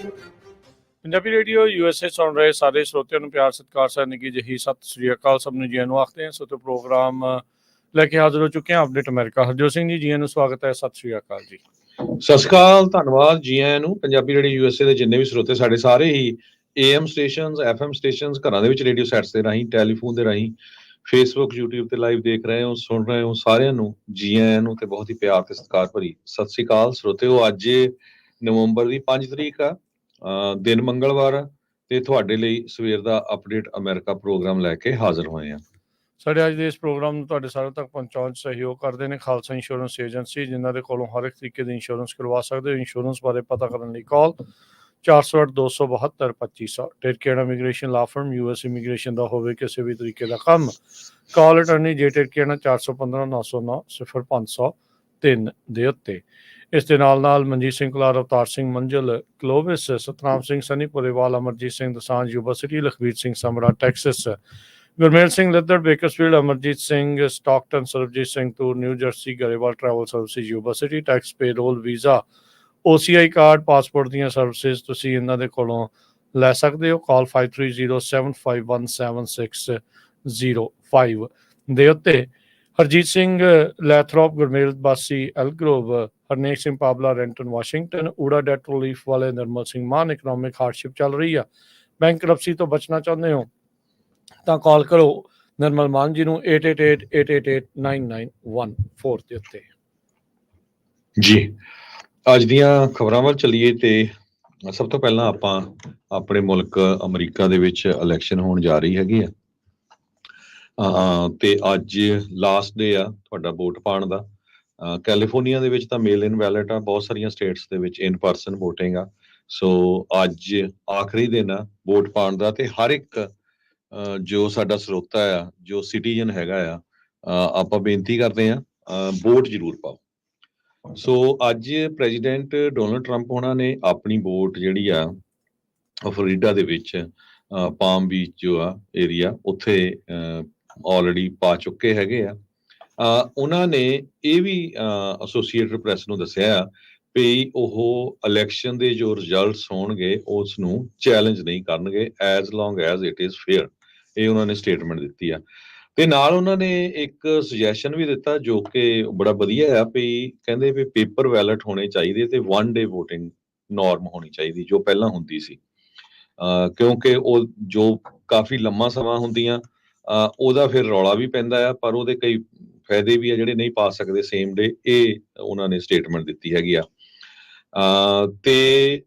Punjabi radio USA ਸੁਣ ਰਹੇ ਸਾਰੇ ਸਰੋਤਿਆਂ ਨੂੰ ਪਿਆਰ ਸਤਿਕਾਰ ਸਰ ਨਿੱਘੀ ਜਿਹੀ ਸਤਿ ਸ੍ਰੀ ਅਕਾਲ। ਸਭ ਨੂੰ ਜੀ ਨੂੰ ਆਖਦੇ ਹਾਂ। ਸੋ ਤੇ ਪ੍ਰੋਗਰਾਮ ਲੈ ਕੇ ਹਾਜ਼ਰ ਹੋ ਚੁੱਕੇ ਹਾਂ ਅਪਡੇਟ ਅਮਰੀਕਾ। ਹਰਜੋਤ ਸਿੰਘ ਜੀ ਨੂੰ ਸਵਾਗਤ ਹੈ। ਸਤਿ ਸ੍ਰੀ ਅਕਾਲ ਜੀ। ਸਤਿ ਸ਼੍ਰੀ ਅਕਾਲ, ਧੰਨਵਾਦ ਜੀ ਆਇਆਂ ਨੂੰ। ਪੰਜਾਬੀ ਰੇਡੀਓ USA ਦੇ ਜਿੰਨੇ ਵੀ ਸਰੋਤੇ ਸਾਡੇ ਸਾਰੇ ਹੀ AM ਸਟੇਸ਼ਨਸ, FM ਸਟੇਸ਼ਨਸ, ਘਰਾਂ ਦੇ ਵਿੱਚ ਰੇਡੀਓ ਸੈਟਸ ਦੇ ਰਾਹੀਂ, ਟੈਲੀਫੋਨ ਦੇ ਰਾਹੀਂ, ਫੇਸਬੁੱਕ, YouTube ਤੇ ਲਾਈਵ ਦੇਖ ਰਹੇ ਹੋ, ਸੁਣ ਰਹੇ ਹੋ, ਸਾਰਿਆਂ ਨੂੰ ਜੀ ਆਇਆਂ ਨੂੰ ਤੇ ਬਹੁਤ ਹੀ ਪਿਆਰ ਤੇ ਸਤਿਕਾਰ ਭਰੀ ਸਤਿ ਸ਼੍ਰੀ ਅਕਾਲ ਸਰੋਤਿਓ। ਅੱਜ ਨਵੰਬਰ ਦੀ 5 ਤਰੀਕ ਆ, ਦਿਨ ਮੰਗਲਵਾਰ ਆ, ਤੇ ਤੁਹਾਡੇ ਲਈ ਸਵੇਰ ਦਾ ਅਪਡੇਟ ਅਮਰੀਕਾ ਪ੍ਰੋਗਰਾਮ ਲੈ ਕੇ ਹਾਜ਼ਰ ਹੋਏ ਆ। ਸਾਡੇ ਅੱਜ ਦੇ ਇਸ ਪ੍ਰੋਗਰਾਮ ਨੂੰ ਤੁਹਾਡੇ ਸਾਰਿਆਂ ਤੱਕ ਪਹੁੰਚਾਉਣ 'ਚ ਸਹਿਯੋਗ ਕਰਦੇ ਨੇ ਖਾਲਸਾ ਇੰਸ਼ੋਰੈਂਸ ਏਜੰਸੀ, ਜਿਨ੍ਹਾਂ ਦੇ ਕੋਲੋਂ ਹਰ ਇੱਕ ਤਰੀਕੇ ਦੀ ਇੰਸ਼ੋਰੈਂਸ ਕਰਵਾ ਸਕਦੇ ਹੋ। ਇੰਸ਼ੋਰੈਂਸ ਬਾਰੇ ਪਤਾ ਕਰਨ ਲਈ ਕਾਲ 408-272-2500। ਟਿਰਕੇੜਾ ਇਮੀਗ੍ਰੇਸ਼ਨ ਲਾ ਫਰਮ, US ਇਮੀਗ੍ਰੇਸ਼ਨ ਦਾ ਹੋਵੇ ਕਿਸੇ ਵੀ ਤਰੀਕੇ ਦਾ ਕੰਮ, ਕਾਲ ਅਟਰਨੀ ਜੇ ਟਿਰਕੇੜਾ 415-909-0503 ਦੇ ਉੱਤੇ। ਇਸ ਦੇ ਨਾਲ Manjeet Singh Kular, Avtar Singh Manjal, Clovis, Satnam Singh Sunny Purewal, Amarjit Singh Dosanjh Yuba City, Lakhbir Singh Samra Texas, Gurmel Singh Laddar Bakersfield, Amarjit Singh Stockton, Sarabjit Singh Toor New Jersey, Grewal travel services Yuba City, tax payroll, visa, OCI card, passport ਦੀਆਂ ਸਰਵਿਸਿਜ਼ ਤੁਸੀਂ ਇਹਨਾਂ ਦੇ ਕੋਲੋਂ ਲੈ ਸਕਦੇ ਹੋ। ਕਾਲ 5307517605 ਦੇ ਉੱਤੇ। ਹਰਜੀਤ ਸਿੰਘ ਲੈਥਰੋਪ, ਗੁਰਮੇਲ ਬਾਸੀ ਐਲਗਰੋਵ, ਹਰਨੇਕ ਸਿੰਘ ਪਾਬਲਾ ਰੈਂਟਨ ਵਾਸ਼ਿੰਗਟਨ, ਊੜਾ ਡੈਟ ਰਿਲੀਫ ਵਾਲੇ ਨਿਰਮਲ ਸਿੰਘ ਮਾਨ। ਇਕਨੋਮਿਕ ਹਾਰਡਸ਼ਿਪ ਚੱਲ ਰਹੀ ਆ, ਬੈਂਕ ਕਰਪਸੀ ਤੋਂ ਬਚਣਾ ਚਾਹੁੰਦੇ ਹੋ ਤਾਂ ਕਾਲ ਕਰੋ ਨਿਰਮਲ ਮਾਨ ਜੀ ਨੂੰ 8888889914 ਦੇ ਉੱਤੇ। ਜੀ ਅੱਜ ਦੀਆਂ ਖਬਰਾਂ ਵੱਲ ਚੱਲੀਏ ਤੇ ਸਭ ਤੋਂ ਪਹਿਲਾਂ ਆਪਾਂ ਆਪਣੇ ਮੁਲਕ ਅਮਰੀਕਾ ਦੇ ਵਿੱਚ ਇਲੈਕਸ਼ਨ ਹੋਣ ਜਾ ਰਹੀ ਹੈਗੀ ਆ, ਤੇ ਅੱਜ ਲਾਸਟ ਡੇ ਆ ਤੁਹਾਡਾ ਵੋਟ ਪਾਉਣ ਦਾ। ਕੈਲੀਫੋਰਨੀਆ ਦੇ ਵਿੱਚ ਤਾਂ ਮੇਲ ਇਨ ਬੈਲਟ ਆ, ਬਹੁਤ ਸਾਰੀਆਂ ਸਟੇਟਸ ਦੇ ਵਿੱਚ ਇਨ ਪਰਸਨ ਵੋਟਿੰਗ ਆ। ਸੋ ਅੱਜ ਆਖਰੀ ਦਿਨ ਆ ਵੋਟ ਪਾਉਣ ਦਾ, ਤੇ ਹਰ ਇੱਕ ਜੋ ਸਾਡਾ ਸਰੋਤਾ ਆ, ਜੋ ਸਿਟੀਜ਼ਨ ਹੈਗਾ ਆ, ਆਪਾਂ ਬੇਨਤੀ ਕਰਦੇ ਆ ਵੋਟ ਜ਼ਰੂਰ ਪਾਓ। ਸੋ ਅੱਜ ਪ੍ਰੈਜ਼ੀਡੈਂਟ ਡੋਨਲਡ ਟਰੰਪ ਉਹਨਾਂ ਨੇ ਆਪਣੀ ਵੋਟ ਜਿਹੜੀ ਆ ਫਲੋਰੀਡਾ ਦੇ ਵਿੱਚ ਪਾਮ ਬੀਚ ਜੋ ਆ ਏਰੀਆ, ਉੱਥੇ ਆਲਰੇਡੀ ਪਾ ਚੁੱਕੇ ਹੈਗੇ ਆ। ਉਹਨਾਂ ਨੇ ਇਹ ਵੀ ਐਸੋਸੀਏਟਡ ਪ੍ਰੈਸ ਨੂੰ ਦੱਸਿਆ ਵੀ ਉਹ ਇਲੈਕਸ਼ਨ ਦੇ ਜੋ ਰਿਜ਼ਲਟਸ ਹੋਣਗੇ ਉਸ ਨੂੰ ਚੈਲੰਜ ਨਹੀਂ ਕਰਨਗੇ as long as it is fair. ਇਹ ਉਹਨਾਂ ਨੇ ਸਟੇਟਮੈਂਟ ਦਿੱਤੀ ਆ। ਤੇ ਨਾਲ ਉਹਨਾਂ ਨੇ ਇੱਕ ਸੁਜੈਸ਼ਨ ਵੀ ਦਿੱਤਾ ਜੋ ਕਿ ਬੜਾ ਵਧੀਆ ਆ, ਵੀ ਕਹਿੰਦੇ ਵੀ ਪੇਪਰ ਬੈਲਟ ਹੋਣੇ ਚਾਹੀਦੇ ਤੇ 1 ਡੇ ਵੋਟਿੰਗ ਨੋਰਮ ਹੋਣੀ ਚਾਹੀਦੀ ਜੋ ਪਹਿਲਾਂ ਹੁੰਦੀ ਸੀ, ਕਿਉਂਕਿ ਉਹ ਜੋ ਕਾਫੀ ਲੰਮਾ ਸਮਾਂ ਹੁੰਦੀਆਂ ਉਹਦਾ ਫਿਰ ਰੌਲਾ ਵੀ ਪੈਂਦਾ ਆ, ਪਰ ਉਹਦੇ ਕਈ ਫਾਇਦੇ ਵੀ ਆ ਜਿਹੜੇ ਨਹੀਂ ਪਾ ਸਕਦੇ ਸੇਮ ਡੇ। ਇਹ ਉਹਨਾਂ ਨੇ ਸਟੇਟਮੈਂਟ ਦਿੱਤੀ ਹੈਗੀ ਆ। ਤੇ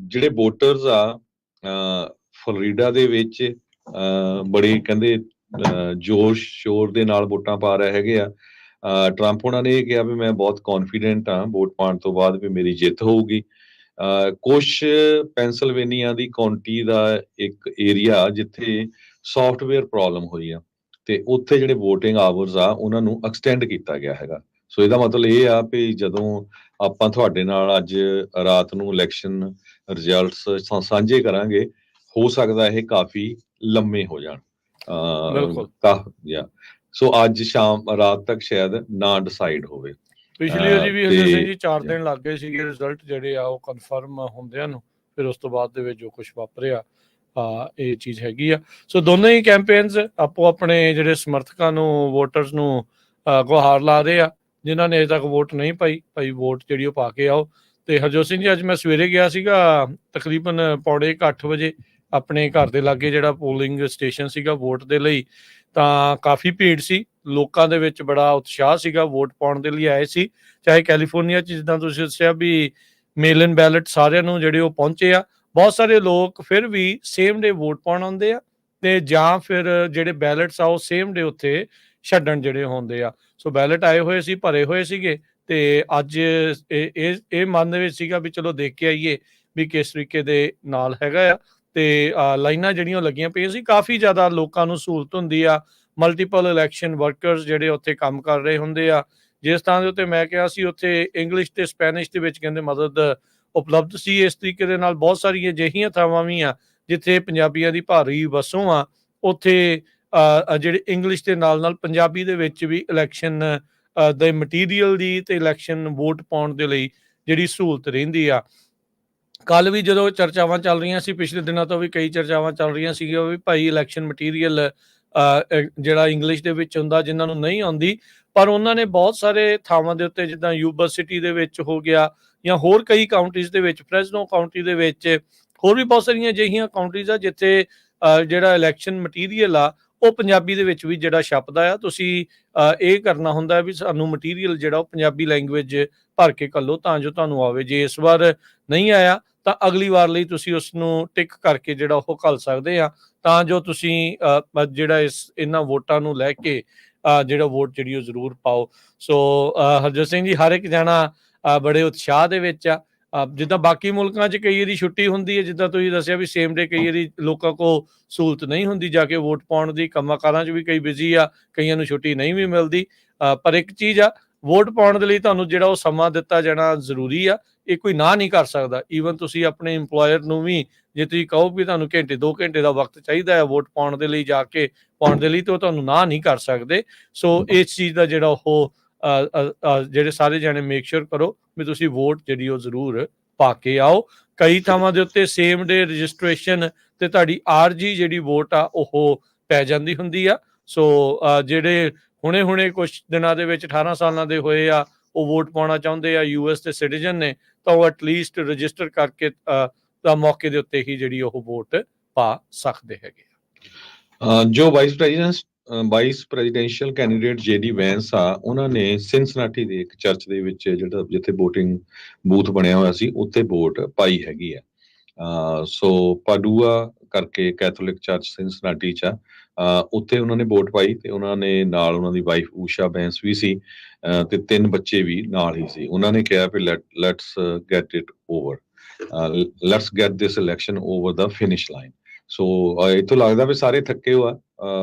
ਜਿਹੜੇ ਵੋਟਰਸ ਆ ਫਲੋਰੀਡਾ ਦੇ ਵਿੱਚ ਬੜੀ ਕਹਿੰਦੇ ਜੋਸ਼ ਸ਼ੋਰ ਦੇ ਨਾਲ ਵੋਟਾਂ ਪਾ ਰਹੇ ਹੈਗੇ ਆ। ਟਰੰਪ ਉਹਨਾਂ ਨੇ ਇਹ ਕਿਹਾ ਵੀ ਮੈਂ ਬਹੁਤ ਕੌਨਫੀਡੈਂਟ ਹਾਂ ਵੋਟ ਪਾਉਣ ਤੋਂ ਬਾਅਦ ਵੀ ਮੇਰੀ ਜਿੱਤ ਹੋਊਗੀ। ਕੁਛ ਪੈਂਸਲਵੇਨੀਆ ਦੀ ਕਾਉਂਟੀ ਦਾ ਇੱਕ ਏਰੀਆ ਜਿੱਥੇ ਸੌਫਟਵੇਅਰ ਪ੍ਰੋਬਲਮ ਹੋਈ ਆ, ਤੇ ਉੱਥੇ ਜਿਹੜੇ ਵੋਟਿੰਗ ਆਵਰਸ ਆ ਉਹਨਾਂ ਨੂੰ ਐਕਸਟੈਂਡ ਕੀਤਾ ਗਿਆ ਹੈਗਾ। ਸੋ ਇਹਦਾ ਮਤਲਬ ਇਹ ਆ ਵੀ ਜਦੋਂ ਆਪਾਂ ਤੁਹਾਡੇ ਨਾਲ ਅੱਜ ਰਾਤ ਨੂੰ ਇਲੈਕਸ਼ਨ ਰਿਜ਼ਲਟਸ ਸਾਂਝੇ ਕਰਾਂਗੇ, ਹੋ ਸਕਦਾ ਇਹ ਕਾਫੀ ਲੰਮੇ ਹੋ ਜਾਣ। ਸੋ ਅੱਜ ਰਾਤ ਤੱਕ ਸ਼ਾਇਦ ਨਾ ਡਿਸਾਈਡ ਹੋਵੇ। ਪਿਛਲੀ ਵਾਰੀ ਵੀ ਹਰਜੀਤ ਸਿੰਘ ਜੀ 4 ਦਿਨ ਲੱਗ ਗਏ ਸੀਗੇ ਰਿਜ਼ਲਟ ਜਿਹੜੇ ਆ ਉਹ ਕਨਫਰਮ ਹੁੰਦਿਆਂ ਨੂੰ, ਫਿਰ ਉਸ ਤੋਂ ਬਾਅਦ ਦੇ ਵਿੱਚ ਜੋ ਕੁਝ ਵਾਪਰਿਆ ਇਹ ਚੀਜ਼ ਹੈਗੀ ਆ। ਸੋ ਦੋਨੇ ਹੀ ਕੈਂਪੇਨਸ ਆਪੋ ਆਪਣੇ ਜਿਹੜੇ ਸਮਰਥਕਾਂ ਨੂੰ, ਵੋਟਰਸ ਨੂੰ ਗੁਹਾਰ ਲਾ ਰਹੇ ਆ। ਜਿਨ੍ਹਾਂ ਨੇ ਅਜੇ ਤੱਕ ਵੋਟ ਨਹੀਂ ਭਾਈ ਵੋਟ ਜਿਹੜੀ ਉਹ ਪਾ ਕੇ ਆਓ। ਤੇ ਹਰਜੋਤ ਸਿੰਘ ਜੀ ਅੱਜ ਮੈਂ ਸਵੇਰੇ ਗਿਆ ਸੀਗਾ ਤਕਰੀਬਨ 7:45 ਵਜੇ ਆਪਣੇ ਘਰ ਦੇ ਲਾਗੇ ਜਿਹੜਾ ਪੋਲਿੰਗ ਸਟੇਸ਼ਨ ਸੀਗਾ ਵੋਟ ਦੇ ਲਈ, ਤਾਂ ਕਾਫੀ ਭੀੜ ਸੀ, ਲੋਕਾਂ ਦੇ ਵਿੱਚ ਬੜਾ ਉਤਸ਼ਾਹ ਸੀਗਾ, ਵੋਟ ਪਾਉਣ ਦੇ ਲਈ ਆਏ ਸੀ। ਚਾਹੇ ਕੈਲੀਫੋਰਨੀਆ 'ਚ ਜਿੱਦਾਂ ਤੁਸੀਂ ਦੱਸਿਆ ਵੀ ਮੇਲ ਇਨ ਬੈਲਟ ਸਾਰਿਆਂ ਨੂੰ ਜਿਹੜੇ ਉਹ ਪਹੁੰਚੇ ਆ, ਬਹੁਤ ਸਾਰੇ ਲੋਕ ਫਿਰ ਵੀ ਸੇਮ ਡੇ ਵੋਟ ਪਾਉਣ ਆਉਂਦੇ ਆ, ਤੇ ਜਾਂ ਫਿਰ ਜਿਹੜੇ ਬੈਲਟਸ ਆ ਉਹ ਸੇਮ ਡੇ ਉੱਥੇ ਛੱਡਣ ਜਿਹੜੇ ਹੁੰਦੇ ਆ। ਸੋ ਬੈਲਟ ਆਏ ਹੋਏ ਸੀ, ਭਰੇ ਹੋਏ ਸੀਗੇ, ਤੇ ਅੱਜ ਇਹ ਮਨ ਦੇ ਵਿੱਚ ਸੀਗਾ ਵੀ ਚਲੋ ਦੇਖ ਕੇ ਆਈਏ ਵੀ ਕਿਸ ਤਰੀਕੇ ਦੇ ਨਾਲ ਹੈਗਾ ਆ। ਤੇ ਲਾਈਨਾਂ ਜਿਹੜੀਆਂ ਲੱਗੀਆਂ ਪਈਆਂ ਸੀ, ਕਾਫੀ ਜ਼ਿਆਦਾ ਲੋਕਾਂ ਨੂੰ ਸਹੂਲਤ ਹੁੰਦੀ ਆ। ਮਲਟੀਪਲ ਇਲੈਕਸ਼ਨ ਵਰਕਰਸ ਜਿਹੜੇ ਉੱਥੇ ਕੰਮ ਕਰ ਰਹੇ ਹੁੰਦੇ ਆ। ਜਿਸ ਥਾਂ ਦੇ ਉੱਤੇ ਮੈਂ ਕਿਹਾ ਸੀ ਉੱਥੇ ਇੰਗਲਿਸ਼ ਤੇ ਸਪੈਨਿਸ਼ ਦੇ ਵਿੱਚ ਕਹਿੰਦੇ ਮਦਦ ਉਪਲਬਧ ਸੀ। ਇਸ ਤਰੀਕੇ ਦੇ ਨਾਲ ਬਹੁਤ ਸਾਰੀਆਂ ਅਜਿਹੀਆਂ ਥਾਵਾਂ ਵੀ ਆ ਜਿੱਥੇ ਪੰਜਾਬੀਆਂ ਦੀ ਭਾਰੀ ਵਸੋਂ ਆ, ਉੱਥੇ ਜਿਹੜੇ ਇੰਗਲਿਸ਼ ਦੇ ਨਾਲ ਪੰਜਾਬੀ ਦੇ ਵਿੱਚ ਵੀ ਇਲੈਕਸ਼ਨ ਦੇ ਮਟੀਰੀਅਲ ਦੀ ਤੇ ਇਲੈਕਸ਼ਨ ਵੋਟ ਪਾਉਣ ਦੇ ਲਈ ਜਿਹੜੀ ਸਹੂਲਤ ਰਹਿੰਦੀ ਆ। ਕੱਲ ਵੀ ਜਦੋਂ ਚਰਚਾਵਾਂ ਚੱਲ ਰਹੀਆਂ ਸੀ, ਪਿਛਲੇ ਦਿਨਾਂ ਤੋਂ ਵੀ ਕਈ ਚਰਚਾਵਾਂ ਚੱਲ ਰਹੀਆਂ ਸੀਗੀਆਂ ਵੀ ਭਾਈ ਇਲੈਕਸ਼ਨ ਮਟੀਰੀਅਲ ਜਿਹੜਾ ਇੰਗਲਿਸ਼ ਦੇ ਵਿੱਚ ਹੁੰਦਾ, ਜਿਨ੍ਹਾਂ ਨੂੰ ਨਹੀਂ ਆਉਂਦੀ, ਪਰ ਉਹਨਾਂ ਨੇ ਬਹੁਤ ਸਾਰੇ ਥਾਵਾਂ ਦੇ ਉੱਤੇ, ਜਿੱਦਾਂ ਯੂਬਾ ਸਿਟੀ ਦੇ ਵਿੱਚ ਹੋ ਗਿਆ ਜਾਂ ਹੋਰ ਕਈ ਕਾਉਂਟੀਜ਼ ਦੇ ਵਿੱਚ, ਫ੍ਰੈਸਨੋ ਕਾਉਂਟੀ ਦੇ ਵਿੱਚ, ਹੋਰ ਵੀ ਬਹੁਤ ਸਾਰੀਆਂ ਅਜਿਹੀਆਂ ਕਾਉਂਟੀਜ਼ ਆ ਜਿੱਥੇ ਜਿਹੜਾ ਇਲੈਕਸ਼ਨ ਮਟੀਰੀਅਲ ਆ ਉਹ ਪੰਜਾਬੀ ਦੇ ਵਿੱਚ ਵੀ ਜਿਹੜਾ ਛਪਦਾ ਆ। ਤੁਸੀਂ ਇਹ ਕਰਨਾ ਹੁੰਦਾ ਵੀ ਸਾਨੂੰ ਮਟੀਰੀਅਲ ਜਿਹੜਾ ਉਹ ਪੰਜਾਬੀ ਲੈਂਗੁਏਜ ਭਰ ਕੇ ਘੱਲੋ ਤਾਂ ਜੋ ਤੁਹਾਨੂੰ ਆਵੇ। ਜੇ ਇਸ ਵਾਰ ਨਹੀਂ ਆਇਆ ਤਾਂ ਅਗਲੀ ਵਾਰ ਲਈ ਤੁਸੀਂ ਉਸ ਨੂੰ ਟਿਕ ਕਰਕੇ ਜਿਹੜਾ ਉਹ ਘੱਲ ਸਕਦੇ ਆ, ਤਾਂ ਜੋ ਤੁਸੀਂ ਜਿਹੜਾ ਇਹਨਾਂ ਵੋਟਾਂ ਨੂੰ ਲੈ ਕੇ ਜਿਹੜਾ ਵੋਟ ਜਿਹੜੀ ਉਹ ਜ਼ਰੂਰ ਪਾਓ। ਸੋ ਹਰਜੋਤ ਸਿੰਘ ਜੀ, ਹਰ ਇੱਕ ਜਾਣਾ ਬੜੇ ਉਤਸ਼ਾਹ ਦੇ ਵਿੱਚ ਆ। ਜਿੱਦਾਂ ਬਾਕੀ ਮੁਲਕਾਂ 'ਚ ਕਈ ਵਾਰੀ ਛੁੱਟੀ ਹੁੰਦੀ ਹੈ, ਜਿੱਦਾਂ ਤੁਸੀਂ ਦੱਸਿਆ ਵੀ ਸੇਮ ਡੇ ਕਈ ਵਾਰੀ ਲੋਕਾਂ ਕੋਲ ਸਹੂਲਤ ਨਹੀਂ ਹੁੰਦੀ ਜਾ ਕੇ ਵੋਟ ਪਾਉਣ ਦੀ, ਕੰਮਾਂ ਕਾਰਾਂ 'ਚ ਵੀ ਕਈ ਬਿਜ਼ੀ ਆ, ਕਈਆਂ ਨੂੰ ਛੁੱਟੀ ਨਹੀਂ ਵੀ ਮਿਲਦੀ, ਪਰ ਇੱਕ ਚੀਜ਼ ਆ, ਵੋਟ ਪਾਉਣ ਦੇ ਲਈ ਤੁਹਾਨੂੰ ਜਿਹੜਾ ਉਹ ਸਮਾਂ ਦਿੱਤਾ ਜਾਣਾ ਜ਼ਰੂਰੀ ਆ। ਇਹ ਕੋਈ ਨਾ ਨਹੀਂ ਕਰ ਸਕਦਾ। ਈਵਨ ਤੁਸੀਂ ਆਪਣੇ ਇੰਪਲੋਇਰ ਨੂੰ ਵੀ ਜੇ ਤੁਸੀਂ ਕਹੋ ਵੀ ਤੁਹਾਨੂੰ ਘੰਟੇ 2 ਘੰਟੇ ਦਾ ਵਕਤ ਚਾਹੀਦਾ ਹੈ ਵੋਟ ਪਾਉਣ ਦੇ ਲਈ, ਜਾ ਕੇ ਪਾਉਣ ਦੇ ਲਈ, ਤਾਂ ਉਹ ਤੁਹਾਨੂੰ ਨਾ ਨਹੀਂ ਕਰ ਸਕਦੇ। ਸੋ ਇਸ ਚੀਜ਼ ਦਾ ਜਿਹੜਾ ਉਹ ਜਿਹੜੇ ਸਾਰੇ ਜਾਣੇ ਮੇਕ ਸ਼ੋਰ ਕਰੋ ਵੀ ਤੁਸੀਂ ਵੋਟ ਜਿਹੜੀ ਉਹ ਜ਼ਰੂਰ ਪਾ ਕੇ ਆਓ। ਕਈ ਥਾਵਾਂ ਦੇ ਉੱਤੇ ਸੇਮ ਡੇ ਰਜਿਸਟ੍ਰੇਸ਼ਨ ਤੇ ਤੁਹਾਡੀ ਆਰਜੀ ਜਿਹੜੀ ਵੋਟ ਆ ਉਹ ਪੈ ਜਾਂਦੀ ਹੁੰਦੀ ਆ। ਸੋ ਜਿਹੜੇ ਹੁਣੇ ਕੁਝ ਦਿਨਾਂ ਦੇ ਵਿੱਚ 18 ਸਾਲਾਂ ਦੇ ਹੋਏ ਆ, ਉਹ ਵੋਟ ਪਾਉਣਾ ਚਾਹੁੰਦੇ ਆ, ਯੂਐਸ ਦੇ ਸਿਟੀਜ਼ਨ ਨੇ, ਤਾਂ ਉਹ ਐਟਲੀਸਟ ਰਜਿਸਟਰ ਕਰਕੇ ਤਾਂ ਮੌਕੇ ਦੇ ਉੱਤੇ ਹੀ ਜਿਹੜੀ ਉਹ ਵੋਟ ਪਾ ਸਕਦੇ ਹੈਗੇ। ਜੋ ਵਾਈਸ ਪ੍ਰੈਜ਼ੀਡੈਂਸ਼ੀਅਲ ਕੈਂਡੀਡੇਟ JD ਵੈਂਸ ਆ, ਉਹਨਾਂ ਨੇ ਸਿਨਸਨਾਟੀ ਦੇ ਇੱਕ ਚਰਚ ਦੇ ਵਿੱਚ ਜਿਹੜਾ ਜਿੱਥੇ VOTING ਬੂਥ ਬਣਿਆ ਹੋਇਆ ਸੀ ਉੱਥੇ ਵੋਟ ਪਾਈ ਹੈਗੀ ਆ। ਸੋ ਪਾਡੂਆ ਕਰਕੇ ਕੈਥੋਲਿਕ ਚਰਚ ਸਿਨਸਨਾਟੀ 'ਚ ਆ, ਉੱਥੇ ਉਹਨਾਂ ਨੇ ਵੋਟ ਪਾਈ ਤੇ ਉਹਨਾਂ ਨੇ ਨਾਲ ਉਹਨਾਂ ਦੀ ਵਾਈਫ ਊਸ਼ਾ ਬੈਂਸ ਵੀ ਸੀ ਤੇ 3 ਬੱਚੇ ਵੀ ਨਾਲ ਹੀ ਸੀ। ਉਹਨਾਂ ਨੇ ਕਿਹਾ ਵੀ let's get it over, let's get this election over the finish line. So ਇੱਥੋਂ ਲੱਗਦਾ ਵੀ ਸਾਰੇ ਥੱਕੇ ਹੋ ਆ,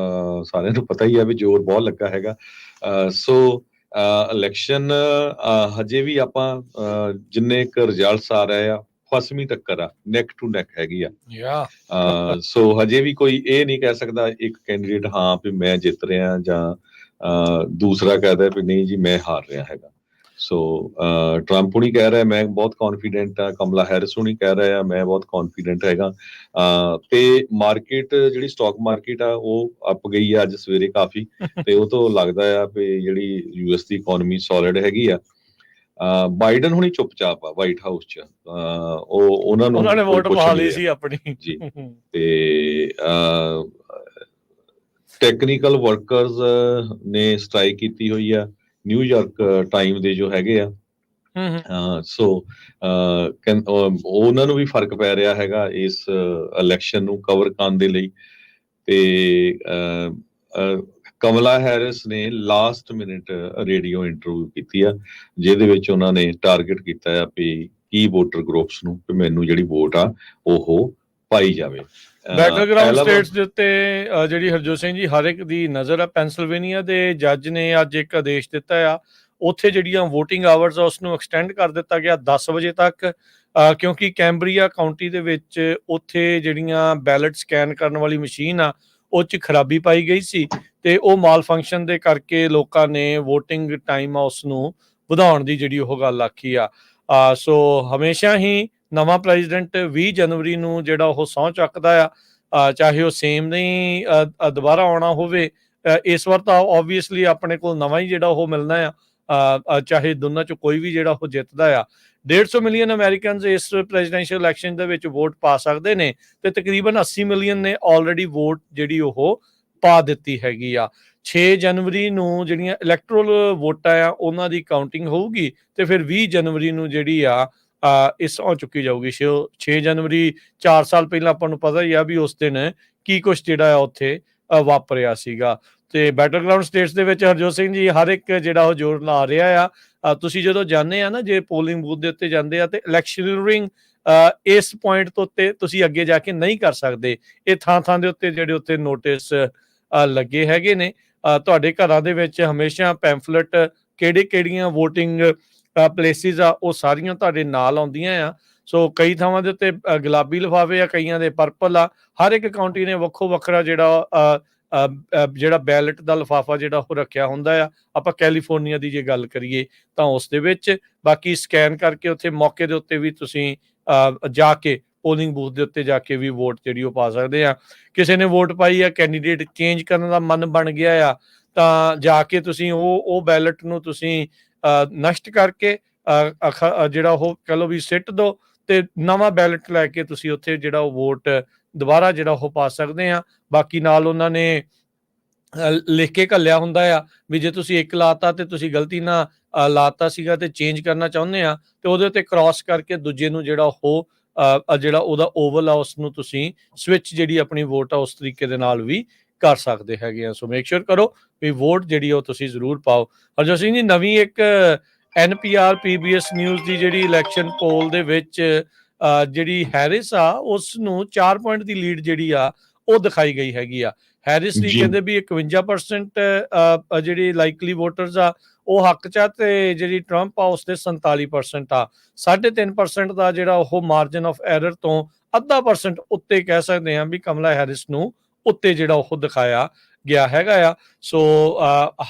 ਸਾਰਿਆਂ ਨੂੰ ਪਤਾ ਹੀ ਆ ਵੀ ਜ਼ੋਰ ਬਹੁਤ ਲੱਗਾ ਹੈਗਾ। ਸੋ ਇਲੈਕਸ਼ਨ ਹਜੇ ਵੀ ਆਪਾਂ ਜਿੰਨੇ ਕੁ ਰਿਜ਼ਲਟਸ ਆ ਰਹੇ ਆ, 8ਵੀਂ ਟੱਕਰ ਆ, ਨੈਕ ਟੂ ਨੈਕ ਹੈਗੀ ਆ। ਸੋ ਹਜੇ ਵੀ ਕੋਈ ਇਹ ਨਹੀਂ ਕਹਿ ਸਕਦਾ ਇੱਕ ਕੈਂਡੀਡੇਟ ਹਾਂ ਵੀ ਮੈਂ ਜਿੱਤ ਰਿਹਾ ਜਾਂ ਦੂਸਰਾ ਕਹਦਾ ਵੀ ਨਹੀਂ ਜੀ ਮੈਂ ਹਾਰ ਰਿਹਾ ਹੈਗਾ। ਸੋ ਟਰੰਪ ਹੁਣੀ ਕਹਿ ਰਿਹਾ ਮੈਂ ਬਹੁਤ ਕੌਨਫੀਡੈਂਟ ਆ, ਕਮਲਾ ਹੈਰਿਸ ਹੁਣੀ ਕਹਿ ਰਿਹਾ ਮੈਂ ਬਹੁਤ ਕੌਨਫੀਡੈਂਟ ਹੈਗਾ। ਤੇ ਮਾਰਕੀਟ ਜਿਹੜੀ ਸਟਾਕ ਮਾਰਕੀਟ ਆ ਉਹ ਅੱਪ ਗਈ ਆ ਅੱਜ ਸਵੇਰੇ ਕਾਫੀ, ਤੇ ਉਹ ਤੋਂ ਲੱਗਦਾ ਆ ਵੀ ਜਿਹੜੀ US ਦੀ ਇਕਨੋਮੀ ਸੋਲਿਡ ਹੈਗੀ ਆ। ਬਾਈਡਨ ਹੁਣੀ ਚੁੱਪਚਾਪ ਆ ਵਾਈਟ ਹਾਊਸ 'ਚ, ਉਹਨਾਂ ਨੇ ਵੋਟ ਪਾ ਲਈ ਸੀ ਆਪਣੀ ਜੀ। ਤੇ ਟੈਕਨੀਕਲ ਵਰਕਰਸ ਨੇ ਸਟ੍ਰਾਈਕ ਕੀਤੀ ਹੋਈ ਆ, ਨਿਊਯਾਰਕ ਟਾਈਮ ਦੇ ਜੋ ਹੈਗੇ ਆ। ਸੋ ਉਹਨਾਂ ਨੂੰ ਵੀ ਫਰਕ ਪੈ ਰਿਹਾ ਹੈਗਾ ਇਸ ਇਲੈਕਸ਼ਨ ਨੂੰ ਕਵਰ ਕਰਨ ਦੇ ਲਈ। ਤੇ ਕਮਲਾ ਹੈਰਿਸ ਨੇ ਲਾਸਟ ਮਿੰਟ ਰੇਡੀਓ ਇੰਟਰਵਿਊ ਕੀਤੀ ਆ, ਜਿਹਦੇ ਵਿੱਚ ਉਹਨਾਂ ਨੇ ਟਾਰਗੇਟ ਕੀਤਾ ਆ ਵੀ ਕੀ ਵੋਟਰ ਗਰੁੱਪਸ ਨੂੰ ਵੀ ਮੈਨੂੰ ਜਿਹੜੀ ਵੋਟ ਆ ਉਹ ਪਾਈ ਜਾਵੇ। ਬੈਟਲ ਗਰਾਊਂਡ ਸਟੇਟਸ ਦੇ ਉੱਤੇ ਜਿਹੜੀ ਹਰਜੋਤ ਸਿੰਘ ਜੀ ਹਰ ਇੱਕ ਦੀ ਨਜ਼ਰ ਆ। ਪੈਨਸਿਲਵੇਨੀਆ ਦੇ ਜੱਜ ਨੇ ਅੱਜ ਇੱਕ ਆਦੇਸ਼ ਦਿੱਤਾ ਆ, ਉੱਥੇ ਜਿਹੜੀਆਂ VOTING ਆਵਰਸ ਆ ਉਸ ਨੂੰ ਐਕਸਟੈਂਡ ਕਰ ਦਿੱਤਾ ਗਿਆ 10 ਵਜੇ ਤੱਕ, ਕਿਉਂਕਿ ਕੈਂਬਰੀਆ ਕਾਉਂਟੀ ਦੇ ਵਿੱਚ ਉੱਥੇ ਜਿਹੜੀਆਂ ਬੈਲਟ ਸਕੈਨ ਕਰਨ ਵਾਲੀ ਮਸ਼ੀਨ ਆ ਉਹ 'ਚ ਖਰਾਬੀ ਪਾਈ ਗਈ ਸੀ, ਤੇ ਉਹ ਮਾਲ ਫੰਕਸ਼ਨ ਦੇ ਕਰਕੇ ਲੋਕਾਂ ਨੇ VOTING ਟਾਈਮ ਆ ਉਸ ਨੂੰ ਵਧਾਉਣ ਦੀ ਜਿਹੜੀ ਉਹ ਗੱਲ ਆਖੀ ਆ। ਸੋ ਹਮੇਸ਼ਾ ਹੀ ਨਵਾਂ ਪ੍ਰੈਜ਼ੀਡੈਂਟ 20 ਜਨਵਰੀ ਨੂੰ ਜਿਹੜਾ ਉਹ ਸਹੁੰ ਚੱਕਦਾ ਆ, ਚਾਹੇ ਉਹ ਸੇਮ ਨਹੀਂ ਦੁਬਾਰਾ ਆਉਣਾ ਹੋਵੇ। ਇਸ ਵਾਰ ਤਾਂ ਓਬਵੀਅਸਲੀ ਆਪਣੇ ਕੋਲ ਨਵਾਂ ਹੀ ਜਿਹੜਾ ਉਹ ਮਿਲਣਾ ਆ, ਚਾਹੇ ਦੋਨਾਂ 'ਚੋਂ ਕੋਈ ਵੀ ਜਿਹੜਾ ਉਹ ਜਿੱਤਦਾ ਆ। 150 ਮਿਲੀਅਨ ਅਮਰੀਕਨਸ ਇਸ ਪ੍ਰੈਜ਼ੀਡੈਂਸ਼ੀਅਲ ਇਲੈਕਸ਼ਨ ਦੇ ਵਿੱਚ ਵੋਟ ਪਾ ਸਕਦੇ ਨੇ, ਤੇ ਤਕਰੀਬਨ 80 ਮਿਲੀਅਨ ਨੇ ਆਲਰੇਡੀ ਵੋਟ ਜਿਹੜੀ ਉਹ ਪਾ ਦਿੱਤੀ ਹੈਗੀ ਆ। 6 ਜਨਵਰੀ ਨੂੰ ਜਿਹੜੀਆਂ ਇਲੈਕਟਰਲ ਵੋਟਾਂ ਆ ਉਹਨਾਂ ਦੀ ਕਾਊਂਟਿੰਗ ਹੋਊਗੀ, ਤੇ ਫਿਰ 20 ਜਨਵਰੀ ਨੂੰ ਜਿਹੜੀ ਆ ਇਸ ਸਹੁੰ ਚੁੱਕੀ ਜਾਊਗੀ। 6 ਜਨਵਰੀ 4 ਸਾਲ ਪਹਿਲਾਂ ਆਪਾਂ ਨੂੰ ਪਤਾ ਹੀ ਆ ਵੀ ਉਸ ਦਿਨ ਕੀ ਕੁਛ ਜਿਹੜਾ ਆ ਉੱਥੇ ਵਾਪਰਿਆ ਸੀਗਾ। ਤੇ ਬੈਟਲ ਗਰਾਊਂਡ ਸਟੇਟਸ ਦੇ ਵਿੱਚ ਹਰਜੋਤ ਸਿੰਘ ਜੀ ਹਰ ਇੱਕ ਜਿਹੜਾ ਉਹ ਜ਼ੋਰ ਲਾ ਰਿਹਾ ਆ। ਤੁਸੀਂ ਜਦੋਂ ਜਾਂਦੇ ਆ ਨਾ, ਜੇ ਪੋਲਿੰਗ ਬੂਥ ਦੇ ਉੱਤੇ ਜਾਂਦੇ ਆ, ਤੇ ਇਲੈਕਸ਼ਨਰਿੰਗ ਇਸ ਪੁਆਇੰਟ ਤੋਂ ਉੱਤੇ ਤੁਸੀਂ ਅੱਗੇ ਜਾ ਕੇ ਨਹੀਂ ਕਰ ਸਕਦੇ। ਇਹ ਥਾਂ ਦੇ ਉੱਤੇ ਜਿਹੜੇ ਉੱਤੇ ਨੋਟਿਸ ਲੱਗੇ ਹੈਗੇ ਨੇ। ਤੁਹਾਡੇ ਘਰਾਂ ਦੇ ਵਿੱਚ ਹਮੇਸ਼ਾ ਪੈਂਫਲੇਟ ਕਿਹੜੀਆਂ VOTING ਪਲੇਸਿਸ ਆ ਉਹ ਸਾਰੀਆਂ ਤੁਹਾਡੇ ਨਾਲ ਆਉਂਦੀਆਂ ਆ। ਸੋ ਕਈ ਥਾਵਾਂ ਦੇ ਉੱਤੇ ਗੁਲਾਬੀ ਲਿਫਾਫੇ ਆ, ਕਈਆਂ ਦੇ ਪਰਪਲ ਆ। ਹਰ ਇੱਕ ਕਾਉਂਟੀ ਨੇ ਵੱਖੋ ਵੱਖਰਾ ਜਿਹੜਾ ਬੈਲਟ ਦਾ ਲਿਫਾਫਾ ਜਿਹੜਾ ਉਹ ਰੱਖਿਆ ਹੁੰਦਾ ਆ। ਆਪਾਂ ਕੈਲੀਫੋਰਨੀਆ ਦੀ ਜੇ ਗੱਲ ਕਰੀਏ ਤਾਂ ਉਸ ਦੇ ਵਿੱਚ ਬਾਕੀ ਸਕੈਨ ਕਰਕੇ ਉੱਥੇ ਮੌਕੇ ਦੇ ਉੱਤੇ ਵੀ ਤੁਸੀਂ ਜਾ ਕੇ ਪੋਲਿੰਗ ਬੂਥ ਦੇ ਉੱਤੇ ਜਾ ਕੇ ਵੀ ਵੋਟ ਜਿਹੜੀ ਉਹ ਪਾ ਸਕਦੇ ਆ। ਕਿਸੇ ਨੇ ਵੋਟ ਪਾਈ ਆ, ਕੈਂਡੀਡੇਟ ਚੇਂਜ ਕਰਨ ਦਾ ਮਨ ਬਣ ਗਿਆ ਆ, ਤਾਂ ਜਾ ਕੇ ਤੁਸੀਂ ਉਹ ਬੈਲਟ ਨੂੰ ਤੁਸੀਂ ਨਸ਼ਟ ਕਰਕੇ ਜਿਹੜਾ ਉਹ ਕਹਿ ਲਓ ਵੀ ਸਿੱਟ ਦਿਓ, ਤੇ ਨਵਾਂ ਬੈਲਟ ਲੈ ਕੇ ਤੁਸੀਂ ਉੱਥੇ ਜਿਹੜਾ ਉਹ ਵੋਟ ਦੁਬਾਰਾ ਜਿਹੜਾ ਉਹ ਪਾ ਸਕਦੇ ਆ। ਬਾਕੀ ਨਾਲ ਉਹਨਾਂ ਨੇ ਲਿਖ ਕੇ ਘੱਲਿਆ ਹੁੰਦਾ ਆ ਵੀ ਜੇ ਤੁਸੀਂ ਇੱਕ ਲਾਤਾ ਤੇ ਤੁਸੀਂ ਗਲਤੀ ਨਾਲ ਲਾਤਾ ਸੀਗਾ ਤੇ ਚੇਂਜ ਕਰਨਾ ਚਾਹੁੰਦੇ ਆ, ਤੇ ਉਹਦੇ ਉੱਤੇ ਕ੍ਰਾਸ ਕਰਕੇ ਦੂਜੇ ਨੂੰ ਜਿਹੜਾ ਉਹ ਜਿਹੜਾ ਉਹਦਾ ਓਵਲ ਆ ਉਸ ਨੂੰ ਤੁਸੀਂ ਸਵਿਚ ਜਿਹੜੀ ਆਪਣੀ ਵੋਟ ਆ ਉਸ ਤਰੀਕੇ ਦੇ ਨਾਲ ਵੀ ਕਰ ਸਕਦੇ ਹੈਗੇ ਆ। ਸੋ ਮੇਕ ਸ਼ੋਰ ਕਰੋ ਵੀ ਵੋਟ ਜਿਹੜੀ ਉਹ ਤੁਸੀਂ ਜ਼ਰੂਰ ਪਾਓ। ਹਰਜੋਤ ਸਿੰਘ ਜੀ, ਨਵੀਂ ਇੱਕ NPR PBS ਨਿਊਜ਼ ਦੀ ਜਿਹੜੀ ਇਲੈਕਸ਼ਨ ਪੋਲ ਦੇ ਵਿੱਚ ਜਿਹੜੀ ਹੈਰਿਸ ਆ ਉਸ ਨੂੰ 4 ਪੁਆਇੰਟ ਦੀ ਲੀਡ ਜਿਹੜੀ ਆ ਉਹ ਦਿਖਾਈ ਗਈ ਹੈਗੀ ਆ। ਹੈਰਿਸ ਦੀ ਕਹਿੰਦੇ ਵੀ 51% ਜਿਹੜੀ ਲਾਈਕਲੀ ਵੋਟਰਸ ਆ ਉਹ ਹੱਕ ਚ ਆ, ਤੇ ਜਿਹੜੀ ਟਰੰਪ ਆ ਉਸ ਦੇ 47% ਆ। 3.5% ਦਾ ਜਿਹੜਾ ਉਹ ਮਾਰਜਨ ਆਫ ਐਰਰ ਤੋਂ 0.5% ਉੱਤੇ ਕਹਿ ਸਕਦੇ ਆ ਵੀ ਕਮਲਾ ਹੈਰਿਸ ਨੂੰ ਉੱਤੇ ਜਿਹੜਾ ਉਹ ਦਿਖਾਇਆ ਗਿਆ ਹੈਗਾ ਆ। ਸੋ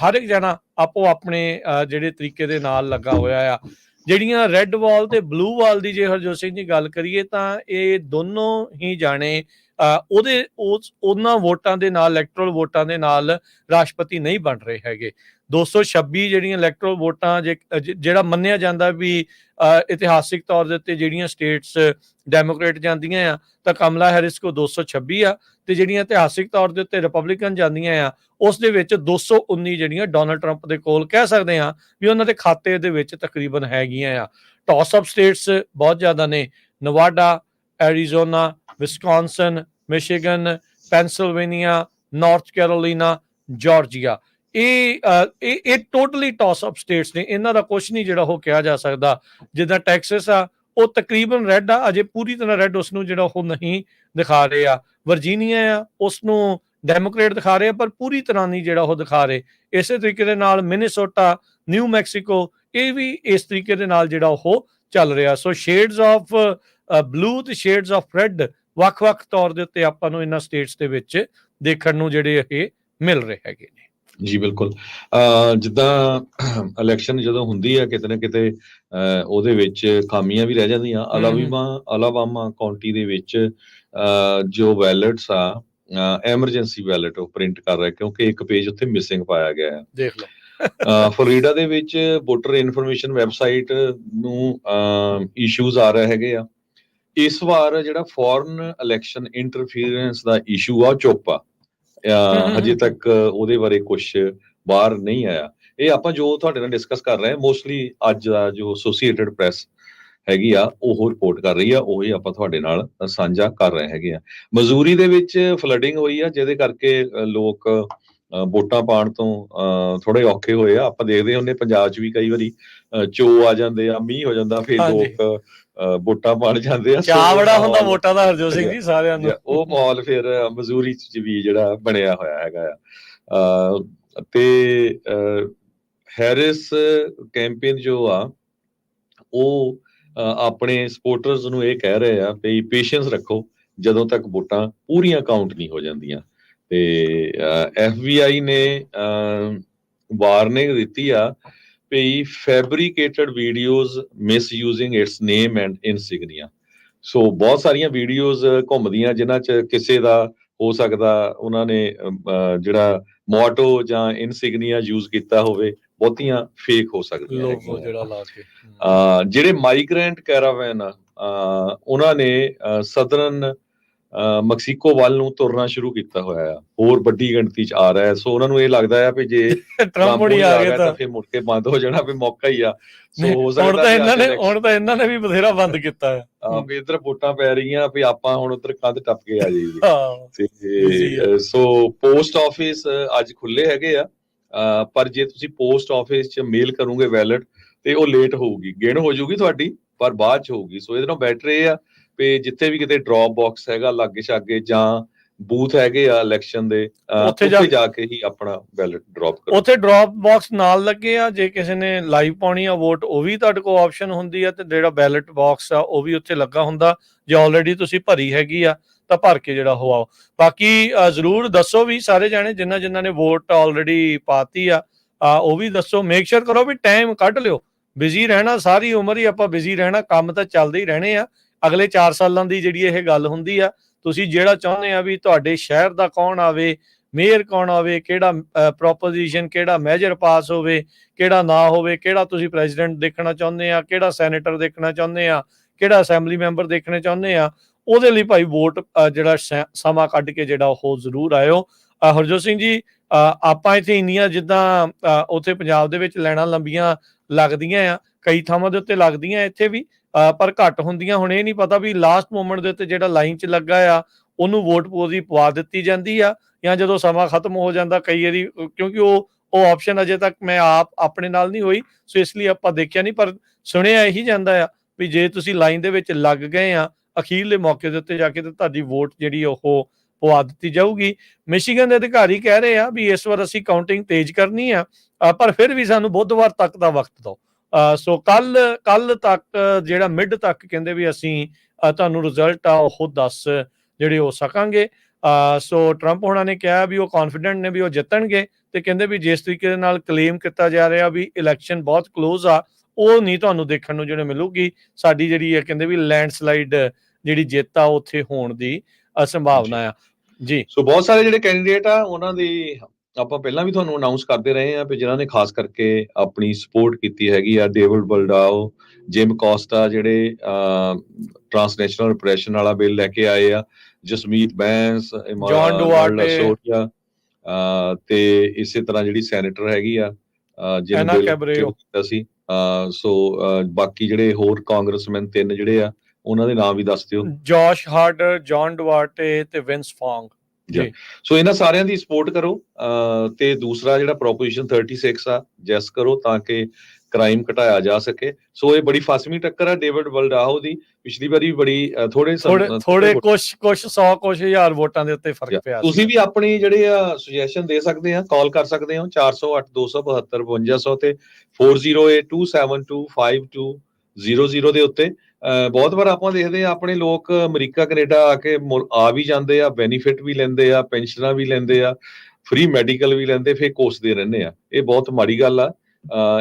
ਹਰ ਇੱਕ ਜਣਾ ਆਪੋ ਆਪਣੇ ਜਿਹੜੇ ਤਰੀਕੇ ਦੇ ਨਾਲ ਲੱਗਾ ਹੋਇਆ ਆ। ਜਿਹੜੀਆਂ ਰੈੱਡ ਵਾਲ ਤੇ ਬਲੂ ਵਾਲ ਦੀ ਜੇ ਹਰਜੋਤ ਸਿੰਘ ਜੀ ਗੱਲ ਕਰੀਏ ਤਾਂ ਇਹ ਦੋਨੋਂ ਹੀ ਜਾਣੇ ਉਹਨਾਂ ਵੋਟਾਂ ਦੇ ਨਾਲ, ਇਲੈਕਟਰਲ ਵੋਟਾਂ ਦੇ ਨਾਲ ਰਾਸ਼ਟਰਪਤੀ ਨਹੀਂ ਬਣ ਰਹੇ ਹੈਗੇ। 226 ਜਿਹੜੀਆਂ ਇਲੈਕਟਰਲ ਵੋਟਾਂ ਜਿਹੜਾ ਮੰਨਿਆ ਜਾਂਦਾ ਵੀ ਇਤਿਹਾਸਿਕ ਤੌਰ ਦੇ ਉੱਤੇ ਜਿਹੜੀਆਂ ਸਟੇਟਸ ਡੈਮੋਕ੍ਰੇਟ ਜਾਂਦੀਆਂ ਆ ਤਾਂ ਕਮਲਾ ਹੈਰਿਸ ਕੋ 226 ਆ, ਤੇ ਜਿਹੜੀਆਂ ਇਤਿਹਾਸਿਕ ਤੌਰ ਦੇ ਉੱਤੇ ਰਿਪਬਲਿਕਨ ਜਾਂਦੀਆਂ ਆ ਉਸ ਦੇ ਵਿੱਚ 219 ਜਿਹੜੀਆਂ ਡੋਨਲਡ ਟਰੰਪ ਦੇ ਕੋਲ ਕਹਿ ਸਕਦੇ ਆ ਵੀ ਉਹਨਾਂ ਦੇ ਖਾਤੇ ਦੇ ਵਿੱਚ ਤਕਰੀਬਨ ਹੈਗੀਆਂ ਆ। ਟੌਸ ਅਪ ਸਟੇਟਸ ਬਹੁਤ ਜ਼ਿਆਦਾ ਨੇ, Nevada, Arizona, Wisconsin, Michigan, Pennsylvania, North Carolina, Georgia. ਇਹ ਟੋਟਲੀ ਟੌਸ ਅਪ ਸਟੇਟਸ ਨੇ, ਇਹਨਾਂ ਦਾ ਕੁਝ ਨਹੀਂ ਜਿਹੜਾ ਉਹ ਕਿਹਾ ਜਾ ਸਕਦਾ। ਜਿੱਦਾਂ ਟੈਕਸਸ ਆ ਉਹ ਤਕਰੀਬਨ ਰੈੱਡ ਆ, ਅਜੇ ਪੂਰੀ ਤਰ੍ਹਾਂ ਰੈੱਡ ਉਸ ਨੂੰ ਜਿਹੜਾ ਉਹ ਨਹੀਂ ਦਿਖਾ ਰਹੇ ਆ। ਵਰਜੀਨੀਆ ਆ ਉਸ ਨੂੰ ਡੈਮੋਕ੍ਰੇਟ ਦਿਖਾ ਰਹੇ ਆ ਪਰ ਪੂਰੀ ਤਰ੍ਹਾਂ ਨਹੀਂ ਜਿਹੜਾ ਉਹ ਦਿਖਾ ਰਹੇ। ਇਸੇ ਤਰੀਕੇ ਦੇ ਨਾਲ ਮਿਨੀਸੋਟਾ, ਨਿਊ ਮੈਕਸੀਕੋ, ਇਹ ਵੀ ਇਸ ਤਰੀਕੇ ਦੇ ਨਾਲ ਜਿਹੜਾ ਉਹ ਚੱਲ ਰਿਹਾ। ਸੋ ਸ਼ੇਡਸ ਆਫ ਬਲੂ ਤੇ ਸ਼ੇਡਸ ਆਫ ਰੈੱਡ ਵੱਖ-ਵੱਖ ਤੌਰ ਦੇ ਉੱਤੇ ਆਪਾਂ ਨੂੰ ਇਹਨਾਂ ਸਟੇਟਸ ਦੇ ਵਿੱਚ ਦੇਖਣ ਨੂੰ ਜਿਹੜੇ ਇਹ ਮਿਲ ਰਹੇ ਹੈਗੇ ਨੇ। ਜੀ ਬਿਲਕੁਲ। ਜਿੱਦਾਂ ਇਲੈਕਸ਼ਨ ਜਦੋਂ ਹੁੰਦੀ ਆ ਕਿਤੇ ਨਾ ਕਿਤੇ ਉਹਦੇ ਵਿੱਚ ਖਾਮੀਆਂ ਵੀ ਰਹਿ ਜਾਂਦੀਆਂ। ਅਲਾਬਾਮਾ ਕਾਉਂਟੀ ਦੇ ਵਿੱਚ ਜੋ ਬੈਲਟਸ ਆ ਐਮਰਜੈਂਸੀ ਬੈਲਟ ਉਹ ਪ੍ਰਿੰਟ ਕਰ ਰਿਹਾ ਕਿਉਂਕਿ ਇੱਕ ਪੇਜ ਉੱਥੇ ਮਿਸਿੰਗ ਪਾਇਆ ਗਿਆ ਹੈ। ਦੇਖ ਲਓ। ਫਲੋਰੀਡਾ ਦੇ ਵਿੱਚ ਵੋਟਰ ਇਨਫੋਰਮੇਸ਼ਨ ਵੈਬਸਾਈਟ ਨੂੰ ਇਸ਼ੂਜ਼ ਆ ਰਹੇ ਹੈਗੇ ਆ। ਇਸ ਵਾਰ ਜਿਹੜਾ ਫੋਰਨ ਇਲੈਕਸ਼ਨ ਇੰਟਰਫੀਅਰੈਂਸ ਦਾ ਇਸ਼ੂ ਆ ਚੁੱਪ ਆ, ਹਜੇ ਤੱਕ ਉਹਦੇ ਬਾਰੇ ਕੁਝ ਬਾਹਰ ਨਹੀਂ ਆਇਆ। ਇਹ ਆਪਾਂ ਜੋ ਤੁਹਾਡੇ ਨਾਲ ਡਿਸਕਸ ਕਰ ਰਹੇ ਹਾਂ ਮੋਸਟਲੀ ਅੱਜ ਦਾ ਜੋ ਐਸੋਸੀਏਟਡ ਪ੍ਰੈਸ ਹੈਗੀ ਆ ਉਹ ਰਿਪੋਰਟ ਕਰ ਰਹੀ ਆ, ਉਹੀ ਆਪਾਂ ਤੁਹਾਡੇ ਨਾਲ ਸਾਂਝਾ ਕਰ ਰਹੇ ਹੈਗੇ ਆ। ਮਜ਼ੂਰੀ ਦੇ ਵਿੱਚ ਫਲੱਡਿੰਗ ਹੋਈ ਆ ਜਿਹਦੇ ਕਰਕੇ ਲੋਕ ਵੋਟਾਂ ਪਾਉਣ ਤੋਂ ਥੋੜੇ ਔਖੇ ਹੋਏ ਆ। ਆਪਾਂ ਦੇਖਦੇ ਹੁੰਦੇ ਪੰਜਾਬ 'ਚ ਵੀ ਕਈ ਵਾਰੀ ਚੋ ਆ ਜਾਂਦੇ ਆ, ਮੀਂਹ ਹੋ ਜਾਂਦਾ, ਫਿਰ ਲੋਕ ਵੋਟਾਂ ਪਾਉਣ ਜਾਂਦੇ ਆ। ਚਾਅ ਬੜਾ ਹੁੰਦਾ ਵੋਟਾਂ ਦਾ ਹਰਜੋਤ ਸਿੰਘ ਜੀ ਸਾਰਿਆਂ ਨੂੰ। ਉਹ ਮਾਹੌਲ ਫਿਰ ਮਜ਼ੂਰੀ 'ਚ ਵੀ ਜਿਹੜਾ ਬਣਿਆ ਹੋਇਆ ਹੈਗਾ ਆ। ਤੇ ਹੈਰਿਸ ਕੈਂਪੇਨ ਜੋ ਆ ਉਹ ਆਪਣੇ ਸਪੋਰਟਰਸ ਨੂੰ ਇਹ ਕਹਿ ਰਹੇ ਆ ਵੀ ਪੇਸ਼ੈਂਸ ਰੱਖੋ ਜਦੋਂ ਤੱਕ ਵੋਟਾਂ ਪੂਰੀਆਂ ਕਾਊਂਟ ਨਹੀਂ ਹੋ ਜਾਂਦੀਆਂ। ਤੇ FBI ਨੇ ਵਾਰਨਿੰਗ ਦਿੱਤੀ ਆ ਵੀ fabricated videos ਮਿਸਯੂਜ਼ਿੰਗ it's name and ਇਨਸਿਗਨੀਆ। ਸੋ ਬਹੁਤ ਸਾਰੀਆਂ ਵੀਡੀਓਜ਼ ਘੁੰਮਦੀਆਂ ਜਿਨ੍ਹਾਂ 'ਚ ਕਿਸੇ ਦਾ ਹੋ ਸਕਦਾ ਉਹਨਾਂ ਨੇ ਜਿਹੜਾ ਮੋਟੋ ਜਾਂ ਇਨਸਿਗਨੀਆ ਯੂਜ਼ ਕੀਤਾ ਹੋਵੇ, ਬਹੁਤੀਆਂ ਫੇਕ ਹੋ ਸਕਦੀਆਂ ਲੋਗੋ ਜਿਹੜਾ ਲਾ ਕੇ। ਜਿਹੜੇ ਮਾਈਗ੍ਰੈਂਟ ਕੈਰਾਵੈਨ ਆ ਉਹਨਾਂ ਨੇ ਸਦਰਨ ਮੈਕਸੀਕੋ ਵੱਲ ਨੂੰ ਤੁਰਨਾ ਸ਼ੁਰੂ ਕੀਤਾ ਹੋਇਆ ਆ, ਹੋਰ ਵੱਡੀ ਗਿਣਤੀ 'ਚ ਆ ਰਿਹਾ। ਸੋ ਉਹਨਾਂ ਨੂੰ ਇਹ ਲੱਗਦਾ ਆ ਵੀ ਜੇ ਟਰੰਪ ਹੀ ਆ ਗਿਆ ਤਾਂ ਫਿਰ ਮੁੜ ਕੇ ਬੰਦ ਹੋ ਜਾਣਾ, ਵੀ ਮੌਕਾ ਹੀ ਆ। ਸੋ ਹੋ ਹੁਣ ਸਕਦਾ ਤਾਂ ਇਹਨਾਂ ਨੇ ਵੀ ਬਥੇਰਾ ਬੰਦ ਕੀਤਾ ਆ ਵੀ ਇੱਧਰ ਵੋਟਾਂ ਪੈ ਰਹੀਆਂ ਵੀ ਆਪਾਂ ਹੁਣ ਉੱਧਰ ਕੰਧ ਟੱਪ ਕੇ ਆ ਜਾਈਏ। ਸੋ ਪੋਸਟ ਆਫਿਸ ਅੱਜ ਖੁੱਲੇ ਹੈਗੇ ਆ, ਪਰ ਜੇ ਤੁਸੀਂ ਪੋਸਟ ਆਫਿਸ 'ਚ ਮੇਲ ਕਰੋਗੇ ਬੈਲਟ ਤੇ ਉਹ ਲੇਟ ਹੋਊਗੀ, ਗਿਣ ਹੋ ਜਾਊਗੀ ਤੁਹਾਡੀ ਪਰ ਬਾਅਦ 'ਚ ਹੋਊਗੀ। ਸੋ ਇਹਦੇ ਨਾਲ ਬੈਟਰ ਇਹ ਆ ਵੀ ਜਿੱਥੇ ਵੀ ਕਿਤੇ ਡ੍ਰੌਪ ਬਾਕਸ ਹੈਗਾ ਲਾਗੇ ਛਾਗੇ ਜਾਂ ਬੂਥ ਹੈਗੇ ਆ ਇਲੈਕਸ਼ਨ ਦੇ, ਉੱਥੇ ਜਾ ਕੇ ਹੀ ਆਪਣਾ ਬੈਲਟ ਡ੍ਰੌਪ ਕਰੋ। ਉੱਥੇ ਡ੍ਰੌਪ ਬਾਕਸ ਨਾਲ ਲੱਗੇ ਆ, ਜੇ ਕਿਸੇ ਨੇ ਲਾਈਵ ਪਾਉਣੀ ਆ ਵੋਟ ਉਹ ਵੀ ਤੁਹਾਡੇ ਕੋਲ ਆਪਸ਼ਨ ਹੁੰਦੀ ਆ, ਤੇ ਜਿਹੜਾ ਬੈਲਟ ਬਾਕਸ ਆ ਉਹ ਵੀ ਉੱਥੇ ਲੱਗਾ ਹੁੰਦਾ। ਜੇ ਆਲਰੇਡੀ ਤੁਸੀਂ ਭਰੀ ਹੈਗੀ ਆ ਤਾਂ ਭਰ ਕੇ ਜਿਹੜਾ ਹੋ ਆਓ। ਬਾਕੀ ਜ਼ਰੂਰ ਦੱਸੋ ਵੀ ਸਾਰੇ ਜਾਣੇ ਜਿਨ੍ਹਾਂ ਨੇ ਵੋਟ ਆਲਰੇਡੀ ਪਾਤੀ ਆ ਉਹ ਵੀ ਦੱਸੋ। ਮੇਕ ਸ਼ੋਰ ਕਰੋ ਵੀ ਟਾਈਮ ਕੱਢ ਲਿਓ, ਬਿਜ਼ੀ ਰਹਿਣਾ ਸਾਰੀ ਉਮਰ ਹੀ ਆਪਾਂ ਬਿਜ਼ੀ ਰਹਿਣਾ, ਕੰਮ ਤਾਂ ਚੱਲਦੇ ਹੀ ਰਹਿਣੇ ਆ। ਅਗਲੇ 4 ਸਾਲਾਂ ਦੀ ਜਿਹੜੀ ਇਹ ਗੱਲ ਹੁੰਦੀ ਆ। ਤੁਸੀਂ ਜਿਹੜਾ ਚਾਹੁੰਦੇ ਆ ਵੀ ਤੁਹਾਡੇ ਸ਼ਹਿਰ ਦਾ ਕੌਣ ਆਵੇ, ਮੇਅਰ ਕੌਣ ਆਵੇ, ਕਿਹੜਾ ਪ੍ਰੋਪੋਜੀਸ਼ਨ, ਕਿਹੜਾ ਮੈਜਰ ਪਾਸ ਹੋਵੇ, ਕਿਹੜਾ ਨਾ ਹੋਵੇ, ਕਿਹੜਾ ਤੁਸੀਂ ਪ੍ਰੈਜ਼ੀਡੈਂਟ ਦੇਖਣਾ ਚਾਹੁੰਦੇ ਆ, ਕਿਹੜਾ ਸੈਨੇਟਰ ਦੇਖਣਾ ਚਾਹੁੰਦੇ ਆ, ਕਿਹੜਾ ਅਸੈਂਬਲੀ ਮੈਂਬਰ ਦੇਖਣੇ ਚਾਹੁੰਦੇ ਆ, ਉਹਦੇ ਲਈ ਭਾਈ ਵੋਟ ਜਿਹੜਾ ਸਮਾਂ ਕੱਢ ਕੇ ਜਿਹੜਾ ਉਹ ਜ਼ਰੂਰ ਆਇਓ। ਹਰਜੋਤ ਸਿੰਘ ਜੀ, ਆਪਾਂ ਇੱਥੇ ਇੰਨੀਆਂ ਜਿੱਦਾਂ ਉੱਥੇ ਪੰਜਾਬ ਦੇ ਵਿੱਚ ਲਾਈਨਾਂ ਲੰਬੀਆਂ ਲੱਗਦੀਆਂ ਆ, ਕਈ ਥਾਵਾਂ ਦੇ ਉੱਤੇ ਲੱਗਦੀਆਂ ਇੱਥੇ ਵੀ, ਪਰ ਘੱਟ ਹੁੰਦੀਆਂ। ਹੁਣ ਇਹ ਨਹੀਂ ਪਤਾ ਵੀ ਲਾਸਟ ਮੂਮੈਂਟ ਦੇ ਉੱਤੇ ਜਿਹੜਾ ਲਾਈਨ 'ਚ ਲੱਗਾ ਆ ਉਹਨੂੰ ਵੋਟ ਪੋਦੀ ਪਵਾ ਦਿੱਤੀ ਜਾਂਦੀ ਆ, ਜਾਂ ਜਦੋਂ ਸਮਾਂ ਖਤਮ ਹੋ ਜਾਂਦਾ ਕਈ ਵਾਰੀ, ਕਿਉਂਕਿ ਉਹ ਆਪਸ਼ਨ ਅਜੇ ਤੱਕ ਮੈਂ ਆਪਣੇ ਨਾਲ ਨਹੀਂ ਹੋਈ, ਸੋ ਇਸ ਲਈ ਆਪਾਂ ਦੇਖਿਆ ਨਹੀਂ, ਪਰ ਸੁਣਿਆ ਇਹੀ ਜਾਂਦਾ ਆ ਵੀ ਜੇ ਤੁਸੀਂ ਲਾਈਨ ਦੇ ਵਿੱਚ ਲੱਗ ਗਏ ਆ ਅਖੀਰਲੇ ਮੌਕੇ ਦੇ ਉੱਤੇ ਜਾ ਕੇ, ਤੇ ਤੁਹਾਡੀ ਵੋਟ ਜਿਹੜੀ ਉਹ ਪਵਾ ਦਿੱਤੀ ਜਾਊਗੀ। ਮਿਸ਼ੀਗਨ ਦੇ ਅਧਿਕਾਰੀ ਕਹਿ ਰਹੇ ਆ ਵੀ ਇਸ ਵਾਰ ਅਸੀਂ ਕਾਊਂਟਿੰਗ ਤੇਜ਼ ਕਰਨੀ ਆ, ਪਰ ਫਿਰ ਵੀ ਸਾਨੂੰ ਬੁੱਧਵਾਰ ਤੱਕ ਦਾ ਵਕਤ ਦਿਓ। ਸੋ ਕੱਲ ਤੱਕ ਜਿਹੜਾ ਮਿਡ ਤੱਕ ਕਹਿੰਦੇ ਵੀ ਅਸੀਂ ਤੁਹਾਨੂੰ ਰਿਜ਼ਲਟ ਆ ਉਹ ਦੱਸ ਜਿਹੜੇ ਹੋ ਸਕਾਂਗੇ। ਸੋ ਟਰੰਪ ਹੋਣਾ ਨੇ ਕਿਹਾ ਵੀ ਉਹ ਕੌਨਫੀਡੈਂਟ ਨੇ ਵੀ ਉਹ ਜਿੱਤਣਗੇ, ਤੇ ਕਹਿੰਦੇ ਵੀ ਜਿਸ ਤਰੀਕੇ ਦੇ ਨਾਲ ਕਲੇਮ ਕੀਤਾ ਜਾ ਰਿਹਾ ਵੀ ਇਲੈਕਸ਼ਨ ਬਹੁਤ ਕਲੋਜ਼ ਆ, ਉਹ ਨਹੀਂ ਤੁਹਾਨੂੰ ਦੇਖਣ ਨੂੰ ਜਿਹੜੇ ਮਿਲੂਗੀ। ਸਾਡੀ ਜਿਹੜੀ ਹੈ ਕਹਿੰਦੇ ਵੀ ਲੈਂਡਸਲਾਈਡ ਜਿਹੜੀ ਜਿੱਤ ਆ ਉੱਥੇ ਹੋਣ ਦੀ ਸੰਭਾਵਨਾ ਆ ਜੀ। ਸੋ ਬਹੁਤ ਸਾਰੇ ਜਿਹੜੇ ਕੈਂਡੀਡੇਟ ਆ ਉਹਨਾਂ ਦੀ ਆਪਾਂ ਪਹਿਲਾਂ ਵੀ ਤੁਹਾਨੂੰ ਅਨਾਉਂਸ ਕਰਦੇ ਰਹੇ ਆ, ਵੀ ਜਿਨ੍ਹਾਂ ਨੇ ਖਾਸ ਕਰਕੇ ਆਪਣੀ ਸਪੋਰਟ ਕੀਤੀ ਹੈਗੀ ਆ, ਡੇਵਿਡ ਬਲਡਾਓ, ਜਿਮ ਕੋਸਟਾ, ਜਿਹੜੇ ਟ੍ਰਾਂਸਨੈਸ਼ਨਲ ਰਿਪਰੈਸ਼ਨ ਵਾਲਾ ਬਿੱਲ ਲੈ ਕੇ ਆਏ ਆ, ਜਸਮੀਤ ਬੈਂਸ, ਜੌਨ ਡੁਆਰਟੇ, ਤੇ ਇਸੇ ਤਰ੍ਹਾਂ ਜਿਹੜੀ ਸੈਨੇਟਰ ਹੈਗੀ ਆ ਜਿਹਨੇ ਬਿੱਲ ਕੀਤਾ ਸੀ। ਸੋ ਬਾਕੀ ਜਿਹੜੇ ਹੋਰ ਕਾਂਗਰਸਮੈਨ 3 ਜਿਹੜੇ ਆ ਉਹਨਾਂ ਦੇ ਨਾਮ ਵੀ ਦੱਸ ਦਿਓ। ਜੋਸ਼ ਹਾਰਡਰ, ਜੌਨ ਡੁਆਰਟੇ ਤੇ ਵਿੰਸ ਫੌਂਗ ਜੀ। ਸੋ ਇਹਨਾਂ ਸਾਰਿਆਂ ਦੀ ਸਪੋਰਟ ਕਰੋ, ਤੇ ਦੂਸਰਾ ਜਿਹੜਾ ਪ੍ਰੋਪੋਜੀਸ਼ਨ 36 ਆ ਜੈਸ ਕਰੋ, ਤਾਂ ਕਿ ਕ੍ਰਾਈਮ ਘਟਾਇਆ ਜਾ ਸਕੇ। ਸੋ ਇਹ ਬੜੀ ਫਾਸਮੀ ਟੱਕਰ ਆ ਡੇਵਿਡ ਬਲਡਾਓ ਦੀ। ਪਿਛਲੀ ਵਾਰੀ ਬੜੀ ਥੋੜੇ ਕੁਛ 100 ਕੁਛ ਹਜ਼ਾਰ ਵੋਟਾਂ ਦੇ ਉੱਤੇ ਫਰਕ ਪਿਆ। ਤੁਸੀਂ ਵੀ ਆਪਣੀ ਜਿਹੜੇ ਆ ਸੁਜੈਸ਼ਨ ਦੇ ਸਕਦੇ ਆ, ਕਾਲ ਕਰ ਸਕਦੇ ਹੋ 408 272 5200 ਤੇ 4082725200 ਦੇ ਉੱਤੇ। ਬਹੁਤ ਵਾਰ ਆਪਾਂ ਦੇਖਦੇ ਆ ਆਪਣੇ ਲੋਕ ਅਮਰੀਕਾ ਕੈਨੇਡਾ ਆ ਕੇ ਆ ਵੀ ਜਾਂਦੇ ਆ, ਬੈਨੀਫਿਟ ਵੀ ਲੈਂਦੇ ਆ, ਪੈਨਸ਼ਨਾਂ ਵੀ ਲੈਂਦੇ ਆ, ਫ੍ਰੀ ਮੈਡੀਕਲ ਵੀ ਲੈਂਦੇ, ਫਿਰ ਕੋਸਦੇ ਰਹਿੰਦੇ ਆ। ਇਹ ਬਹੁਤ ਮਾੜੀ ਗੱਲ ਆ।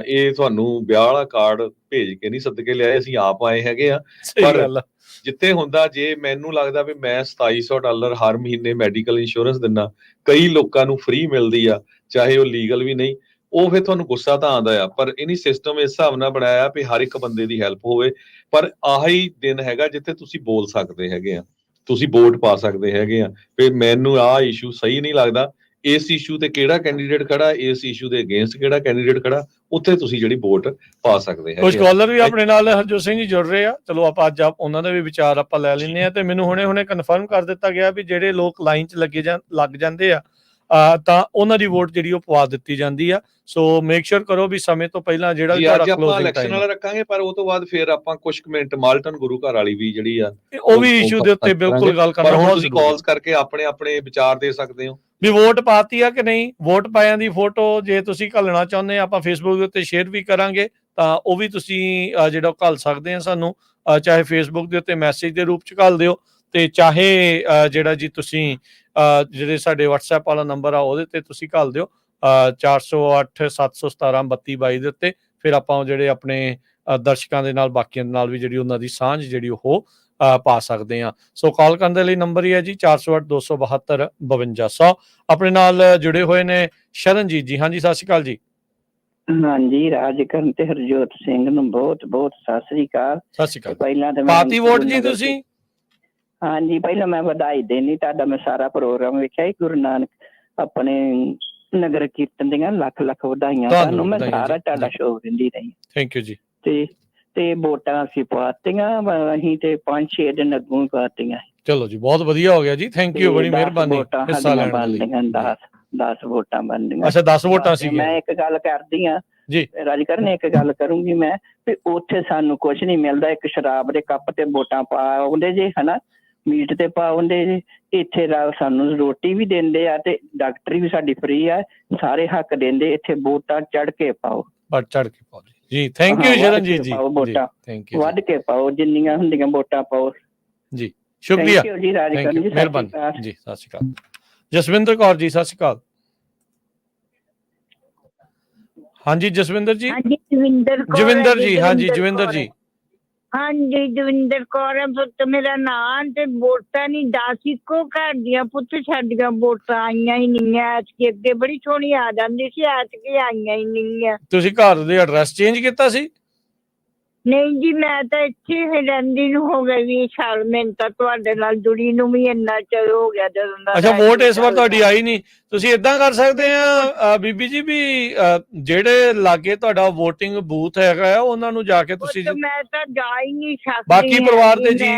ਇਹ ਤੁਹਾਨੂੰ ਵਿਆਹ ਵਾਲਾ ਕਾਰਡ ਭੇਜ ਕੇ ਨਹੀਂ ਸਦਕੇ ਲਿਆਏ, ਅਸੀਂ ਆਪ ਆਏ ਹੈਗੇ ਆ। ਪਰ ਜਿੱਥੇ ਹੁੰਦਾ, ਜੇ ਮੈਨੂੰ ਲੱਗਦਾ ਵੀ ਮੈਂ $2700 ਹਰ ਮਹੀਨੇ ਮੈਡੀਕਲ ਇੰਸ਼ੋਰੈਂਸ ਦਿੰਦਾ, ਕਈ ਲੋਕਾਂ ਨੂੰ ਫ੍ਰੀ ਮਿਲਦੀ ਆ, ਚਾਹੇ ਉਹ ਲੀਗਲ ਵੀ ਨਹੀਂ, ਉਹ ਫਿਰ ਤੁਹਾਨੂੰ ਗੁੱਸਾ ਤਾਂ ਆਉਂਦਾ ਆ। ਪਰ ਇਹਨੀ ਸਿਸਟਮ ਇਸ ਹਿਸਾਬ ਨਾਲ ਬਣਾਇਆ ਵੀ ਹਰ ਇੱਕ ਬੰਦੇ ਦੀ ਹੈਲਪ ਹੋਵੇ। ਪਰ ਆਹੀ ਦਿਨ ਹੈਗਾ ਜਿੱਥੇ ਤੁਸੀਂ ਬੋਲ ਸਕਦੇ ਹੈਗੇ ਆ, ਤੁਸੀਂ ਵੋਟ ਪਾ ਸਕਦੇ ਹੈਗੇ ਆ ਵੀ ਮੈਨੂੰ ਆਹ ਇਸ਼ੂ ਸਹੀ ਨਹੀਂ ਲੱਗਦਾ, ਇਸ ਇਸ਼ੂ ਤੇ ਕਿਹੜਾ ਕੈਂਡੀਡੇਟ ਖੜਾ, ਇਸ ਇਸ਼ੂ ਦੇ ਅਗੇਂਸਟ ਕਿਹੜਾ ਕੈਂਡੀਡੇਟ ਖੜਾ, ਉੱਥੇ ਤੁਸੀਂ ਜਿਹੜੀ ਵੋਟ ਪਾ ਸਕਦੇ ਹੈਗੇ। ਕੁਝ ਕਾਲਰ ਵੀ ਆਪਣੇ ਨਾਲ ਹਰਜੋਤ ਸਿੰਘ ਜੀ ਜੁੜ ਰਹੇ ਆ, ਚਲੋ ਆਪਾਂ ਅੱਜ ਉਹਨਾਂ ਦੇ ਵੀ ਵਿਚਾਰ ਆਪਾਂ ਲੈ ਲੈਂਦੇ ਆ। ਤੇ ਮੈਨੂੰ ਹੁਣੇ ਕਨਫਰਮ ਕਰ ਦਿੱਤਾ ਗਿਆ ਵੀ ਜਿਹੜੇ ਲੋਕ ਲਾਈਨ 'ਚ ਲੱਗ ਜਾਂਦੇ ਆ ਤਾਂ ਉਹਨਾਂ ਦੀ ਵੋਟ ਜਿਹੜੀ ਉਹ ਪਵਾ ਦਿੱਤੀ ਜਾਂਦੀ ਆ। ਸੋ ਮੇਕ ਸ਼ੋਰ ਕਰੋ ਵੀ ਸਮੇਂ ਤੋਂ ਪਹਿਲਾਂ ਜਿਹੜਾ ਵੀ ਤੁਹਾਡਾ ਆਪਾਂ ਇਲੈਕਸ਼ਨ ਵਾਲਾ ਰੱਖਾਂਗੇ, ਪਰ ਉਹ ਤੋਂ ਬਾਅਦ ਫਿਰ ਆਪਾਂ ਕੁਝ ਮਿੰਟ ਮਾਲਟਨ ਗੁਰੂ ਘਰ ਵਾਲੀ ਵੀ ਜਿਹੜੀ ਆ ਉਹ ਵੀ ਇਸ਼ੂ ਦੇ ਉੱਤੇ ਬਿਲਕੁਲ ਗੱਲ ਕਰਨਾ। ਹੁਣ ਤੁਸੀਂ ਕਾਲਸ ਕਰਕੇ ਆਪਣੇ ਵਿਚਾਰ ਦੇ ਸਕਦੇ ਹੋ ਵੀ ਵੋਟ ਪਾਤੀ ਆ ਕਿ ਨਹੀਂ। ਵੋਟ ਪਾਇਆਂ ਦੀ ਫੋਟੋ ਜੇ ਤੁਸੀਂ ਘੱਲਣਾ ਚਾਹੁੰਦੇ ਆ, ਆਪਾਂ ਫੇਸਬੁੱਕ ਦੇ ਉੱਤੇ ਸ਼ੇਅਰ ਵੀ ਕਰਾਂਗੇ, ਤਾਂ ਉਹ ਵੀ ਤੁਸੀਂ ਜਿਹੜਾ ਘੱਲ ਸਕਦੇ ਆ ਸਾਨੂੰ, ਚਾਹੇ ਫੇਸਬੁੱਕ ਦੇ ਉੱਤੇ ਮੈਸੇਜ ਦੇ ਰੂਪ 'ਚ ਘੱਲ ਦਿਓ, ਤੇ ਚਾਹੇ ਜਿਹੜਾ ਜੀ ਤੁਸੀਂ ਜਿਹੜੇ ਸਾਡੇ WhatsApp ਵਾਲਾ ਨੰਬਰ ਆ ਉਹਦੇ ਤੇ ਤੁਸੀਂ ਘੱਲ ਦਿਓ 408 717 3222 ਦੇ ਉੱਤੇ। ਫਿਰ ਆਪਾਂ ਜਿਹੜੇ ਆਪਣੇ ਦਰਸ਼ਕਾਂ ਦੇ ਨਾਲ, ਬਾਕੀਆਂ ਦੇ ਨਾਲ ਵੀ ਜਿਹੜੀ ਉਹਨਾਂ ਦੀ ਸਾਂਝ ਜਿਹੜੀ ਉਹ ਪਾ ਸਕਦੇ ਆ। ਸੋ ਕਾਲ ਕਰਨ ਦੇ ਲਈ ਨੰਬਰ ਹੀ ਹੈ ਜੀ 408 272 5200। ਆਪਣੇ ਨਾਲ ਜੁੜੇ ਹੋਏ ਨੇ ਸ਼ਰਨਜੀਤ ਜੀ। ਹਾਂਜੀ, ਸਤਿ ਸ਼੍ਰੀ ਅਕਾਲ ਜੀ। ਹਾਂਜੀ, ਰਾਜਕਰਨ ਤੇ ਹਰਜੋਤ ਸਿੰਘ ਨੂੰ ਬਹੁਤ ਬਹੁਤ ਸਤਿ ਸ੍ਰੀ ਅਕਾਲ। ਸਤਿ ਸ਼੍ਰੀ ਅਕਾਲ। ਪਹਿਲਾਂ ਤੇ ਪਾਤੀ ਵੋਟ ਜੀ ਤੁਸੀਂ? ਹਾਂਜੀ, ਪਹਿਲਾਂ ਮੈਂ ਵਧਾਈ ਦੇਣੀ, ਤੁਹਾਡਾ ਮੈਂ ਸਾਰਾ ਪ੍ਰੋਗਰਾਮ ਵੇਖਿਆ ਹੀ, ਗੁਰੂ ਨਾਨਕ ਆਪਣੇ ਨਗਰ ਕੀਰਤਨ ਦੀਆਂ ਲੱਖ ਲੱਖ ਵਧਾਈਆਂ ਤੁਹਾਨੂੰ। ਮੈਂ ਸਾਰਾ ਤੁਹਾਡਾ ਸ਼ੋਅ ਦਿੰਦੀ ਰਹੀ। ਥੈਂਕ ਯੂ ਜੀ। ਤੇ ਵੋਟਾਂ ਅਸੀਂ ਪਾਤੀਆਂ, ਅਸੀਂ ਤੇ 5-6 ਦਿਨ ਅੱਗੋਂ ਪਾਤੀਆਂ। ਚਲੋ ਜੀ, ਬਹੁਤ ਵਧੀਆ ਹੋ ਗਿਆ ਜੀ, ਥੈਂਕ ਯੂ, ਬੜੀ ਮਿਹਰਬਾਨੀ ਹਿੱਸਾ ਲੈਣ ਲਈ। 10 ਵੋਟਾਂ ਬਣਦੀਆਂ। ਅੱਛਾ, 10 ਵੋਟਾਂ ਸੀ। ਮੈਂ ਇੱਕ ਗੱਲ ਕਰਦੀ ਆ ਜੀ, ਰਾਜਕਰਨ, ਇੱਕ ਗੱਲ ਕਰੂੰਗੀ ਮੈਂ, ਵੀ ਉੱਥੇ ਸਾਨੂੰ ਕੁਛ ਨਹੀਂ ਮਿਲਦਾ, ਇੱਕ ਸ਼ਰਾਬ ਦੇ ਕੱਪ ਤੇ ਵੋਟਾਂ ਪਾ ਆਉਂਦੇ ਜੇ, ਹਨਾ, ਮੀਟ ਤੇ ਪਾ ਆਉਂਦੇ ਜੇ। ਇੱਥੇ ਸਾਨੂੰ ਰੋਟੀ ਵੀ ਦਿੰਦੇ ਆ, ਤੇ ਡਾਕਟਰੀ ਵੀ ਸਾਡੀ ਫ੍ਰੀ ਆ, ਸਾਰੇ ਹੱਕ ਦਿੰਦੇ। ਇੱਥੇ ਵੋਟਾਂ ਚੜ ਕੇ ਪਾਓ, ਚੜ ਕੇ ਪਾਓ ਜੀ। ਥੈਂਕ ਯੂ ਸ਼ਰਨਜੀਤ ਜੀ। ਵੋਟਾਂ ਵੱਧ ਕੇ ਪਾਓ, ਜਿੰਨੀਆਂ ਹੁੰਦੀਆਂ ਵੋਟਾਂ ਪਾਓ ਜੀ। ਸ਼ੁਕਰੀਆ ਜੀ ਰਾਜਕਰਨ ਜੀ, ਮਿਹਰਬਾਨੀ ਜੀ। ਸਤਿ ਸ਼੍ਰੀ ਅਕਾਲ। ਜਸਵਿੰਦਰ ਕੌਰ ਜੀ, ਸਤਿ ਸ਼੍ਰੀ ਅਕਾਲ। ਹਾਂਜੀ ਜਸਵਿੰਦਰ ਜੀ। ਜਵਿੰਦਰ ਜੀ। ਹਾਂਜੀ ਜਵਿੰਦਰ ਜੀ। ਹਾਂਜੀ ਦਵਿੰਦਰ ਕੌਰ ਆ ਪੁੱਤ ਮੇਰਾ ਨਾਂ ਤੇ ਵੋਟਾਂ ਨਹੀਂ 10 ਇੱਕੋ ਘਰ ਦੀਆਂ ਪੁੱਤ ਸਾਡੀਆਂ ਵੋਟਾਂ ਆਈਆਂ ਹੀ ਨਹੀਂ ਐਤਕੀ। ਅੱਗੇ ਬੜੀ ਸੋਹਣੀ ਆ ਜਾਂਦੀ ਸੀ, ਐਤਕੀ ਆਈਆਂ ਹੀ ਨਹੀਂ ਆ। ਤੁਸੀਂ ਘਰ ਦੇ ਐਡਰੈਸ ਚੇਂਜ ਕੀਤਾ ਸੀ? ਨਹੀਂ ਜੀ ਮੈਂ ਤਾਂ ਇੱਥੇ ਹੀ ਰਹਿੰਦੀ ਨੂੰ ਹੋ ਗਏ 20 ਸਾਲ। ਮੈਨੂੰ ਤਾਂ ਤੁਹਾਡੇ ਨਾਲ ਜੁੜੀ ਨੂੰ ਵੀ ਇੰਨਾ ਚਿਰ ਹੋ ਗਿਆ ਜਦੋਂ ਦਾ। ਅੱਛਾ ਵੋਟ ਇਸ ਵਾਰ ਤੁਹਾਡੀ ਆਈ ਨਹੀਂ। ਤੁਸੀਂ ਇਦਾਂ ਕਰ ਸਕਦੇ ਆ ਬੀਬੀ ਜੀ ਵੀ ਜਿਹੜੇ ਲਾਗੇ ਤੁਹਾਡਾ ਵੋਟਿੰਗ ਬੂਥ ਹੈਗਾ ਆ ਉਹਨਾਂ ਨੂੰ ਜਾ ਕੇ ਤੁਸੀਂ, ਮੈਂ ਤਾਂ ਜਾ ਹੀ ਨਹੀਂ ਸਕਦੀ। ਬਾਕੀ ਪਰਿਵਾਰ ਦੇ ਜੀ,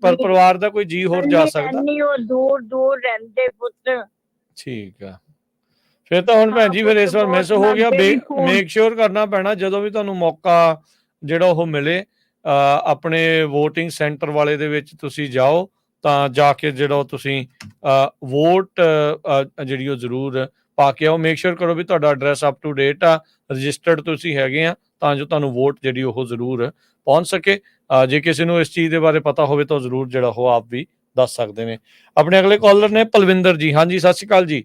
ਪਰ ਪਰਿਵਾਰ ਦਾ ਕੋਈ ਜੀ ਹੋਰ ਜਾ ਸਕਦਾ? ਉਹ ਦੂਰ ਦੂਰ ਰਹਿੰਦੇ ਪੁੱਤ। ਠੀਕ ਆ ਫਿਰ ਤਾਂ ਹੁਣ ਭੈਣ ਜੀ ਫਿਰ ਇਸ ਵਾਰ ਮਿਸ ਹੋ ਗਿਆ। ਮੇਕ ਸ਼ੋਰ ਕਰਨਾ ਪੈਣਾ ਜਦੋਂ ਵੀ ਤੁਹਾਨੂੰ ਮੌਕਾ ਜਿਹੜਾ ਉਹ ਮਿਲੇ ਆਪਣੇ ਵੋਟਿੰਗ ਸੈਂਟਰ ਵਾਲੇ ਦੇ ਵਿੱਚ ਤੁਸੀਂ ਜਾਓ ਤਾਂ ਜਾ ਕੇ ਜਿਹੜਾ ਤੁਸੀਂ ਵੋਟ ਜਿਹੜੀ ਉਹ ਜ਼ਰੂਰ ਪਾ ਕੇ ਆਓ। ਮੇਕ ਸ਼ੋਰ ਕਰੋ ਵੀ ਤੁਹਾਡਾ ਐਡਰੈਸ ਅਪ ਟੂ ਡੇਟ ਆ, ਰਜਿਸਟਰਡ ਤੁਸੀਂ ਹੈਗੇ ਆ, ਤਾਂ ਜੋ ਤੁਹਾਨੂੰ ਵੋਟ ਜਿਹੜੀ ਉਹ ਜ਼ਰੂਰ ਪਹੁੰਚ ਸਕੇ। ਜੇ ਕਿਸੇ ਨੂੰ ਇਸ ਚੀਜ਼ ਦੇ ਬਾਰੇ ਪਤਾ ਹੋਵੇ ਤਾਂ ਜ਼ਰੂਰ ਜਿਹੜਾ ਉਹ ਆਪ ਵੀ ਦੱਸ ਸਕਦੇ ਨੇ। ਆਪਣੇ ਅਗਲੇ ਕਾਲਰ ਨੇ ਪਲਵਿੰਦਰ ਜੀ। ਹਾਂਜੀ ਸਤਿ ਸ਼੍ਰੀ ਅਕਾਲ ਜੀ।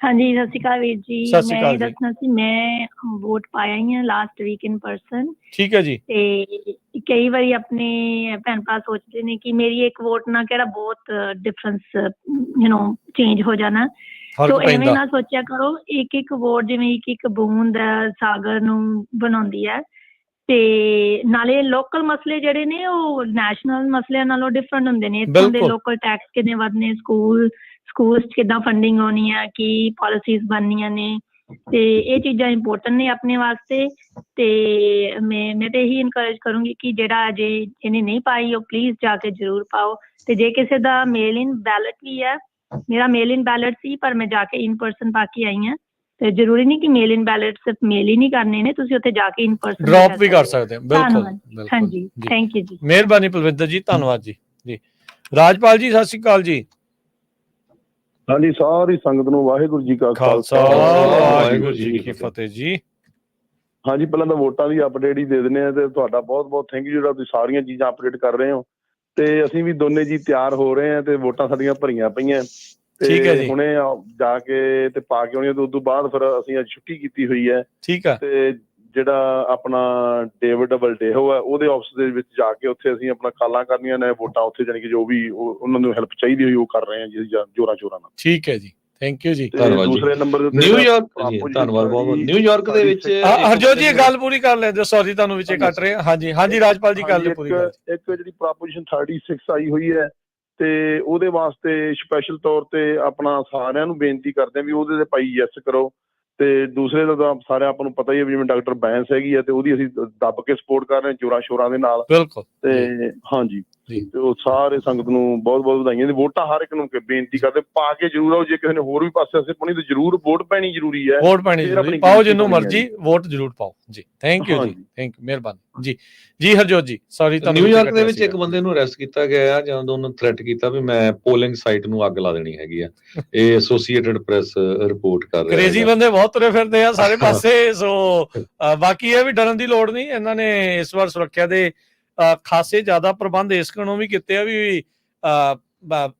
ਹਾਂਜੀ ਸਤਿ ਸ਼੍ਰੀ ਅਕਾਲ ਵੀਰ ਜੀ। ਸਤਿ ਸ਼੍ਰੀ ਅਕਾਲ ਮੈਂ ਦੱਸਣਾ ਸੀ ਮੈਂ ਵੋਟ ਪਾਇਆ ਹੀ ਹਾਂ ਲਾਸਟ ਵੀਕ ਇਨ ਪਰਸਨ। ਠੀਕ ਹੈ ਜੀ। ਤੇ ਕਈ ਵਾਰੀ ਆਪਣੇ ਭੈਣ ਭਰਾ ਸੋਚਦੇ ਨੇ ਕਿ ਮੇਰੀ ਇੱਕ ਵੋਟ ਨਾਲ ਕਿਹੜਾ ਬਹੁਤ ਡਿਫਰੈਂਸ ਚੇਂਜ ਹੋ ਜਾਣਾ। ਸੋ ਐਵੇਂ ਨਾ ਸੋਚਿਆ ਕਰੋ, ਇੱਕ ਇੱਕ ਵੋਟ ਜਿਵੇਂ ਇੱਕ ਇੱਕ ਬੂੰਦ ਸਾਗਰ ਨੂੰ ਬਣਾਉਂਦੀ ਹੈ। ਤੇ ਨਾਲੇ ਲੋਕਲ ਮਸਲੇ ਜਿਹੜੇ ਨੇ ਉਹ ਨੈਸ਼ਨਲ ਮਸਲਿਆਂ ਨਾਲੋਂ ਡਿਫਰੈਂਟ ਹੁੰਦੇ ਨੇ। ਇੱਥੋਂ ਦੇ ਲੋਕਲ ਟੈਕਸ ਕਿੰਨੇ ਵਧਨੇ, ਸਕੂਲਸ 'ਚ ਕਿੱਦਾਂ ਫੰਡਿੰਗ ਹੋਣੀ ਆ, ਕੀ ਪਾਲਿਸੀਜ਼ ਬਣਨੀਆਂ ਨੇ, ਤੇ ਇਹ ਚੀਜ਼ਾਂ ਇੰਪੋਰਟੈਂਟ ਨੇ ਆਪਣੇ ਵਾਸਤੇ। ਤੇ ਮੈਂ ਤਾਂ ਇਹੀ ਇਨਕਰੇਜ ਕਰੂੰਗੀ ਕਿ ਜਿਹੜਾ ਅਜੇ ਇਹਨੇ ਨਹੀਂ ਪਾਈ ਉਹ ਪਲੀਜ਼ ਜਾ ਕੇ ਜ਼ਰੂਰ ਪਾਓ। ਤੇ ਜੇ ਕਿਸੇ ਦਾ ਮੇਲ ਇਨ ਬੈਲਟ ਵੀ ਹੈ, ਮੇਰਾ ਮੇਲ ਇਨ ਬੈਲਟ ਸੀ ਪਰ ਮੈਂ ਜਾ ਕੇ ਇਨ ਪਰਸਨ ਪਾ ਕੇ ਆਈ ਹਾਂ। ਤੇ ਜ਼ਰੂਰੀ ਨਹੀਂ ਕਿ ਮੇਲ ਇਨ ਬੈਲਟ ਸਿਰਫ ਮੇਲ ਹੀ ਨਹੀਂ ਕਰਨੇ ਨੇ, ਤੁਸੀਂ ਉੱਥੇ ਜਾ ਕੇ ਇਨ ਪਰਸਨ ਡ੍ਰੌਪ ਵੀ ਕਰ ਸਕਦੇ ਹੋ। ਬਿਲਕੁਲ ਹਾਂਜੀ ਥੈਂਕ ਯੂ ਜੀ। ਮਿਹਰਬਾਨੀ ਪਲਵਿੰਦਰ ਜੀ, ਧੰਨਵਾਦ ਜੀ। ਜੀ ਰਾਜਪਾਲ ਜੀ ਸਤਿ ਸ਼੍ਰੀ ਅਕਾਲ ਜੀ। ਹਾਂਜੀ ਸਾਰੀ ਸੰਗਤ ਨੂੰ ਵਾਹਿਗੁਰੂ ਜੀ ਕਾ ਖਾਲਸਾ ਵਾਹਿਗੁਰੂ ਜੀ ਕੀ ਫਤਿਹ ਜੀ। ਹਾਂਜੀ ਪਹਿਲਾਂ ਤਾਂ ਵੋਟਾਂ ਦੀ ਅਪਡੇਟ ਹੀ ਦੇ ਦਿੰਦੇ ਆ ਤੇ ਤੁਹਾਡਾ ਬਹੁਤ ਬਹੁਤ ਥੈਂਕ ਯੂ ਜਿਹੜਾ ਤੁਸੀਂ ਸਾਰੀਆਂ ਚੀਜ਼ਾਂ ਅਪਡੇਟ ਕਰ ਰਹੇ ਹੋ। ਤੇ ਅਸੀਂ ਵੀ ਦੋਨੇ ਜੀ ਤਿਆਰ ਹੋ ਰਹੇ ਆ ਤੇ ਵੋਟਾਂ ਸਾਡੀਆਂ ਭਰੀਆਂ ਪਈਆਂ ਤੇ ਹੁਣੇ ਜਾ ਕੇ ਤੇ ਪਾ ਕੇ ਆਉਣੀ ਤੇ ਉਦੋਂ ਬਾਅਦ ਫਿਰ ਅਸੀਂ ਅੱਜ ਛੁੱਟੀ ਕੀਤੀ ਹੋਈ ਹੈ। ਠੀਕ ਆ। ਤੇ ਜਿਹੜਾ ਆਪਣਾ ਡੇਵਿਡ ਵਲਡੇਹੋ ਹੈ ਉਹਦੇ ਆਫਿਸ ਦੇ ਵਿੱਚ ਜਾ ਕੇ ਉੱਥੇ ਅਸੀਂ ਆਪਣਾ ਕਾਲਾਂ ਕਰਨੀਆਂ ਨੇ ਵੋਟਾਂ ਉੱਥੇ ਜਾਣੀ ਕਿ ਜੋ ਵੀ ਉਹਨਾਂ ਨੂੰ ਹੈਲਪ ਚਾਹੀਦੀ ਹੋਈ ਉਹ ਕਰ ਰਹੇ ਆ ਜੀ ਜੋਰਾਂ ਸ਼ੋਰਾਂ ਨਾਲ। ਠੀਕ ਹੈ ਜੀ ਥੈਂਕ ਯੂ ਜੀ। ਧੰਨਵਾਦ ਜੀ। ਦੂਸਰੇ ਨੰਬਰ ਤੇ ਨਿਊਯਾਰਕ ਧੰਨਵਾਦ ਬਹੁਤ ਬਹੁਤ। ਨਿਊਯਾਰਕ ਦੇ ਵਿੱਚ ਹਰਜੋਤ ਜੀ ਗੱਲ ਪੂਰੀ ਕਰ ਲੈਂਦੇ, ਸੌਰੀ ਤੁਹਾਨੂੰ ਵਿੱਚੇ ਕੱਟ ਰਹੇ। ਹਾਂਜੀ ਹਾਂਜੀ ਰਾਜਪਾਲ ਜੀ ਗੱਲ ਪੂਰੀ ਕਰ। ਇੱਕ ਜਿਹੜੀ ਪ੍ਰੋਪੋਜੀਸ਼ਨ 36 ਆਈ ਹੋਈ ਹੈ ਤੇ ਉਹਦੇ ਵਾਸਤੇ ਸਪੈਸ਼ਲ ਤੌਰ ਤੇ ਆਪਣਾ ਸਾਰਿਆਂ ਨੂੰ ਬੇਨਤੀ ਕਰਦੇ ਆ ਵੀ ਉਹਦੇ ਤੇ ਭਾਈ ਯੈਸ ਕਰੋ। ਤੇ ਦੂਸਰੇ ਦਾ ਤਾਂ ਸਾਰੇ ਆਪਾਂ ਨੂੰ ਪਤਾ ਹੀ ਹੈ ਵੀ ਜਿਵੇਂ ਡਾਕਟਰ ਬੈਂਸ ਹੈਗੀ ਹੈ ਤੇ ਉਹਦੀ ਅਸੀਂ ਦੱਬ ਕੇ ਸਪੋਰਟ ਕਰ ਰਹੇ ਹਾਂ ਜੋਰਾਂ ਸ਼ੋਰਾਂ ਦੇ ਨਾਲ। ਬਿਲਕੁਲ। ਤੇ ਹਾਂਜੀ ਤੇ ਉਹ ਸਾਰੇ ਸੰਗਤ ਨੂੰ ਬਹੁਤ ਬਹੁਤ ਵਧਾਈਆਂ। ਵੋਟਾਂ ਹਰ ਇੱਕ ਨੂੰ ਬੇਨਤੀ ਕਰਦੇ ਪਾ ਕੇ ਜ਼ਰੂਰ ਆਓ। ਜੇ ਕਿਸੇ ਨੇ ਹੋਰ ਵੀ ਪਾਸੇ ਅਸੀਂ ਪਾਉਣੀ ਤਾਂ ਜ਼ਰੂਰ ਵੋਟ ਪੈਣੀ ਜ਼ਰੂਰੀ ਹੈ। ਵੋਟ ਪੈਣੀ ਜ਼ਰੂਰੀ, ਪਾਓ ਜਿਹਨੂੰ ਮਰਜ਼ੀ ਵੋਟ ਜ਼ਰੂਰ ਪਾਓ ਜੀ। ਥੈਂਕ ਯੂ ਜੀ ਥੈਂਕ ਯੂ ਮਿਹਰਬਾਨੀ ਜੀ। ਜੀ ਹਰਜੋਤ ਜੀ ਸੌਰੀ ਤੁਹਾਨੂੰ। ਨਿਊਯਾਰਕ ਦੇ ਵਿੱਚ ਇੱਕ ਬੰਦੇ ਨੂੰ ਅਰੈਸਟ ਕੀਤਾ ਗਿਆ ਆ ਜਦੋਂ ਉਹਨੂੰ ਥ੍ਰੈਟ ਕੀਤਾ ਵੀ ਮੈਂ ਪੋਲਿੰਗ ਸਾਈਟ ਨੂੰ ਅੱਗ ਲਾ ਦੇਣੀ ਹੈਗੀ ਆ। ਇਹ ਐਸੋਸੀਏਟਡ ਪ੍ਰੈਸ ਰਿਪੋਰਟ ਕਰ ਰਿਹਾ। ਕ੍ਰੇਜ਼ੀ ਬੰਦੇ ਬਹੁਤ ਤੁਰੇ ਫਿਰਦੇ ਆ ਸਾਰੇ ਪਾਸੇ। ਸੋ ਬਾਕੀ ਇਹ ਵੀ ਡਰਨ ਦੀ ਲੋੜ ਨਹੀਂ। ਇਹਨਾਂ ਨੇ ਇਸ ਵਾਰ ਸੁਰੱਖਿਆ ਦੇ ਖਾਸੇ ਜ਼ਿਆਦਾ ਪ੍ਰਬੰਧ ਇਸ ਕੋਲੋਂ ਵੀ ਕੀਤੇ ਆ ਵੀ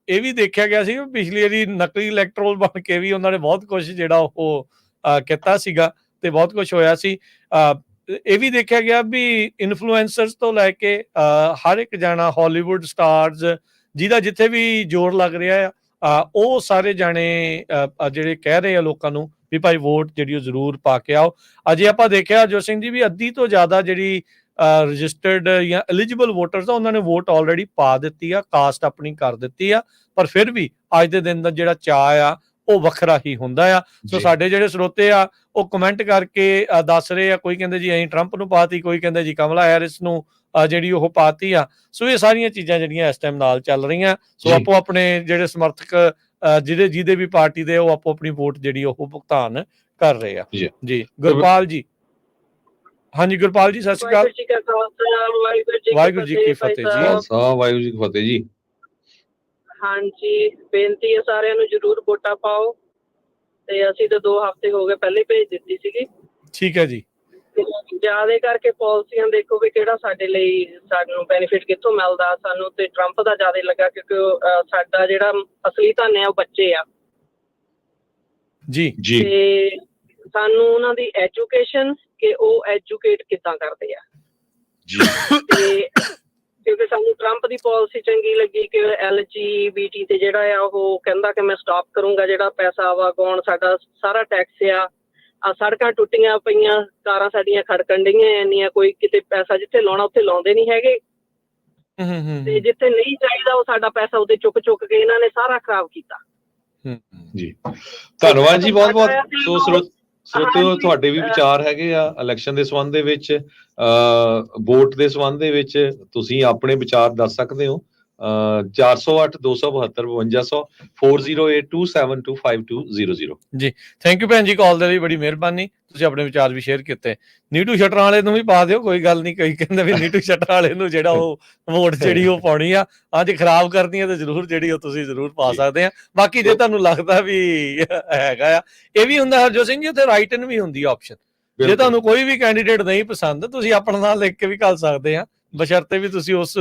ਇਹ ਵੀ ਦੇਖਿਆ ਗਿਆ ਸੀ ਪਿਛਲੀ ਵਾਰੀ ਨਕਲੀ ਇਲੈਕਟਰੋਲ ਬਣ ਕੇ ਵੀ ਉਹਨਾਂ ਨੇ ਬਹੁਤ ਕੁਝ ਜਿਹੜਾ ਉਹ ਕੀਤਾ ਸੀਗਾ ਤੇ ਬਹੁਤ ਕੁਝ ਹੋਇਆ ਸੀ। ਇਹ ਵੀ ਦੇਖਿਆ ਗਿਆ ਵੀ ਇਨਫਲੂਐਂਸਰਸ ਤੋਂ ਲੈ ਕੇ ਹਰ ਇੱਕ ਜਾਣਾ ਹਾਲੀਵੁੱਡ ਸਟਾਰਸ ਜਿਹਦਾ ਜਿੱਥੇ ਵੀ ਜ਼ੋਰ ਲੱਗ ਰਿਹਾ ਆ ਉਹ ਸਾਰੇ ਜਾਣੇ ਜਿਹੜੇ ਕਹਿ ਰਹੇ ਆ ਲੋਕਾਂ ਨੂੰ ਵੀ ਭਾਈ ਵੋਟ ਜਿਹੜੀ ਉਹ ਜ਼ਰੂਰ ਪਾ ਕੇ ਆਓ। ਅਜੇ ਆਪਾਂ ਦੇਖਿਆ ਜੋ ਸਿੰਘ ਜੀ ਵੀ ਅੱਧੀ ਤੋਂ ਜ਼ਿਆਦਾ ਜਿਹੜੀ ਰਜਿਸਟਰਡ ਜਾਂ ਐਲੀਜੀਬਲ ਵੋਟਰਸ ਆ ਉਹਨਾਂ ਨੇ ਵੋਟ ਆਲਰੇਡੀ ਪਾ ਦਿੱਤੀ ਆ, ਕਾਸਟ ਆਪਣੀ ਕਰ ਦਿੱਤੀ ਆ। ਪਰ ਫਿਰ ਵੀ ਅੱਜ ਦੇ ਦਿਨ ਦਾ ਜਿਹੜਾ ਚਾਅ ਆ ਉਹ ਵੱਖਰਾ ਹੀ ਹੁੰਦਾ ਆ। ਸੋ ਸਾਡੇ ਜਿਹੜੇ ਸਰੋਤੇ ਆ ਉਹ ਕਮੈਂਟ ਕਰਕੇ ਦੱਸ ਰਹੇ ਆ, ਕੋਈ ਕਹਿੰਦੇ ਜੀ ਅਸੀਂ ਟਰੰਪ ਨੂੰ ਪਾਤੀ, ਕੋਈ ਕਹਿੰਦੇ ਜੀ ਕਮਲਾ ਹੈਰਿਸ ਨੂੰ ਜਿਹੜੀ ਉਹ ਪਾਤੀ ਆ। ਸੋ ਇਹ ਸਾਰੀਆਂ ਚੀਜ਼ਾਂ ਜਿਹੜੀਆਂ ਇਸ ਟਾਈਮ ਨਾਲ ਚੱਲ ਰਹੀਆਂ। ਸੋ ਆਪੋ ਆਪਣੇ ਜਿਹੜੇ ਸਮਰਥਕ ਜਿਹਦੇ ਵੀ ਪਾਰਟੀ ਦੇ ਉਹ ਆਪੋ ਆਪਣੀ ਵੋਟ ਜਿਹੜੀ ਉਹ ਭੁਗਤਾਨ ਕਰ ਰਹੇ ਆ ਜੀ। ਗੁਰਪਾਲ ਜੀ ਹਾਂਜੀ ਗੁਰਪਾਲ ਜੀ ਸਤਿ ਸ਼੍ਰੀ ਅਕਾਲ। ਵਾਹਿਗੁਰੂ ਜੀ ਕੀ ਫਤਿਹ ਜੀ। ਵਾਹਿਗੁਰੂ ਜੀ ਕੀ ਫਤਿਹ ਜੀ। ਹਾਂਜੀ ਬੇਨਤੀ ਹੈ ਸਾਰਿਆਂ ਨੂੰ ਜ਼ਰੂਰ ਵੋਟਾਂ ਪਾਓ। ਤੇ ਅਸੀਂ ਤਾਂ 2 ਹਫ਼ਤੇ ਹੋ ਗਏ ਪਹਿਲੇ ਭੇਜ ਦਿੱਤੀ ਸੀਗੀ। ਠੀਕ ਹੈ ਜੀ। ਜ਼ਿਆਦਾ ਕਰਕੇ ਪਾਲਿਸੀਆਂ ਦੇਖੋ ਵੀ ਕਿਹੜਾ ਸਾਡੇ ਲਈ ਸਾਨੂੰ ਬੈਨੀਫਿਟ ਕਿੱਥੋਂ ਮਿਲਦਾ। ਸਾਨੂੰ ਤੇ ਟਰੰਪ ਦਾ ਜ਼ਿਆਦਾ ਲੱਗਾ ਕਿਉਂਕਿ ਸਾਡਾ ਜਿਹੜਾ ਅਸਲੀ ਧਨ ਹੈ ਉਹ ਬੱਚੇ ਆ ਜੀ। ਤੇ ਸਾਨੂੰ ਉਹਨਾਂ ਦੀ ਐਜੂਕੇਸ਼ਨ ਕਿ ਉਹ ਐਜੂਕੇਟ ਕਿੱਦਾਂ ਕਰਦੇ ਆ ਤੇ ਕਿਉਂਕਿ ਸਾਨੂੰ ਟਰੰਪ ਦੀ ਪਾਲਿਸੀ ਚੰਗੀ ਲੱਗੀ ਕਿ LGBT ਤੇ ਜਿਹੜਾ ਆ ਉਹ ਕਹਿੰਦਾ ਕਿ ਮੈਂ ਸਟਾਪ ਕਰੂੰਗਾ ਜਿਹੜਾ ਪੈਸਾ ਆਵਾਗਾਉਣ, ਸਾਡਾ ਸਾਰਾ ਟੈਕਸ ਆ ਸੜਕਾਂ ਟੁੱਟੀਆਂ ਪਈਆਂ, ਕਾਰਾਂ ਸਾਡੀਆਂ ਖੜਕਣ ਡਈਆਂ ਇੰਨੀਆਂ, ਕੋਈ ਕਿਤੇ ਪੈਸਾ ਜਿੱਥੇ ਲਾਉਣਾ ਉੱਥੇ ਲਾਉਂਦੇ ਨਹੀਂ ਹੈਗੇ, ਤੇ ਜਿੱਥੇ ਨਹੀਂ ਚਾਹੀਦਾ ਉਹ ਸਾਡਾ ਪੈਸਾ ਉਹਦੇ ਚੁੱਕ ਕੇ ਇਹਨਾਂ ਨੇ ਸਾਰਾ ਖਰਾਬ ਕੀਤਾ। ਜੀ ਧੰਨਵਾਦ ਜੀ, ਬਹੁਤ ਬਹੁਤ। ਸੋ ਸਰੋਤਿਓ, ਤੁਹਾਡੇ ਵੀ ਵਿਚਾਰ ਹੈਗੇ ਆ ਇਲੈਕਸ਼ਨ ਦੇ ਸੰਬੰਧ ਦੇ ਵਿੱਚ, ਵੋਟ ਦੇ ਸੰਬੰਧ ਦੇ ਵਿੱਚ, ਤੁਸੀਂ ਆਪਣੇ ਵਿਚਾਰ ਦੱਸ ਸਕਦੇ ਹੋ 408 272 5200 4082725200। ਜੀ ਥੈਂਕ ਯੂ ਭੈਣ ਜੀ, ਕਾਲ ਦੇ ਲਈ ਬੜੀ ਮਿਹਰਬਾਨੀ, ਤੁਸੀਂ ਆਪਣੇ ਵਿਚਾਰ ਵੀ ਸ਼ੇਅਰ ਕੀਤੇ। ਨੀਟੂ ਸ਼ਟਰਾਂ ਵਾਲੇ ਨੂੰ ਵੀ ਪਾ ਦਿਓ, ਕੋਈ ਗੱਲ ਨਹੀਂ, ਕੋਈ ਕਹਿੰਦਾ ਵੀ ਨੀਟੂ ਸ਼ਟਰਾਂ ਵਾਲੇ ਨੂੰ ਜਿਹੜਾ ਉਹ ਵੋਟ ਜਿਹੜੀ ਉਹ ਪਾਉਣੀ ਆ, ਅੱਜ ਖਰਾਬ ਕਰਨੀ ਆ ਤੇ ਜ਼ਰੂਰ ਜਿਹੜੀ ਉਹ ਤੁਸੀਂ ਜ਼ਰੂਰ ਪਾ ਸਕਦੇ ਆ। ਬਾਕੀ ਜੇ ਤੁਹਾਨੂੰ ਲੱਗਦਾ ਵੀ ਹੈਗਾ ਆ, ਇਹ ਵੀ ਹੁੰਦਾ ਹਰਜੋਤ ਸਿੰਘ ਜੀ, ਉੱਥੇ ਰਾਈਟ ਇਨ ਵੀ ਹੁੰਦੀ ਆਪਸ਼ਨ, ਜੇ ਤੁਹਾਨੂੰ ਕੋਈ ਵੀ ਕੈਂਡੀਡੇਟ ਨਹੀਂ ਪਸੰਦ ਤੁਸੀਂ ਆਪਣਾ ਨਾਮ ਲਿਖ ਕੇ ਵੀ ਕਰ ਸਕਦੇ ਆ, ਬਸ਼ਰਤੇ ਵੀ ਤੁਸੀਂ ਉਸ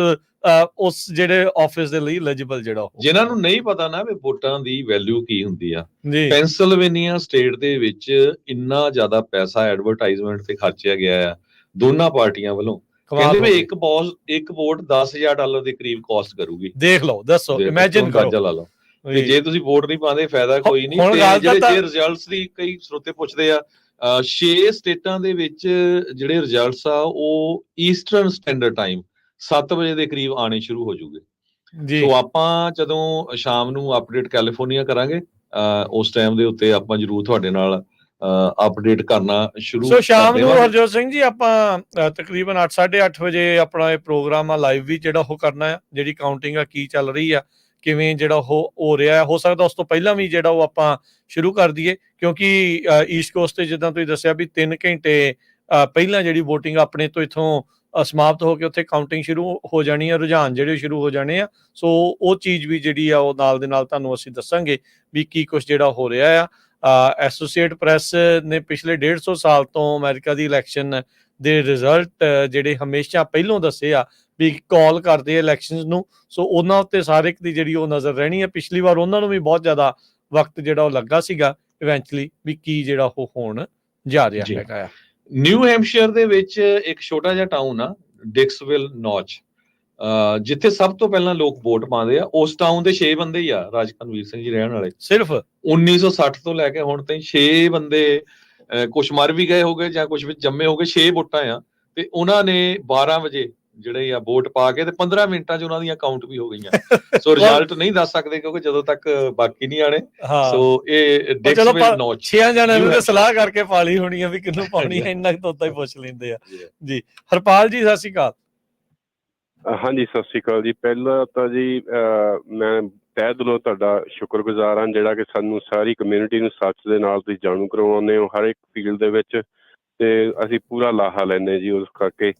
ਜਿਹੜੇ ਆਫਿਸ ਦੇ ਲਈ ਐਲੀਜੀਬਲ ਜਿਹੜਾ ਹੋ। ਜਿਨ੍ਹਾਂ ਨੂੰ ਨਹੀਂ ਪਤਾ ਨਾ ਵੀ ਵੋਟਾਂ ਦੀ ਵੈਲਿਊ ਕੀ ਹੁੰਦੀ ਆ, ਪੈਂਸਿਲਵੇਨੀਆ ਸਟੇਟ ਦੇ ਵਿੱਚ ਇੰਨਾ ਜ਼ਿਆਦਾ ਪੈਸਾ ਐਡਵਰਟਾਈਜ਼ਮੈਂਟ ਤੇ ਖਰਚਿਆ ਗਿਆ ਆ ਦੋਨਾਂ ਪਾਰਟੀਆਂ ਵੱਲੋਂ, ਕਹਿੰਦੇ ਵੀ ਇੱਕ ਵੋਟ $10,000 ਦੇ ਕਰੀਬ ਕਾਸਟ ਕਰੂਗੀ। ਦੇਖ ਲਓ, ਦੱਸੋ, ਇਮੇਜਿਨ ਕਰੋ, ਲਾ ਲਓ। ਤੇ ਜੇ ਤੁਸੀਂ ਵੋਟ ਨਹੀਂ ਪਾਉਂਦੇ ਫਾਇਦਾ ਕੋਈ ਨਹੀਂ। ਜਿਹੜੇ ਰਿਜ਼ਲਟਸ ਦੀ ਕਈ ਸਰੋਤੇ ਪੁੱਛਦੇ ਆ, 6 ਸਟੇਟਾਂ ਦੇ ਵਿੱਚ ਜਿਹੜੇ ਰਿਜ਼ਲਟਸ ਆ ਉਹ ਈਸਟਰਨ ਸਟੈਂਡਰਡ ਟਾਈਮ 7 ਵਜੇ ਦੇ ਕਰੀਬ ਆਣੇ ਸ਼ੁਰੂ ਹੋ ਜੂਗੇ। ਸੋ ਆਪਾਂ ਜਦੋਂ ਸ਼ਾਮ ਨੂੰ ਅਪਡੇਟ ਕੈਲੀਫੋਰਨੀਆ ਕਰਾਂਗੇ, ਉਸ ਟਾਈਮ ਦੇ ਉੱਤੇ ਆਪਾਂ ਜ਼ਰੂਰ ਤੁਹਾਡੇ ਨਾਲ ਅਪਡੇਟ ਕਰਨਾ ਸ਼ੁਰੂ। ਸੋ ਸ਼ਾਮ ਨੂੰ ਹਰਜੋਤ ਸਿੰਘ ਜੀ ਆਪਾਂ ਤਕਰੀਬਨ 8:30 ਵਜੇ ਆਪਣਾ ਇਹ ਪ੍ਰੋਗਰਾਮ ਆ ਲਾਈਵ ਵੀ ਜਿਹੜਾ ਉਹ ਕਰਨਾ ਆ, ਜਿਹੜੀ ਕਾਊਂਟਿੰਗ ਆ ਕੀ ਚੱਲ ਰਹੀ ਆ, ਕਿਵੇਂ ਜਿਹੜਾ ਉਹ ਹੋ ਰਿਹਾ, ਹੋ ਸਕਦਾ ਉਸ ਤੋਂ ਪਹਿਲਾਂ ਵੀ ਜਿਹੜਾ ਉਹ ਆਪਾਂ ਸ਼ੁਰੂ ਕਰ ਦਈਏ, ਕਿਉਂਕਿ ਈਸਟ ਕੋਸਟ ਤੇ ਜਿੱਦਾਂ ਤੁਸੀਂ ਦੱਸਿਆ ਵੀ 3 ਘੰਟੇ ਪਹਿਲਾਂ ਜਿਹੜੀ VOTING ਆਪਣੇ ਤੋਂ ਇੱਥੋਂ ਸਮਾਪਤ ਹੋ ਕੇ ਉੱਥੇ ਕਾਊਂਟਿੰਗ ਸ਼ੁਰੂ ਹੋ ਜਾਣੀ ਆ, ਰੁਝਾਨ ਜਿਹੜੇ ਸ਼ੁਰੂ ਹੋ ਜਾਣੇ ਆ। ਸੋ ਉਹ ਚੀਜ਼ ਵੀ ਜਿਹੜੀ ਆ ਉਹ ਨਾਲ ਦੇ ਨਾਲ ਤੁਹਾਨੂੰ ਅਸੀਂ ਦੱਸਾਂਗੇ ਵੀ ਕੀ ਕੁਛ ਜਿਹੜਾ ਹੋ ਰਿਹਾ ਆ। ਐਸੋਸੀਏਟ ਪ੍ਰੈਸ ਨੇ ਪਿਛਲੇ 150 ਸਾਲ ਤੋਂ ਅਮਰੀਕਾ ਦੀ ਇਲੈਕਸ਼ਨ ਦੇ ਰਿਜ਼ਲਟ ਜਿਹੜੇ ਹਮੇਸ਼ਾ ਪਹਿਲੋਂ ਦੱਸੇ ਆ ਵੀ ਕਾਲ ਕਰਦੇ ਆ ਇਲੈਕਸ਼ਨਸ ਨੂੰ, ਸੋ ਉਹਨਾਂ ਉੱਤੇ ਸਾਰੇ ਦੀ ਜਿਹੜੀ ਉਹ ਨਜ਼ਰ ਰਹਿਣੀ ਹੈ। ਪਿਛਲੀ ਵਾਰ ਉਹਨਾਂ ਨੂੰ ਵੀ ਬਹੁਤ ਜ਼ਿਆਦਾ ਵਕਤ ਜਿਹੜਾ ਉਹ ਲੱਗਾ ਸੀਗਾ ਇਵੈਂਚੁਅਲੀ ਵੀ ਕੀ ਜਿਹੜਾ ਉਹ ਹੋਣ ਜਾ ਰਿਹਾ ਹੈਗਾ ਆ। ਨਿਊ ਹੈਂਪਸ਼ਾਇਰ ਦੇ ਵਿੱਚ ਇੱਕ ਛੋਟਾ ਜਿਹਾ ਟਾਊਨ ਆ ਡਿਕਸਵਿਲ ਨੌਚ, ਜਿੱਥੇ ਸਭ ਤੋਂ ਪਹਿਲਾਂ ਲੋਕ ਵੋਟ ਪਾਉਂਦੇ ਆ। ਉਸ ਟਾਊਨ ਦੇ 6 ਬੰਦੇ ਹੀ ਆ ਰਾਜ ਕਨਵੀਰ ਸਿੰਘ ਜੀ ਰਹਿਣ ਵਾਲੇ, ਸਿਰਫ 1960 ਤੋਂ ਲੈ ਕੇ ਹੁਣ ਤਾਈਂ 6 ਬੰਦੇ, ਕੁਛ ਮਰ ਵੀ ਗਏ ਹੋਗੇ ਜਾਂ ਕੁਛ ਵਿੱਚ ਜੰਮੇ ਹੋਗੇ, 6 ਵੋਟਾਂ ਆ। ਤੇ ਉਹਨਾਂ ਨੇ 12 ਵਜੇ ਜਿਹੜੇ ਆ ਵੋਟ ਪਾ ਕੇ ਤੇ 15 ਮਿੰਟਾਂ 'ਚ ਉਹਨਾਂ ਦੀਆਂ ਕਾਊਂਟ ਵੀ ਹੋ ਗਈਆਂ। ਸੋ ਰਿਜ਼ਲਟ ਨਹੀਂ ਦੱਸ ਸਕਦੇ ਕਿਉਂਕਿ ਜਦੋਂ ਤੱਕ ਬਾਕੀ ਨਹੀਂ ਆਣੇ। ਸੋ ਇਹ ਡਿਕਸਵਿਲ ਨੌਚ 6 ਜਣਿਆਂ ਨੇ ਸਲਾਹ ਕਰਕੇ ਪਾ ਲਈ ਹੋਣੀ ਆ ਵੀ ਕਿਹਨੂੰ ਪਾਉਣੀ ਹੈ, ਇੰਨਾ ਤਾਂ ਉਦਾਂ ਹੀ ਪੁੱਛ ਲੈਂਦੇ ਆ ਜੀ। ਹਰਪਾਲ ਜੀ ਸਤਿ ਸ਼੍ਰੀ ਅਕਾਲ। ਹਾਂਜੀ ਸਤਿ ਸ਼੍ਰੀ ਅਕਾਲ ਜੀ। ਪਹਿਲਾਂ ਤਾਂ ਜੀ ਮੈਂ ਤਹਿ ਦਿਲੋਂ ਤੁਹਾਡਾ ਸ਼ੁਕਰਗੁਜ਼ਾਰ ਹਾਂ ਜਿਹੜਾ ਕਿ ਸਾਨੂੰ ਸਾਰੀ ਕਮਿਊਨਿਟੀ ਨੂੰ ਸੱਚ ਦੇ ਨਾਲ ਤੁਸੀਂ ਜਾਣੂ ਕਰਵਾਉਂਦੇ ਹੋ ਹਰ ਇੱਕ ਫੀਲਡ ਦੇ ਵਿੱਚ, ਤੇ ਅਸੀਂ ਪੂਰਾ ਲਾਹਾ ਲੈਂਦੇ ਜੀ ਉਸ ਕਰਕੇ।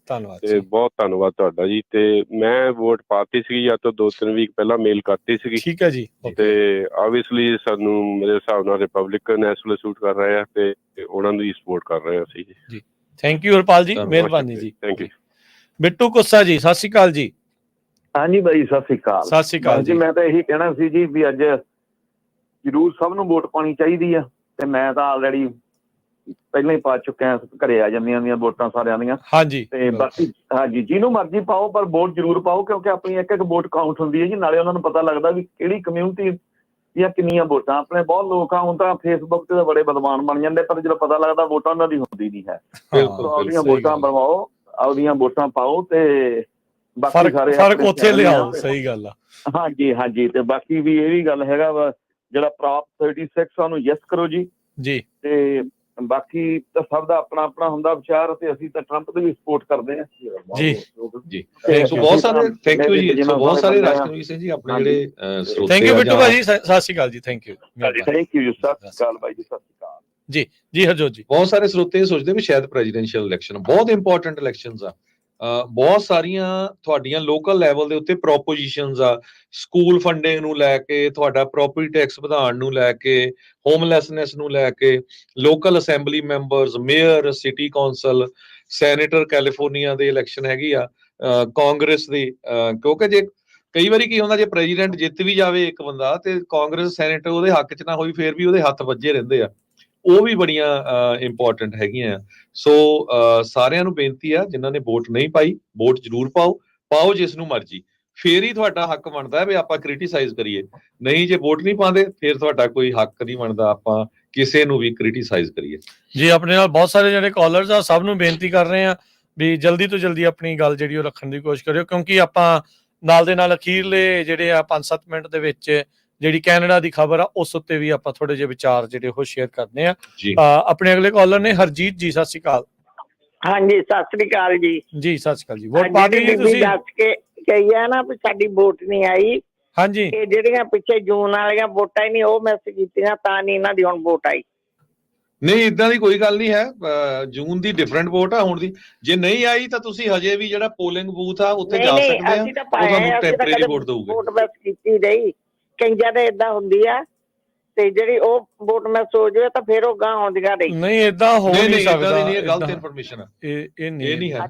ਤੇ ਬਹੁਤ ਧੰਨਵਾਦ ਤੁਹਾਡਾ ਜੀ। ਤੇ ਮੈਂ ਵੋਟ ਪਾਤੀ ਸੀਗੀ ਜਾਂ ਤਾਂ 2-3 ਵੀਕ ਪਹਿਲਾਂ ਮੇਲ ਕਰਤੀ ਸੀਗੀ। ਠੀਕ ਹੈ ਜੀ। ਤੇ ਆਬਵੀਅਸਲੀ ਸਾਨੂੰ ਮੇਰੇ ਹਿਸਾਬ ਨਾਲ ਰਿਪਬਲਿਕਨ ਇਸ ਵੇਲੇ ਸੂਟ ਕਰ ਰਹੇ ਆ ਤੇ ਉਹਨਾਂ ਨੂੰ ਹੀ ਸਪੋਰਟ ਕਰ ਰਹੇ ਅਸੀਂ ਜੀ। ਥੈਂਕ ਯੂ ਹਰਪਾਲ ਜੀ, ਮਿਹਰਬਾਨੀ ਜੀ। Thank you. ਬਿੱਟੂ ਕੁੱਸਾ ਜੀ ਸਤਿ ਸ਼੍ਰੀ ਅਕਾਲ ਜੀ। ਹਾਂਜੀ ਬਾਈ ਸਤਿ ਸ਼੍ਰੀ ਅਕਾਲ। ਸਤਿ ਸ਼੍ਰੀ ਅਕਾਲ ਜੀ। ਮੈਂ ਤਾਂ ਇਹੀ ਕਹਿਣਾ ਸੀ ਜੀ ਵੀ ਅੱਜ ਜ਼ਰੂਰ ਸਭ ਨੂੰ ਵੋਟ ਪਾਉਣੀ ਚਾਹੀਦੀ ਆ, ਤੇ ਮੈਂ ਤਾਂ ਆਲਰੇਡੀ ਪਹਿਲਾਂ ਹੀ ਪਾ ਚੁੱਕਿਆ, ਘਰੇ ਆ ਜਾਂਦੀਆਂ ਦੀਆਂ ਵੋਟਾਂ ਸਾਰਿਆਂ ਦੀਆਂ। ਹਾਂਜੀ। ਤੇ ਬਾਕੀ ਹਾਂਜੀ ਜਿਹਨੂੰ ਮਰਜ਼ੀ ਪਾਓ ਪਰ ਵੋਟ ਜ਼ਰੂਰ ਪਾਓ, ਕਿਉਂਕਿ ਆਪਣੀ ਇੱਕ ਇੱਕ ਵੋਟ ਕਾਊਂਟ ਹੁੰਦੀ ਹੈ ਜੀ। ਨਾਲੇ ਉਹਨਾਂ ਨੂੰ ਪਤਾ ਲੱਗਦਾ ਵੀ ਕਿਹੜੀ ਕਮਿਊਨਿਟੀ ਦੀਆਂ ਕਿੰਨੀਆਂ ਵੋਟਾਂ। ਆਪਣੇ ਬਹੁਤ ਲੋਕ ਆ ਹੁਣ ਤਾਂ ਫੇਸਬੁੱਕ ਤੇ ਬੜੇ ਬਦਮਾਨ ਬਣ ਜਾਂਦੇ, ਪਰ ਜਦੋਂ ਪਤਾ ਲੱਗਦਾ ਵੋਟਾਂ ਉਹਨਾਂ ਦੀ ਹੁੰਦੀ ਨਹੀਂ ਹੈ। ਆਪਣੀਆਂ ਵੋਟਾਂ ਬਣਵਾਓ, ਆਪਦੀਆਂ ਵੋਟਾਂ ਪਾਓ ਤੇ ਬਾਕੀ ਸਾਰੇ ਫਰਕ ਉੱਥੇ ਲਿਆਓ। ਸਹੀ ਗੱਲ ਆ। ਹਾਂਜੀ ਹਾਂਜੀ। ਤੇ ਬਾਕੀ ਵੀ ਇਹ ਵੀ ਗੱਲ ਹੈਗਾ ਵਾ ਜਿਹੜਾ ਪ੍ਰੋਪ 36 ਉਹਨੂੰ ਯੈਸ ਕਰੋ ਜੀ। ਜੀ। ਤੇ ਬਾਕੀ ਤਾਂ ਸਭ ਦਾ ਆਪਣਾ ਆਪਣਾ ਹੁੰਦਾ ਵਿਚਾਰ, ਤੇ ਅਸੀਂ ਤਾਂ ਟਰੰਪ ਦੀ ਵੀ ਸਪੋਰਟ ਕਰਦੇ ਹਾਂ ਜੀ ਜੀ। ਸੋ ਬਹੁਤ ਸਾਰੇ ਥੈਂਕ ਯੂ ਜੀ। ਸੋ ਬਹੁਤ ਸਾਰੇ ਰਾਜਕਨਵੀਰ ਸਿੰਘ ਜੀ ਆਪਣੇ ਜਿਹੜੇ ਸਰੋਤੇ। ਥੈਂਕ ਯੂ ਬਿੱਟੂ ਭਾਜੀ, ਸਤਿ ਸ਼੍ਰੀ ਅਕਾਲ ਜੀ। ਥੈਂਕ ਯੂ ਥੈਂਕ ਯੂ ਜੀ। ਸਤਿ ਸ਼੍ਰੀ ਅਕਾਲ ਬਾਈ ਜੀ। ਸਤਿ ਸ਼੍ਰੀ ਅਕਾਲ ਜੀ। ਜੀ ਹਰਜੋਤ ਜੀ। ਬਹੁਤ ਸਾਰੇ ਸਰੋਤੇ ਸੋਚਦੇ ਵੀ ਸ਼ਾਇਦ ਪ੍ਰੈਜ਼ੀਡੈਂਸ਼ੀਅਲ ਇਲੈਕਸ਼ਨ ਬਹੁਤ ਇੰਪੋਰਟੈਂਟ ਇਲੈਕਸ਼ਨਸ ਆ, ਬਹੁਤ ਸਾਰੀਆਂ ਤੁਹਾਡੀਆਂ ਲੋਕਲ ਲੈਵਲ ਦੇ ਉੱਤੇ ਪ੍ਰੋਪੋਜੀਸ਼ਨਸ ਆ, ਸਕੂਲ ਫੰਡਿੰਗ ਨੂੰ ਲੈ ਕੇ, ਤੁਹਾਡਾ ਪ੍ਰੋਪਰਟੀ ਟੈਕਸ ਵਧਾਉਣ ਨੂੰ ਲੈ ਕੇ, ਹੋਮਲੈਸਨੈਸ ਨੂੰ ਲੈ ਕੇ, local assembly members, mayor, city council, senator California ਦੇ ਇਲੈਕਸ਼ਨ ਹੈਗੀ ਆ, ਕਾਂਗਰਸ ਦੀ। ਕਿਉਂਕਿ ਜੇ ਕਈ ਵਾਰੀ ਕੀ ਹੁੰਦਾ ਜੇ ਪ੍ਰੈਜ਼ੀਡੈਂਟ ਜਿੱਤ ਵੀ ਜਾਵੇ ਇੱਕ ਬੰਦਾ ਤੇ ਕਾਂਗਰਸ ਸੈਨੇਟਰ ਉਹਦੇ ਹੱਕ 'ਚ ਨਾ ਹੋਈ, ਫੇਰ ਵੀ ਉਹਦੇ ਹੱਥ ਵੱਜੇ ਰਹਿੰਦੇ ਆ। ਉਹ ਵੀ ਬੜੀਆਂ ਇੰਪੋਰਟੈਂਟ ਹੈਗੀਆਂ। ਸੋ ਸਾਰਿਆਂ ਨੂੰ ਬੇਨਤੀ ਆ, ਜਿਨ੍ਹਾਂ ਨੇ ਵੋਟ ਨਹੀਂ ਪਾਈ, ਵੋਟ ਜ਼ਰੂਰ ਪਾਓ ਜਿਸ ਨੂੰ ਮਰਜ਼ੀ, ਫੇਰ ਹੀ ਤੁਹਾਡਾ ਹੱਕ ਬਣਦਾ ਵੀ ਆਪਾਂ ਕ੍ਰਿਟੀਸਾਈਜ਼ ਕਰੀਏ। ਨਹੀਂ ਜੇ ਵੋਟ ਨਹੀਂ ਪਾਉਂਦੇ ਫਿਰ ਤੁਹਾਡਾ ਕੋਈ ਹੱਕ ਨਹੀਂ ਬਣਦਾ ਆਪਾਂ ਕਿਸੇ ਨੂੰ ਵੀ ਕ੍ਰਿਟੀਸਾਈਜ਼ ਕਰੀਏ। ਜੀ ਆਪਣੇ ਨਾਲ ਬਹੁਤ ਸਾਰੇ ਜਿਹੜੇ ਕਾਲਰਸ ਆ, ਸਭ ਨੂੰ ਬੇਨਤੀ ਕਰ ਰਹੇ ਆ ਵੀ ਜਲਦੀ ਤੋਂ ਜਲਦੀ ਆਪਣੀ ਗੱਲ ਜਿਹੜੀ ਉਹ ਰੱਖਣ ਦੀ ਕੋਸ਼ਿਸ਼ ਕਰਿਓ, ਕਿਉਂਕਿ ਆਪਾਂ ਨਾਲ ਦੇ ਨਾਲ ਅਖੀਰਲੇ ਜਿਹੜੇ ਆ 5-7 ਮਿੰਟ ਦੇ ਵਿੱਚ ਜਿਹੜੀ ਕੈਨੇਡਾ ਦੀ ਖਬਰ ਆ ਉਸ ਉੱਤੇ ਵੀ ਆਪਾਂ ਥੋੜੇ ਜਿਹੇ ਵਿਚਾਰ ਜਿਹੜੇ ਉਹ ਸ਼ੇਅਰ ਕਰਦੇ ਆ। ਆਪਣੇ ਅਗਲੇ ਕਾਲਰ ਨੇ ਹਰਜੀਤ ਜੀ, ਸਤਿ ਸ਼੍ਰੀ ਅਕਾਲ। ਹਾਂਜੀ ਸਤਿ ਸ੍ਰੀ ਅਕਾਲ ਜੀ। ਜੀ ਸਤਿ ਸ਼੍ਰੀ ਅਕਾਲ ਜੀ। ਵੋਟ ਪਾ ਕੇ ਤੁਸੀਂ ਦੱਸ ਕੇ ਕਹੀ ਆ ਨਾ ਵੀ ਸਾਡੀ ਵੋਟ ਨਹੀਂ ਆਈ। ਹਾਂਜੀ, ਇਹ ਜਿਹੜੀਆਂ ਪਿੱਛੇ ਜੂਨ ਵਾਲੀਆਂ ਵੋਟਾਂ ਹੀ ਨਹੀਂ ਉਹ ਮੈਸੇਜ ਕੀਤੀਆਂ, ਤਾਂ ਨਹੀਂ ਇਹਨਾਂ ਦੀ ਹੁਣ ਵੋਟ ਆਈ। ਨਹੀਂ ਇਦਾਂ ਦੀ ਕੋਈ ਗੱਲ ਨਹੀਂ ਹੈ। ਜੂਨ ਦੀ ਡਿਫਰੈਂਟ ਵੋਟ ਆ, ਹੁਣ ਦੀ ਜੇ ਨਹੀਂ ਆਈ ਤਾਂ ਤੁਸੀਂ ਹਜੇ ਵੀ ਜਿਹੜਾ ਪੋਲਿੰਗ ਬੂਥ ਆ ਉੱਥੇ ਜਾ ਸਕਦੇ ਆ, ਉਹ ਤੁਹਾਨੂੰ ਟੈਂਪਰੇਰੀ ਵੋਟ ਦਊਗੇ। ਵੋਟ ਬਸ ਕੀਤੀ ਰਹੀ, ਕਈਆਂ ਦੇ ਇਦਾਂ ਹੁੰਦੀ ਆ, ਤੇ ਜਿਹੜੀ ਉਹ ਵੋਟ ਮੈਂ ਸੋਚ ਰਿਹਾ ਤਾਂ ਫਿਰ ਉਹ ਗਾਂ ਆਉਂਦੀਆਂ ਰਹੀ। ਨਹੀਂ ਇਦਾਂ ਹੋ ਨਹੀਂ ਸਕਦਾ, ਇਹ ਗਲਤ ਇਨਫੋਰਮੇਸ਼ਨ ਆ, ਇਹ ਨਹੀਂ ਹੈ।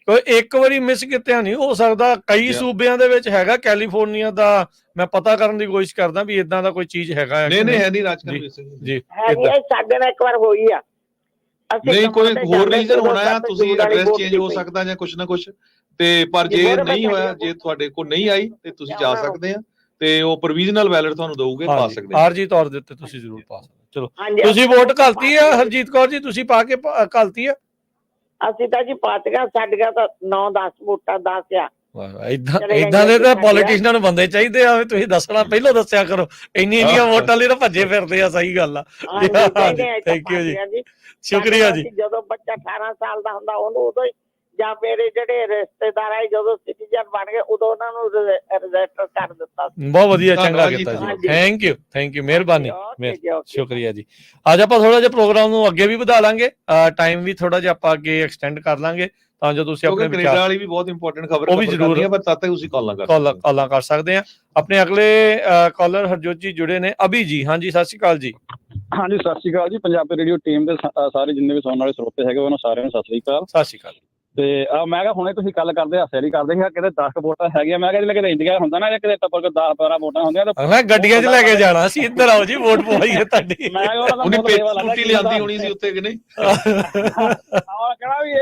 ਕੋਈ ਇੱਕ ਵਾਰੀ ਮਿਸ ਕੀਤਾ ਨਹੀਂ ਹੋ ਸਕਦਾ, ਕਈ ਸੂਬਿਆਂ ਦੇ ਵਿੱਚ ਹੈਗਾ। ਕੈਲੀਫੋਰਨੀਆ ਦਾ ਮੈਂ ਪਤਾ ਕਰਨ ਦੀ ਕੋਸ਼ਿਸ਼ ਕਰਦਾ ਵੀ ਇਦਾਂ ਦਾ ਕੋਈ ਚੀਜ਼ ਹੈਗਾ। ਨਹੀਂ ਹੈ ਨਹੀਂ ਰਾਜਕਰਨ ਜੀ, ਸਾਡੇ ਨਾਲ ਇੱਕ ਵਾਰ ਹੋਈ ਆ। ਨਹੀਂ ਕੋਈ ਹੋਰ ਰੀਜ਼ਨ ਹੋਣਾ ਆ, ਤੁਸੀਂ ਐਡਰੈਸ ਚੇਂਜ ਹੋ ਸਕਦਾ ਜਾਂ ਕੁਛ ਨਾ ਕੁਛ, ਤੇ ਪਰ ਜੇ ਨਹੀਂ ਹੋਇਆ, ਜੇ ਤੁਹਾਡੇ ਕੋਲ ਨਹੀਂ ਆਈ ਤੇ ਤੁਸੀਂ ਜਾ ਸਕਦੇ ਆ, ਤੇ ਉਹ ਪ੍ਰੋਵੀਜ਼ਨਲ ਬੈਲਟ ਤੁਹਾਨੂੰ ਦਊਗੇ, ਪਾ ਸਕਦੇ ਆ। ਆਰਜੀ ਤੌਰ ਦੇ ਉੱਤੇ ਤੁਸੀਂ ਜ਼ਰੂਰ ਪਾ ਸਕਦੇ। ਚਲੋ ਤੁਸੀਂ ਵੋਟ ਘਲਤੀ ਆ ਹਰਜੀਤ ਕੌਰ ਜੀ, ਤੁਸੀਂ ਪਾ ਕੇ ਘਲਤੀ ਆ? ਅਸੀਂ ਤਾਂ ਜੀ ਪਾਤੀਆਂ, ਸਾਡੀਆਂ ਤਾਂ 9-10 ਵੋਟਾਂ 10 ਆ। ਇਦਾਂ ਦੇ ਤਾਂ ਪੋਲੀਟੀਸ਼ੀਅਨਾਂ ਨੂੰ ਬੰਦੇ ਚਾਹੀਦੇ ਆ, ਤੁਸੀਂ ਦੱਸਣਾ ਪਹਿਲਾਂ ਦੱਸਿਆ ਕਰੋ। ਇੰਨੀਆਂ ਵੋਟਾਂ ਲਈ ਤਾਂ ਭੱਜੇ ਫਿਰਦੇ ਆ। ਸਹੀ ਗੱਲ ਆ। ਥੈਂਕ ਯੂ ਜੀ, ਸ਼ੁਕਰੀਆ ਜੀ। ਜਦੋਂ ਬੱਚਾ 18 ਸਾਲ ਦਾ ਹੁੰਦਾ ਉਹਨੂੰ ਉਦੋਂ ਹੀ, ਜਾਂ ਮੇਰੇ ਜਿਹੜੇ ਰਿਸ਼ਤੇਦਾਰ ਆਏ ਜਦੋਂ ਸਿਟੀਜ਼ਨ ਬਣ ਗਏ ਉਦੋਂ ਉਹਨਾਂ ਨੂੰ ਰਜਿਸਟਰ ਕਰ ਦਿੱਤਾ। ਬਹੁਤ ਵਧੀਆ, ਚੰਗਾ ਕੀਤਾ ਜੀ। ਥੈਂਕ ਯੂ, ਮਿਹਰਬਾਨੀ, ਸ਼ੁਕਰੀਆ ਜੀ। ਅੱਜ ਆਪਾਂ ਥੋੜਾ ਜਿਹਾ ਪ੍ਰੋਗਰਾਮ ਨੂੰ ਅੱਗੇ ਵੀ ਵਧਾ ਲਾਂਗੇ, ਟਾਈਮ ਵੀ ਥੋੜਾ ਜਿਹਾ ਆਪਾਂ ਅੱਗੇ ਐਕਸਟੈਂਡ ਕਰ ਲਾਂਗੇ, ਤਾਂ ਜੋ ਤੁਸੀਂ ਆਪਣੇ ਕੈਨੇਡਾ ਵਾਲੀ ਵੀ ਬਹੁਤ ਇੰਪੋਰਟੈਂਟ ਖਬਰ ਉਹ ਵੀ ਜ਼ਰੂਰ ਪਰ ਤਦ ਤੱਕ ਤੁਸੀਂ ਕਾਲਾਂ ਕਰ ਸਕਦੇ ਆ। ਆਪਣੇ ਅਗਲੇ ਕਾਲਰ ਹਰਜੋਤ ਜੀ ਜੁੜੇ ਨੇ, ਅਭੀ ਜੀ। ਹਾਂਜੀ ਸਤਿ ਸ਼੍ਰੀ ਅਕਾਲ ਜੀ। ਹਾਂਜੀ ਸਤਿ ਸ਼੍ਰੀ ਅਕਾਲ ਜੀ। ਪੰਜਾਬੀ ਰੇਡੀਓ ਟੀਮ ਦੇ ਸਾਰੇ ਜਿੰਨੇ ਵੀ ਸੁਣਨ ਵਾਲੇ ਸਰੋਤੇ ਹੈਗੇ ਉਹਨਾਂ ਸਾਰਿਆਂ ਨੂੰ ਸਤਿ ਸ਼੍ਰੀ ਅਕਾਲ। ਸਤਿ ਸ਼੍ਰੀ ਅਕਾਲ। ਤੇ ਮੈਂ ਕਿਹਾ ਹੁਣੇ ਤੁਸੀਂ ਗੱਲ ਕਰਦੇ ਹਾਸੇ ਵਾਲੀ ਕਰਦੇ ਸੀ, ਕਿਤੇ 10 ਵੋਟਾਂ ਹੈਗੀਆਂ। ਮੈਂ ਕਿਹਾ ਕਿਤੇ ਇੰਡੀਆ ਹੁੰਦਾ ਨਾ, ਕਿਤੇ ਟੱਪਰ 10-12 ਵੋਟਾਂ ਹੁੰਦੀਆਂ ਤਾਂ ਮੈਂ ਗੱਡੀਆਂ 'ਚ ਲੈ ਕੇ ਜਾਣਾ ਸੀ। ਇੱਧਰ ਆਓ ਜੀ, ਵੋਟ ਪਵਾਈਏ ਤੁਹਾਡੀ। ਮੈਂ ਲਿਆਂਦੀ ਹੋਣੀ ਸੀ ਉੱਤੇ ਕਿ ਨਹੀਂ, ਕਹਿਣਾ ਵੀ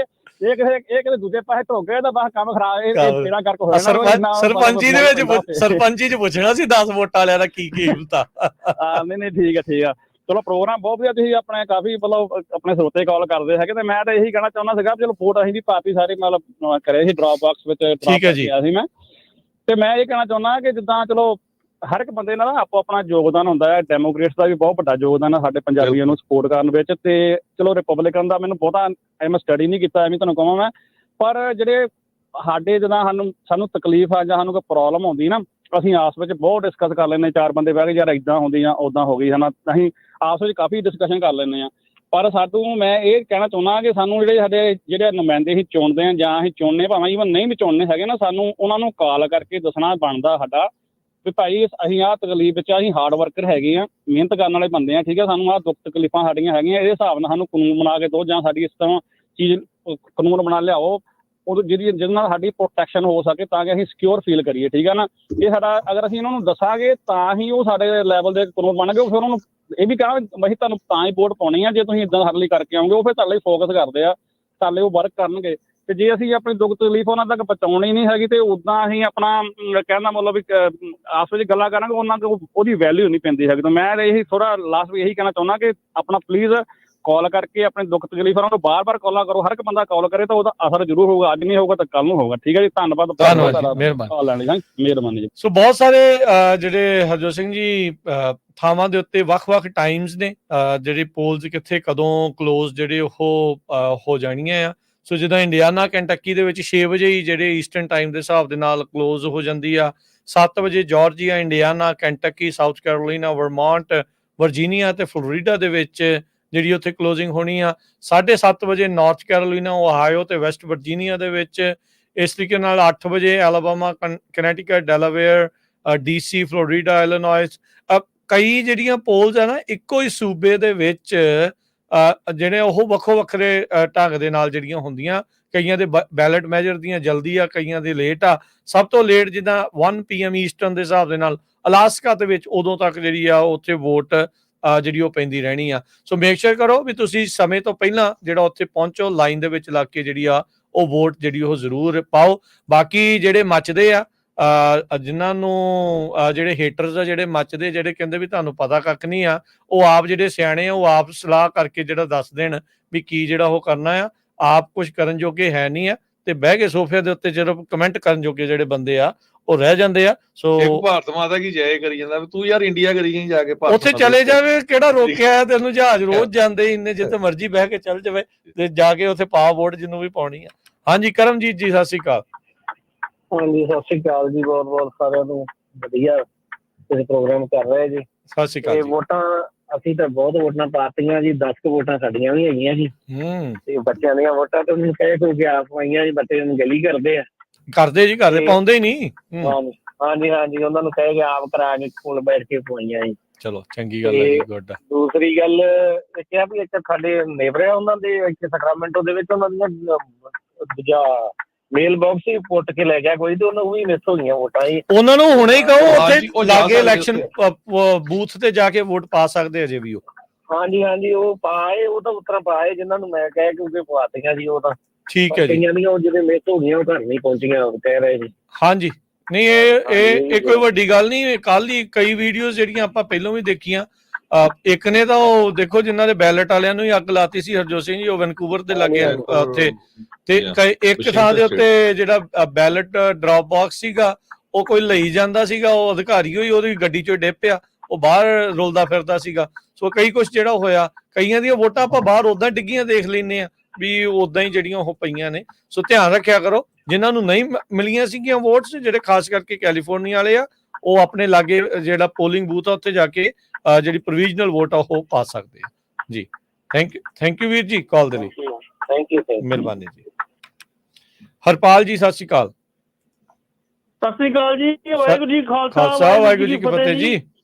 ਇਹ ਕਿਤੇ ਦੂਜੇ ਪਾਸੇ ਢੋਗੇ ਤਾਂ ਬਸ ਕੰਮ ਖਰਾਬ, ਇਹ ਤੇਰਾ ਕਰਕੇ ਹੋ ਜਾਣਾ। ਸਰਪੰਚੀ ਦੇ ਵਿੱਚ ਸਰਪੰਚੀ 'ਚ ਪੁੱਛਣਾ ਸੀ 10 ਵੋਟਾਂ ਵਾਲਿਆਂ ਦਾ ਕੀ ਹੁੰਦਾ। ਨਹੀਂ ਠੀਕ ਆ। ਚਲੋ ਪ੍ਰੋਗਰਾਮ ਬਹੁਤ ਵਧੀਆ, ਤੁਸੀਂ ਆਪਣੇ ਕਾਫੀ ਮਤਲਬ ਆਪਣੇ ਸਰੋਤੇ ਕਾਲ ਕਰਦੇ ਹੈਗੇ, ਤੇ ਮੈਂ ਤਾਂ ਇਹੀ ਕਹਿਣਾ ਚਾਹੁੰਦਾ ਸੀਗਾ ਚਲੋ ਵੋਟ ਅਸੀਂ ਵੀ ਪਾਰਟੀ ਸਾਰੇ ਮਤਲਬ ਕਰੇ ਸੀ, ਡ੍ਰੌਪ ਬਾਕਸ ਵਿੱਚ ਗਿਆ ਸੀ ਮੈਂ। ਤੇ ਮੈਂ ਇਹ ਕਹਿਣਾ ਚਾਹੁੰਦਾ ਕਿ ਜਿੱਦਾਂ ਚਲੋ ਹਰ ਇੱਕ ਬੰਦੇ ਨਾਲ ਆਪੋ ਆਪਣਾ ਯੋਗਦਾਨ ਹੁੰਦਾ ਹੈ। ਡੈਮੋਕ੍ਰੇਟਸ ਦਾ ਵੀ ਬਹੁਤ ਵੱਡਾ ਯੋਗਦਾਨ ਹੈ ਸਾਡੇ ਪੰਜਾਬੀਆਂ ਨੂੰ ਸਪੋਰਟ ਕਰਨ ਵਿੱਚ, ਤੇ ਚਲੋ ਰਿਪਬਲਿਕਨ ਦਾ ਮੈਨੂੰ ਬਹੁਤਾ ਮੈਂ ਸਟੱਡੀ ਨਹੀਂ ਕੀਤਾ, ਐਵੇਂ ਤੁਹਾਨੂੰ ਕਹਾਂ ਮੈਂ। ਪਰ ਜਿਹੜੇ ਸਾਡੇ ਜਿੱਦਾਂ ਸਾਨੂੰ ਤਕਲੀਫ ਆ ਜਾਂ ਸਾਨੂੰ ਕੋਈ ਪ੍ਰੋਬਲਮ ਆਉਂਦੀ ਨਾ, ਅਸੀਂ ਆਪਸ ਵਿੱਚ ਬਹੁਤ ਡਿਸਕਸ ਕਰ ਲੈਂਦੇ, 4 ਬੰਦੇ ਬਹਿ ਕੇ ਯਾਰ ਏਦਾਂ ਹੁੰਦੀ ਜਾਂ ਉੱਦਾਂ ਹੋ ਗਈ, ਹਨਾ ਅਸੀਂ ਆਪਸ ਵਿੱਚ ਕਾਫੀ ਡਿਸਕਸ਼ਨ ਕਰ ਲੈਂਦੇ ਆ। ਪਰ ਸਾਨੂੰ ਮੈਂ ਇਹ ਕਹਿਣਾ ਚਾਹੁੰਦਾ ਕਿ ਸਾਨੂੰ ਜਿਹੜੇ ਨੁਮਾਇੰਦੇ ਅਸੀਂ ਚੁਣਦੇ ਹਾਂ ਜਾਂ ਅਸੀਂ ਚੁਣਨੇ ਭਾਵੇਂ ਈਵਨ ਨਹੀਂ ਵੀ ਚੁਣਨੇ ਹੈਗੇ ਨਾ, ਸਾਨੂੰ ਉਹਨਾਂ ਨੂੰ ਕਾਲ ਕਰਕੇ ਦੱਸਣਾ ਬਣਦਾ ਸਾਡਾ ਵੀ ਭਾਈ ਅਸੀਂ ਆਹ ਤਕਲੀਫ ਵਿੱਚ ਅਸੀਂ ਹਾਰਡ ਵਰਕਰ ਹੈਗੇ ਆ, ਮਿਹਨਤ ਕਰਨ ਵਾਲੇ ਬੰਦੇ ਆ, ਠੀਕ ਹੈ, ਸਾਨੂੰ ਆਹ ਦੁੱਖ ਤਕਲੀਫਾਂ ਸਾਡੀਆਂ ਹੈਗੀਆਂ, ਇਹਦੇ ਹਿਸਾਬ ਨਾਲ ਸਾਨੂੰ ਕਾਨੂੰਨ ਬਣਾ ਕੇ ਦਿਓ ਜਾਂ ਸਾਡੀ ਇਸ ਤਰ੍ਹਾਂ ਚੀਜ਼ ਕਾਨੂੰਨ ਬਣਾ ਲਿਆਓ ਉਹ ਜਿਹਦੇ ਨਾਲ ਸਾਡੀ ਪ੍ਰੋਟੈਕਸ਼ਨ ਹੋ ਸਕੇ, ਤਾਂ ਕਿ ਅਸੀਂ ਸਿਕਿਉਰ ਫੀਲ ਕਰੀਏ, ਠੀਕ ਹੈ ਨਾ। ਇਹ ਸਾਡਾ ਅਗਰ ਅਸੀਂ ਉਹਨਾਂ ਨੂੰ ਦੱਸਾਂਗੇ ਤਾਂ ਹੀ ਉਹ ਸਾਡੇ ਲੈਵਲ ਦੇ ਕਾਨੂੰਨ ਬਣਨਗੇ। ਫਿਰ ਉਹਨਾਂ ਨੂੰ ਇਹ ਵੀ ਕਹਾਂ ਅਸੀਂ ਤੁਹਾਨੂੰ ਤਾਂ ਹੀ ਵੋਟ ਪਾਉਣੀ ਆ ਜੇ ਤੁਸੀਂ ਇੱਦਾਂ ਸਾਡੇ ਲਈ ਕਰਕੇ ਆਓਗੇ, ਉਹ ਫਿਰ ਤੁਹਾਡੇ ਲਈ ਫੋਕਸ ਕਰਦੇ ਆ, ਤੁਹਾਡੇ ਲਈ ਉਹ ਵਰਕ ਕਰਨਗੇ। ਤੇ ਜੇ ਅਸੀਂ ਆਪਣੀ ਦੁੱਖ ਤਕਲੀਫ ਉਹਨਾਂ ਤੱਕ ਪਹੁੰਚਾਉਣੀ ਨਹੀਂ ਹੈਗੀ ਤੇ ਉੱਦਾਂ ਅਸੀਂ ਆਪਣਾ ਕਹਿਣ ਦਾ ਮਤਲਬ ਵੀ ਆਪਸ ਵਿੱਚ ਗੱਲਾਂ ਕਰਾਂਗੇ, ਉਹਨਾਂ ਕੋਲ ਉਹਦੀ ਵੈਲਿਊ ਨਹੀਂ ਪੈਂਦੀ ਹੈਗੀ। ਤਾਂ ਮੈਂ ਇਹੀ ਥੋੜਾ ਲਾਸਟ ਵੀ ਇਹੀ ਕਹਿਣਾ ਚਾਹੁੰਦਾ ਕਿ ਆਪਣਾ ਪਲੀਜ਼ ਕਾਲ ਕਰਕੇ ਆਪਣੇ ਦੁੱਖ ਤਕਲੀਫਾਂ ਨੂੰ ਬਾਰ-ਬਾਰ ਕਾਲਾਂ ਕਰੋ। ਹਰ ਇੱਕ ਬੰਦਾ ਕਾਲ ਕਰੇ ਤਾਂ ਉਹਦਾ ਅਸਰ ਜ਼ਰੂਰ ਹੋਊਗਾ, ਅੱਜ ਨਹੀਂ ਹੋਊਗਾ ਤਾਂ ਕੱਲ ਨੂੰ ਹੋਊਗਾ। ਠੀਕ ਹੈ ਜੀ, ਧੰਨਵਾਦ ਮਿਹਰਬਾਨੀ ਜੀ। ਸੋ ਬਹੁਤ ਸਾਰੇ ਜਿਹੜੇ ਹਰਜੋਤ ਸਿੰਘ ਜੀ ਥਾਵਾਂ ਦੇ ਉੱਤੇ ਵੱਖ-ਵੱਖ ਟਾਈਮਸ ਨੇ, ਜਿਹੜੇ ਪੋਲਸ ਕਿੱਥੇ ਕਦੋਂ ਕਲੋਜ਼ ਜਿਹੜੇ ਉਹ ਹੋ ਜਾਣੀਆਂ ਆ। ਸੋ ਜਿੱਦਾਂ ਇੰਡੀਆਨਾ ਕੈਂਟਕੀ ਦੇ ਵਿੱਚ 6 ਵਜੇ ਹੀ ਜਿਹੜੇ ਈਸਟਰਨ ਟਾਈਮ ਦੇ ਹਿਸਾਬ ਦੇ ਨਾਲ ਕਲੋਜ਼ ਹੋ ਜਾਂਦੀ ਆ। 7 ਵਜੇ Georgia, Indiana, Kentucky, South Carolina, Vermont, Virginia ਤੇ ਫਲੋਰੀਡਾ ਦੇ ਵਿੱਚ ਜਿਹੜੀ ਉੱਥੇ ਕਲੋਜ਼ਿੰਗ ਹੋਣੀ ਆ। 7:30 ਵਜੇ ਨਾਰਥ ਕੈਰੋਲੀਨਾ, ਓਹਾਇਓ ਤੇ ਵੈਸਟ ਵਰਜੀਨੀਆ ਦੇ ਵਿੱਚ। ਇਸ ਤਰੀਕੇ ਨਾਲ 8 ਵਜੇ ਐਲਾਬਾਮਾ, ਕਨੈਟੀਕਟ, ਡੈਲਾਵੇਅਰ, DC, ਫਲੋਰੀਡਾ, ਇਲੀਨੋਇਸ। ਕਈ ਜਿਹੜੀਆਂ ਪੋਲਸ ਆ ਨਾ ਇੱਕੋ ਹੀ ਸੂਬੇ ਦੇ ਵਿੱਚ ਜਿਹੜੇ ਉਹ ਵੱਖੋ ਵੱਖਰੇ ਢੰਗ ਦੇ ਨਾਲ ਜਿਹੜੀਆਂ ਹੁੰਦੀਆਂ। ਕਈਆਂ ਦੇ ਬੈਲਟ ਮੈਜਰ ਦੀਆਂ ਜਲਦੀ ਆ, ਕਈਆਂ ਦੇ ਲੇਟ ਆ। ਸਭ ਤੋਂ ਲੇਟ ਜਿੱਦਾਂ 1 PM ਈਸਟਰਨ ਦੇ ਹਿਸਾਬ ਦੇ ਨਾਲ ਅਲਾਸਕਾ ਦੇ ਵਿੱਚ ਉਦੋਂ ਤੱਕ ਜਿਹੜੀ ਆ ਉੱਥੇ ਵੋਟ ਜਿਹੜੀ ਉਹ ਪੈਂਦੀ ਰਹਿਣੀ ਆ। ਸੋ ਮੇਕ ਸ਼ੋਰ ਕਰੋ ਵੀ ਤੁਸੀਂ ਸਮੇਂ ਤੋਂ ਪਹਿਲਾਂ ਜਿਹੜਾ ਉੱਥੇ ਪਹੁੰਚੋ, ਲਾਈਨ ਦੇ ਵਿੱਚ ਲੱਗ ਕੇ ਜਿਹੜੀ ਆ ਉਹ ਵੋਟ ਜਿਹੜੀ ਉਹ ਜ਼ਰੂਰ ਪਾਓ। ਬਾਕੀ ਜਿਹੜੇ ਮੱਚਦੇ ਆ ਜਿਨ੍ਹਾਂ ਨੂੰ ਜਿਹੜੇ ਹੇਟਰਸ ਆ, ਜਿਹੜੇ ਮੱਚਦੇ, ਜਿਹੜੇ ਕਹਿੰਦੇ ਵੀ ਤੁਹਾਨੂੰ ਪਤਾ ਕੱਖ ਨਹੀਂ ਆ, ਉਹ ਆਪ ਜਿਹੜੇ ਸਿਆਣੇ ਆ ਉਹ ਆਪ ਸਲਾਹ ਕਰਕੇ ਜਿਹੜਾ ਦੱਸ ਦੇਣ ਵੀ ਕੀ ਜਿਹੜਾ ਉਹ ਕਰਨਾ ਆ। ਆਪ ਕੁਝ ਕਰਨ ਜੋਗੇ ਹੈ ਨਹੀਂ ਆ ਤੇ ਬਹਿ ਕੇ ਸੋਫੇ ਦੇ ਉੱਤੇ ਜਦੋਂ ਕਮੈਂਟ ਕਰਨ ਜੋਗੇ ਜਿਹੜੇ ਬੰਦੇ ਆ ਉਹ ਰਹਿ ਜਾਂਦੇ ਆ। ਸੋ ਇੱਕ ਭਾਰਤ ਮਾਤਾ ਕੀ ਜੈ ਕਰੀ ਜਾਂਦਾ, ਤੂੰ ਯਾਰ ਇੰਡੀਆ ਕਰੀ ਜਾਈਂ ਜਾ ਕੇ, ਉੱਥੇ ਚਲੇ ਜਾਵੇ, ਕਿਹੜਾ ਰੋਕਿਆ ਤੈਨੂੰ? ਜਹਾਜ਼ ਰੋਜ਼ ਜਾਂਦੇ ਇੰਨੇ, ਜਿੱਥੇ ਮਰਜ਼ੀ ਬਹਿ ਕੇ ਚੱਲ ਜਾਵੇ ਤੇ ਜਾ ਕੇ ਉੱਥੇ ਪਾ ਵੋਟ ਜਿਹਨੂੰ ਵੀ ਪਾਉਣੀ ਆ। ਹਾਂਜੀ ਕਰਮਜੀਤ ਜੀ, ਸਤਿ ਸ਼੍ਰੀ ਅਕਾਲ। ਹਾਂਜੀ ਸਤਿ ਸ਼੍ਰੀ ਅਕਾਲ ਜੀ, ਬਹੁਤ ਬਹੁਤ ਸਾਰਿਆਂ ਨੂੰ ਵਧੀਆ ਤੁਸੀਂ ਪ੍ਰੋਗਰਾਮ ਕਰ ਰਹੇ ਜੀ। ਸਤਿ ਸ਼੍ਰੀ ਅਕਾਲ ਜੀ। ਵੋਟਾਂ ਅਸੀਂ ਤਾਂ ਬਹੁਤ ਵੋਟਾਂ ਪਾਤੀਆਂ ਜੀ, 10 ਕੁ ਵੋਟਾਂ ਸਾਡੀਆਂ ਵੀ ਹੈਗੀਆਂ ਜੀ ਤੇ ਬੱਚਿਆਂ ਦੀਆਂ ਵੋਟਾਂ ਤਾਂ ਮੈਨੂੰ ਕਹੇ ਕੋਈ ਆਪ ਪਾਈਆਂ ਜੀ, ਬੱਚੇ ਨੂੰ ਗਲੀ ਕਰਦੇ ਆ, ਕਰਦੇ ਜੀ, ਕਰਦੇ ਪਾਉਂਦੇ ਹੀ ਨਹੀਂ। ਹਾਂਜੀ ਹਾਂਜੀ ਉਹਨਾਂ ਨੂੰ ਕਹੇ ਆਪ ਕਰਾ ਕੇ ਕੋਲ ਬੈਠ ਕੇ ਪਾਈਆਂ ਜੀ। ਚਲੋ ਚੰਗੀ ਗੱਲ ਹੈ ਜੀ, ਗੁੱਡ। ਦੂਸਰੀ ਗੱਲ ਇਹ ਕਿਹਾ ਵੀ ਇੱਥੇ ਸਾਡੇ ਨੇਬਰ ਆ, ਉਹਨਾਂ ਦੇ ਇੱਥੇ ਸੈਕਰਾਮੈਂਟੋ ਦੇ ਵਿੱਚ ਉਹਨਾਂ ਦੀਆਂ ਦੂਜਾ ਮੇਲ ਬਾਕਸ ਹੀ ਪੁੱਟ ਕੇ ਲੈ ਗਿਆ ਕੋਈ, ਤੇ ਉਹਨਾਂ ਵੀ ਮਿਸ ਹੋ ਗਈਆਂ ਵੋਟਾਂ ਜੀ। ਉਹਨਾਂ ਨੂੰ ਹੁਣੇ ਹੀ ਕਹੋ ਉੱਥੇ ਲਾਗੇ ਇਲੈਕਸ਼ਨ ਬੂਥ ਤੇ ਜਾ ਕੇ ਵੋਟ ਪਾ ਸਕਦੇ ਅਜੇ ਵੀ ਉਹ। ਹਾਂਜੀ ਹਾਂਜੀ ਉਹ ਪਾਏ, ਉਹ ਤਾਂ ਉਤਰਾ ਪਾਏ ਜਿਨ੍ਹਾਂ ਨੂੰ ਮੈਂ ਕਹਿ ਕਿਉਂਕਿ ਪਵਾਤੀਆਂ ਜੀ ਉਹ ਤਾਂ। ਠੀਕ ਹੈ ਜੀ। ਕਈਆਂ ਦੀਆਂ ਉਹ ਜਿਹੜੇ ਮਿਸ ਹੋ ਗਈਆਂ ਉਹ ਘਰ ਨਹੀਂ ਪਹੁੰਚੀਆਂ ਕਹਿ ਰਹੇ ਜੀ। ਹਾਂਜੀ ਨਹੀਂ ਇਹ ਕੋਈ ਵੱਡੀ ਗੱਲ ਨਹੀਂ। ਕੱਲ ਹੀ ਕਈ ਵੀਡੀਓਜ਼ ਜਿਹੜੀਆਂ ਆਪਾਂ ਪਹਿਲਾਂ ਵੀ ਦੇਖੀਆਂ, ਇੱਕ ਨੇ ਤਾਂ ਉਹ ਦੇਖੋ ਜਿਨ੍ਹਾਂ ਦੇ ਬੈਲਟ ਵਾਲਿਆਂ ਨੂੰ ਹੀ ਅੱਗ ਲਾਤੀ ਸੀ, ਹਰਜੋਤ ਸਿੰਘ ਜੀ, ਉਹ ਵੈਨਕੂਵਰ ਦੇ ਲੱਗੇ ਉੱਥੇ, ਤੇ ਇੱਕ ਥਾਂ ਦੇ ਉੱਤੇ ਜਿਹੜਾ ਬੈਲਟ ਡ੍ਰੌਪ ਬਾਕਸ ਸੀਗਾ ਉਹ ਕੋਈ ਲਈ ਜਾਂਦਾ ਸੀਗਾ, ਉਹ ਅਧਿਕਾਰੀ ਹੋਈ ਉਹਦੀ ਗੱਡੀ ਚੋਂ ਡਿੱਗ ਪਿਆ, ਉਹ ਬਾਹਰ ਰੁਲਦਾ ਫਿਰਦਾ ਸੀਗਾ। ਸੋ ਕਈ ਕੁਛ ਜਿਹੜਾ ਹੋਇਆ, ਕਈਆਂ ਦੀਆਂ ਵੋਟਾਂ ਆਪਾਂ ਬਾਹਰ ਉਦਾਂ ਡਿੱਗੀਆਂ ਦੇਖ ਲੈਂਦੇ ਆ ਵੀ ਉਦਾਂ ਹੀ ਜਿਹੜੀਆਂ ਉਹ ਪਈਆਂ ਨੇ। ਸੋ ਧਿਆਨ ਰੱਖਿਆ ਕਰੋ, ਜਿਨ੍ਹਾਂ ਨੂੰ ਨਹੀਂ ਮਿਲੀਆਂ ਸੀਗੀਆਂ ਵੋਟਸ, ਜਿਹੜੇ ਖਾਸ ਕਰਕੇ ਕੈਲੀਫੋਰਨੀਆ ਵਾਲੇ ਆ, ਉਹ ਆਪਣੇ ਲਾਗੇ ਜਿਹੜਾ ਪੋਲਿੰਗ ਬੂਥ ਆ ਉੱਥੇ ਜਾ ਕੇ ਜਿਹੜੀ ਪ੍ਰੋਵੀਜ਼ਨਲ ਵੋਟ ਆ ਉਹ ਪਾ ਸਕਦੇ ਆ ਜੀ। ਥੈਂਕ ਯੂ ਵੀਰ ਜੀ ਕਾਲ ਦੇ ਲਈ, ਥੈਂਕ ਯੂ, ਮਿਹਰਬਾਨੀ ਜੀ। ਹਰਪਾਲ ਜੀ ਸਤਿ ਸ਼੍ਰੀ ਅਕਾਲ। ਸਤਿ ਸ਼੍ਰੀ ਅਕਾਲ ਜੀ, ਵਾਹਿਗੁਰੂ ਜੀ ਖਾਲਸਾ, ਵਾਹਿਗੁਰੂ ਜੀ ਕੀ ਫਤਿਹ ਜੀ।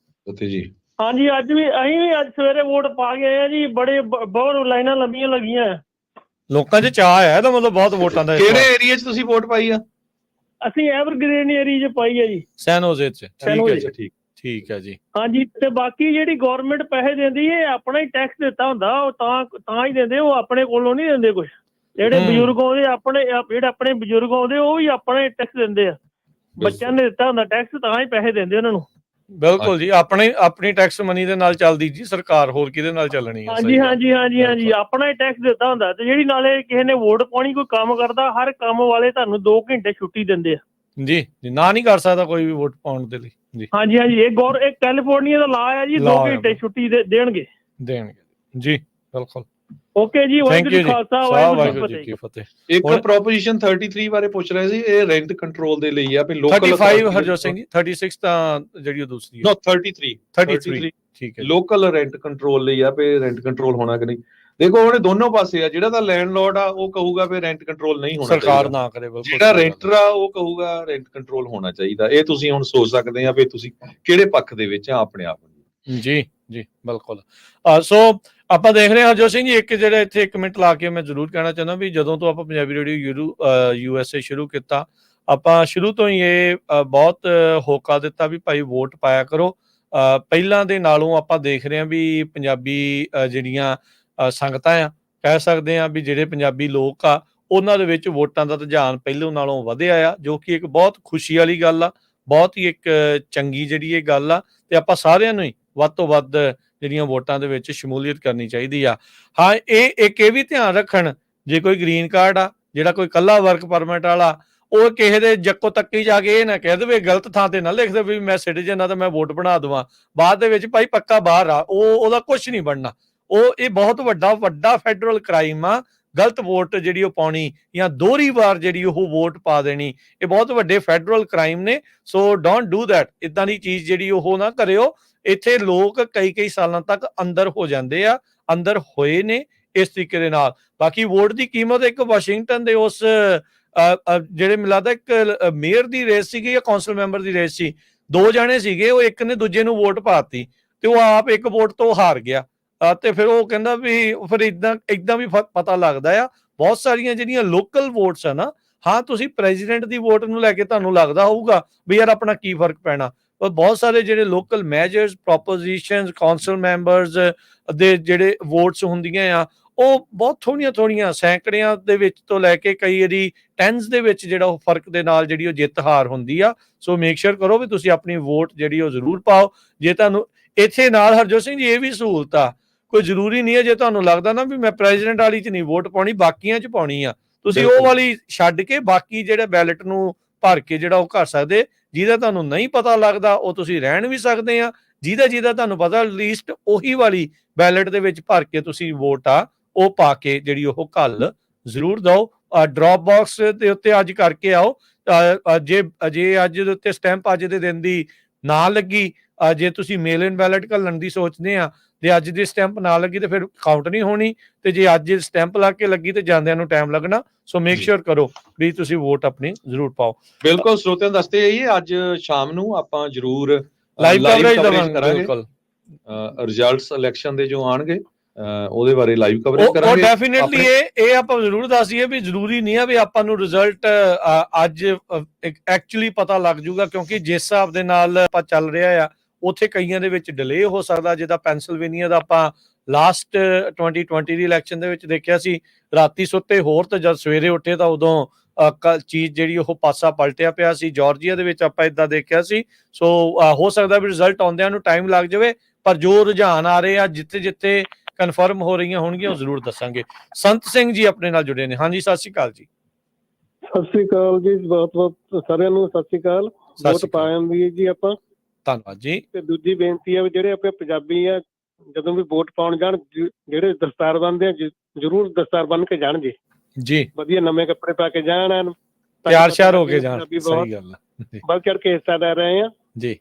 ਫਤਿਹ ਜੀ। ਹਾਂਜੀ ਅਸੀਂ ਵੀ ਅੱਜ ਸਵੇਰੇ ਵੋਟ ਪਾ ਗਏ ਆ ਜੀ, ਬਹੁਤ ਲਾਈਨਾਂ ਲੰਬੀਆਂ ਲੱਗੀਆਂ। ਲੋਕਾਂ 'ਚ ਚਾਅ ਹੈ ਤਾਂ ਮਤਲਬ ਬਹੁਤ ਵੋਟਾਂ ਦਾ। ਕਿਹੜੇ ਏਰੀਆ 'ਚ ਤੁਸੀਂ ਵੋਟ ਪਾਈ ਆ? ਅਸੀਂ ਐਵਰਗ੍ਰੀਨ ਏਰੀਆ 'ਚ ਪਾਈ ਹੈ ਜੀ, ਸੈਨ ਹੋਜ਼ੇ 'ਚ। ਠੀਕ ਹੈ ਜੀ। ਹਾਂਜੀ ਤੇ ਬਾਕੀ ਜਿਹੜੀ ਗਵਰਨਮੈਂਟ ਪੈਸੇ ਦਿੰਦੀ ਹੈ ਆਪਣਾ ਹੀ ਟੈਕਸ ਦਿੱਤਾ ਹੁੰਦਾ, ਉਹ ਤਾਂ ਹੀ ਦਿੰਦੇ, ਉਹ ਆਪਣੇ ਕੋਲੋਂ ਨਹੀਂ ਦਿੰਦੇ ਕੁਝ। ਜਿਹੜੇ ਬਜ਼ੁਰਗ ਆਉਂਦੇ ਜਿਹੜੇ ਆਪਣੇ ਬਜ਼ੁਰਗ ਆਉਂਦੇ ਉਹ ਵੀ ਆਪਣਾ ਹੀ ਟੈਕਸ ਦਿੰਦੇ ਆ, ਬੱਚਿਆਂ ਨੇ ਦਿੱਤਾ ਹੁੰਦਾ ਟੈਕਸ, ਤਾਂ ਹੀ ਪੈਸੇ ਦਿੰਦੇ ਉਹਨਾਂ ਨੂੰ। ਬਿਲਕੁਲ ਜੀ, ਆਪਣੀ ਟੈਕਸ ਮਨੀ ਦੇ ਨਾਲ ਚੱਲਦੀ ਜੀ ਸਰਕਾਰ, ਹੋਰ ਕਿਹਦੇ ਨਾਲ ਚੱਲਣੀ ਹੈ? ਹਾਂਜੀ ਹਾਂਜੀ ਹਾਂਜੀ ਹਾਂਜੀ ਆਪਣਾ ਹੀ ਟੈਕਸ ਦਿੱਤਾ ਹੁੰਦਾ। ਤੇ ਜਿਹੜੀ ਨਾਲੇ ਕਿਸੇ ਨੇ ਵੋਟ ਪਾਉਣੀ, ਕੋਈ ਕੰਮ ਕਰਦਾ, ਹਰ ਕੰਮ ਵਾਲੇ ਤੁਹਾਨੂੰ 2 ਘੰਟੇ ਛੁੱਟੀ ਦਿੰਦੇ ਆ ਜੀ। ਨਾ ਨਹੀਂ ਕਰ ਸਕਦਾ ਕੋਈ ਵੀ ਵੋਟ ਪਾਉਣ ਦੇ ਲਈ ਜੀ। ਹਾਂਜੀ ਹਾਂਜੀ ਇਹ ਕੈਲੀਫੋਰਨੀਆ ਦਾ ਲਾ ਹੈ ਜੀ, 2 ਘੰਟੇ ਛੁੱਟੀ ਦੇਣਗੇ ਜੀ। ਬਿਲਕੁਲ ਓਕੇ ਜੀ, ਵਾਹਿਗੁਰੂ ਜੀ ਖਾਲਸਾ, ਵਾਹਿਗੁਰੂ ਜੀ ਕੀ ਫਤਿਹ। ਇੱਕ ਪ੍ਰੋਪੋਜੀਸ਼ਨ 33 ਬਾਰੇ ਪੁੱਛ ਰਹੇ ਸੀ, ਇਹ ਰੈਂਟ ਕੰਟਰੋਲ ਦੇ ਲਈ ਆ ਵੀ ਲੋਕਲ। 35 ਹਰਜੋਤ ਸਿੰਘ ਜੀ, 36 ਤਾਂ ਜਿਹੜੀ ਉਹ ਦੂਸਰੀ ਹੈ। 33 ਠੀਕ ਹੈ। ਲੋਕਲ ਰੈਂਟ ਕੰਟਰੋਲ ਲਈ ਆ ਵੀ ਰੈਂਟ ਕੰਟਰੋਲ ਹੋਣਾ ਕਿ ਨਹੀਂ। ਦੇਖੋ ਉਹਨੇ ਦੋਨੋਂ ਪਾਸੇ ਆ, ਜਿਹੜਾ ਤਾਂ ਲੈਂਡਲੋਰਡ ਆ ਉਹ ਕਹੂਗਾ ਵੀ ਰੈਂਟ ਕੰਟਰੋਲ ਨਹੀਂ ਹੋਣਾ, ਸਰਕਾਰ ਨਾ ਕਰੇ। ਜਿਹੜਾ ਰੈਂਟਰ ਆ ਉਹ ਕਹੂਗਾ ਰੈਂਟ ਕੰਟਰੋਲ ਹੋਣਾ ਚਾਹੀਦਾ। ਇਹ ਤੁਸੀਂ ਹੁਣ ਸੋਚ ਸਕਦੇ ਆ ਵੀ ਤੁਸੀਂ ਕਿਹੜੇ ਪੱਖ ਦੇ ਵਿੱਚ ਆ ਆਪਣੇ ਆਪ ਨੂੰ। ਜੀ ਬਿਲਕੁਲ। ਸੋ ਆਪਾਂ ਦੇਖ ਰਹੇ ਹਾਂ ਹਰਜੋਤ ਸਿੰਘ ਜੀ, ਇੱਕ ਜਿਹੜਾ ਇੱਥੇ 1 ਮਿੰਟ ਲਾ ਕੇ ਮੈਂ ਜ਼ਰੂਰ ਕਹਿਣਾ ਚਾਹੁੰਦਾ ਵੀ ਜਦੋਂ ਤੋਂ ਆਪਾਂ ਪੰਜਾਬੀ ਰੇਡੀਓ USA ਸ਼ੁਰੂ ਕੀਤਾ, ਆਪਾਂ ਸ਼ੁਰੂ ਤੋਂ ਹੀ ਇਹ ਬਹੁਤ ਹੋਕਾ ਦਿੱਤਾ ਵੀ ਭਾਈ ਵੋਟ ਪਾਇਆ ਕਰੋ। ਪਹਿਲਾਂ ਦੇ ਨਾਲੋਂ ਆਪਾਂ ਦੇਖ ਰਹੇ ਹਾਂ ਵੀ ਪੰਜਾਬੀ ਜਿਹੜੀਆਂ ਸੰਗਤਾਂ ਆ, ਕਹਿ ਸਕਦੇ ਆ ਵੀ ਜਿਹੜੇ ਪੰਜਾਬੀ ਲੋਕ ਆ, ਉਹਨਾਂ ਦੇ ਵਿੱਚ ਵੋਟਾਂ ਦਾ ਰੁਝਾਨ ਪਹਿਲੋਂ ਨਾਲੋਂ ਵਧਿਆ ਆ, ਜੋ ਕਿ ਇੱਕ ਬਹੁਤ ਖੁਸ਼ੀ ਵਾਲੀ ਗੱਲ ਆ, ਬਹੁਤ ਹੀ ਇੱਕ ਚੰਗੀ ਜਿਹੜੀ ਇਹ ਗੱਲ ਆ। ਤੇ ਆਪਾਂ ਸਾਰਿਆਂ ਨੂੰ ਹੀ ਵੱਧ ਤੋਂ ਵੱਧ ਜਿਹੜੀਆਂ ਵੋਟਾਂ ਦੇ ਵਿੱਚ ਸ਼ਮੂਲੀਅਤ ਕਰਨੀ ਚਾਹੀਦੀ ਆ। ਹਾਂ ਇਹ ਵੀ ਧਿਆਨ ਰੱਖਣ, ਜੇ ਕੋਈ ਗ੍ਰੀਨ ਕਾਰਡ ਆ, ਜਿਹੜਾ ਕੋਈ ਕੱਲਾ ਵਰਕ ਪਰਮਿਟ ਵਾਲਾ, ਉਹ ਕਿਸੇ ਦੇ ਜੱਕੋ ਤੱਕੀ ਜਾ ਕੇ ਇਹ ਨਾ ਕਹਿ ਦੇਵੇ, ਗਲਤ ਥਾਂ ਤੇ ਨਾ ਲਿਖ ਦੇ ਵੀ ਮੈਂ ਸਿਟੀਜ਼ਨ ਆ ਤਾਂ ਮੈਂ ਵੋਟ ਬਣਾ ਦੇਵਾਂ, ਬਾਅਦ ਦੇ ਵਿੱਚ ਭਾਈ ਪੱਕਾ ਬਾਹਰ ਆ, ਉਹਦਾ ਕੁਝ ਨਹੀਂ ਬਣਨਾ। ਇਹ ਬਹੁਤ ਵੱਡਾ ਫੈਡਰਲ ਕ੍ਰਾਈਮ ਆ, ਗਲਤ ਵੋਟ ਜਿਹੜੀ ਉਹ ਪਾਉਣੀ ਜਾਂ ਦੋਹਰੀ ਵਾਰ ਜਿਹੜੀ ਉਹ ਵੋਟ ਪਾ ਦੇਣੀ, ਇਹ ਬਹੁਤ ਵੱਡੇ ਫੈਡਰਲ ਕ੍ਰਾਈਮ ਨੇ। ਸੋ ਡੋਂਟ ਡੂ ਦੈਟ। ਇਦਾਂ ਦੀ ਚੀਜ਼ ਜਿਹੜੀ ਉਹ ਨਾ ਕਰਿਓ। ਇੱਥੇ ਲੋਕ ਕਈ ਸਾਲਾਂ ਤੱਕ ਅੰਦਰ ਹੋ ਜਾਂਦੇ ਆ, ਅੰਦਰ ਹੋਏ ਨੇ ਇਸ ਤਰੀਕੇ ਦੇ ਨਾਲ। ਬਾਕੀ ਵੋਟ ਦੀ ਕੀਮਤ, ਇੱਕ ਵਾਸ਼ਿੰਗਟਨ ਦੇ ਉਸ ਜਿਹੜੇ ਮੈਨੂੰ ਲੱਗਦਾ ਇੱਕ ਮੇਅਰ ਦੀ ਰੇਸ ਸੀਗੀ ਜਾਂ ਕੌਂਸਲ ਮੈਂਬਰ ਦੀ ਰੇਸ ਸੀ, 2 ਜਾਣੇ ਸੀਗੇ, ਉਹ ਇੱਕ ਨੇ ਦੂਜੇ ਨੂੰ ਵੋਟ ਪਾਤੀ ਤੇ ਉਹ ਆਪ 1 ਵੋਟ ਤੋਂ ਹਾਰ ਗਿਆ। ਤੇ ਫਿਰ ਉਹ ਕਹਿੰਦਾ ਵੀ ਫਿਰ ਇਦਾਂ ਵੀ ਪਤਾ ਲੱਗਦਾ ਆ, ਬਹੁਤ ਸਾਰੀਆਂ ਜਿਹੜੀਆਂ ਲੋਕਲ ਵੋਟਸ ਆ ਨਾ, ਹਾਂ ਤੁਸੀਂ ਪ੍ਰੈਜ਼ੀਡੈਂਟ ਦੀ ਵੋਟ ਨੂੰ ਲੈ ਕੇ ਤੁਹਾਨੂੰ ਲੱਗਦਾ ਹੋਊਗਾ ਵੀ ਯਾਰ ਆਪਣਾ ਕੀ ਫਰਕ ਪੈਣਾ, ਪਰ ਬਹੁਤ ਸਾਰੇ ਜਿਹੜੇ ਲੋਕਲ ਮੈਜਰਸ, ਪ੍ਰੋਪੋਜੀਸ਼ਨਸ, ਕੌਂਸਲ ਮੈਂਬਰਸ ਦੇ ਜਿਹੜੇ ਵੋਟਸ ਹੁੰਦੀਆਂ ਆ, ਉਹ ਬਹੁਤ ਥੋੜ੍ਹੀਆਂ ਸੈਂਕੜਿਆਂ ਦੇ ਵਿੱਚ ਤੋਂ ਲੈ ਕੇ ਕਈ ਵਾਰੀ ਟੈਨਸ ਦੇ ਵਿੱਚ ਜਿਹੜਾ ਉਹ ਫਰਕ ਦੇ ਨਾਲ ਜਿਹੜੀ ਉਹ ਜਿੱਤ ਹਾਰ ਹੁੰਦੀ ਆ। ਸੋ ਮੇਕ ਸ਼ੋਰ ਕਰੋ ਵੀ ਤੁਸੀਂ ਆਪਣੀ ਵੋਟ ਜਿਹੜੀ ਉਹ ਜ਼ਰੂਰ ਪਾਓ। ਜੇ ਤੁਹਾਨੂੰ ਇੱਥੇ ਨਾਲ ਹਰਜੋਤ ਸਿੰਘ ਜੀ ਇਹ ਵੀ ਸਹੂਲਤ ਆ, ਕੋਈ ਜ਼ਰੂਰੀ ਨਹੀਂ ਹੈ ਜੇ ਤੁਹਾਨੂੰ ਲੱਗਦਾ ਨਾ ਵੀ ਮੈਂ ਪ੍ਰੈਜ਼ੀਡੈਂਟ ਵਾਲੀ 'ਚ ਨਹੀਂ ਵੋਟ ਪਾਉਣੀ, ਬਾਕੀਆਂ 'ਚ ਪਾਉਣੀ ਆ, ਤੁਸੀਂ ਉਹ ਵਾਲੀ ਛੱਡ ਕੇ ਬਾਕੀ ਜਿਹੜੇ ਬੈਲਟ ਨੂੰ ਭਰ ਕੇ ਜਿਹੜਾ ਉਹ ਕਰ ਸਕਦੇ। ਜਿਹਦਾ ਤੁਹਾਨੂੰ ਨਹੀਂ ਪਤਾ ਲੱਗਦਾ ਉਹ ਤੁਸੀਂ ਰਹਿਣ ਵੀ ਸਕਦੇ ਆ, ਜਿਹਦਾ ਤੁਹਾਨੂੰ ਪਤਾ ਲੀਸਟ ਉਹੀ ਵਾਲੀ ਬੈਲਟ ਦੇ ਵਿੱਚ ਭਰ ਕੇ ਤੁਸੀਂ ਵੋਟ ਆ ਉਹ ਪਾ ਕੇ ਜਿਹੜੀ ਉਹ ਕੱਲ ਜ਼ਰੂਰ ਦਿਓ। ਡ੍ਰੌਪ ਬਾਕਸ ਦੇ ਉੱਤੇ ਅੱਜ ਕਰਕੇ ਆਓ। ਜੇ ਅੱਜ ਦੇ ਉੱਤੇ ਸਟੈਂਪ ਅੱਜ ਦੇ ਦਿਨ ਦੀ ਨਾ ਲੱਗੀ, ਜੇ ਤੁਸੀਂ ਮੇਲ ਇਨ ਬੈਲਟ ਘੱਲਣ ਦੀ ਸੋਚਦੇ ਆ ਤੇ ਅੱਜ ਦੀ ਸਟੈਂਪ ਨਾ ਲੱਗੀ ਤੇ ਫਿਰ ਕਾਊਂਟ ਨਹੀਂ ਹੋਣੀ, ਤੇ ਜੇ ਅੱਜ ਸਟੈਂਪ ਲਾ ਕੇ ਲੱਗੀ ਤੇ ਜਾਂਦਿਆਂ ਨੂੰ ਟਾਈਮ ਲੱਗਣਾ। ਸੋ ਮੇਕ ਸ਼ੋਰ ਕਰੋ ਵੀ ਤੁਸੀਂ ਵੋਟ ਆਪਣੀ ਜ਼ਰੂਰ ਪਾਓ। ਬਿਲਕੁਲ, ਸਰੋਤਿਆਂ ਨੂੰ ਦੱਸਦੇ ਆਈਏ ਅੱਜ ਸ਼ਾਮ ਨੂੰ ਆਪਾਂ ਜ਼ਰੂਰ ਲਾਈਵ ਕਵਰੇਜ ਕਰਾਂਗੇ। ਰਿਜ਼ਲਟਸ ਇਲੈਕਸ਼ਨ ਦੇ ਜੋ ਆਣਗੇ ਉਹਦੇ ਬਾਰੇ ਲਾਈਵ ਕਵਰੇਜ ਕਰਾਂਗੇ। ਉਹ ਡੈਫੀਨਿਟਲੀ ਇਹ ਆਪਾਂ ਜ਼ਰੂਰ ਦੱਸੀਏ ਵੀ ਜ਼ਰੂਰੀ ਨਹੀਂ ਆ ਵੀ ਆਪਾਂ ਨੂੰ ਰਿਜ਼ਲਟ ਅੱਜ ਐਕਚੁਅਲੀ ਪਤਾ ਲੱਗ ਜੂਗਾ, ਕਿਉਂਕਿ ਜਿਸ ਹਿਸਾਬ ਦੇ ਨਾਲ ਆਪਾਂ ਚੱਲ ਰਿਹਾ ਆ ਉੱਥੇ ਕਈਆਂ ਦੇ ਵਿੱਚ ਡਿਲੇ ਹੋ ਸਕਦਾ। ਜਿੱਦਾਂ ਪੈਨਸਿਲਵੇਨੀਆ ਦਾ ਆਪਾਂ ਲਾਸਟ 2020 ਦੀ ਇਲੈਕਸ਼ਨ ਦੇ ਵਿੱਚ ਦੇਖਿਆ ਸੀ, ਰਾਤੀ ਸੁੱਤੇ ਹੋਰ ਤੇ ਜਦ ਸਵੇਰੇ ਉੱਠੇ ਤਾਂ ਉਦੋਂ ਚੀਜ਼ ਜਿਹੜੀ ਉਹ ਪਾਸਾ ਪਲਟਿਆ ਪਿਆ ਸੀ। ਜਾਰਜੀਆ ਦੇ ਵਿੱਚ ਆਪਾਂ ਇਦਾਂ ਦੇਖਿਆ ਸੀ। ਸੋ ਹੋ ਸਕਦਾ ਵੀ ਰਿਜ਼ਲਟ ਆਉਂਦਿਆਂ ਨੂੰ ਟਾਈਮ ਲੱਗ ਜਾਵੇ, ਪਰ ਜੋ ਰੁਝਾਨ ਆ ਰਹੇ ਆ ਜਿੱਥੇ ਕਨਫਰਮ ਹੋ ਰਹੀਆਂ ਹੋਣਗੀਆਂ ਉਹ ਜ਼ਰੂਰ ਦੱਸਾਂਗੇ। ਸੰਤ ਸਿੰਘ ਜੀ ਆਪਣੇ ਨਾਲ ਜੁੜੇ ਨੇ। ਹਾਂਜੀ, ਸਤਿ ਸ਼੍ਰੀ ਅਕਾਲ ਜੀ। ਸਤਿ ਸ਼੍ਰੀ ਅਕਾਲ ਜੀ, ਬਹੁਤ ਸਾਰਿਆਂ ਨੂੰ ਸਤਿ ਸ਼੍ਰੀ ਅਕਾਲ। ਵੋਟ ਪਾਵਾਂਗੇ ਜੀ ਆਪਾਂ। ਧੰਨਵਾਦ ਜੀ। ਤੇ ਦੂਜੀ ਬੇਨਤੀ ਹੈ ਵੀ ਜਿਹੜੇ ਆਪਣੇ ਪੰਜਾਬੀ ਆ ਜਦੋਂ ਵੀ ਵੋਟ ਪਾਉਣ ਜਾਣ, ਜਿਹੜੇ ਦਸਤਾਰ ਬੰਨਦੇ ਆ ਜ਼ਰੂਰ ਦਸਤਾਰ ਬੰਨ ਕੇ ਜਾਣ ਜੀ, ਵਧੀਆ ਨਵੇਂ ਕੱਪੜੇ ਪਾ ਕੇ ਜਾਣ, ਤਿਆਰ ਸ਼ਿਆਰ ਹੋ ਕੇ ਜਾਣ। ਸਹੀ ਗੱਲ ਹੈ, ਵੱਧ ਚੜ ਕੇ ਹਿੱਸਾ ਲੈ ਰਹੇ ਆ ਜੀ।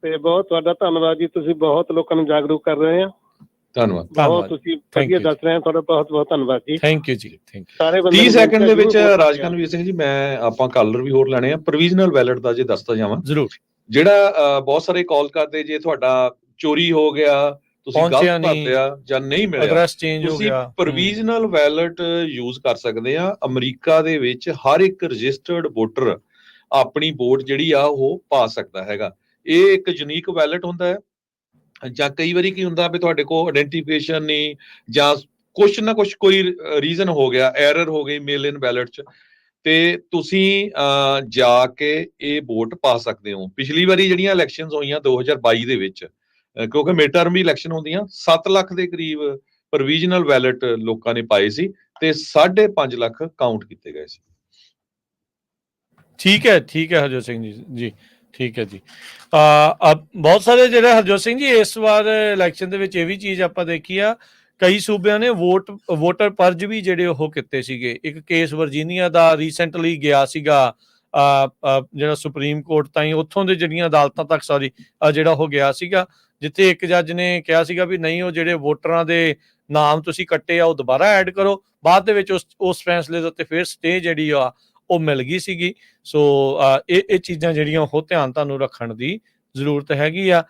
ਤੇ ਬਹੁਤ ਤੁਹਾਡਾ ਧੰਨਵਾਦ ਜੀ, ਤੁਸੀਂ ਬਹੁਤ ਲੋਕਾਂ ਨੂੰ ਜਾਗਰੂਕ ਕਰ ਰਹੇ ਆ। ਧੰਨਵਾਦ, ਬਹੁਤ ਤੁਸੀਂ ਵਧੀਆ ਦੱਸ ਰਹੇ ਆ, ਤੁਹਾਡਾ ਬਹੁਤ ਧੰਨਵਾਦ ਜੀ। ਥੈਂਕ ਯੂ ਜੀ, ਥੈਂਕ ਯੂ। ਸਾਰੇ 30 ਸੈਕਿੰਡ ਦੇ ਵਿੱਚ ਰਾਜਕਨਵੀਰ ਸਿੰਘ ਜੀ, ਮੈਂ ਆਪਾਂ ਕਾਲਰ ਵੀ ਹੋਰ ਲੈਣੇ ਆ। ਪ੍ਰੋਵੀਜ਼ਨਲ ਬੈਲਟ ਦਾ ਜੇ ਦੱਸਦਾ ਜਾਵਾਂ ਜ਼ਰੂਰ, ਜਿਹੜਾ ਬਹੁਤ ਸਾਰੇ ਕਾਲ ਕਰਦੇ, ਜੇ ਤੁਹਾਡਾ ਚੋਰੀ ਹੋ ਗਿਆ, ਤੁਸੀਂ ਗਲਤ ਭਰਦਿਆ ਜਾਂ ਨਹੀਂ ਮਿਲਿਆ, ਐਡਰੈਸ ਚੇਂਜ ਹੋ ਤੁਸੀਂ ਗਿਆ, ਪ੍ਰੋਵੀਜ਼ਨਲ ਬੈਲਟ ਯੂਜ਼ ਕਰ ਸਕਦੇ ਆ। ਅਮਰੀਕਾ ਦੇ ਵਿੱਚ ਹਰ ਇੱਕ ਰਜਿਸਟਰਡ ਵੋਟਰ ਆਪਣੀ ਵੋਟ ਜਿਹੜੀ ਆ ਉਹ ਪਾ ਸਕਦਾ ਹੈਗਾ। ਇਹ ਇੱਕ ਯੂਨੀਕ ਬੈਲਟ ਹੁੰਦਾ ਹੈ। ਜਾਂ ਕਈ ਵਾਰੀ ਕੀ ਹੁੰਦਾ ਵੀ ਤੁਹਾਡੇ ਕੋਲ ਆਇਡੈਂਟੀਫਿਕੇਸ਼ਨ ਨਹੀਂ, ਜਾਂ ਕੁਛ ਨਾ ਕੁਛ ਕੋਈ ਰੀਜ਼ਨ ਹੋ ਗਿਆ, ਐਰਰ ਹੋ ਗਈ ਮੇਲ ਇਨ ਬੈਲਟ 'ਚ, ਤੇ ਤੁਸੀਂ ਜਾ ਕੇ ਇਹ ਵੋਟ ਪਾ ਸਕਦੇ ਹੋ। ਪਿਛਲੀ ਵਾਰੀ ਜਿਹੜੀਆਂ ਇਲੈਕਸ਼ਨਸ ਹੋਈਆਂ 2022 ਦੇ ਵਿੱਚ, ਕਿਉਂਕਿ ਮਿਡ ਟਰਮ ਵੀ ਇਲੈਕਸ਼ਨ ਹੁੰਦੀਆਂ, 7 ਲੱਖ ਦੇ ਕਰੀਬ ਪ੍ਰੋਵੀਜ਼ਨਲ ਬੈਲਟ ਲੋਕਾਂ ਨੇ ਪਾਏ ਸੀ ਤੇ 5.5 ਲੱਖ ਕਾਊਂਟ ਕੀਤੇ ਗਏ ਸੀ। ਠੀਕ ਹੈ ਹਰਜੋਤ ਸਿੰਘ ਜੀ, ਠੀਕ ਹੈ ਜੀ। ਬਹੁਤ ਸਾਰੇ ਜਿਹੜੇ ਹਰਜੋਤ ਸਿੰਘ ਜੀ ਇਸ ਵਾਰ ਇਲੈਕਸ਼ਨ ਦੇ ਵਿੱਚ ਇਹ ਵੀ ਚੀਜ਼ ਆਪਾਂ ਦੇਖੀ ਆ, ਕਈ ਸੂਬਿਆਂ ਨੇ ਵੋਟਰ ਪਰਜ ਵੀ ਜਿਹੜੇ ਉਹ ਕੀਤੇ ਸੀਗੇ। ਇੱਕ ਕੇਸ ਵਰਜੀਨੀਆ ਦਾ ਰੀਸੈਂਟਲੀ ਗਿਆ ਸੀਗਾ, ਜਿਹੜਾ ਸੁਪਰੀਮ ਕੋਰਟ ਤਾਈਂ, ਉੱਥੋਂ ਦੇ ਜਿਹੜੀਆਂ ਅਦਾਲਤਾਂ ਤੱਕ ਜਿਹੜਾ ਉਹ ਗਿਆ ਸੀਗਾ, ਜਿੱਥੇ ਇੱਕ ਜੱਜ ਨੇ ਕਿਹਾ ਸੀਗਾ ਵੀ ਨਹੀਂ, ਉਹ ਜਿਹੜੇ ਵੋਟਰਾਂ ਦੇ ਨਾਮ ਤੁਸੀਂ ਕੱਟੇ ਆ ਉਹ ਦੁਬਾਰਾ ਐਡ ਕਰੋ। ਬਾਅਦ ਦੇ ਵਿੱਚ ਉਸ ਫੈਸਲੇ ਦੇ ਉੱਤੇ ਫਿਰ ਸਟੇ ਜਿਹੜੀ ਆ ਉਹ ਮਿਲ ਗਈ ਸੀਗੀ। ਸੋ ਇਹ ਚੀਜ਼ਾਂ ਜਿਹੜੀਆਂ ਉਹ ਧਿਆਨ ਤੁਹਾਨੂੰ ਰੱਖਣ ਦੀ ਜ਼ਰੂਰਤ ਹੈਗੀ ਆ।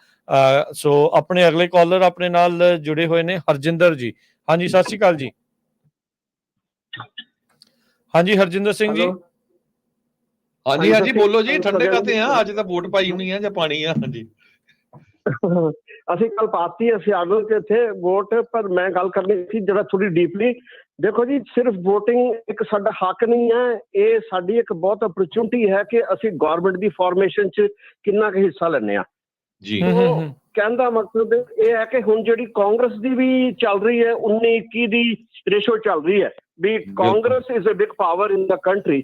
ਸੋ ਆਪਣੇ ਅਗਲੇ ਕਾਲਰ ਆਪਣੇ ਨਾਲ ਜੁੜੇ ਹੋਏ ਨੇ ਹਰਜਿੰਦਰ ਜੀ। ਹਾਂਜੀ, ਸਤਿ ਸ਼੍ਰੀ ਅਕਾਲ ਜੀ। ਹਾਂਜੀ, ਹਰਜਿੰਦਰ ਸਿੰਘ ਜੀ। ਹਾਂਜੀ, ਬੋਲੋ ਜੀ। ਠੰਡੇ ਕਾਤੇ ਆ, ਅੱਜ ਤਾਂ ਵੋਟ ਪਾਈ ਹੋਣੀ ਆ ਜਾਂ ਪਾਣੀ ਆ? ਹਾਂਜੀ, ਅਸੀਂ ਕੱਲ ਪਾਤੀ, ਅਸੀਂ ਆ ਗਏ ਇੱਥੇ ਵੋਟ, ਪਰ ਮੈਂ ਗੱਲ ਕਰਨੀ ਸੀ ਜਿਹੜਾ ਥੋੜੀ ਡੀਪਲੀ। ਦੇਖੋ ਜੀ, ਸਿਰਫ ਵੋਟਿੰਗ ਇੱਕ ਸਾਡਾ ਹੱਕ ਨਹੀਂ ਹੈ, ਇਹ ਸਾਡੀ ਇੱਕ ਬਹੁਤ ਅਪਰਚੁਨਿਟੀ ਹੈ ਕਿ ਅਸੀਂ ਗਵਰਨਮੈਂਟ ਦੀ ਫਾਰਮੇਸ਼ਨ 'ਚ ਕਿੰਨਾ ਕੁ ਹਿੱਸਾ ਲੈਂਦੇ ਆ ਜੀ। ਕਹਿਣ ਦਾ ਮਕਸਦ ਇਹ ਹੈ ਕਿ ਹੁਣ ਜਿਹੜੀ ਕਾਂਗਰਸ ਦੀ ਵੀ ਚੱਲ ਰਹੀ ਹੈ, 19-21 ਦੀ ਰੇਸ਼ੋ ਚੱਲ ਰਹੀ ਹੈ ਵੀ Congress is a big power in the country.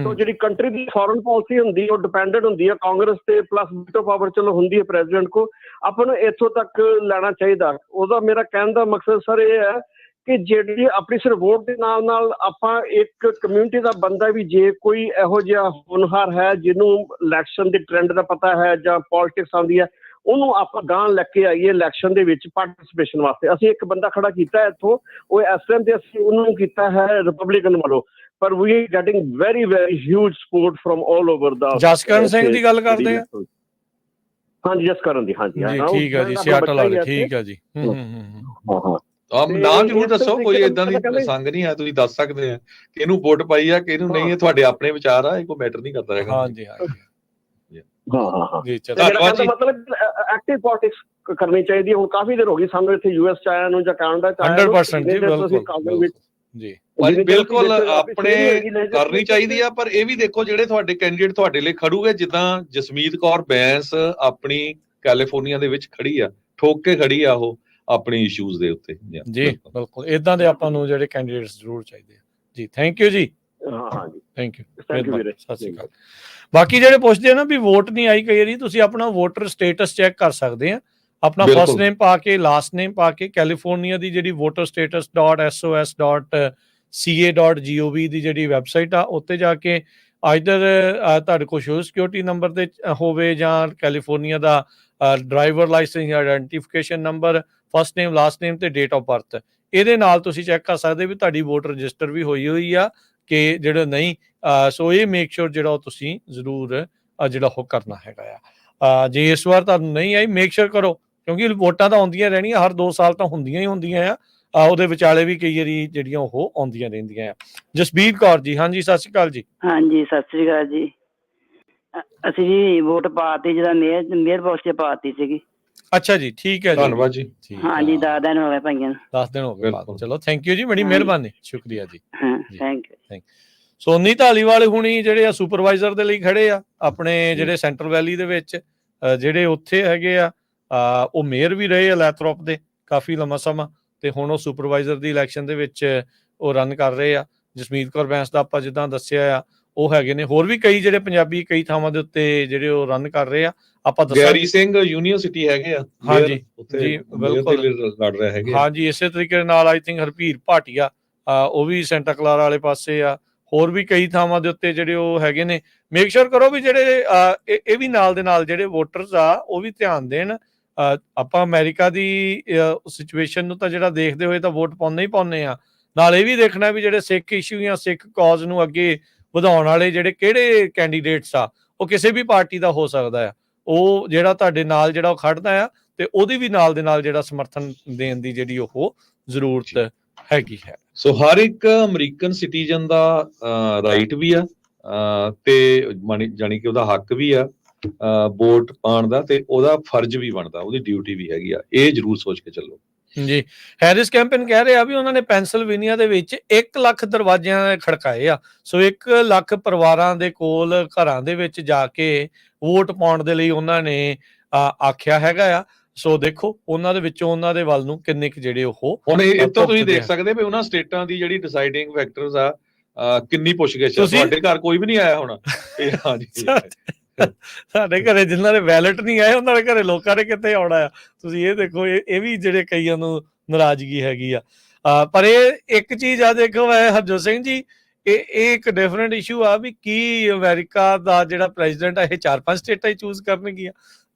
So ਜਿਹੜੀ ਕੰਟਰੀ ਦੀ ਫੋਰਨ ਪਾਲਿਸੀ ਹੁੰਦੀ ਉਹ ਡਿਪੈਂਡੈਂਟ ਹੁੰਦੀ ਹੈ ਕਾਂਗਰਸ ਤੇ, ਪਲੱਸ ਵੀਟੋ ਪਾਵਰ ਚਲੋ ਹੁੰਦੀ ਹੈ ਪ੍ਰੈਜ਼ੀਡੈਂਟ ਕੋ। ਆਪਾਂ ਨੂੰ ਇੱਥੋਂ ਤੱਕ ਲੈਣਾ ਚਾਹੀਦਾ। ਉਹਦਾ ਮੇਰਾ ਕਹਿਣ ਦਾ ਮਕਸਦ ਸਰ ਇਹ ਹੈ ਕਿ ਜਿਹੜੀ ਆਪਣੀ ਸਿਰਫ ਵੋਟ ਦੇ ਨਾਲ ਨਾਲ ਆਪਾਂ ਇੱਕ ਕਮਿਊਨਿਟੀ ਦਾ ਬੰਦਾ ਵੀ, ਜੇ ਕੋਈ ਇਹੋ ਜਿਹਾ ਹੋਣਹਾਰ ਹੈ ਜਿਹਨੂੰ ਇਲੈਕਸ਼ਨ ਦੇ ਟ੍ਰੈਂਡ ਦਾ ਪਤਾ ਹੈ ਜਾਂ ਪੋਲਿਟਿਕਸ ਆਉਂਦੀ ਹੈ, ਉਹਨੂੰ ਆਪਾਂ ਗਾਂਹ ਲੈ ਕੇ ਆਈਏ ਇਲੈਕਸ਼ਨ ਦੇ ਵਿੱਚ ਪਾਰਟਿਸਿਪੇਸ਼ਨ ਵਾਸਤੇ। ਅਸੀਂ ਇੱਕ ਬੰਦਾ ਖੜਾ ਕੀਤਾ ਇੱਥੋਂ, ਉਹ ਇਸ ਟਾਈਮ ਤੇ ਅਸੀਂ ਉਹਨੂੰ ਕੀਤਾ ਹੈ ਰਿਪਬਲਿਕਨ ਵੱਲੋਂ, ਪਰ we are getting very huge support from all over the. Jaskaran Singh ਦੀ ਗੱਲ ਕਰਦੇ ਆ? ਹਾਂਜੀ, ਜਸਕਰਨ ਦੀ। ਹਾਂਜੀ, ਠੀਕ ਹੈ ਜੀ, ਸਿਆਟਲ ਵਾਲੇ। ਠੀਕ ਹੈ ਜੀ। ਨਾਮ ਜ਼ਰੂਰ ਦੱਸੋ, ਕੋਈ ਏਦਾਂ ਦੀ ਸੰਗ ਨਹੀਂ ਹੈ, ਤੁਸੀਂ ਦੱਸ ਸਕਦੇ ਆ ਕਿ ਇਹਨੂੰ ਵੋਟ ਪਾਈ ਆ ਕਿ ਇਹਨੂੰ ਨਹੀਂ, ਇਹ ਤੁਹਾਡੇ ਆਪਣੇ ਵਿਚਾਰ ਆ, ਇਹ ਕੋਈ ਮੈਟਰ ਨਹੀਂ ਕਰਦਾ ਹੈਗਾ। ਹਾਂਜੀ, ਹਾਂ ਜੀ ਚਲੋ ਧੰਨਵਾਦ ਜੀ। ਮਤਲਬ ਐਕਟਿਵ ਪੋਲਿਟਿਕਸ ਕਰਨੀ ਚਾਹੀਦੀ ਹੈ। ਹੁਣ ਕਾਫੀ ਦੇਰ ਹੋ ਗਈ ਸਾਨੂੰ ਇੱਥੇ ਯੂਐਸ ਚ ਆਇਆ ਨੂੰ ਜਾਂ ਕੈਨੇਡਾ ਚ ਆਇਆ 100% ਜੀ ਬਿਲਕੁਲ ਜੀ ਬਿਲਕੁਲ ਆਪਣੇ ਕਰਨੀ ਚਾਹੀਦੀ ਆ। ਪਰ ਇਹ ਵੀ ਦੇਖੋ ਜਿਹੜੇ ਤੁਹਾਡੇ ਕੈਂਡੀਡੇਟ ਤੁਹਾਡੇ ਲਈ ਖੜੂਗੇ, ਜਿੱਦਾਂ ਜਸਮੀਤ ਕੌਰ ਬੈਂਸ ਆਪਣੀ ਕੈਲੀਫੋਰਨੀਆ ਦੇ ਵਿੱਚ ਖੜੀ ਆ, ਠੋਕ ਕੇ ਖੜੀ ਆ ਉਹ ਆਪਣੀ ਇਸ਼ੂਜ਼ ਦੇ ਉੱਤੇ। ਜੀ ਬਿਲਕੁਲ ਇਦਾਂ ਦੇ ਆਪਾਂ ਨੂੰ ਜਿਹੜੇ ਕੈਂਡੀਡੇਟਸ ਜ਼ਰੂਰ ਚਾਹੀਦੇ ਆ ਜੀ। ਥੈਂਕ ਯੂ ਜੀ। ਹਾਂ ਜੀ ਥੈਂਕ ਯੂ ਸਤਿ ਸ਼੍ਰੀ ਅਕਾਲ। ਬਾਕੀ ਜਿਹੜੇ ਪੁੱਛਦੇ ਆ ਨਾ ਵੀ ਵੋਟ ਨਹੀਂ ਆਈ, ਕਈ ਵਾਰੀ ਤੁਸੀਂ ਆਪਣਾ ਵੋਟਰ ਸਟੇਟਸ ਚੈੱਕ ਕਰ ਸਕਦੇ ਆ। ਆਪਣਾ ਫਸਟ ਨੇਮ ਪਾ ਕੇ ਲਾਸਟ ਨੇਮ ਪਾ ਕੇ ਕੈਲੀਫੋਰਨੀਆ ਦੀ ਜਿਹੜੀ voterstatus.sos.ca.gov ਦੀ ਜਿਹੜੀ ਵੈਬਸਾਈਟ ਆ ਉੱਤੇ ਜਾ ਕੇ ਆਈਦਰ ਤੁਹਾਡੇ ਕੋਲ ਸੋਸ਼ਲ ਸਿਕਿਉਰਿਟੀ ਨੰਬਰ ਤੇ ਹੋਵੇ ਜਾਂ ਕੈਲੀਫੋਰਨੀਆ ਦਾ ਡਰਾਈਵਰ ਲਾਇਸੈਂਸ ਜਾਂ ਆਇਡੈਂਟੀਫਿਕੇਸ਼ਨ ਨੰਬਰ, ਫਸਟ ਨੇਮ ਲਾਸਟ ਨੇਮ ਤੇ ਡੇਟ ਆਫ ਬਰਥ, ਇਹਦੇ ਨਾਲ ਤੁਸੀਂ ਚੈੱਕ ਕਰ ਸਕਦੇ ਵੀ ਤੁਹਾਡੀ ਵੋਟ ਰਜਿਸਟਰ ਵੀ ਹੋਈ ਆ ਕਿ ਜਿਹੜਾ ਨਹੀਂ। ਸੋ ਇਹ ਮੇਕ ਸ਼ੋਰ ਜਿਹੜਾ ਉਹ ਤੁਸੀਂ ਜ਼ਰੂਰ ਜਿਹੜਾ ਉਹ ਕਰਨਾ ਹੈਗਾ ਆ। ਜੇ ਇਸ ਵਾਰ ਤੁਹਾਨੂੰ ਨਹੀਂ ਆਈ ਮੇਕ ਸ਼ੋਰ ਕਰੋ, ਕਿਉਂਕਿ ਵੋਟਾਂ ਤਾਂ ਆਉਂਦੀਆਂ ਰਹਿਣੀਆਂ, ਹਰ 2 ਸਾਲ ਤਾਂ ਹੁੰਦੀਆਂ ਹੀ ਹੁੰਦੀਆਂ ਆ। ਉਹਦੇ ਵਿਚਾਲੇ ਵੀ ਕਈ ਵਾਰੀ ਜਿਹੜੀਆਂ ਉਹ ਆਉਂਦੀਆਂ ਰਹਿੰਦੀਆਂ ਆ। ਜਸਬੀਰ ਕੌਰ ਜੀ, ਹਾਂਜੀ ਸਤਿ ਸ਼੍ਰੀ ਅਕਾਲ ਜੀ। ਹਾਂਜੀ ਸਤਿ ਸ਼੍ਰੀ ਅਕਾਲ ਜੀ। ਅਸੀਂ ਜੀ ਵੋਟ ਪਾਤੀ, ਜਿਹੜਾ ਮੇਅਰ ਪੋਸਟ ਤੇ ਪਾਤੀ ਸੀਗੀ। ਅੱਛਾ ਜੀ, ਠੀਕ ਹੈ ਜੀ, ਧੰਨਵਾਦ ਜੀ। ਹਾਂਜੀ 10 ਦਿਨ ਹੋ ਗਏ ਭਾਈਆਂ, 10 ਦਿਨ ਹੋ ਗਏ। ਚਲੋ ਥੈਂਕ ਯੂ ਜੀ, ਬੜੀ ਮਿਹਰਬਾਨੀ, ਸ਼ੁਕਰੀਆ ਜੀ। Thank you. ਸੋਨੀ ਧਾਲੀਵਾਲ ਹੁਣੀ ਜਿਹੜੇ ਆ ਸੁਪਰਵਾਈਜ਼ਰ ਦੇ ਲਈ ਖੜੇ ਆ ਆਪਣੇ ਜਿਹੜੇ ਸੈਂਟਰਲ ਵੈਲੀ ਦੇ ਵਿੱਚ, ਜਿਹੜੇ ਉੱਥੇ ਹੈਗੇ ਆ। ਉਹ ਮੇਅਰ ਵੀ ਰਹੇ ਆ ਲੈਥਰੋਪ ਦੇ ਕਾਫੀ ਲੰਮਾ ਸਮਾਂ, ਤੇ ਹੁਣ ਉਹ ਸੁਪਰਵਾਈਜ਼ਰ ਦੀ ਇਲੈਕਸ਼ਨ ਦੇ ਵਿੱਚ ਉਹ ਰਨ ਕਰ ਰਹੇ ਆ। ਜਸਮੀਤ ਕੌਰ ਬੈਂਸ ਦਾ ਆਪਾਂ ਜਿੱਦਾਂ ਦੱਸਿਆ ਆ ਉਹ ਹੈਗੇ ਨੇ, ਹੋਰ ਵੀ ਕਈ ਜਿਹੜੇ ਪੰਜਾਬੀ ਕਈ ਥਾਵਾਂ ਦੇ ਉੱਤੇ ਜਿਹੜੇ ਉਹ ਰਨ ਕਰ ਰਹੇ ਆ। ਆਪਾਂ ਗੈਰੀ ਸਿੰਘ ਯੂਨੀਵਰਸਿਟੀ ਹੈਗੇ ਆ, ਹਾਂਜੀ ਜੀ ਬਿਲਕੁਲ ਲੜ ਰਹੇ ਹੈਗੇ। ਹਾਂਜੀ ਇਸੇ ਤਰੀਕੇ ਨਾਲ ਆਈ ਥਿੰਕ ਹਰਪੀਰ ਭਾਟੀਆ ਉਹ ਵੀ ਸੈਂਟਾ ਕਲਾਰਾ ਵਾਲੇ ਪਾਸੇ ਆ। ਹੋਰ ਵੀ ਕਈ ਥਾਵਾਂ ਦੇ ਉੱਤੇ ਜਿਹੜੇ ਉਹ ਹੈਗੇ ਨੇ। ਮੇਕ ਸ਼ੋਰ ਕਰੋ ਵੀ ਜਿਹੜੇ ਇਹ ਵੀ ਨਾਲ ਦੇ ਨਾਲ ਜਿਹੜੇ ਵੋਟਰਸ ਆ ਉਹ ਵੀ ਧਿਆਨ ਦੇਣ। ਆਪਾਂ ਅਮਰੀਕਾ ਦੀ ਸਿਚੁਏਸ਼ਨ ਨੂੰ ਤਾਂ ਜਿਹੜਾ ਦੇਖਦੇ ਹੋਏ ਤਾਂ ਵੋਟ ਪਾਉਂਦੇ ਹੀ ਪਾਉਂਦੇ ਆ, ਨਾਲ ਇਹ ਵੀ ਦੇਖਣਾ ਵੀ ਜਿਹੜੇ ਸਿੱਖ ਇਸ਼ੂ ਜਾਂ ਸਿੱਖ ਕਾਜ਼ ਨੂੰ ਅੱਗੇ ਵਧਾਉਣ ਵਾਲੇ ਜਿਹੜੇ ਕਿਹੜੇ ਕੈਂਡੀਡੇਟਸ ਆ, ਉਹ ਕਿਸੇ ਵੀ ਪਾਰਟੀ ਦਾ ਹੋ ਸਕਦਾ ਆ। ਉਹ ਜਿਹੜਾ ਤੁਹਾਡੇ ਨਾਲ ਜਿਹੜਾ ਉਹ ਖੜਦਾ ਆ ਤੇ ਉਹਦੀ ਵੀ ਨਾਲ ਦੇ ਨਾਲ ਜਿਹੜਾ ਸਮਰਥਨ ਦੇਣ ਦੀ ਜਿਹੜੀ ਉਹ ਜ਼ਰੂਰਤ ਹੈਗੀ ਹੈ। ਸੋ ਹਰ ਇੱਕ ਅਮਰੀਕਨ ਸਿਟੀਜ਼ਨ ਦਾ ਰਾਈਟ ਵੀ ਆ ਤੇ ਜਾਣੀ ਕਿ ਉਹਦਾ ਹੱਕ ਵੀ ਆ ਵੋਟ ਪਾਉਣ ਦਾ, ਤੇ ਉਹਦਾ ਫਰਜ਼ ਵੀ ਬਣਦਾ, ਉਹਦੀ ਡਿਊਟੀ ਵੀ ਹੈਗੀ ਆ। ਇਹ ਜ਼ਰੂਰ ਸੋਚ ਕੇ ਚੱਲੋ ਜੀ। ਹੈਰਿਸ ਕੈਂਪੇਨ ਕਹਿ ਰਿਹਾ ਵੀ ਉਹਨਾਂ ਨੇ ਪੈਂਸਿਲਵੇਨੀਆ ਦੇ ਵਿੱਚ 1 ਲੱਖ ਦਰਵਾਜ਼ਿਆਂ ਖੜਕਾਏ ਆ। ਸੋ 1 ਲੱਖ ਪਰਿਵਾਰਾਂ ਦੇ ਕੋਲ ਘਰਾਂ ਦੇ ਵਿੱਚ ਜਾ ਕੇ ਵੋਟ ਪਾਉਣ ਦੇ ਲਈ ਉਹਨਾਂ ਨੇ ਆਖਿਆ ਹੈਗਾ ਆ। ਸੋ ਦੇਖੋ ਉਹਨਾਂ ਦੇ ਵਿੱਚੋਂ ਉਹਨਾਂ ਦੇ ਵੱਲ ਨੂੰ ਕਿੰਨੇ ਕੁ ਜਿਹੜੇ ਉਹ ਹੁਣ ਇਹ ਤੋਂ ਤੁਸੀਂ ਦੇਖ ਸਕਦੇ ਵੀ ਉਹਨਾਂ ਸਟੇਟਾਂ ਦੀ ਜਿਹੜੀ ਡਿਸਾਈਡਿੰਗ ਫੈਕਟਰਸ ਆ ਕਿੰਨੀ ਪੁੱਛਗਿੱਛ ਆ। ਤੁਹਾਡੇ ਘਰ ਕੋਈ ਵੀ ਨਹੀਂ ਆਇਆ ਹੋਣਾ। ਹਾਂਜੀ ਸਾਡੇ ਘਰੇ ਜਿਨ੍ਹਾਂ ਦੇ ਵੈਲਟ ਨਹੀਂ ਆਏ ਉਹਨਾਂ ਦੇ ਘਰੇ ਲੋਕਾਂ ਨੇ ਕਿੱਥੇ ਆਉਣਾ ਆ। ਤੁਸੀਂ ਇਹ ਦੇਖੋ, ਇਹ ਵੀ ਜਿਹੜੇ ਕਈਆਂ ਨੂੰ ਨਾਰਾਜ਼ਗੀ ਹੈਗੀ ਆ। ਪਰ ਇਹ ਇੱਕ ਚੀਜ਼ ਆ ਦੇਖੋ ਹਰਜੋਤ ਸਿੰਘ ਜੀ, ਇਹ ਇੱਕ ਡਿਫਰੈਂਟ ਇਸ਼ੂ ਆ ਵੀ ਕੀ ਅਮਰੀਕਾ ਦਾ ਜਿਹੜਾ ਪ੍ਰੈਜ਼ੀਡੈਂਟ ਆ ਇਹ 4-5 ਸਟੇਟਾਂ ਹੀ ਚੂਜ਼ ਕਰਨਗੀਆਂ।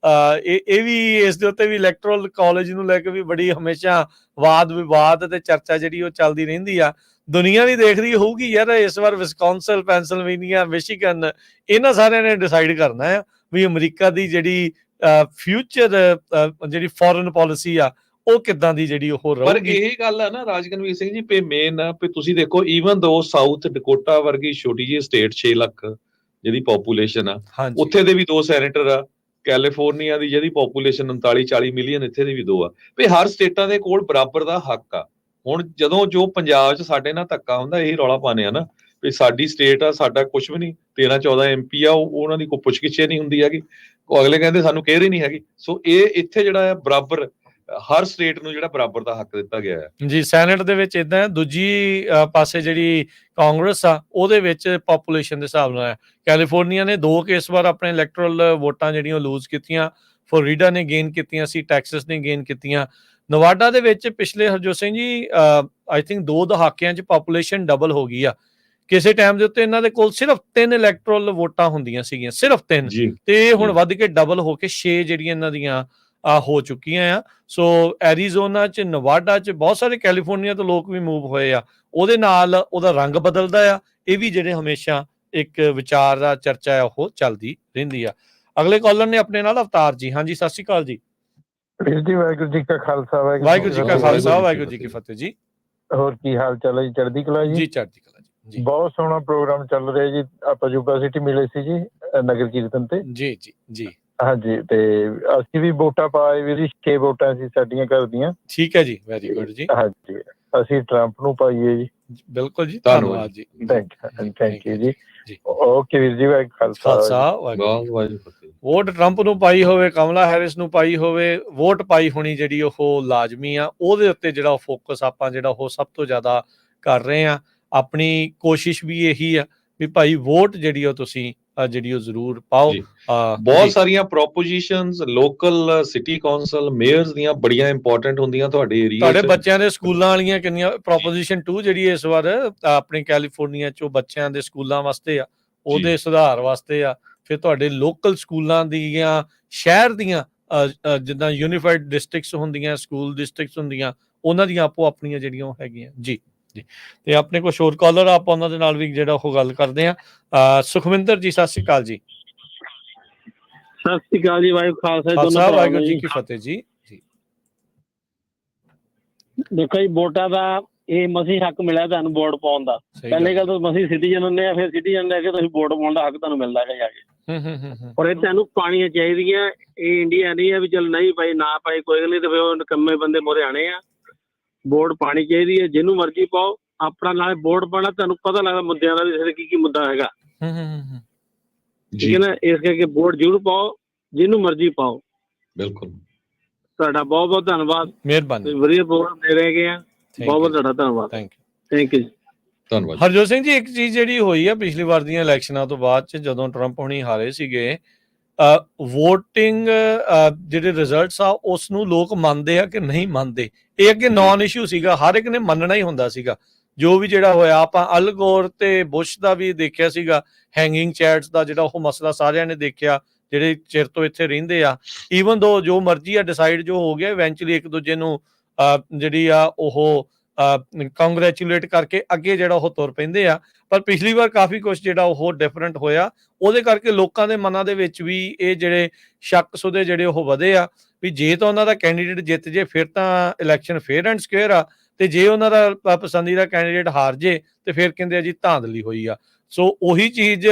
ਇਹ ਵੀ ਇਸ ਦੇ ਉੱਤੇ ਵੀ ਇਲੈਕਟੋਰਲ ਕਾਲਜ ਨੂੰ ਲੈ ਕੇ ਵੀ ਬੜੀ ਹਮੇਸ਼ਾ ਵਾਦ ਵਿਵਾਦ ਤੇ ਚਰਚਾ ਜਿਹੜੀ ਉਹ ਚੱਲਦੀ ਰਹਿੰਦੀ ਆ। ਦੁਨੀਆ ਵੀ ਦੇਖ ਰਹੀ ਹੋਊਗੀ ਯਾਰ ਇਸ ਵਾਰ ਵਿਸਕੌਨਸਨ, ਪੈਂਸਿਲਵੇਨੀਆ, ਮਿਸ਼ੀਗਨ ਇਹਨਾਂ ਸਾਰਿਆਂ ਨੇ ਡਿਸਾਈਡ ਕਰਨਾ ਆ ਵੀ ਅਮਰੀਕਾ ਦੀ ਜਿਹੜੀ ਫਿਊਚਰ ਜਿਹੜੀ ਫੋਰਨ ਪਾਲਿਸੀ ਆ ਉਹ ਕਿੱਦਾਂ ਦੀ ਜਿਹੜੀ ਉਹ ਰਹੂਗੀ। ਪਰ ਇਹ ਗੱਲ ਆ ਨਾ ਰਾਜਕਨਵੀਰ ਸਿੰਘ ਜੀ, ਪੇ ਮੇਨ ਵੀ ਤੁਸੀਂ ਦੇਖੋ ਈਵਨ ਦੋ ਸਾਊਥ ਡਕੋਟਾ ਵਰਗੀ ਛੋਟੀ ਜਿਹੀ ਸਟੇਟ 6 ਲੱਖ ਜਿਹਦੀ ਪੋਪੂਲੇਸ਼ਨ ਆ, ਉੱਥੇ ਦੇ ਵੀ 2 ਸੈਨੇਟਰ ਆ। ਕੈਲੀਫੋਰਨੀਆ ਦੀ ਜਿਹਦੀ ਪੋਪੂਲੇਸ਼ਨ 39-40 ਮਿਲੀਅਨ, ਇੱਥੇ ਦੇ ਵੀ 2 ਆ। ਵੀ ਹਰ ਸਟੇਟਾਂ ਦੇ ਕੋਲ ਬਰਾਬਰ ਦਾ ਹੱਕ ਆ। ਹੁਣ ਜਦੋਂ ਜੋ ਪੰਜਾਬ 'ਚ ਸਾਡੇ ਨਾਲ ਧੱਕਾ ਹੁੰਦਾ ਇਹੀ ਰੌਲਾ ਪਾਉਂਦੇ ਆ ਨਾ ਵੀ ਸਾਡੀ ਸਟੇਟ ਆ, ਸਾਡਾ ਕੁਛ ਵੀ ਨਹੀਂ, 13-14 MP ਆ, ਉਹਨਾਂ ਦੀ ਕੋਈ ਪੁੱਛਗਿੱਛ ਨਹੀਂ ਹੁੰਦੀ ਹੈਗੀ। ਉਹ ਅਗਲੇ ਕਹਿੰਦੇ ਸਾਨੂੰ ਕੇਅਰ ਹੀ ਨਹੀਂ ਹੈਗੀ। ਸੋ ਇਹ ਇੱਥੇ ਜਿਹੜਾ ਆ ਬਰਾਬਰ ਹਰ ਸਟੇਟ ਨੂੰ ਜਿਹੜਾ ਬਰਾਬਰ ਦਾ ਹੱਕ ਦਿੱਤਾ ਗਿਆ ਹੈ ਜੀ। ਸੈਨੇਟ ਦੇ ਵਿੱਚ ਇਦਾਂ ਹੈ, ਦੂਜੀ ਪਾਸੇ ਜਿਹੜੀ ਕਾਂਗਰਸ ਆ ਉਹਦੇ ਵਿੱਚ ਪਾਪੂਲੇਸ਼ਨ ਦੇ ਹਿਸਾਬ ਨਾਲ ਹੈ। ਕੈਲੀਫੋਰਨੀਆ ਨੇ 2 ਕੇਸ ਵਾਰ ਆਪਣੇ ਇਲੈਕਟਰਲ ਵੋਟਾਂ ਜਿਹੜੀਆਂ ਲੂਜ਼ ਕੀਤੀਆਂ, ਫਲੋਰੀਡਾ ਨੇ ਗੇਨ ਕੀਤੀਆਂ ਸੀ, ਟੈਕਸਸ ਨੇ ਗੇਨ ਕੀਤੀਆਂ। ਨਵਾਡਾ ਦੇ ਵਿੱਚ ਪਿਛਲੇ ਹਰਜੋਤ ਸਿੰਘ ਜੀ ਆਈ ਥਿੰਕ 2 ਦਹਾਕਿਆਂ 'ਚ ਪਾਪੂਲੇਸ਼ਨ ਡਬਲ ਹੋ ਗਈ ਆ। ਕਿਸੇ ਟਾਈਮ ਦੇ ਉੱਤੇ ਇਹਨਾਂ ਦੇ ਕੋਲ ਸਿਰਫ 3 ਇਲੈਕਟਰਲ ਵੋਟਾਂ ਹੁੰਦੀਆਂ ਸੀਗੀਆਂ, ਸਿਰਫ 3, ਤੇ ਹੁਣ ਵੱਧ ਕੇ ਡਬਲ ਹੋ ਕੇ 6 ਜਿਹੜੀਆਂ ਇਹਨਾਂ ਦੀਆਂ ਹੋ ਚੁੱਕੀਆਂ ਆ। ਸੋ ਐਰੀਜ਼ੋਨਾ 'ਚ, ਨਵਾਡਾ 'ਚ ਬਹੁਤ ਸਾਰੇ ਕੈਲੀਫੋਰਨੀਆ ਤੋਂ ਲੋਕ ਵੀ ਮੂਵ ਹੋਏ ਆ। ਉਹਦੇ ਨਾਲ ਉਹਦਾ ਰੰਗ ਬਦਲਦਾ ਆ। ਇਹ ਵੀ ਜਿਹੜੇ ਹਮੇਸ਼ਾ ਇੱਕ ਵਿਚਾਰ ਦਾ ਚਰਚਾ ਆ ਉਹ ਚੱਲਦੀ ਰਹਿੰਦੀ ਆ। ਅਗਲੇ ਕਾਲਰ ਨੇ ਆਪਣੇ ਨਾਲ ਅਵਤਾਰ ਜੀ, ਹਾਂਜੀ ਸਤਿ ਸ਼੍ਰੀ ਅਕਾਲ ਜੀ। ਜੀ ਵਾਹਿਗੁਰੂ ਜੀ ਕਾ ਖਾਲਸਾ, ਵਾਹਿਗੁਰੂ ਜੀ ਕਾ ਖਾਲਸਾ, ਵਾਹਿਗੁਰੂ ਜੀ ਕੀ ਫਤਿਹ ਜੀ। ਹੋਰ ਕੀ ਹਾਲ ਚਾਲ ਹੈ ਜੀ? ਚੜ੍ਹਦੀ ਕਲਾ ਜੀ। ਜੀ ਚੜ੍ਹਦੀ ਕਲਾ ਜੀ, ਬਹੁਤ ਸੋਹਣਾ ਪ੍ਰੋਗਰਾਮ ਚੱਲ ਰਿਹਾ ਜੀ। ਆਪਾਂ ਯੂਬਾ ਸਿਟੀ ਮਿਲੇ ਸੀ ਜੀ ਨਗਰ ਕੀਰਤਨ ਤੇ। ਜੀ ਹਾਂਜੀ, ਤੇ ਅਸੀਂ ਵੀ ਵੋਟਾਂ ਪਾਏ ਵੀ ਜੀ, 6 ਵੋਟਾਂ ਸੀ ਸਾਡੀਆਂ ਘਰ ਦੀਆਂ। ਠੀਕ ਹੈ ਜੀ, ਵੈਰੀ ਗੁੱਡ ਜੀ। ਹਾਂਜੀ, ਅਸੀਂ ਟਰੰਪ ਨੂੰ ਪਾਈਏ ਜੀ। ਬਿਲਕੁਲ ਜੀ, ਧੰਨਵਾਦ ਜੀ। ਥੈਂਕ ਯੂ ਜੀ। ਓਕੇ ਵੀਰ ਜੀ, ਖਾਲਸਾ ਵਾਹਿਗੁਰੂ। ਵੋਟ ਟਰੰਪ ਨੂੰ ਪਾਈ ਹੋਵੇ, ਕਮਲਾ ਹੈਰਿਸ ਨੂੰ ਪਾਈ ਹੋਵੇ, ਵੋਟ ਪਾਈ ਹੋਣੀ ਜਿਹੜੀ ਉਹ ਲਾਜ਼ਮੀ ਆ। ਉਹਦੇ ਉੱਤੇ ਜਿਹੜਾ ਫੋਕਸ ਆਪਾਂ ਜਿਹੜਾ ਉਹ ਸਭ ਤੋਂ ਜ਼ਿਆਦਾ ਕਰ ਰਹੇ ਆ। ਆਪਣੀ ਕੋਸ਼ਿਸ਼ ਵੀ ਇਹੀ ਆ ਵੀ ਭਾਈ ਵੋਟ ਜਿਹੜੀ ਉਹ ਤੁਸੀਂ ਜਿਹੜੀ ਉਹ ਜ਼ਰੂਰ ਪਾਓ। ਬਹੁਤ ਸਾਰੀਆਂ ਪ੍ਰੋਪੋਜੀਸ਼ਨਸ ਲੋਕਲ ਸਿਟੀ ਕੌਂਸਲ ਮੇਅਰਸ ਦੀਆਂ ਬੜੀਆਂ ਇੰਪੋਰਟੈਂਟ ਹੁੰਦੀਆਂ ਤੁਹਾਡੇ ਏਰੀਆ 'ਚ। ਤੁਹਾਡੇ ਬੱਚਿਆਂ ਦੇ ਸਕੂਲਾਂ ਵਾਲੀਆਂ ਕਿੰਨੀਆਂ ਪ੍ਰੋਪੋਜੀਸ਼ਨ 2 ਜਿਹੜੀ ਇਸ ਵਾਰ ਆਪਣੇ ਕੈਲੀਫੋਰਨੀਆ 'ਚੋਂ ਬੱਚਿਆਂ ਦੇ ਸਕੂਲਾਂ ਵਾਸਤੇ ਆ, ਉਹਦੇ ਸੁਧਾਰ ਵਾਸਤੇ ਆ। ਫਿਰ ਤੁਹਾਡੇ ਲੋਕਲ ਸਕੂਲਾਂ ਦੀਆਂ, ਸ਼ਹਿਰ ਦੀਆਂ ਜਿੱਦਾਂ ਯੂਨੀਫਾਈਡ ਡਿਸਟ੍ਰਿਕਟਸ ਹੁੰਦੀਆਂ, ਸਕੂਲ ਡਿਸਟ੍ਰਿਕਟਸ ਹੁੰਦੀਆਂ, ਉਹਨਾਂ ਦੀਆਂ ਆਪੋ ਆਪਣੀਆਂ ਜਿਹੜੀਆਂ ਉਹ ਹੈਗੀਆਂ ਜੀ। ਤੇ ਆਪਣੇ ਕੁਝ ਹੋਰ ਕਾਲਰ ਆਪਾਂ ਉਹਨਾਂ ਦੇ ਨਾਲ ਵੀ ਜਿਹੜਾ ਉਹ ਗੱਲ ਕਰਦੇ ਆ। ਸੁਖਵਿੰਦਰ ਜੀ, ਸਤਿ ਸ਼੍ਰੀ ਅਕਾਲ ਜੀ। ਸਤਿ ਸ਼੍ਰੀ ਅਕਾਲ ਜੀ। ਖਾਲਸਾ ਵਾਹਿਗੁਰੂ ਜੀ ਕੀ ਫਤਿਹ ਜੀ। ਦੇਖੋ ਜੀ, ਵੋਟਾਂ ਦਾ ਇਹ ਮਸੀਂ ਹੱਕ ਮਿਲਿਆ ਤੁਹਾਨੂੰ ਵੋਟ ਪਾਉਣ ਦਾ। ਪਹਿਲੇ ਗੱਲ ਤਾਂ ਮਸੀਂ ਸਿਟੀਜ਼ਨ ਹੁੰਦੇ ਆ, ਫਿਰ ਸਿਟੀਜ਼ਨ ਲੈ ਕੇ ਤੁਸੀਂ ਵੋਟ ਪਾਉਣ ਦਾ ਹੱਕ ਤੁਹਾਨੂੰ ਮਿਲਦਾ ਹੈ ਜਾ ਕੇ। ਔਰ ਇਹ ਤੁਹਾਨੂੰ ਪਾਣੀਆਂ ਚਾਹੀਦੀਆਂ। ਇਹ ਇੰਡੀਆ ਨਹੀਂ ਆ ਵੀ ਚਲ ਨਹੀਂ ਪਾਈ ਨਾ ਪਾਈ ਕੋਈ ਗੱਲ ਨਹੀਂ, ਤੇ ਫਿਰ ਉਹ ਨਿਕੰਮੇ ਬੰਦੇ ਮੋਰੇ ਆਣੇ ਆ। ਵੋਟ ਪਾਣੀ ਚਾਹੀਦੀ ਹੈ, ਜਿਹਨੂੰ ਮਰਜ਼ੀ ਪਾਓ। ਆਪਣਾ ਨਾਲੇ ਵੋਟ ਪਾਉਣਾ, ਤੁਹਾਨੂੰ ਪਤਾ ਲੱਗਦਾ ਮੁੱਦਿਆਂ ਦਾ ਵੀ ਕੀ ਮੁੱਦਾ ਹੈਗਾ। ਠੀਕ ਹੈ ਨਾ, ਇਸ ਕਰਕੇ ਵੋਟ ਜ਼ਰੂਰ ਪਾਓ, ਜਿਹਨੂੰ ਮਰਜ਼ੀ ਪਾਓ। ਬਿਲਕੁਲ, ਤੁਹਾਡਾ ਬਹੁਤ ਬਹੁਤ ਧੰਨਵਾਦ, ਮਿਹਰਬਾਨੀ। ਵਧੀਆ ਪ੍ਰੋਗਰਾਮ ਦੇ ਰਹੇ ਗਏ ਆ। ਬਹੁਤ ਬਹੁਤ ਤੁਹਾਡਾ ਧੰਨਵਾਦ। ਥੈਂਕ ਯੂ ਜੀ। ਧੰਨਵਾਦ। ਹਰਜੋਤ ਸਿੰਘ ਜੀ, ਇੱਕ ਚੀਜ਼ ਜਿਹੜੀ ਹੋਈ ਆ ਪਿਛਲੀ ਵਾਰ ਦੀਆਂ ਇਲੈਕਸ਼ਨਾਂ ਤੋਂ ਬਾਅਦ ਚ, ਜਦੋਂ ਟਰੰਪ ਹੁਣੀ ਹਾਰੇ ਸੀਗੇ, ਵੋਟਿੰਗ ਜਿਹੜੇ ਰਿਜ਼ਲਟਸ ਆ ਉਸ ਨੂੰ ਲੋਕ ਮੰਨਦੇ ਆ ਕਿ ਨਹੀਂ ਮੰਨਦੇ, ਇਹ ਅੱਗੇ ਨਾਨ ਇਸ਼ੂ ਸੀਗਾ। ਹਰ ਇੱਕ ਨੇ ਮੰਨਣਾ ਹੀ ਹੁੰਦਾ ਸੀਗਾ ਜੋ ਵੀ ਜਿਹੜਾ ਹੋਇਆ। ਆਪਾਂ ਅਲ ਗੋਰ ਤੇ ਬੁਸ਼ ਦਾ ਵੀ ਦੇਖਿਆ ਸੀਗਾ, ਹੈਂਗਿੰਗ ਚੈਟਸ ਦਾ ਜਿਹੜਾ ਉਹ ਮਸਲਾ ਸਾਰਿਆਂ ਨੇ ਦੇਖਿਆ, ਜਿਹੜੇ ਚਿਰ ਤੋਂ ਇੱਥੇ ਰਹਿੰਦੇ ਆ। ਈਵਨ ਦੋ ਜੋ ਮਰਜ਼ੀ ਆ ਡਿਸਾਈਡ ਜੋ ਹੋ ਗਿਆ, ਇਵੈਂਚੁਅਲੀ ਇੱਕ ਦੂਜੇ ਨੂੰ ਜਿਹੜੀ ਆ ਉਹ ਕੰਗ੍ਰੈਚੁਲੇਟ ਕਰਕੇ ਅੱਗੇ ਜਿਹੜਾ ਉਹ ਤੁਰ ਪੈਂਦੇ ਆ। ਪਰ ਪਿਛਲੀ ਵਾਰ ਕਾਫੀ ਕੁਝ ਜਿਹੜਾ ਉਹ ਡਿਫਰੈਂਟ ਹੋਇਆ। ਉਹਦੇ ਕਰਕੇ ਲੋਕਾਂ ਦੇ ਮਨਾਂ ਦੇ ਵਿੱਚ ਵੀ ਇਹ ਜਿਹੜੇ ਸ਼ੱਕ ਸੁਦੇ ਜਿਹੜੇ ਉਹ ਵਧੇ ਆ ਵੀ ਜੇ ਤਾਂ ਉਹਨਾਂ ਦਾ ਕੈਂਡੀਡੇਟ ਜਿੱਤ ਜੇ ਫਿਰ ਤਾਂ ਇਲੈਕਸ਼ਨ ਫੇਅਰ ਐਂਡ ਸਕੁਅਰ ਆ, ਤੇ ਜੇ ਉਹਨਾਂ ਦਾ ਪਸੰਦੀਦਾ ਕੈਂਡੀਡੇਟ ਹਾਰ ਜੇ ਤੇ ਫਿਰ ਕਹਿੰਦੇ ਆ ਜੀ ਧਾਂਦਲੀ ਹੋਈ ਆ। ਸੋ ਉਹੀ ਚੀਜ਼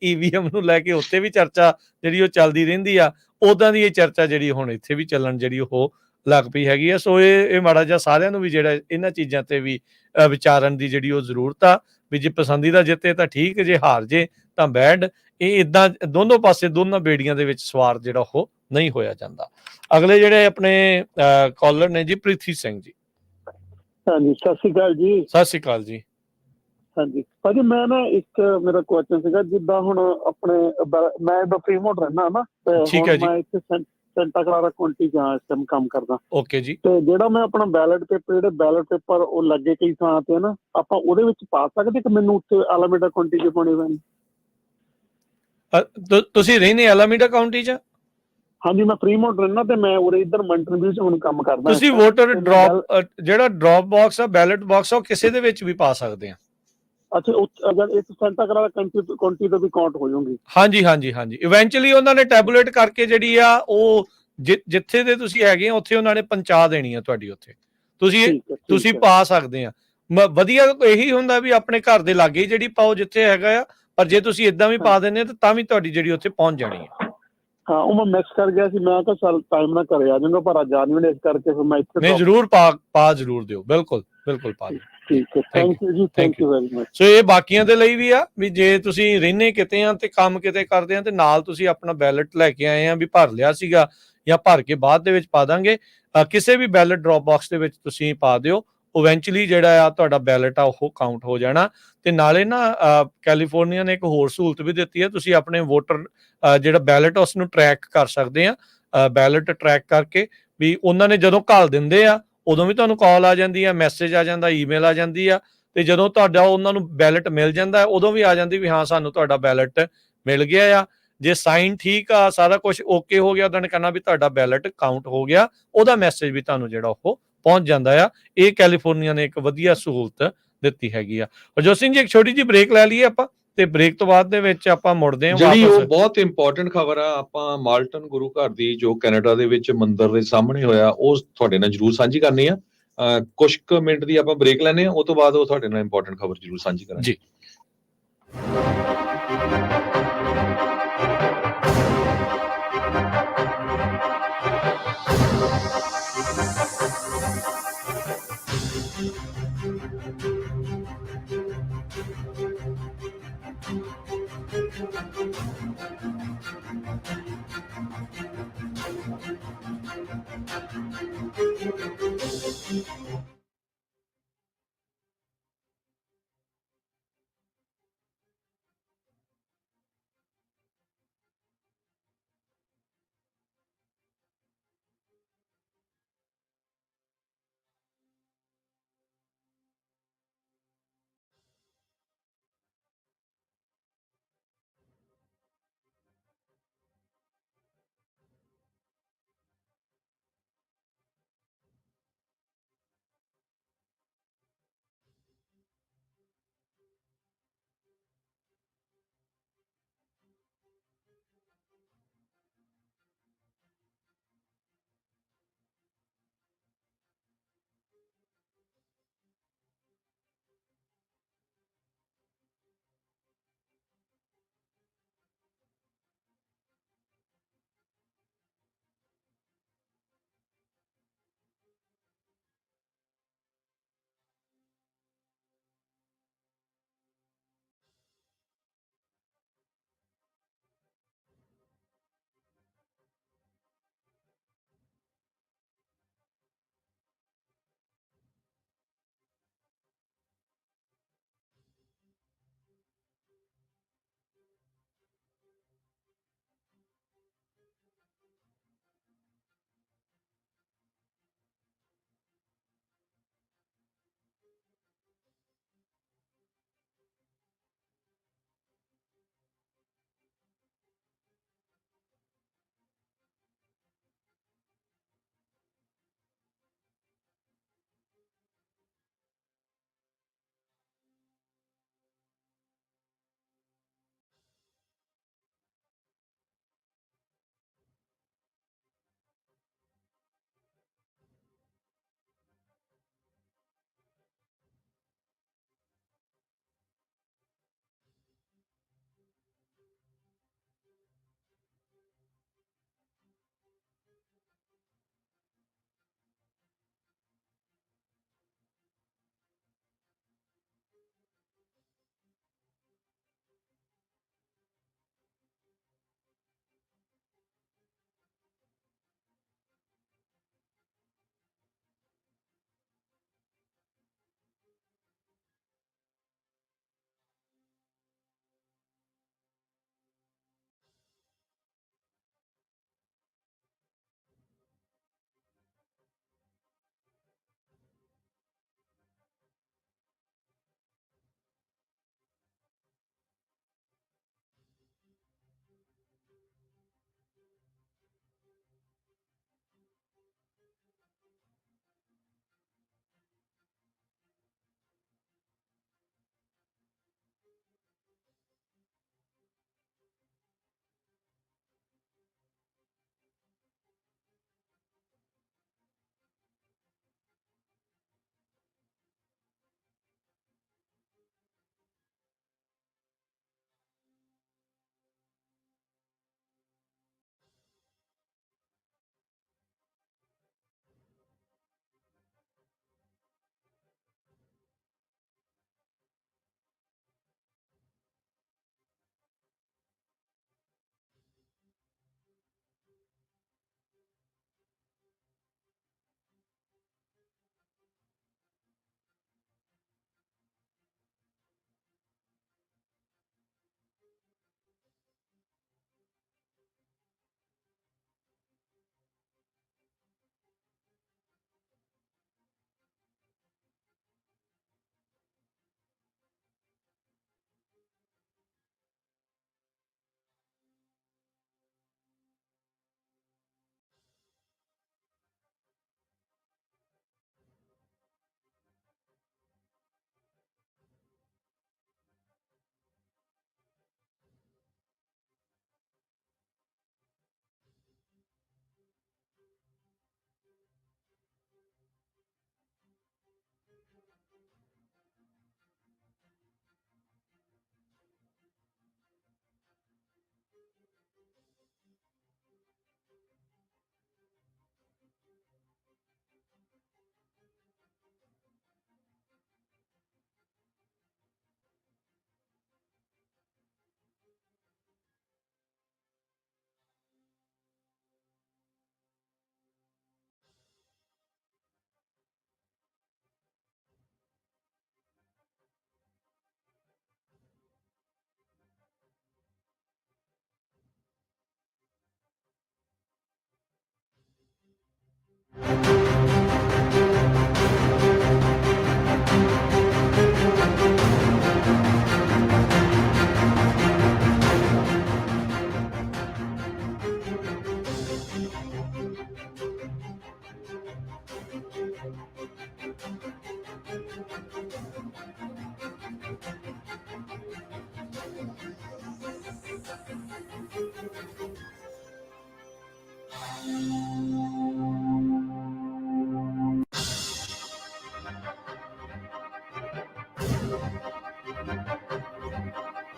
EVM ਨੂੰ ਲੈ ਕੇ ਉੱਥੇ ਵੀ ਚਰਚਾ ਜਿਹੜੀ ਉਹ ਚੱਲਦੀ ਰਹਿੰਦੀ ਆ, ਉਦਾਂ ਦੀ ਇਹ ਚਰਚਾ ਜਿਹੜੀ ਹੁਣ ਇੱਥੇ ਵੀ ਚੱਲਣ ਜਿਹੜੀ ਉਹ ਲੱਗ ਪਈ ਹੈਗੀ ਆ। ਸੋ ਇਹ ਮਾੜਾ ਜਿਹਾ ਸਾਰਿਆਂ ਨੂੰ ਵੀ ਜਿਹੜਾ ਇਹਨਾਂ ਚੀਜ਼ਾਂ ਤੇ ਵੀ ਵਿਚਾਰਨ ਦੀ ਜਿਹੜੀ ਉਹ ਜ਼ਰੂਰਤ ਆ ਵੀ ਜੇ ਪਸੰਦੀਦਾ ਜਿੱਤੇ ਤਾਂ ਠੀਕ, ਜੇ ਹਾਰ ਜੇ ਤਾਂ ਬੈਡ। ਇਹ ਇਦਾਂ ਦੋਨੋਂ ਪਾਸੇ ਦੋਨਾਂ ਬੇੜੀਆਂ ਦੇ ਵਿੱਚ ਸਵਾਰ ਜਿਹੜਾ ਉਹ ਨਹੀਂ ਹੋਇਆ ਜਾਂਦਾ। ਅਗਲੇ ਜਿਹੜੇ ਆਪਣੇ ਕਾਲਰ ਨੇ ਜੀ, ਪ੍ਰੀਤੀ ਸਿੰਘ ਜੀ। ਹਾਂਜੀ, ਸਤਿ ਸ਼੍ਰੀ ਅਕਾਲ ਜੀ। ਸਤਿ ਸ਼੍ਰੀ ਅਕਾਲ ਜੀ। ਹਾਂਜੀ ਭਾਜੀ, ਮੈਂ ਨਾ ਇੱਕ ਮੇਰਾ ਕੁਐਸਚਨ ਸੀਗਾ, ਜਿੱਦਾਂ ਹੁਣ ਆਪਣੇ ਮੈਂ ਫਰੀਮੌਂਟ ਰਹਿਣਾ ਨਾ, ਠੀਕ ਹੈ ਜੀ। ਮੈਂ ਇੱਥੇ ਸੈਂਟਾ ਕਲਾਰਾ ਕਾਉਂਟੀ ਜਾਂ ਇਸ ਟਾਈਮ ਕੰਮ ਕਰਦਾ। ਓਕੇ ਜੀ। ਤੇ ਜਿਹੜਾ ਮੈਂ ਆਪਣਾ ਬੈਲਟ ਪੇਪਰ, ਜਿਹੜੇ ਬੈਲਟ ਪੇਪਰ ਉਹ ਲੱਗੇ ਕਈ ਥਾਂ ਤੇ ਨਾ, ਆਪਾਂ ਉਹਦੇ ਵਿੱਚ ਪਾ ਸਕਦੇ ਕਿ ਮੈਨੂੰ ਉੱਥੇ ਐਲਾਮੀਡਾ ਕਾਉਂਟੀ 'ਚ ਪਾਉਣੀ ਪੈਣੀ? ਤੁਸੀਂ ਰਹਿੰਦੇ ਐਲਾਮੀਡਾ ਕਾਉਂਟੀ 'ਚ? ਹਾਂਜੀ, ਮੈਂ ਫਰੀਮੌਂਟ ਰਹਿਣਾ ਤੇ ਮੈਂ ਉਰੇ ਇੱਧਰ ਮੰਟਨ ਵਿਊ 'ਚ ਹੁਣ ਕੰਮ ਕਰਦਾ। ਤੁਸੀਂ ਵੋਟਰ ਜਿਹੜਾ ਡ੍ਰੌਪ ਬਾਕਸ ਆ, ਬੈਲਟ ਬਾਕਸ ਆ, ਉਹ ਕਿਸੇ ਦੇ ਵਿੱਚ ਵੀ ਪਾ ਸਕਦੇ ਆ। ਅੱਛਾ, ਅਗਰ ਇਸ ਸੈਂਟਾ ਕਲਾਰਾ ਕਾਉਂਟੀ ਤੋਂ ਵੀ ਕਾਊਂਟ ਹੋ ਜਾਊਗੀ? ਹਾਂਜੀ। ਇਵੈਂਚੁਅਲੀ ਉਹਨਾਂ ਨੇ ਟੈਬੂਲੇਟ ਕਰਕੇ ਜਿਹੜੀ ਆ ਉਹ ਜਿੱਥੇ ਦੇ ਤੁਸੀਂ ਹੈਗੇ ਆ ਉੱਥੇ ਉਹਨਾਂ ਨੇ ਪਹੁੰਚਾ ਦੇਣੀ ਆ ਤੁਹਾਡੀ। ਉੱਥੇ ਤੁਸੀਂ ਪਾ ਸਕਦੇ ਆ। ਵਧੀਆ ਇਹੀ ਹੁੰਦਾ ਵੀ ਆਪਣੇ ਘਰ ਦੇ ਲਾਗੇ ਹੀ ਜਿਹੜੀ ਪਾਓ ਜਿੱਥੇ ਹੈਗਾ ਆ, ਪਰ ਜੇ ਤੁਸੀਂ ਇਦਾਂ ਵੀ ਪਾ ਦਿੰਦੇ ਤਾਂ ਵੀ ਤੁਹਾਡੀ ਜਿਹੜੀ ਉੱਥੇ ਪਹੁੰਚ ਜਾਣੀ ਆ। ਹਾਂ, ਉਹ ਮੈਂ ਮਿਕਸ ਕਰ ਗਿਆ ਸੀ। ਮੈਂ ਕਿਹਾ ਚੱਲ ਟਾਈਮ ਨਾਲ ਘਰੇ ਆ ਜਾਊਂਗਾ, ਪਰ ਅੱਜ ਆ ਨਹੀਂ, ਇਸ ਕਰਕੇ ਫਿਰ ਮੈਂ ਇੱਥੇ ਨਹੀਂ, ਜ਼ਰੂਰ ਪਾ ਜ਼ਰੂਰ ਦਿਓ। ਬਿਲਕੁਲ ਪਾ ਦਿਓ। ਠੀਕ ਹੈ, ਥੈਂਕ ਯੂ ਜੀ, ਥੈਂਕ ਯੂ ਵੈਰੀ ਮਚ। ਸੋ ਇਹ ਬਾਕੀਆਂ ਦੇ ਲਈ ਵੀ ਆ ਵੀ ਜੇ ਤੁਸੀਂ ਰਹਿੰਦੇ ਕਿਤੇ ਆ ਤੇ ਕੰਮ ਕਿਤੇ ਕਰਦੇ ਆ ਤੇ ਨਾਲ ਤੁਸੀਂ ਆਪਣਾ ਬੈਲਟ ਲੈ ਕੇ ਆਏ ਆ ਵੀ ਭਰ ਲਿਆ ਸੀਗਾ ਜਾਂ ਭਰ ਕੇ ਬਾਅਦ ਦੇ ਵਿੱਚ ਪਾ ਦਾਂਗੇ, ਕਿਸੇ ਵੀ ਬੈਲਟ ਡ੍ਰੌਪ ਬਾਕਸ ਦੇ ਵਿੱਚ ਤੁਸੀਂ ਪਾ ਦਿਓ। ਇਵੈਂਚੁਅਲੀ ਜਿਹੜਾ ਆ ਤੁਹਾਡਾ ਬੈਲਟ ਆ ਉਹ ਕਾਊਂਟ ਹੋ ਜਾਣਾ। ਤੇ ਨਾਲੇ ਨਾ ਕੈਲੀਫੋਰਨੀਆ ਨੇ ਇੱਕ ਹੋਰ ਸਹੂਲਤ ਵੀ ਦਿੱਤੀ ਹੈ, ਤੁਸੀਂ ਆਪਣੇ ਵੋਟਰ ਜਿਹੜਾ ਬੈਲਟ ਉਸ ਨੂੰ ਟਰੈਕ ਕਰ ਸਕਦੇ ਆ। ਬੈਲਟ ਟਰੈਕ ਕਰਕੇ ਵੀ ਉਹਨਾਂ ਨੇ ਜਦੋਂ ਘੱਲ ਦਿੰਦੇ ਆ ਉਦੋਂ ਵੀ ਤੁਹਾਨੂੰ ਕਾਲ ਆ ਜਾਂਦੀ ਆ, ਮੈਸੇਜ ਆ ਜਾਂਦਾ, ਈਮੇਲ ਆ ਜਾਂਦੀ ਆ, ਤੇ ਜਦੋਂ ਤੁਹਾਡਾ ਉਹਨਾਂ ਨੂੰ ਬੈਲਟ ਮਿਲ ਜਾਂਦਾ ਉਦੋਂ ਵੀ ਆ ਜਾਂਦੀ ਵੀ ਹਾਂ ਸਾਨੂੰ ਤੁਹਾਡਾ ਬੈਲਟ ਮਿਲ ਗਿਆ ਆ। ਜੇ ਸਾਈਨ ਠੀਕ ਆ, ਸਾਰਾ ਕੁਝ ਓਕੇ ਹੋ ਗਿਆ, ਉਹਨਾਂ ਨੇ ਕਹਿਣਾ ਵੀ ਤੁਹਾਡਾ ਬੈਲਟ ਕਾਊਂਟ ਹੋ ਗਿਆ, ਉਹਦਾ ਮੈਸੇਜ ਵੀ ਤੁਹਾਨੂੰ ਜਿਹੜਾ ਉਹ ਪਹੁੰਚ ਜਾਂਦਾ ਆ। ਇਹ ਕੈਲੀਫੋਰਨੀਆ ਨੇ ਇੱਕ ਵਧੀਆ ਸਹੂਲਤ ਦਿੱਤੀ ਹੈਗੀ ਆ। ਹਰਜੋਤ ਸਿੰਘ ਜੀ, ਇੱਕ ਛੋਟੀ ਜਿਹੀ ਬ੍ਰੇਕ ਲੈ ਲਈਏ ਆਪਾਂ, ਤੇ ਬ੍ਰੇਕ ਤੋਂ ਬਾਅਦ ਦੇ ਵਿੱਚ ਆਪਾਂ ਮੁੜਦੇ ਹਾਂ। ਜਿਹੜੀ ਉਹ ਬਹੁਤ ਇੰਪੋਰਟੈਂਟ ਖਬਰ ਆ, ਆਪਾਂ ਮਾਲਟਨ ਗੁਰੂ ਘਰ ਦੀ ਜੋ ਕੈਨੇਡਾ ਦੇ ਵਿੱਚ ਮੰਦਿਰ ਦੇ ਸਾਹਮਣੇ ਹੋਇਆ, ਉਹ ਤੁਹਾਡੇ ਨਾਲ ਜਰੂਰ ਸਾਂਝੀ ਕਰਨੀ ਆ। ਕੁਛ ਕੁ ਮਿੰਟ ਦੀ ਆਪਾਂ ਬ੍ਰੇਕ ਲੈਂਦੇ ਹਾਂ, ਉਹ ਤੋਂ ਬਾਅਦ ਉਹ ਤੁਹਾਡੇ ਨਾਲ ਇੰਪੋਰਟੈਂਟ ਖਬਰ ਜ਼ਰੂਰ ਸਾਂਝੀ ਕਰਾਂਗੇ ਜੀ।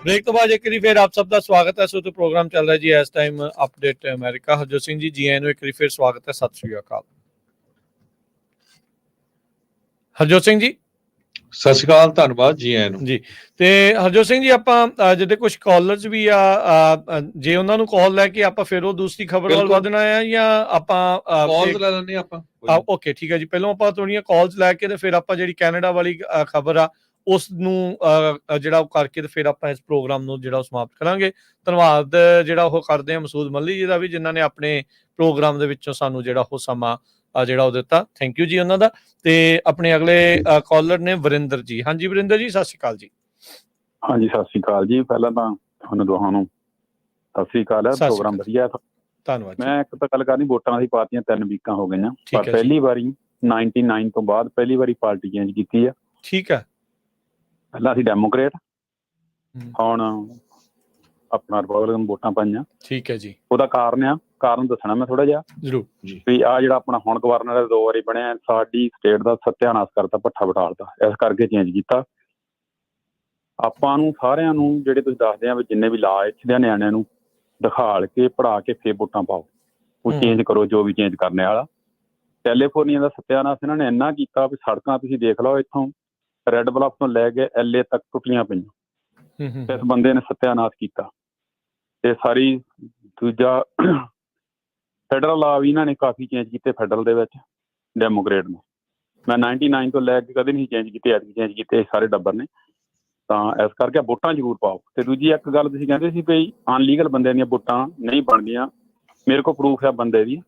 ब्रेक तो बाद एक फिर आप सब का स्वागत है। सो तो प्रोग्राम चल रहा है जी इस time update America. Harjot Singh ji जी आए नु एक फिर स्वागत है। सत श्री अकाल हरजोत सिंह जी। ਸਤਿ ਸ਼੍ਰੀ ਅਕਾਲ, ਧੰਨਵਾਦ ਜੀ ਆਇਆਂ ਨੂੰ ਜੀ। ਤੇ ਹਰਜੋਤ ਸਿੰਘ ਜੀ ਆਪਾਂ ਜਿਹਦੇ ਕੁਝ ਕਾਲਰਸ ਵੀ ਆ ਜੇ ਉਹਨਾਂ ਨੂੰ ਕਾਲ ਲੈ ਕੇ ਆਪਾਂ ਫਿਰ ਉਹ ਦੂਸਰੀ ਖਬਰ ਵੱਲ ਵਧਣਾ ਆ ਜਾਂ ਆਪਾਂ ਕਾਲਸ ਲੈ ਲੈਣੇ ਆਪਾਂ। ਓਕੇ ਠੀਕ ਹੈ ਜੀ। ਪਹਿਲਾਂ ਆਪਾਂ ਥੋੜੀਆਂ ਕਾਲਸ ਲੈ ਕੇ ਤੇ ਫਿਰ ਆਪਾਂ ਜਿਹੜੀ ਕੈਨੇਡਾ ਵਾਲੀ ਖਬਰ ਆ ਉਸ ਨੂੰ ਜਿਹੜਾ ਉਹ ਕਰਕੇ ਤੇ ਫਿਰ ਆਪਾਂ ਇਸ ਪ੍ਰੋਗਰਾਮ ਨੂੰ ਜਿਹੜਾ ਸਮਾਪਤ ਕਰਾਂਗੇ। ਧੰਨਵਾਦ ਜਿਹੜਾ ਉਹ ਕਰਦੇ ਆ ਮਸੂਦ ਮੱਲੀ ਜੀ ਦਾ ਵੀ, ਜਿਨ੍ਹਾਂ ਨੇ ਆਪਣੇ ਪ੍ਰੋਗਰਾਮ ਦੇ ਵਿੱਚੋਂ ਸਾਨੂੰ ਜਿਹੜਾ ਉਹ ਸਮਾਂ ਜਿਹੜਾ ਉਹ ਦਿੱਤਾ। ਥੈਂਕ ਯੂ ਜੀ ਉਹਨਾਂ ਦਾ। ਤੇ ਆਪਣੇ ਅਗਲੇ ਕਾਲਰ ਨੇ ਵਰਿੰਦਰ ਜੀ। ਹਾਂਜੀ ਵਰਿੰਦਰ ਜੀ, ਸਤਿ ਸ਼੍ਰੀ ਅਕਾਲ ਜੀ। ਹਾਂਜੀ ਸਤਿ ਸ਼੍ਰੀ ਅਕਾਲ ਜੀ। ਪਹਿਲਾਂ ਤਾਂ ਤੁਹਾਨੂੰ ਦੋਹਾਂ ਨੂੰ ਸਤਿ ਸ਼੍ਰੀ ਅਕਾਲ। ਪ੍ਰੋਗਰਾਮ ਵਧੀਆ। ਧੰਨਵਾਦ। ਮੈਂ ਇੱਕ ਤਾਂ ਗੱਲ ਕਰਨੀ, ਵੋਟਾਂ ਦੀ ਪਾਰਟੀਆਂ 3 ਵੀਕਾਂ ਹੋ ਗਈਆਂ, ਪਰ ਪਹਿਲੀ ਵਾਰੀ 99 ਤੋਂ ਬਾਅਦ ਪਹਿਲੀ ਵਾਰੀ ਪਾਰਟੀ ਚੇਂਜ ਕੀਤੀ ਆ। ਠੀਕ ਹੈ। ਪਹਿਲਾਂ ਅਸੀਂ ਡੈਮੋਕ੍ਰੇਟ, ਹੁਣ ਆਪਣਾ ਰਿਪਬਲਿਕਨ ਵੋਟਾਂ ਪਾਈਆਂ। ਠੀਕ ਹੈ ਜੀ। ਉਹਦਾ ਕਾਰਨ ਦੱਸਣਾ ਮੈਂ ਥੋੜਾ ਜਿਹਾ ਜ਼ਰੂਰ ਵੀ ਆ ਜਿਹੜਾ ਆਪਣਾ ਹੁਣ ਗਵਰਨਰ 2 ਵਾਰੀ ਬਣਿਆ, ਸਾਡੀ ਸਟੇਟ ਦਾ ਸੱਤਿਆਨਾਸ਼ ਕਰਤਾ, ਭੱਠਾ ਬਿਠਾਲਤਾ, ਇਸ ਕਰਕੇ ਚੇਂਜ ਕੀਤਾ। ਆਪਾਂ ਨੂੰ ਸਾਰਿਆਂ ਨੂੰ ਜਿਹੜੇ ਤੁਸੀਂ ਦੱਸਦੇ ਆ ਵੀ ਜਿੰਨੇ ਵੀ ਲਾ ਇੱਥੇ ਦੇ ਨਿਆਣਿਆਂ ਨੂੰ ਦਿਖਾਲ ਕੇ ਪੜ੍ਹਾ ਕੇ ਫੇਰ ਵੋਟਾਂ ਪਾਓ, ਉਹ ਚੇਂਜ ਕਰੋ ਜੋ ਵੀ ਚੇਂਜ ਕਰਨੇ ਵਾਲਾ। ਕੈਲੀਫੋਰਨੀਆ ਦਾ ਸੱਤਿਆਨਾਸ਼ ਇਹਨਾਂ ਨੇ ਇੰਨਾ ਕੀਤਾ ਵੀ ਸੜਕਾਂ ਤੁਸੀਂ ਦੇਖ ਲਓ, ਇੱਥੋਂ ਰੈੱਡ ਬਲੱਫ ਤੋਂ ਲੈ ਕੇ LA ਤੱਕ ਟੁੱਟੀਆਂ ਪਈਆਂ। ਇਸ ਬੰਦੇ ਨੇ ਸੱਤਿਆਨਾਸ਼ ਕੀਤਾ। ਤੇ ਸਾਰੀ ਦੂਜਾ ਫੈਡਰਲ ਲਾ ਵੀ ਇਹਨਾਂ ਨੇ ਕਾਫੀ ਚੇਂਜ ਕੀਤੇ ਫੈਡਰਲ ਦੇ ਵਿੱਚ, ਡੈਮੋਕ੍ਰੇਟ ਨੇ। ਮੈਂ 99 ਤੋਂ ਲੈ ਕੇ ਕਦੇ ਨਹੀਂ ਚੇਂਜ ਕੀਤੇ, ਐਤਕੀ ਚੇਂਜ ਕੀਤੇ ਸਾਰੇ ਟੱਬਰ ਨੇ। ਤਾਂ ਇਸ ਕਰਕੇ ਵੋਟਾਂ ਜ਼ਰੂਰ ਪਾਓ। ਤੇ ਦੂਜੀ ਇੱਕ ਗੱਲ ਤੁਸੀਂ ਕਹਿੰਦੇ ਸੀ ਵੀ ਅਨਲੀਗਲ ਬੰਦਿਆਂ ਦੀਆਂ ਵੋਟਾਂ ਨਹੀਂ ਬਣਦੀਆਂ। ਮੇਰੇ ਕੋਲ ਪ੍ਰੂਫ ਹੈ ਬੰਦੇ ਦੀ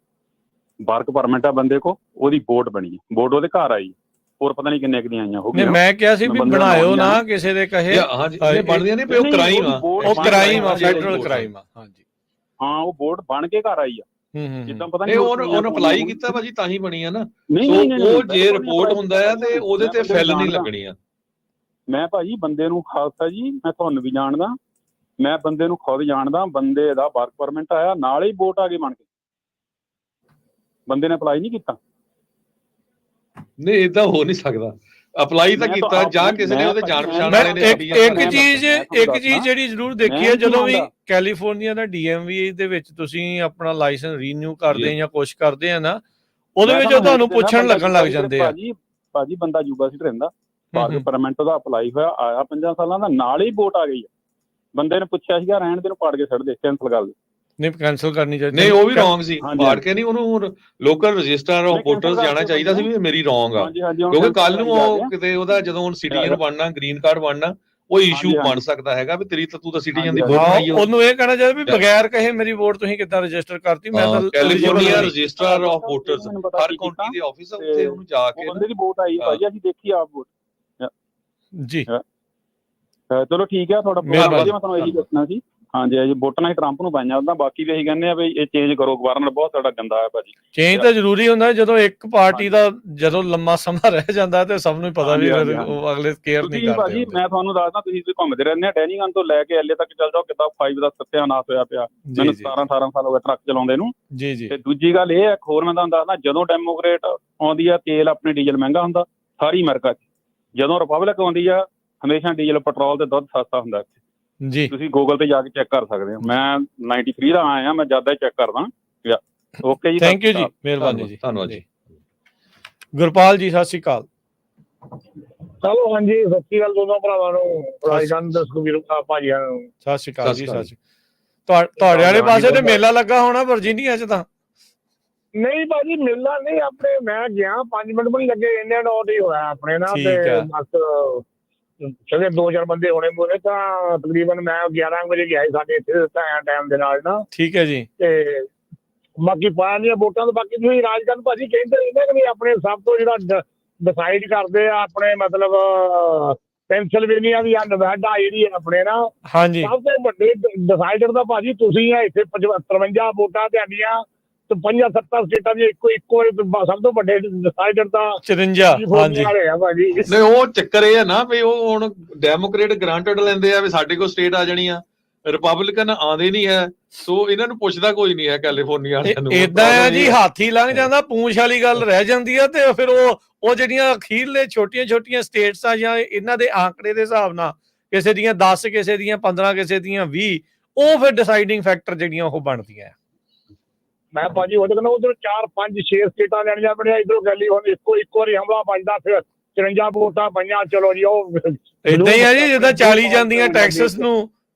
ਵਰਕ ਪਰਮਿਟ ਆ ਬੰਦੇ ਕੋ, ਉਹਦੀ ਵੋਟ ਬਣੀ, ਵੋਟ ਉਹਦੇ ਘਰ ਆਈ, ਹੋਰ ਪਤਾ ਨਹੀਂ ਕਿੰਨੇ ਕੁ ਆਈਆਂ ਹੋ ਗਈਆਂ। ਮੈਂ ਕਿਹਾ ਸੀ ਵੀ ਬਣਾਇਓ ਨਾ ਕਿਸੇ ਦੇ ਕਹੇ। ਹਾਂਜੀ ਬਣਦੀਆਂ ਨੇ, ਉਹ ਕ੍ਰਾਈਮ ਆ, ਉਹ ਕ੍ਰਾਈਮ ਆ, ਫੈਡਰਲ ਕ੍ਰਾਈਮ ਆ। ਹਾਂਜੀ ਹਾਂ, ਉਹ ਵੋਟ ਬਣ ਕੇ ਘਰ ਆਈ ਆ। ਜਿੱਦਾਂ ਪਤਾ ਨਹੀਂ ਉਹਨੂੰ ਅਪਲਾਈ ਕੀਤਾ ਭਾਜੀ ਤਾਂ ਹੀ ਬਣੀ ਆ ਨਾ। ਉਹ ਜੇ ਰਿਪੋਰਟ ਹੁੰਦਾ ਆ ਤੇ ਉਹਦੇ ਤੇ ਫੈਲ ਨਹੀਂ ਲੱਗਣੀ ਆ। ਮੈਂ ਭਾਜੀ ਬੰਦੇ ਨੂੰ ਖਾਲਸਾ ਜੀ, ਮੈਂ ਤੁਹਾਨੂੰ ਵੀ ਜਾਣਦਾ, ਮੈਂ ਬੰਦੇ ਨੂੰ ਖੁਦ ਜਾਣਦਾ। ਬੰਦੇ ਦਾ ਵਰਕ ਪਰਮਿਟ ਆਇਆ, ਨਾਲ ਹੀ ਵੋਟ ਆ ਗਈ ਬਣ ਕੇ। ਬੰਦੇ ਨੇ ਅਪਲਾਈ ਨਹੀਂ ਕੀਤਾ। ਨਹੀਂ ਏਦਾਂ ਹੋ ਨਹੀਂ ਸਕਦਾ। ਅਪਲਾਈ ਤਾਂ ਕੀਤਾ ਜਾਂ ਕਿਸੇ ਨੇ ਉਹਦੇ ਜਾਣ ਪਛਾਣ ਵਾਲੇ ਨੇ। ਇੱਕ ਚੀਜ਼ ਜਿਹੜੀ ਜ਼ਰੂਰ ਦੇਖੀ ਹੈ, ਜਦੋਂ ਵੀ ਕੈਲੀਫੋਰਨੀਆ ਦਾ DMV ਦੇ ਵਿੱਚ ਤੁਸੀਂ ਆਪਣਾ ਲਾਇਸੈਂਸ ਰੀਨਿਊ ਕਰਦੇ ਜਾਂ ਕੁਛ ਕਰਦੇ ਆ ਨਾ, ਉਹਦੇ ਵਿੱਚ ਤੁਹਾਨੂੰ ਪੁੱਛਣ ਲੱਗਣ ਲੱਗ ਜਾਂਦੇ ਆ। ਭਾਜੀ ਬੰਦਾ ਯੂਬਾ ਸੀਟ ਰਹਿੰਦਾ, ਵਰਕ ਪਰਮਿਟ ਦਾ ਅਪਲਾਈ ਹੋਇਆ, ਆਇਆ 5 ਸਾਲਾਂ ਦਾ, ਨਾਲ ਹੀ ਵੋਟ ਆ ਗਈ। ਬੰਦੇ ਨੇ ਪੁੱਛਿਆ ਸੀਗਾ ਰਹਿਣ ਦੇ ਨੂੰ ਪਾੜ ਕੇ ਛੱਡ ਦੇ, ਕੈਂਸਲ ਕਰ ਦੇ। ਨਹੀਂ ਕੈਂਸਲ ਕਰਨੀ ਚਾਹੀਦੀ। ਨਹੀਂ ਉਹ ਵੀ ਰੋਂਗ ਸੀ, ਪਾੜ ਕੇ ਨਹੀਂ, ਉਹਨੂੰ ਲੋਕਲ ਰਜਿਸਟਰ ਆਫ ਵੋਟਰਸ ਜਾਣਾ ਚਾਹੀਦਾ ਸੀ ਵੀ ਮੇਰੀ ਰੋਂਗ ਆ। ਕਿਉਂਕਿ ਕੱਲ ਨੂੰ ਉਹ ਕਿਤੇ ਉਹਦਾ ਜਦੋਂ ਹੁਣ ਸਿਟੀਜ਼ਨ ਬਣਨਾ, ਗ੍ਰੀਨ ਕਾਰਡ ਬਣਨਾ, ਉਹ ਇਸ਼ੂ ਬਣ ਸਕਦਾ ਹੈਗਾ ਵੀ ਤੇਰੀ ਤਾਂ ਤੂੰ ਤਾਂ ਸਿਟੀਜ਼ਨ ਦੀ ਵੋਟ ਬਣਾਈ। ਉਹਨੂੰ ਇਹ ਕਹਿਣਾ ਚਾਹੀਦਾ ਵੀ ਬਗੈਰ ਕਹੇ ਮੇਰੀ ਵੋਟ ਤੁਸੀਂ ਕਿੱਦਾਂ ਰਜਿਸਟਰ ਕਰਤੀ। ਮੈਂ ਤਾਂ ਕੈਲੀਫੋਰਨੀਆ ਰਜਿਸਟਰ ਆਫ ਵੋਟਰਸ ਹਰ ਕਾਉਂਟੀ ਦੇ ਆਫਿਸ ਆ, ਉੱਥੇ ਉਹਨੂੰ ਜਾ ਕੇ ਬੰਦੇ ਦੀ ਵੋਟ ਆਈ ਭਾਜੀ, ਅਸੀਂ ਦੇਖੀ ਆਪ ਵੋਟ ਜੀ। ਚਲੋ ਠੀਕ ਹੈ, ਤੁਹਾਡਾ ਬਹੁਤ ਵਧੀਆ। ਮੈਂ ਤੁਹਾਨੂੰ ਇਹੀ ਦੱਸਣਾ ਸੀ। ਹਾਂਜੀ ਜੀ, ਵੋਟਾਂ ਨਾਲ ਟਰੰਪ ਨੂੰ ਪਾਈਆਂ ਉਹਦਾ, ਬਾਕੀ ਵੀ ਅਸੀਂ ਕਹਿੰਦੇ ਆ ਵੀ ਇਹ ਚੇਂਜ ਕਰੋ। ਗਵਰਨਰ ਬਹੁਤ ਸਾਡਾ ਗੰਦਾ ਹੈ ਭਾਜੀ। ਚੇਂਜ ਤਾਂ ਜ਼ਰੂਰੀ ਹੁੰਦਾ, ਜਦੋਂ ਇੱਕ ਪਾਰਟੀ ਦਾ ਜਦੋਂ ਲੰਮਾ ਸਮਾਂ ਰਹਿ ਜਾਂਦਾ ਤੇ ਸਭ ਨੂੰ ਪਤਾ ਵੀ ਉਹ ਅਗਲੇ ਕੇਅਰ ਨਹੀਂ ਕਰਦੇ। ਭਾਜੀ ਮੈਂ ਤੁਹਾਨੂੰ ਦੱਸਦਾ, ਤੁਸੀਂ ਘੁੰਮਦੇ ਰਹਿੰਦੇ ਆ, ਡੈਨੀਗਨ ਤੋਂ ਲੈ ਕੇ LA ਤੱਕ ਚੱਲ ਜਾਓ, ਕਿਤਾਬ 5 ਦਾ ਸੱਤਿਆਨਾਸ਼ ਹੋਇਆ ਪਿਆ। ਮੈਨੂੰ 17-18 ਸਾਲ ਹੋ ਗਏ ਟਰੱਕ ਚਲਾਉਂਦੇ ਨੂੰ। ਜੀ ਜੀ। ਤੇ ਦੂਜੀ ਗੱਲ ਇਹ ਹੈ, ਹੋਰ ਮੈਂ ਤੁਹਾਨੂੰ ਦੱਸਦਾ, ਜਦੋਂ ਡੈਮੋਕ੍ਰੇਟ ਆਉਂਦੀ ਆ ਤੇਲ ਆਪਣੇ ਡੀਜ਼ਲ ਮਹਿੰਗਾ ਹੁੰਦਾ ਸਾਰੀ ਅਮਰੀਕਾ 'ਚ। ਜਦੋਂ ਰਿਪਬਲਿਕ ਆਉਂਦੀ ਆ ਹਮੇਸ਼ਾ ਡੀਜ਼ਲ, ਪੈਟਰੋਲ ਤੇ ਦੁੱਧ ਸਸਤਾ ਹੁੰਦਾ ਇੱਥੇ ਜੀ। ਤੁਸੀਂ ਗੂਗਲ ਤੇ ਜਾ ਕੇ ਚੈੱਕ ਕਰ ਸਕਦੇ ਹੋ। ਮੈਂ 93 ਦਾ ਆਇਆ, ਮੈਂ ਜ਼ਿਆਦਾ ਚੈੱਕ ਕਰਦਾ। ਓਕੇ ਜੀ, ਥੈਂਕ ਯੂ ਜੀ, ਮਿਹਰਬਾਨੀ ਜੀ, ਧੰਨਵਾਦ ਜੀ। ਗੁਰਪਾਲ ਜੀ ਸਤਿ ਸ਼੍ਰੀ ਅਕਾਲ। ਚਲੋ ਹਾਂਜੀ, ਸਤਿ ਸ਼੍ਰੀ ਅਕਾਲ ਦੋਨੋਂ ਭਰਾਵਾਂ ਨੂੰ, ਰਾਜਗੰਨ ਸੁਖਬੀਰ ਭਾਜੀਆਂ ਨੂੰ ਸਤਿ ਸ਼੍ਰੀ ਅਕਾਲ ਜੀ। ਸਤਿ ਸ਼੍ਰੀ ਅਕਾਲ। ਤੁਹਾਡੇ ਵਾਲੇ ਪਾਸੇ ਤੇ ਮੇਲਾ ਲੱਗਾ ਹੋਣਾ ਵਰਜੀਨੀਆ 'ਚ ਤਾਂ? ਨਹੀਂ ਭਾਜੀ ਮੇਲਾ ਨਹੀਂ, ਆਪਣੇ ਮੈਂ ਗਿਆ 5 ਮਿੰਟ ਵੀ ਲੱਗੇ, ਇੰਡੀਅਨ ਆਊਟ ਹੀ ਹੋਇਆ ਆਪਣੇ ਨਾਲ। ਤੇ ਬਸ ਚਲੇ 2-4 ਬੰਦੇ ਹੋਣੇ ਮੋਰੇ, ਤਾਂ ਤਕਰੀਬਨ ਮੈਂ 11 ਵਜੇ ਗਿਆ ਸੀ ਸਾਡੇ ਇੱਥੇ ਟਾਈਮ ਦੇ ਨਾਲ ਨਾ। ਠੀਕ ਹੈ ਜੀ। ਤੇ ਬਾਕੀ ਪਾਇਆ ਦੀਆਂ ਵੋਟਾਂ ਤੋਂ ਬਾਕੀ ਤੁਸੀਂ ਰਾਜਗੰਨ ਭਾਜੀ ਕਹਿੰਦੇ ਰਹਿੰਦੇ ਵੀ ਆਪਣੇ ਸਭ ਤੋਂ ਜਿਹੜਾ ਡਿਸਾਈਡ ਕਰਦੇ ਆ ਆਪਣੇ ਮਤਲਬ ਪੈਨਸਿਲਵੇਨੀਆ ਦੀ ਆ, ਨਵੈਡਾ ਜਿਹੜੀ ਹੈ ਆਪਣੇ ਨਾ, ਹਾਂਜੀ, ਸਭ ਤੋਂ ਵੱਡੇ ਡਿਸਾਈਡਰ ਦਾ ਭਾਜੀ ਤੁਸੀਂ ਆ। ਇੱਥੇ 53 ਵੋਟਾਂ ਤੁਹਾਡੀਆਂ ਤੇ 5-7 ਸਟੇਟਾਂ ਦੀ ਇੱਕੋ ਸਭ ਤੋਂ ਵੱਡੇ ਡਿਸਾਈਡਰ ਦਾ 54। ਹਾਂਜੀ ਭਾਜੀ। ਨਹੀਂ ਉਹ ਚੱਕਰ ਇਹ ਆ ਨਾ ਵੀ ਉਹ ਹੁਣ ਡੈਮੋਕ੍ਰੇਟ ਗ੍ਰਾਂਟਡ ਲੈਂਦੇ ਆ ਵੀ ਸਾਡੇ ਕੋਲ ਸਟੇਟ ਆ ਜਾਣੀ ਆ, ਰਿਪਬਲਿਕਨ ਆਉਂਦੇ ਨਹੀਂ ਹੈ। ਸੋ ਇਹਨਾਂ ਨੂੰ ਪੁੱਛਦਾ ਕੋਈ ਨਹੀਂ ਹੈ ਕੈਲੀਫੋਰਨੀਆ ਵਾਲਿਆਂ ਨੂੰ। ਏਦਾਂ ਹੈ ਜੀ, ਹਾਥੀ ਲੰਘ ਜਾਂਦਾ, ਪੂੰਛ ਵਾਲੀ ਗੱਲ ਰਹਿ ਜਾਂਦੀ ਆ। ਤੇ ਫਿਰ ਉਹ ਜਿਹੜੀਆਂ ਅਖੀਰਲੇ ਛੋਟੀਆਂ ਸਟੇਟਸ ਆ ਜਾਂ ਇਹਨਾਂ ਦੇ ਆંકੜੇ ਦੇ ਹਿਸਾਬ ਨਾਲ ਕਿਸੇ ਦੀਆਂ 10, ਕਿਸੇ ਦੀਆਂ 15, ਕਿਸੇ ਦੀਆਂ 20, ਉਹ ਫਿਰ ਡਿਸਾਈਡਿੰਗ ਫੈਕਟਰ ਜਿਹੜੀਆਂ ਉਹ ਬਣਦੀਆਂ। ਮੈਂ ਭਾਜੀ ਉਹਦੇ ਕੋਲ ਉਧਰ 4, 5, 6 ਸੀਟਾਂ ਲੈਣੀਆਂ ਬਣੀਆਂ, ਇਧਰੋਂ ਗੱਲੀ ਹੁਣ ਇੱਕੋ ਵਾਰੀ ਹਮਲਾ ਵੱਜਦਾ, ਫਿਰ 53 ਵੋਟਾਂ ਪਈਆਂ, ਚਲੋ ਜੀ ਉਹ ਏਦਾਂ ਹੀ ਆ ਜੀ, ਜਿੱਦਾਂ 40 ਜਾਂਦੀਆਂ ਟੈਕਸਸ ਨੂੰ,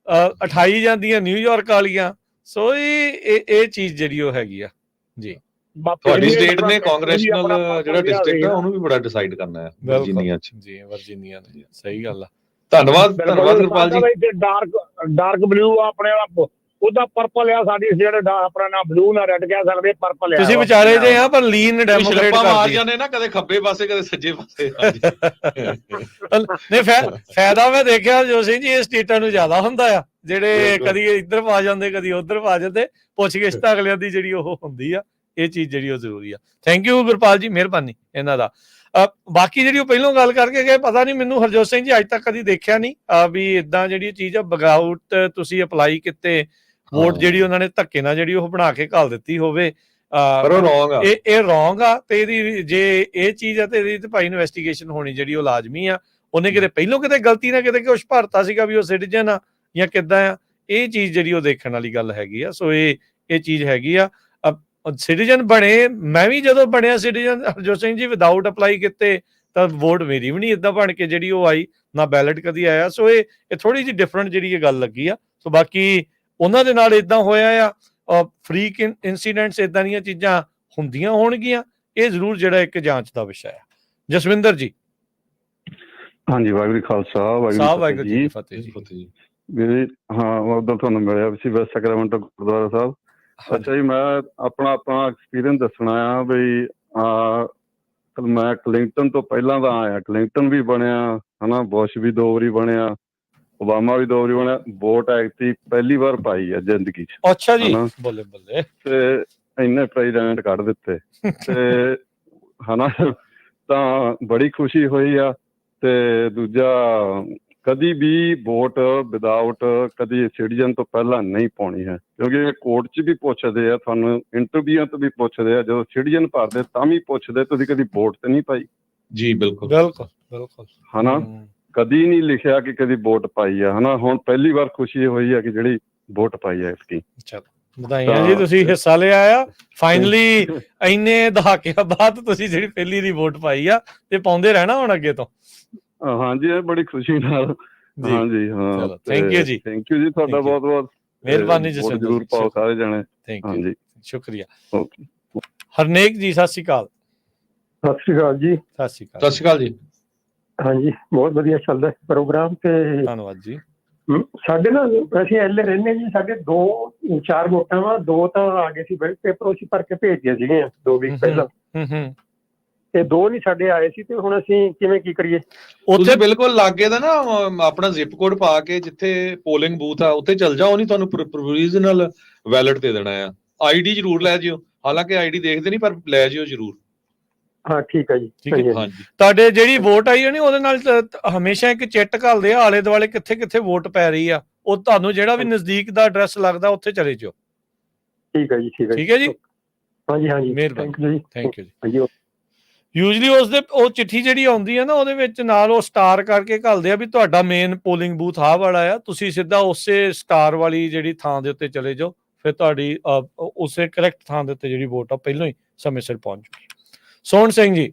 28 ਜਾਂਦੀਆਂ ਨਿਊਯਾਰਕ ਵਾਲੀਆਂ। ਸੋ ਇਹ ਚੀਜ਼ ਜਿਹੜੀ ਉਹ ਹੈਗੀ ਆ ਜੀ। ਤੁਹਾਡੀ ਸਟੇਟ ਨੇ ਕਾਂਗਰੈਸ਼ਨਲ ਜਿਹੜਾ ਡਿਸਟ੍ਰਿਕਟ ਹੈ ਉਹਨੂੰ ਵੀ ਬੜਾ ਡਿਸਾਈਡ ਕਰਨਾ ਹੈ ਵਰਜੀਨੀਆ ਚ ਜੀ, ਵਰਜੀਨੀਆ ਨੇ। ਸਹੀ ਗੱਲ ਆ। ਧੰਨਵਾਦ ਗੁਰਪਾਲ ਜੀ। ਡਾਰਕ ਬਲੂ ਆਪਣੇ ਉਹਦਾ ਪਰਪਲ ਆ, ਸਾਡੀ ਸਟੇਟ ਆਪਣਾ ਨਾ ਬਲੂ ਨਾ ਰੈੱਡ ਕਹਿ ਸਕਦੇ, ਪਰਪਲ ਆ। ਤੁਸੀਂ ਵਿਚਾਰੇ ਜੇ ਆ, ਪਰ ਲੀਨ ਡੈਮੋਕ੍ਰੇਟ ਮਾਰ ਜਾਂਦੇ ਨਾ, ਕਦੇ ਖੱਬੇ ਪਾਸੇ ਕਦੇ ਸੱਜੇ ਪਾਸੇ। ਨਹੀਂ ਫਾਇਦਾ ਮੈਂ ਦੇਖਿਆ ਜੋ ਸਿੰਘ ਜੀ, ਇਹ ਸਟੇਟਾਂ ਨੂੰ ਜ਼ਿਆਦਾ ਹੁੰਦਾ ਆ, ਜਿਹੜੇ ਕਦੀ ਇੱਧਰ ਪਾ ਜਾਂਦੇ ਕਦੀ ਉੱਧਰ ਪਾ ਜਾਂਦੇ। ਪੁੱਛਗਿੱਛ ਤਾਂ ਅਗਲਿਆਂ ਦੀ ਜਿਹੜੀ ਉਹ ਹੁੰਦੀ ਆ, ਇਹ ਚੀਜ਼ ਜਿਹੜੀ ਉਹ ਜ਼ਰੂਰੀ ਆ। ਥੈਂਕ ਯੂ ਗੁਰਪਾਲ ਜੀ, ਮਿਹਰਬਾਨੀ ਇਹਨਾਂ ਦਾ। ਬਾਕੀ ਜਿਹੜੀ ਉਹ ਪਹਿਲੋਂ ਗੱਲ ਕਰਕੇ ਗਏ, ਪਤਾ ਨਹੀਂ ਮੈਨੂੰ ਹਰਜੋਤ ਸਿੰਘ ਜੀ ਅੱਜ ਤੱਕ ਕਦੀ ਦੇਖਿਆ ਨਹੀਂ ਵੀ ਇਦਾਂ ਜਿਹੜੀ ਚੀਜ਼ ਆ ਬਗਾਊਟ ਤੁਸੀਂ ਅਪਲਾਈ ਕੀਤੇ ਵੋਟ ਜਿਹੜੀ ਉਹਨਾਂ ਨੇ ਧੱਕੇ ਨਾਲ ਜਿਹੜੀ ਉਹ ਬਣਾ ਕੇ ਘੱਲ ਦਿੱਤੀ ਹੋਵੇ, ਇਹ ਰੋਂਗ ਆ। ਤੇ ਇਹਦੀ ਜੇ ਇਹ ਚੀਜ਼ ਆ ਤੇ ਇਹਦੀ ਤੇ ਭਾਈ ਇਨਵੈਸਟੀਗੇਸ਼ਨ ਹੋਣੀ ਜਿਹੜੀ ਉਹ ਲਾਜ਼ਮੀ ਆ। ਉਹਨੇ ਕਿਤੇ ਪਹਿਲੋਂ ਕਿਤੇ ਗਲਤੀ ਨਾਲ ਕਿਤੇ ਕੁਛ ਭਰਤਾ ਸੀਗਾ ਵੀ ਉਹ ਸਿਟੀਜ਼ਨ ਆ ਜਾਂ ਕਿੱਦਾਂ ਆ, ਇਹ ਚੀਜ਼ ਜਿਹੜੀ ਉਹ ਦੇਖਣ ਵਾਲੀ ਗੱਲ ਹੈਗੀ ਆ। ਸੋ ਇਹ ਚੀਜ਼ ਹੈਗੀ ਆ। ਸਿਟੀਜ਼ਨ ਬਣੇ, ਮੈਂ ਵੀ ਜਦੋਂ ਬਣਿਆ citizen Harjot Singh ji, without apply ਕੀਤੇ ਤਾਂ ਵੋਟ ਮੇਰੀ ਵੀ ਨਹੀਂ ਏਦਾਂ ਬਣ ਕੇ ਜਿਹੜੀ ਉਹ ਆਈ, ਨਾ ਬੈਲਟ ਕਦੀ ਆਇਆ। ਸੋ ਇਹ ਥੋੜੀ ਜਿਹੀ ਡਿਫਰੈਂਟ ਜਿਹੜੀ ਇਹ ਗੱਲ ਲੱਗੀ ਆ। ਸੋ ਬਾਕੀ ਉਹਨਾਂ ਦੇ ਨਾਲ ਏਦਾਂ ਹੋਇਆ ਆ, ਫਰੀਕ ਇਨਸੀਡੈਂਟਸ ਏਦਾਂ ਦੀਆਂ ਚੀਜ਼ਾਂ ਹੁੰਦੀਆਂ ਹੋਣਗੀਆਂ, ਇਹ ਜ਼ਰੂਰ ਜਿਹੜਾ ਇੱਕ ਜਾਂਚ ਦਾ ਵਿਸ਼ਾ ਆ। ਜਸਵਿੰਦਰ ਜੀ। ਹਾਂਜੀ, ਵਾਹਿਗੁਰੂ ਖਾਲਸਾ ਵਾਹਿਗੁਰੂ ਜੀ ਫਤਿਹ ਜੀ। ਵੀਰੇ ਹਾਂ, ਉਦੋਂ ਤੁਹਾਨੂੰ ਮਿਲਿਆ ਸੀ ਵੈਸਟ ਸੈਕਰਾਮੈਂਟੋ ਗੁਰਦੁਆਰਾ ਸਾਹਿਬ। ਅੱਛਾ ਜੀ, ਮੈਂ ਆਪਣਾ ਐਕਸਪੀਰੀਅੰਸ ਦੱਸਣਾ ਆ ਵੀ ਮੈਂ ਕਲਿੰਗਟਨ ਤੋਂ ਪਹਿਲਾਂ ਦਾ ਆਇਆ, ਕਲਿੰਗਟਨ ਵੀ ਬਣਿਆ ਹਨਾ, ਬੁਸ਼ ਵੀ 2 ਵਾਰੀ ਬਣਿਆ, ਓਬਾਮਾ ਵੀ 2 ਵਾਰੀ ਬਣਿਆ। ਵੋਟ ਐਕਟੀ ਪਹਿਲੀ ਵਾਰ ਪਾਈ ਆ ਜ਼ਿੰਦਗੀ ਚ। ਅੱਛਾ ਜੀ, ਬੱਲੇ ਬੱਲੇ। ਤੇ ਇੰਨੇ ਪ੍ਰੈਜ਼ੀਡੈਂਟ ਕੱਢ ਦਿੱਤੇ ਤੇ ਹਨਾ, ਤਾਂ ਬੜੀ ਖੁਸ਼ੀ ਹੋਈ ਆ। ਤੇ ਦੂਜਾ, ਕਦੀ ਵੀ ਵੋਟ ਵਿਦਾਊਟ ਕਦੀ ਸਿਟੀਜ਼ਨ ਤੋਂ ਪਹਿਲਾਂ ਨਹੀਂ ਪਾਉਣੀ ਹੈ, ਕਿਉਂਕਿ ਕੋਰਟ 'ਚ ਵੀ ਪੁੱਛਦੇ ਆ, ਤੁਹਾਨੂੰ ਇੰਟਰਵਿਊਆਂ ਤੋਂ ਵੀ ਪੁੱਛਦੇ ਆ, ਜਦੋਂ ਸਿਟੀਜ਼ਨ ਭਰਦੇ ਤਾਂ ਵੀ ਪੁੱਛਦੇ ਤੁਸੀਂ ਕਦੀ ਵੋਟ ਤੇ ਨਹੀਂ ਪਾਈ। ਜੀ ਬਿਲਕੁਲ ਬਿਲਕੁਲ ਬਿਲਕੁਲ ਹਨਾ, ਕਦੀ ਨਹੀਂ ਲਿਖਿਆ ਕਿ ਕਦੀ ਵੋਟ ਪਾਈ ਆ ਹਨਾ। ਹੁਣ ਪਹਿਲੀ ਵਾਰ ਖੁਸ਼ੀ ਹੋਈ ਆ ਕਿ ਜਿਹੜੀ ਵੋਟ ਪਾਈ ਆ ਇਸकी। ਚਲੋ ਵਧਾਈਆਂ ਜੀ, ਤੁਸੀਂ ਹਿੱਸਾ ਲਿਆ ਆ ਫਾਈਨਲੀ। ਇੰਨੇ ਦਹਾਕਿਆਂ ਬਾਅਦ ਤੁਸੀਂ ਜਿਹੜੀ ਪਹਿਲੀ ਦੀ ਵੋਟ ਪਾਈ ਆ ਤੇ ਪਾਉਂਦੇ ਰਹਿਣਾ ਹੁਣ ਅੱਗੇ ਤੋਂ। ਹਾਂਜੀ, ਇਹ ਬੜੀ ਖੁਸ਼ੀ ਨਾਲ। ਹਾਂਜੀ ਹਾਂ, ਥੈਂਕ ਯੂ ਜੀ। ਥੈਂਕ ਯੂ ਜੀ, ਤੁਹਾਡਾ ਬਹੁਤ ਬਹੁਤ ਮਿਹਰਬਾਨੀ ਜੀ। ਜ਼ਰੂਰ ਪਾਓ ਸਾਰੇ ਜਣੇ। ਹਾਂਜੀ, ਸ਼ੁਕਰੀਆ। ਹਰਨੇਕ ਜੀ, ਸਤਿ ਸ਼੍ਰੀ ਅਕਾਲ। ਸਤਿ ਸ਼੍ਰੀ ਅਕਾਲ ਜੀ। ਸਤਿ ਸ਼੍ਰੀ ਅਕਾਲ। ਸਤਿ ਸ਼੍ਰੀ ਅਕਾਲ ਜੀ। ਹਾਂਜੀ, ਬਹੁਤ ਵਧੀਆ ਚੱਲਦਾ ਪ੍ਰੋਗਰਾਮ। ਤੇ ਧੰਨਵਾਦ ਜੀ। ਸਾਡੇ ਨਾ ਅਸੀਂ ਐਲੇ ਰਹਿੰਦੇ ਜੀ, ਸਾਡੇ 2-4 ਵੋਟਾਂ ਵਾ, 2 ਤਾਂ ਆ ਗਏ ਸੀ ਬੈਲਟ ਪੇਪਰ, ਅਸੀਂ ਭਰ ਕੇ ਭੇਜੀਆਂ ਸੀਗੀਆਂ 2 ਵੀਕ ਪਹਿਲਾਂ, ਤੇ 2 ਨਹੀਂ ਸਾਡੇ ਆਏ ਸੀ। ਤੇ ਹੁਣ ਅਸੀਂ ਕਿਵੇਂ ਕੀ ਕਰੀਏ? ਉੱਥੇ ਬਿਲਕੁਲ ਲਾਗੇ ਦਾ ਨਾ ਆਪਣਾ ਜ਼ਿਪ ਕੋਡ ਪਾ ਕੇ ਜਿੱਥੇ ਪੋਲਿੰਗ ਬੂਥ ਆ ਉੱਥੇ ਚੱਲ ਜਾਓ, ਉਹਨੇ ਤੁਹਾਨੂੰ ਪ੍ਰੋਵੀਜ਼ਨਲ ਵੈਲਟ ਦੇ ਦੇਣਾ ਆ। ਆਈਡੀ ਜ਼ਰੂਰ ਲੈ ਜਿਓ, ਹਾਲਾਂਕਿ ਆਈਡੀ ਦੇਖਦੇ ਨਹੀਂ ਪਰ ਲੈ ਜਿਓ ਜ਼ਰੂਰ। ਹਾਂ ਠੀਕ ਹੈ ਜੀ। ਤੁਹਾਡੇ ਜਿਹੜੀ ਵੋਟ ਆਈ ਹੋਣੀ ਉਹਦੇ ਨਾਲ ਹਮੇਸ਼ਾ ਇੱਕ ਚਿੱਟ ਘੱਲਦੇ ਆ ਆਲੇ ਦੁਆਲੇ ਕਿੱਥੇ ਕਿੱਥੇ ਵੋਟ ਪੈ ਰਹੀ ਆ, ਉਹ ਤੁਹਾਨੂੰ ਜਿਹੜਾ ਵੀ ਨਜ਼ਦੀਕ ਦਾ ਐਡਰੈਸ ਲੱਗਦਾ ਉੱਥੇ ਚਲੇ ਜਾਓ। ਠੀਕ ਹੈ ਜੀ। ਠੀਕ ਹੈ ਜੀ। ਹਾਂਜੀ ਹਾਂਜੀ, ਮਿਹਰਬਾਨੀ, ਥੈਂਕ ਯੂ ਜੀ। ਯੂਜਲੀ ਉਹ ਚਿੱਠੀ ਜਿਹੜੀ ਆਉਂਦੀ ਹੈ ਨਾ, ਉਹਦੇ ਵਿੱਚ ਨਾਲ ਉਹ ਸਟਾਰ ਕਰਕੇ ਘੱਲਦੇ ਆ ਵੀ ਤੁਹਾਡਾ ਮੇਨ ਪੋਲਿੰਗ ਬੂਥ ਆਹ ਵਾਲਾ ਆ, ਤੁਸੀਂ ਸਿੱਧਾ ਉਸੇ ਸਟਾਰ ਵਾਲੀ ਜਿਹੜੀ ਥਾਂ ਦੇ ਉੱਤੇ ਚਲੇ ਜਾਓ, ਫਿਰ ਤੁਹਾਡੀ ਉਸੇ ਕਰੈਕਟ ਥਾਂ ਦੇ ਉੱਤੇ ਜਿਹੜੀ ਵੋਟ ਆ ਪਹਿਲਾਂ ਹੀ ਸਮੇਂ ਸਿਰ ਪਹੁੰਚ ਜੂਗੀ। ਸੋਹਣ ਸਿੰਘ ਜੀ।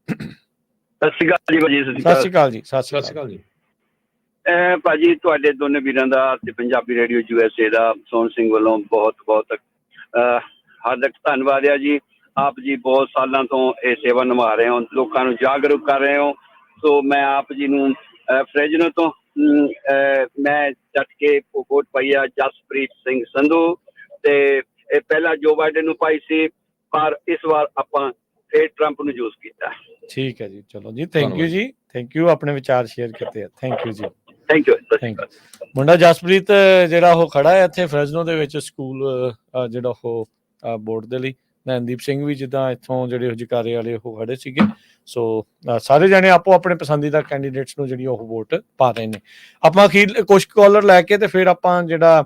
ਸਤਿ ਸ਼੍ਰੀ ਅਕਾਲ ਜੀ ਭਾਜੀ। ਸਤਿ ਸ਼੍ਰੀ ਅਕਾਲ ਜੀ। ਸਤਿ ਸ਼੍ਰੀ ਅਕਾਲ ਜੀ। ਭਾਜੀ ਤੁਹਾਡੇ ਦੋਨੇ ਵੀਰਾਂ ਦਾ ਤੇ ਪੰਜਾਬੀ ਰੇਡੀਓ USA ਦਾ ਸੋਹਣ ਸਿੰਘ ਵੱਲੋਂ ਬਹੁਤ ਬਹੁਤ ਹਾਰਦਿਕ ਧੰਨਵਾਦ ਆ ਜੀ। ਆਪ ਜੀ ਬਹੁਤ ਸਾਲਾਂ ਤੋਂ ਇਹ ਸੇਵਾ ਨਿਭਾ ਰਹੇ ਹੋ, ਲੋਕਾਂ ਨੂੰ ਜਾਗਰੂਕ ਕਰ ਰਹੇ ਹੋ। ਸੋ ਮੈਂ ਆਪ ਜੀ ਨੂੰ ਫਰੈਜਨੋ ਤੋਂ ਮੈਂ ਡਟ ਕੇ ਵੋਟ ਪਾਈ ਆ ਜਸਪ੍ਰੀਤ ਸਿੰਘ ਸੰਧੂ, ਤੇ ਇਹ ਪਹਿਲਾਂ ਜੋ ਬਾਈਡਨ ਨੂੰ ਪਾਈ ਸੀ, ਪਰ ਇਸ ਵਾਰ ਆਪਾਂ ਫਿਰ ਟਰੰਪ ਨੂੰ ਯੂਜ਼ ਕੀਤਾ। ਠੀਕ ਹੈ ਜੀ, ਚਲੋ ਜੀ, ਥੈਂਕ ਯੂ ਜੀ। ਥੈਂਕ ਯੂ, ਆਪਣੇ ਵਿਚਾਰ ਸ਼ੇਅਰ ਕੀਤੇ ਆ। ਥੈਂਕ ਯੂ ਜੀ। Thank you. ਮੁੰਡਾ ਜਸਪ੍ਰੀਤ ਜਿਹੜਾ ਉਹ ਖੜਾ ਹੈ ਇੱਥੇ ਫਰੈਜਨੋ ਦੇ ਵਿੱਚ ਸਕੂਲ ਜਿਹੜਾ ਉਹ ਬੋਰਡ ਦੇ ਲਈ, ਨੈਨਦੀਪ ਸਿੰਘ ਵੀ ਜਿੱਦਾਂ ਇੱਥੋਂ ਜਿਹੜੇ ਉਹ ਜਕਾਰੇ ਵਾਲੇ ਉਹ ਖੜੇ ਸੀਗੇ। ਸੋ ਸਾਰੇ ਜਾਣੇ ਆਪੋ ਆਪਣੇ ਪਸੰਦੀਦਾ ਕੈਂਡੀਡੇਟਸ ਨੂੰ ਜਿਹੜੀ ਉਹ ਵੋਟ ਪਾ ਰਹੇ ਨੇ। ਆਪਾਂ ਅਖੀਰ ਕੁਝ ਕਾਲਰ ਲੈ ਕੇ ਤੇ ਫਿਰ ਆਪਾਂ ਜਿਹੜਾ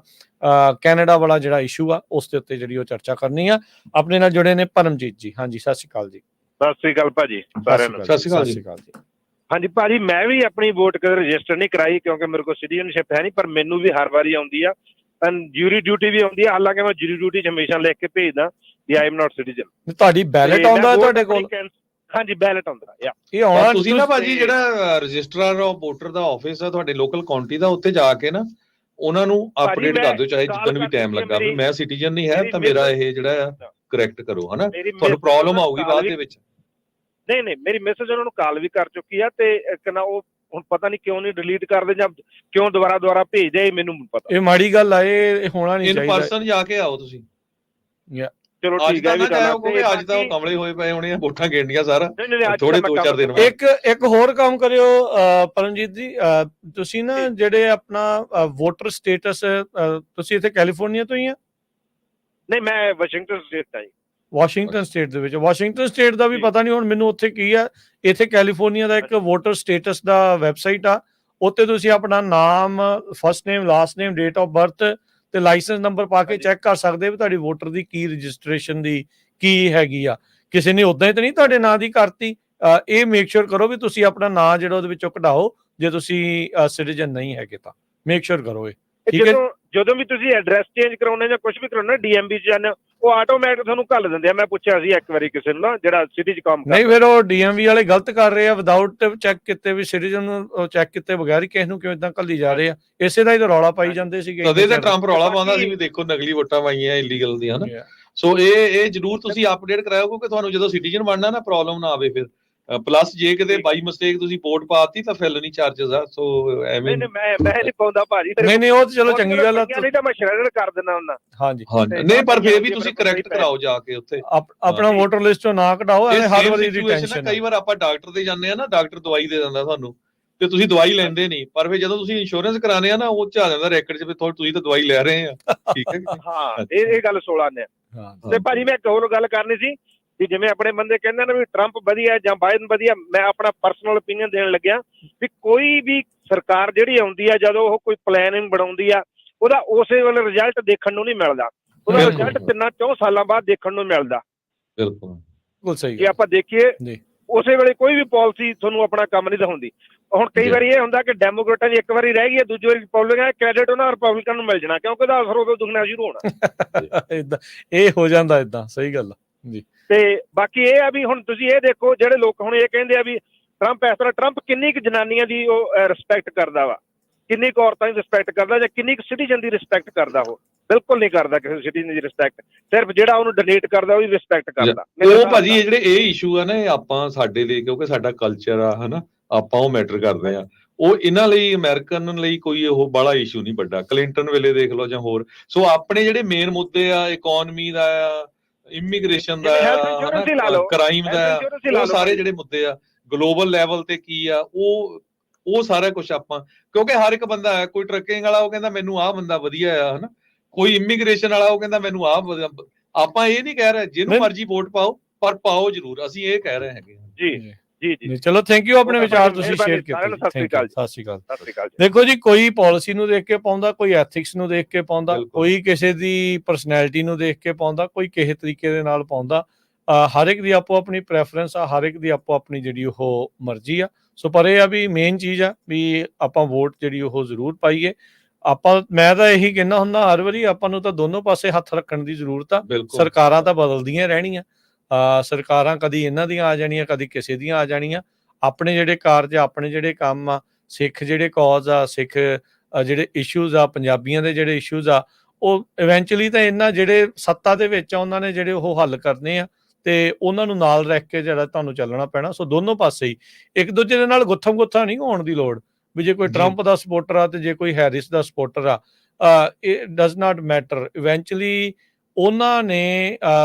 ਕੈਨੇਡਾ ਵਾਲਾ ਜਿਹੜਾ ਇਸ਼ੂ ਆ ਉਸ ਦੇ ਉੱਤੇ ਜਿਹੜੀ ਉਹ ਚਰਚਾ ਕਰਨੀ ਆ। ਆਪਣੇ ਨਾਲ ਜੁੜੇ ਨੇ ਪਰਮਜੀਤ ਜੀ। ਹਾਂਜੀ, ਸਤਿ ਸ਼੍ਰੀ ਅਕਾਲ ਜੀ। ਸਤਿ ਸ਼੍ਰੀ ਅਕਾਲ ਭਾਜੀ ਸਾਰਿਆਂ ਨੂੰ। ਸਤਿ ਸ਼੍ਰੀ ਅਕਾਲ ਜੀ। ਹਾਂਜੀ ਭਾਜੀ, ਮੈਂ ਵੀ ਆਪਣੀ ਵੋਟ ਕਦੇ ਰਜਿਸਟਰ ਨਹੀਂ ਕਰਾਈ ਕਿਉਂਕਿ ਮੇਰੇ ਕੋਲ ਸਿਟੀਜ਼ਨਸ਼ਿਪ ਹੈ ਨਹੀਂ, ਪਰ ਮੈਨੂੰ ਵੀ ਹਰ ਵਾਰੀ ਆਉਂਦੀ ਆ ਜੂਰੀ ਡਿਊਟੀ ਵੀ ਆਉਂਦੀ ਆ। ਹਾਲਾਂਕਿ ਮੈਂ ਜੂਰੀ ਡਿਊਟੀ 'ਚ ਹਮੇਸ਼ਾ ਲਿਖ ਕੇ ਭੇਜਦਾ ਵੀ ਆਈ ਐਮ ਨਾਟ ਸਿਟੀਜ਼ਨ। ਤੁਹਾਡੀ ਬੈਲਟ ਆਉਂਦਾ ਤੁਹਾਡੇ ਕੋਲ? ਹਾਂਜੀ ਬੈਲਟ ਆਉਂਦਾ। ਇਹ ਆਉਣਾ ਤੁਸੀਂ ਨਾ ਭਾਜੀ ਜਿਹੜਾ ਰਜਿਸਟਰਾਰ ਆਫ ਵੋਟਰ ਦਾ ਆਫਿਸ ਆ ਤੁਹਾਡੇ ਲੋਕਲ ਕਾਉਂਟੀ ਦਾ, ਉੱਥੇ ਜਾ ਕੇ ਨਾ ਉਹਨਾਂ ਨੂੰ ਅਪਡੇਟ ਕਰ ਦਿਓ, ਚਾਹੇ ਜਿੱਦਣ ਵੀ ਟਾਈਮ ਲੱਗਾ ਵੀ ਮੈਂ ਸਿਟੀਜ਼ਨ ਨਹੀਂ ਹੈ ਤਾਂ ਮੇਰਾ ਇਹ ਜਿਹੜਾ ਆ ਕਰੈਕਟ ਕਰੋ, ਹਨਾ? ਤੁਹਾਨੂੰ ਪ੍ਰੋਬਲਮ ਆਊਗੀ ਬਾਅਦ ਦੇ ਵਿੱਚ। ਨਹੀਂ ਮੇਰੀ ਮੈਸੇਜ ਉਹਨਾਂ ਨੂੰ ਕਾਲ ਵੀ ਕਰ ਚੁੱਕੀ ਆ ਤੇ ਇੱਕ ਨਾ ਉਹ ਹੁਣ ਪਤਾ ਨਹੀਂ ਕਿਉਂ ਨਹੀਂ ਡਿਲੀਟ ਕਰਦੇ ਜਾਂ ਕਿਉਂ ਦੁਬਾਰਾ ਭੇਜਦੇ, ਮੈਨੂੰ ਪਤਾ। ਇਹ ਮਾੜੀ ਗੱਲ ਆ, ਇਹ ਹੋਣਾ ਨਹੀਂ ਚਾਹੀਦਾ। ਇਨ ਪਰਸਨ ਜਾ ਕੇ ਆਓ ਤੁਸੀਂ। ਚਲੋ ਠੀਕ ਹੈ ਵੀ ਅੱਜ ਤਾਂ ਉਹ ਕਮਲੇ ਹੋਏ ਪਏ ਹੋਣੇ ਆ, ਵੋਟਾਂ ਗਿਣਨੀਆਂ ਸਾਰਾ ਥੋੜੇ 2-4 ਦਿਨ। ਇੱਕ ਹੋਰ ਕੰਮ ਕਰਿਓ ਪਰਮਜੀਤ ਜੀ, ਤੁਸੀਂ ਨਾ ਜਿਹੜੇ ਆਪਣਾ ਵੋਟਰ ਸਟੇਟਸ, ਤੁਸੀਂ ਇੱਥੇ ਕੈਲੀਫੋਰਨੀਆ ਤੋਂ ਹੀ ਆ? ਨਹੀਂ, ਮੈਂ ਵਾਸ਼ਿੰਗਟਨ ਸਟੇਟ ਦਾ ਜੀ। ਵਾਸ਼ਿੰਗਟਨ ਸਟੇਟ ਦੇ ਵਿੱਚ, ਵਾਸ਼ਿੰਗਟਨ ਸਟੇਟ ਦਾ ਵੀ ਪਤਾ ਨਹੀਂ ਹੁਣ ਮੈਨੂੰ ਉੱਥੇ ਕੀ ਆ। ਇੱਥੇ ਕੈਲੀਫੋਰਨੀਆ ਦਾ ਇੱਕ ਵੋਟਰ ਸਟੇਟਸ ਦਾ ਵੈਬਸਾਈਟ ਆ, ਉੱਤੇ ਤੁਸੀਂ ਆਪਣਾ ਨਾਮ, first name, last name, date of birth ਤੇ ਲਾਇਸੈਂਸ ਨੰਬਰ ਪਾ ਕੇ ਚੈੱਕ ਕਰ ਸਕਦੇ ਵੀ ਤੁਹਾਡੀ ਵੋਟਰ ਦੀ ਕੀ ਰਜਿਸਟ੍ਰੇਸ਼ਨ ਦੀ ਕੀ ਹੈਗੀ ਆ। ਕਿਸੇ ਨੇ ਉਦਾਂ ਹੀ ਤਾਂ ਨਹੀਂ ਤੁਹਾਡੇ ਨਾਂ ਦੀ ਕਰਤੀ। ਇਹ ਮੇਕ ਸ਼ੋਰ ਕਰੋ ਵੀ ਤੁਸੀਂ ਆਪਣਾ ਨਾਂ ਜਿਹੜਾ ਉਹਦੇ ਵਿੱਚੋਂ ਕਢਾਓ, ਜੇ ਤੁਸੀਂ ਸਿਟੀਜ਼ਨ ਨਹੀਂ ਹੈਗੇ ਤਾਂ ਮੇਕ ਸ਼ੋਰ ਕਰੋ ਇਹ, ਠੀਕ ਹੈ? ਜਦੋਂ ਵੀ ਤੁਸੀਂ ਐਡਰੈਸ ਚੇਂਜ ਕਰਾਉਣੇ ਜਾਂ ਕੁਝ ਵੀ ਕਰਾਉਣਾ DMV 'ਚ ਜਾਂਦੇ ਉਹ ਆਟੋਮੈਟਿਕ ਤੁਹਾਨੂੰ ਘੱਲ ਦਿੰਦੇ ਆ। ਮੈਂ ਪੁੱਛਿਆ ਸੀ ਇੱਕ ਵਾਰੀ ਕਿਸੇ ਨੂੰ ਨਾ ਜਿਹੜਾ ਸਿਟੀ 'ਚ ਕੰਮ ਨਹੀਂ, ਫਿਰ ਉਹ DMV ਵਾਲੇ ਗਲਤ ਕਰ ਰਹੇ ਆ, ਵਿਦਆਊਟ ਚੈੱਕ ਕੀਤੇ ਵੀ ਸਿਟੀਜ਼ਨ ਨੂੰ ਚੈੱਕ ਕੀਤੇ ਬਗੈਰ ਹੀ ਕਿਸੇ ਨੂੰ ਕਿਉਂ ਇਦਾਂ ਘੱਲੀ ਜਾ ਰਹੇ ਆ। ਇਸੇ ਦਾ ਹੀ ਤਾਂ ਰੌਲਾ ਪਾਈ ਜਾਂਦੇ ਸੀਗੇ। ਕਦੇ ਤਾਂ ਟਰੰਪ ਰੌਲਾ ਪਾਉਂਦਾ ਸੀ ਵੀ ਦੇਖੋ ਨਕਲੀ ਵੋਟਾਂ ਪਾਈਆਂ ਇਲੀਗਲ ਦੀਆਂ, ਹਨਾ? ਸੋ ਇਹ ਜ਼ਰੂਰ ਤੁਸੀਂ ਅਪਡੇਟ ਕਰਾਓ, ਕਿਉਂਕਿ ਤੁਹਾਨੂੰ ਜਦੋਂ ਸਿਟੀਜ਼ਨ ਬਣਨਾ ਨਾ ਪ੍ਰੋਬਲਮ ਨਾ ਆਵੇ ਫਿਰ। ਪਲੱਸ ਜੇ ਕਿਤੇ ਬਾਈ ਮਿਸਟੇਕ ਤੁਸੀਂ ਵੋਟ ਪਾਤੀ ਤਾਂ ਫੈਲਨੀ ਚਾਰजेस ਆ। ਸੋ ਐਵੇਂ ਮੈਂ ਨਹੀਂ ਪਾਉਂਦਾ ਭਾਜੀ। ਨਹੀਂ ਉਹ ਤਾਂ ਚਲੋ ਚੰਗੀ ਗੱਲ ਆ, ਨਹੀਂ ਤਾਂ ਮੈਂ ਸ਼ਰੇਡਰ ਕਰ ਦਿੰਦਾ ਹੁੰਦਾ। ਹਾਂਜੀ ਨਹੀਂ, ਪਰ ਫਿਰ ਵੀ ਤੁਸੀਂ ਕਰੈਕਟ ਕਰਾਓ ਜਾ ਕੇ ਉੱਥੇ, ਆਪਣਾ ਵੋਟਰ ਲਿਸਟ ਚੋਂ ਨਾ ਕਢਾਓ। ਹਰ ਵਾਰੀ ਦੀ ਟੈਨਸ਼ਨ। ਕਈ ਵਾਰ ਆਪਾਂ ਡਾਕਟਰ ਤੇ ਜਾਂਦੇ ਆ ਨਾ, ਡਾਕਟਰ ਦਵਾਈ ਦੇ ਦਿੰਦਾ ਤੁਹਾਨੂੰ ਤੇ ਤੁਸੀਂ ਦਵਾਈ ਲੈਂਦੇ ਨਹੀਂ, ਪਰ ਫਿਰ ਜਦੋਂ ਤੁਸੀਂ ਇੰਸ਼ੋਰੈਂਸ ਕਰਾਣੇ ਆ ਨਾ ਉਹ ਚ ਆ ਜਾਂਦਾ ਰੈਕਡ 'ਚ ਵੀ ਤੁਸੀਂ ਤਾਂ ਦਵਾਈ ਲੈ ਰਹੇ ਆ। ਠੀਕ ਹੈ ਹਾਂ, ਇਹ ਗੱਲ 16 ਨੇ। ਤੇ ਭਾਜੀ ਮੈਂ ਇੱਕ ਹੋਰ ਗੱਲ ਕਰਨੀ ਸੀ ਵੀ ਜਿਵੇਂ ਆਪਣੇ ਬੰਦੇ ਕਹਿੰਦੇ ਨੇ ਵੀ ਟਰੰਪ ਵਧੀਆ ਜਾਂ ਬਾਈਡਨ ਵਧੀਆ, ਮੈਂ ਆਪਣਾ ਪਰਸਨਲ ਓਪੀਨੀਅਨ ਦੇਣ ਲੱਗਿਆ ਵੀ ਕੋਈ ਵੀ ਸਰਕਾਰ ਜਿਹੜੀ ਆਉਂਦੀ ਆ ਜਦੋਂ ਉਹ ਕੋਈ ਪਲਾਨ ਬਣਾਉਂਦੀ ਆ ਉਹਦਾ ਉਸੇ ਵੇਲੇ ਰਿਜ਼ਲਟ ਦੇਖਣ ਨੂੰ ਨਹੀਂ ਮਿਲਦਾ। ਉਹਦਾ ਰਿਜ਼ਲਟ 3-4 ਸਾਲਾਂ ਬਾਅਦ ਦੇਖਣ ਨੂੰ ਮਿਲਦਾ। ਬਿਲਕੁਲ ਸਹੀ। ਜੇ ਆਪਾਂ ਦੇਖੀਏ ਉਸੇ ਵੇਲੇ ਕੋਈ ਵੀ ਪਾਲਿਸੀ ਤੁਹਾਨੂੰ ਆਪਣਾ ਕੰਮ ਨਹੀਂ ਦਿਖਾਉਂਦੀ। ਹੁਣ ਕਈ ਵਾਰੀ ਇਹ ਹੁੰਦਾ ਕਿ ਡੈਮੋਕ੍ਰੇਟਾਂ ਦੀ ਇੱਕ ਵਾਰੀ ਰਹਿ ਗਈ ਹੈ, ਦੂਜੀ ਵਾਰੀ ਰਿਪਬਲਿਕਨ, ਕ੍ਰੈਡਿਟ ਉਹਨਾਂ ਰਿਪਬਲਿਕਨ ਨੂੰ ਮਿਲ ਜਾਣਾ ਕਿਉਂਕਿ ਉਹਦਾ ਅਸਰ ਉਦੋਂ ਦੁੱਗਣਾ ਸ਼ੁਰੂ ਹੋਣਾ। ਏਦਾਂ ਇਹ ਹੋ ਜਾਂਦਾ, ਏਦਾਂ ਸਹੀ ਗੱਲ ਆ ਜੀ। ਤੇ ਬਾਕੀ ਇਹ ਆ ਵੀ ਹੁਣ ਤੁਸੀਂ ਇਹ ਦੇਖੋ ਜਿਹੜੇ ਲੋਕ ਹੁਣ ਇਹ ਕਹਿੰਦੇ ਆ ਵੀ ਟਰੰਪ ਇਸ ਤਰ੍ਹਾਂ, ਟਰੰਪ ਕਿੰਨੀ ਕੁ ਜਨਾਨੀਆਂ ਦੀ ਉਹ ਰਿਸਪੈਕਟ ਕਰਦਾ ਵਾ, ਕਿੰਨੀ ਕੁ ਔਰਤਾਂ ਦੀ ਰਿਸਪੈਕਟ ਕਰਦਾ ਜਾਂ ਕਿੰਨੀ ਕੁ ਸਿਟੀਜ਼ਨ ਦੀ ਰਿਸਪੈਕਟ ਕਰਦਾ? ਉਹ ਬਿਲਕੁਲ ਨਹੀਂ ਕਰਦਾ ਕਿਸੇ ਸਿਟੀਜ਼ਨ ਦੀ ਰਿਸਪੈਕਟ। ਸਿਰਫ ਜਿਹੜਾ ਉਹਨੂੰ ਡੋਨੇਟ ਕਰਦਾ ਉਹਦੀ ਰਿਸਪੈਕਟ ਕਰਦਾ। ਉਹ ਭਾਜੀ ਇਹ ਜਿਹੜੇ ਇਹ ਇਸ਼ੂ ਆ ਨਾ, ਇਹ ਆਪਾਂ ਸਾਡੇ ਲਈ, ਕਿਉਂਕਿ ਸਾਡਾ ਕਲਚਰ ਆ, ਹਨਾ, ਆਪਾਂ ਉਹ ਮੈਟਰ ਕਰਦੇ ਆ। ਉਹ ਇਹਨਾਂ ਲਈ, ਅਮਰੀਕਨ ਲਈ ਕੋਈ ਉਹ ਬੜਾ ਇਸ਼ੂ ਨਹੀਂ ਵੱਡਾ। ਕਲਿੰਟਨ ਵੇਲੇ ਦੇਖ ਲਓ ਜਾਂ ਹੋਰ। ਸੋ ਆਪਣੇ ਜਿਹੜੇ ਮੇਨ ਮੁੱਦੇ ਆ, ਇਕਨੋਮੀ ਦਾ ਆ, ਇਮੀਗ੍ਰੇਸ਼ਨ ਦਾ ਆ, ਕ੍ਰਾਈਮ ਦਾ ਆ, ਉਹ ਸਾਰੇ ਜਿਹੜੇ ਮੁੱਦੇ ਆ ਗਲੋਬਲ ਲੈਵਲ ਤੇ ਕੀ ਆ, ਉਹ ਸਾਰਾ ਕੁਝ ਆਪਾਂ, ਕਿਉਂਕਿ ਹਰ ਇੱਕ ਬੰਦਾ ਹੈ, ਕੋਈ ਟਰੱਕਿੰਗ ਵਾਲਾ ਉਹ ਕਹਿੰਦਾ ਮੈਨੂੰ ਆਹ ਬੰਦਾ ਵਧੀਆ ਆ, ਹਨਾ, ਕੋਈ ਇਮੀਗ੍ਰੇਸ਼ਨ ਵਾਲਾ ਉਹ ਕਹਿੰਦਾ ਮੈਨੂੰ ਆਹ। ਆਪਾਂ ਇਹ ਨਹੀਂ ਕਹਿ ਰਹੇ ਜਿਹਨੂੰ ਮਰਜ਼ੀ ਵੋਟ ਪਾਓ, ਪਰ ਪਾਓ ਜ਼ਰੂਰ, ਅਸੀਂ ਇਹ ਕਹਿ ਰਹੇ ਹੈਗੇ ਜੀ। ਜੀ ਚਲੋ ਥੈਂਕ ਯੂ, ਆਪਣੇ ਵਿਚਾਰ ਤੁਸੀਂ ਸ਼ੇਅਰ ਕੀਤੇ। ਸਤਿ ਸ਼੍ਰੀ ਅਕਾਲ। ਦੇਖੋ ਜੀ, ਕੋਈ ਪਾਲਿਸੀ ਨੂੰ ਦੇਖ ਕੇ ਪਾਉਂਦਾ, ਕੋਈ ਐਥਿਕਸ ਨੂੰ ਦੇਖ ਕੇ ਪਾਉਂਦਾ, ਕੋਈ ਕਿਸੇ ਦੀ ਪਰਸਨੈਲਿਟੀ ਨੂੰ ਦੇਖ ਕੇ ਪਾਉਂਦਾ, ਕੋਈ ਕਿਸੇ ਤਰੀਕੇ ਦੇ ਨਾਲ ਪਾਉਂਦਾ। ਹਰ ਇੱਕ ਦੀ ਆਪੋ ਆਪਣੀ ਪ੍ਰੈਫਰੈਂਸ ਆ, ਹਰ ਇੱਕ ਦੀ ਆਪੋ ਆਪਣੀ ਜਿਹੜੀ ਉਹ ਮਰਜ਼ੀ ਆ। ਸੋ ਪਰ ਇਹ ਆ ਵੀ ਮੇਨ ਚੀਜ਼ ਆ ਵੀ ਆਪਾਂ ਵੋਟ ਜਿਹੜੀ ਉਹ ਜ਼ਰੂਰ ਪਾਈਏ। ਮੈਂ ਤਾਂ ਇਹੀ ਕਹਿੰਦਾ ਹੁੰਦਾ ਹਰ ਵਾਰੀ, ਆਪਾਂ ਨੂੰ ਤਾਂ ਦੋਨੋਂ ਪਾਸੇ ਹੱਥ ਰੱਖਣ ਦੀ ਜ਼ਰੂਰਤ ਆ। ਸਰਕਾਰਾਂ ਤਾਂ ਬਦਲਦੀਆਂ ਰਹਿਣੀਆਂ, ਸਰਕਾਰਾਂ ਕਦੀ ਇਹਨਾਂ ਦੀਆਂ ਆ ਜਾਣੀਆਂ, ਕਦੀ ਕਿਸੇ ਦੀਆਂ ਆ ਜਾਣੀਆਂ। ਆਪਣੇ ਜਿਹੜੇ ਕਾਰਜ ਆ, ਆਪਣੇ ਜਿਹੜੇ ਕੰਮ ਆ, ਸਿੱਖ ਜਿਹੜੇ ਕੌਜ਼ ਆ, ਸਿੱਖ ਜਿਹੜੇ ਇਸ਼ੂਜ਼ ਆ, ਪੰਜਾਬੀਆਂ ਦੇ ਜਿਹੜੇ ਇਸ਼ੂਜ਼ ਆ, ਉਹ ਇਵੈਂਚੁਅਲੀ ਤਾਂ ਇਹਨਾਂ ਜਿਹੜੇ ਸੱਤਾ ਦੇ ਵਿੱਚ ਆ ਉਹਨਾਂ ਨੇ ਜਿਹੜੇ ਉਹ ਹੱਲ ਕਰਨੇ ਆ ਤੇ ਉਹਨਾਂ ਨੂੰ ਨਾਲ ਰੱਖ ਕੇ ਜਿਹੜਾ ਤੁਹਾਨੂੰ ਚੱਲਣਾ ਪੈਣਾ। ਸੋ ਦੋਨੋਂ ਪਾਸੇ ਹੀ ਇੱਕ ਦੂਜੇ ਦੇ ਨਾਲ ਗੁੱਥਮ ਗੁੱਥਾ ਨਹੀਂ ਹੋਣ ਦੀ ਲੋੜ ਵੀ ਜੇ ਕੋਈ ਟਰੰਪ ਦਾ ਸਪੋਰਟਰ ਆ ਤੇ ਜੇ ਕੋਈ ਹੈਰਿਸ ਦਾ ਸਪੋਰਟਰ ਆ, ਇਹ ਡਜ਼ ਨਾਟ ਮੈਟਰ। ਇਵੈਂਚੁਅਲੀ ਉਹਨਾਂ ਨੇ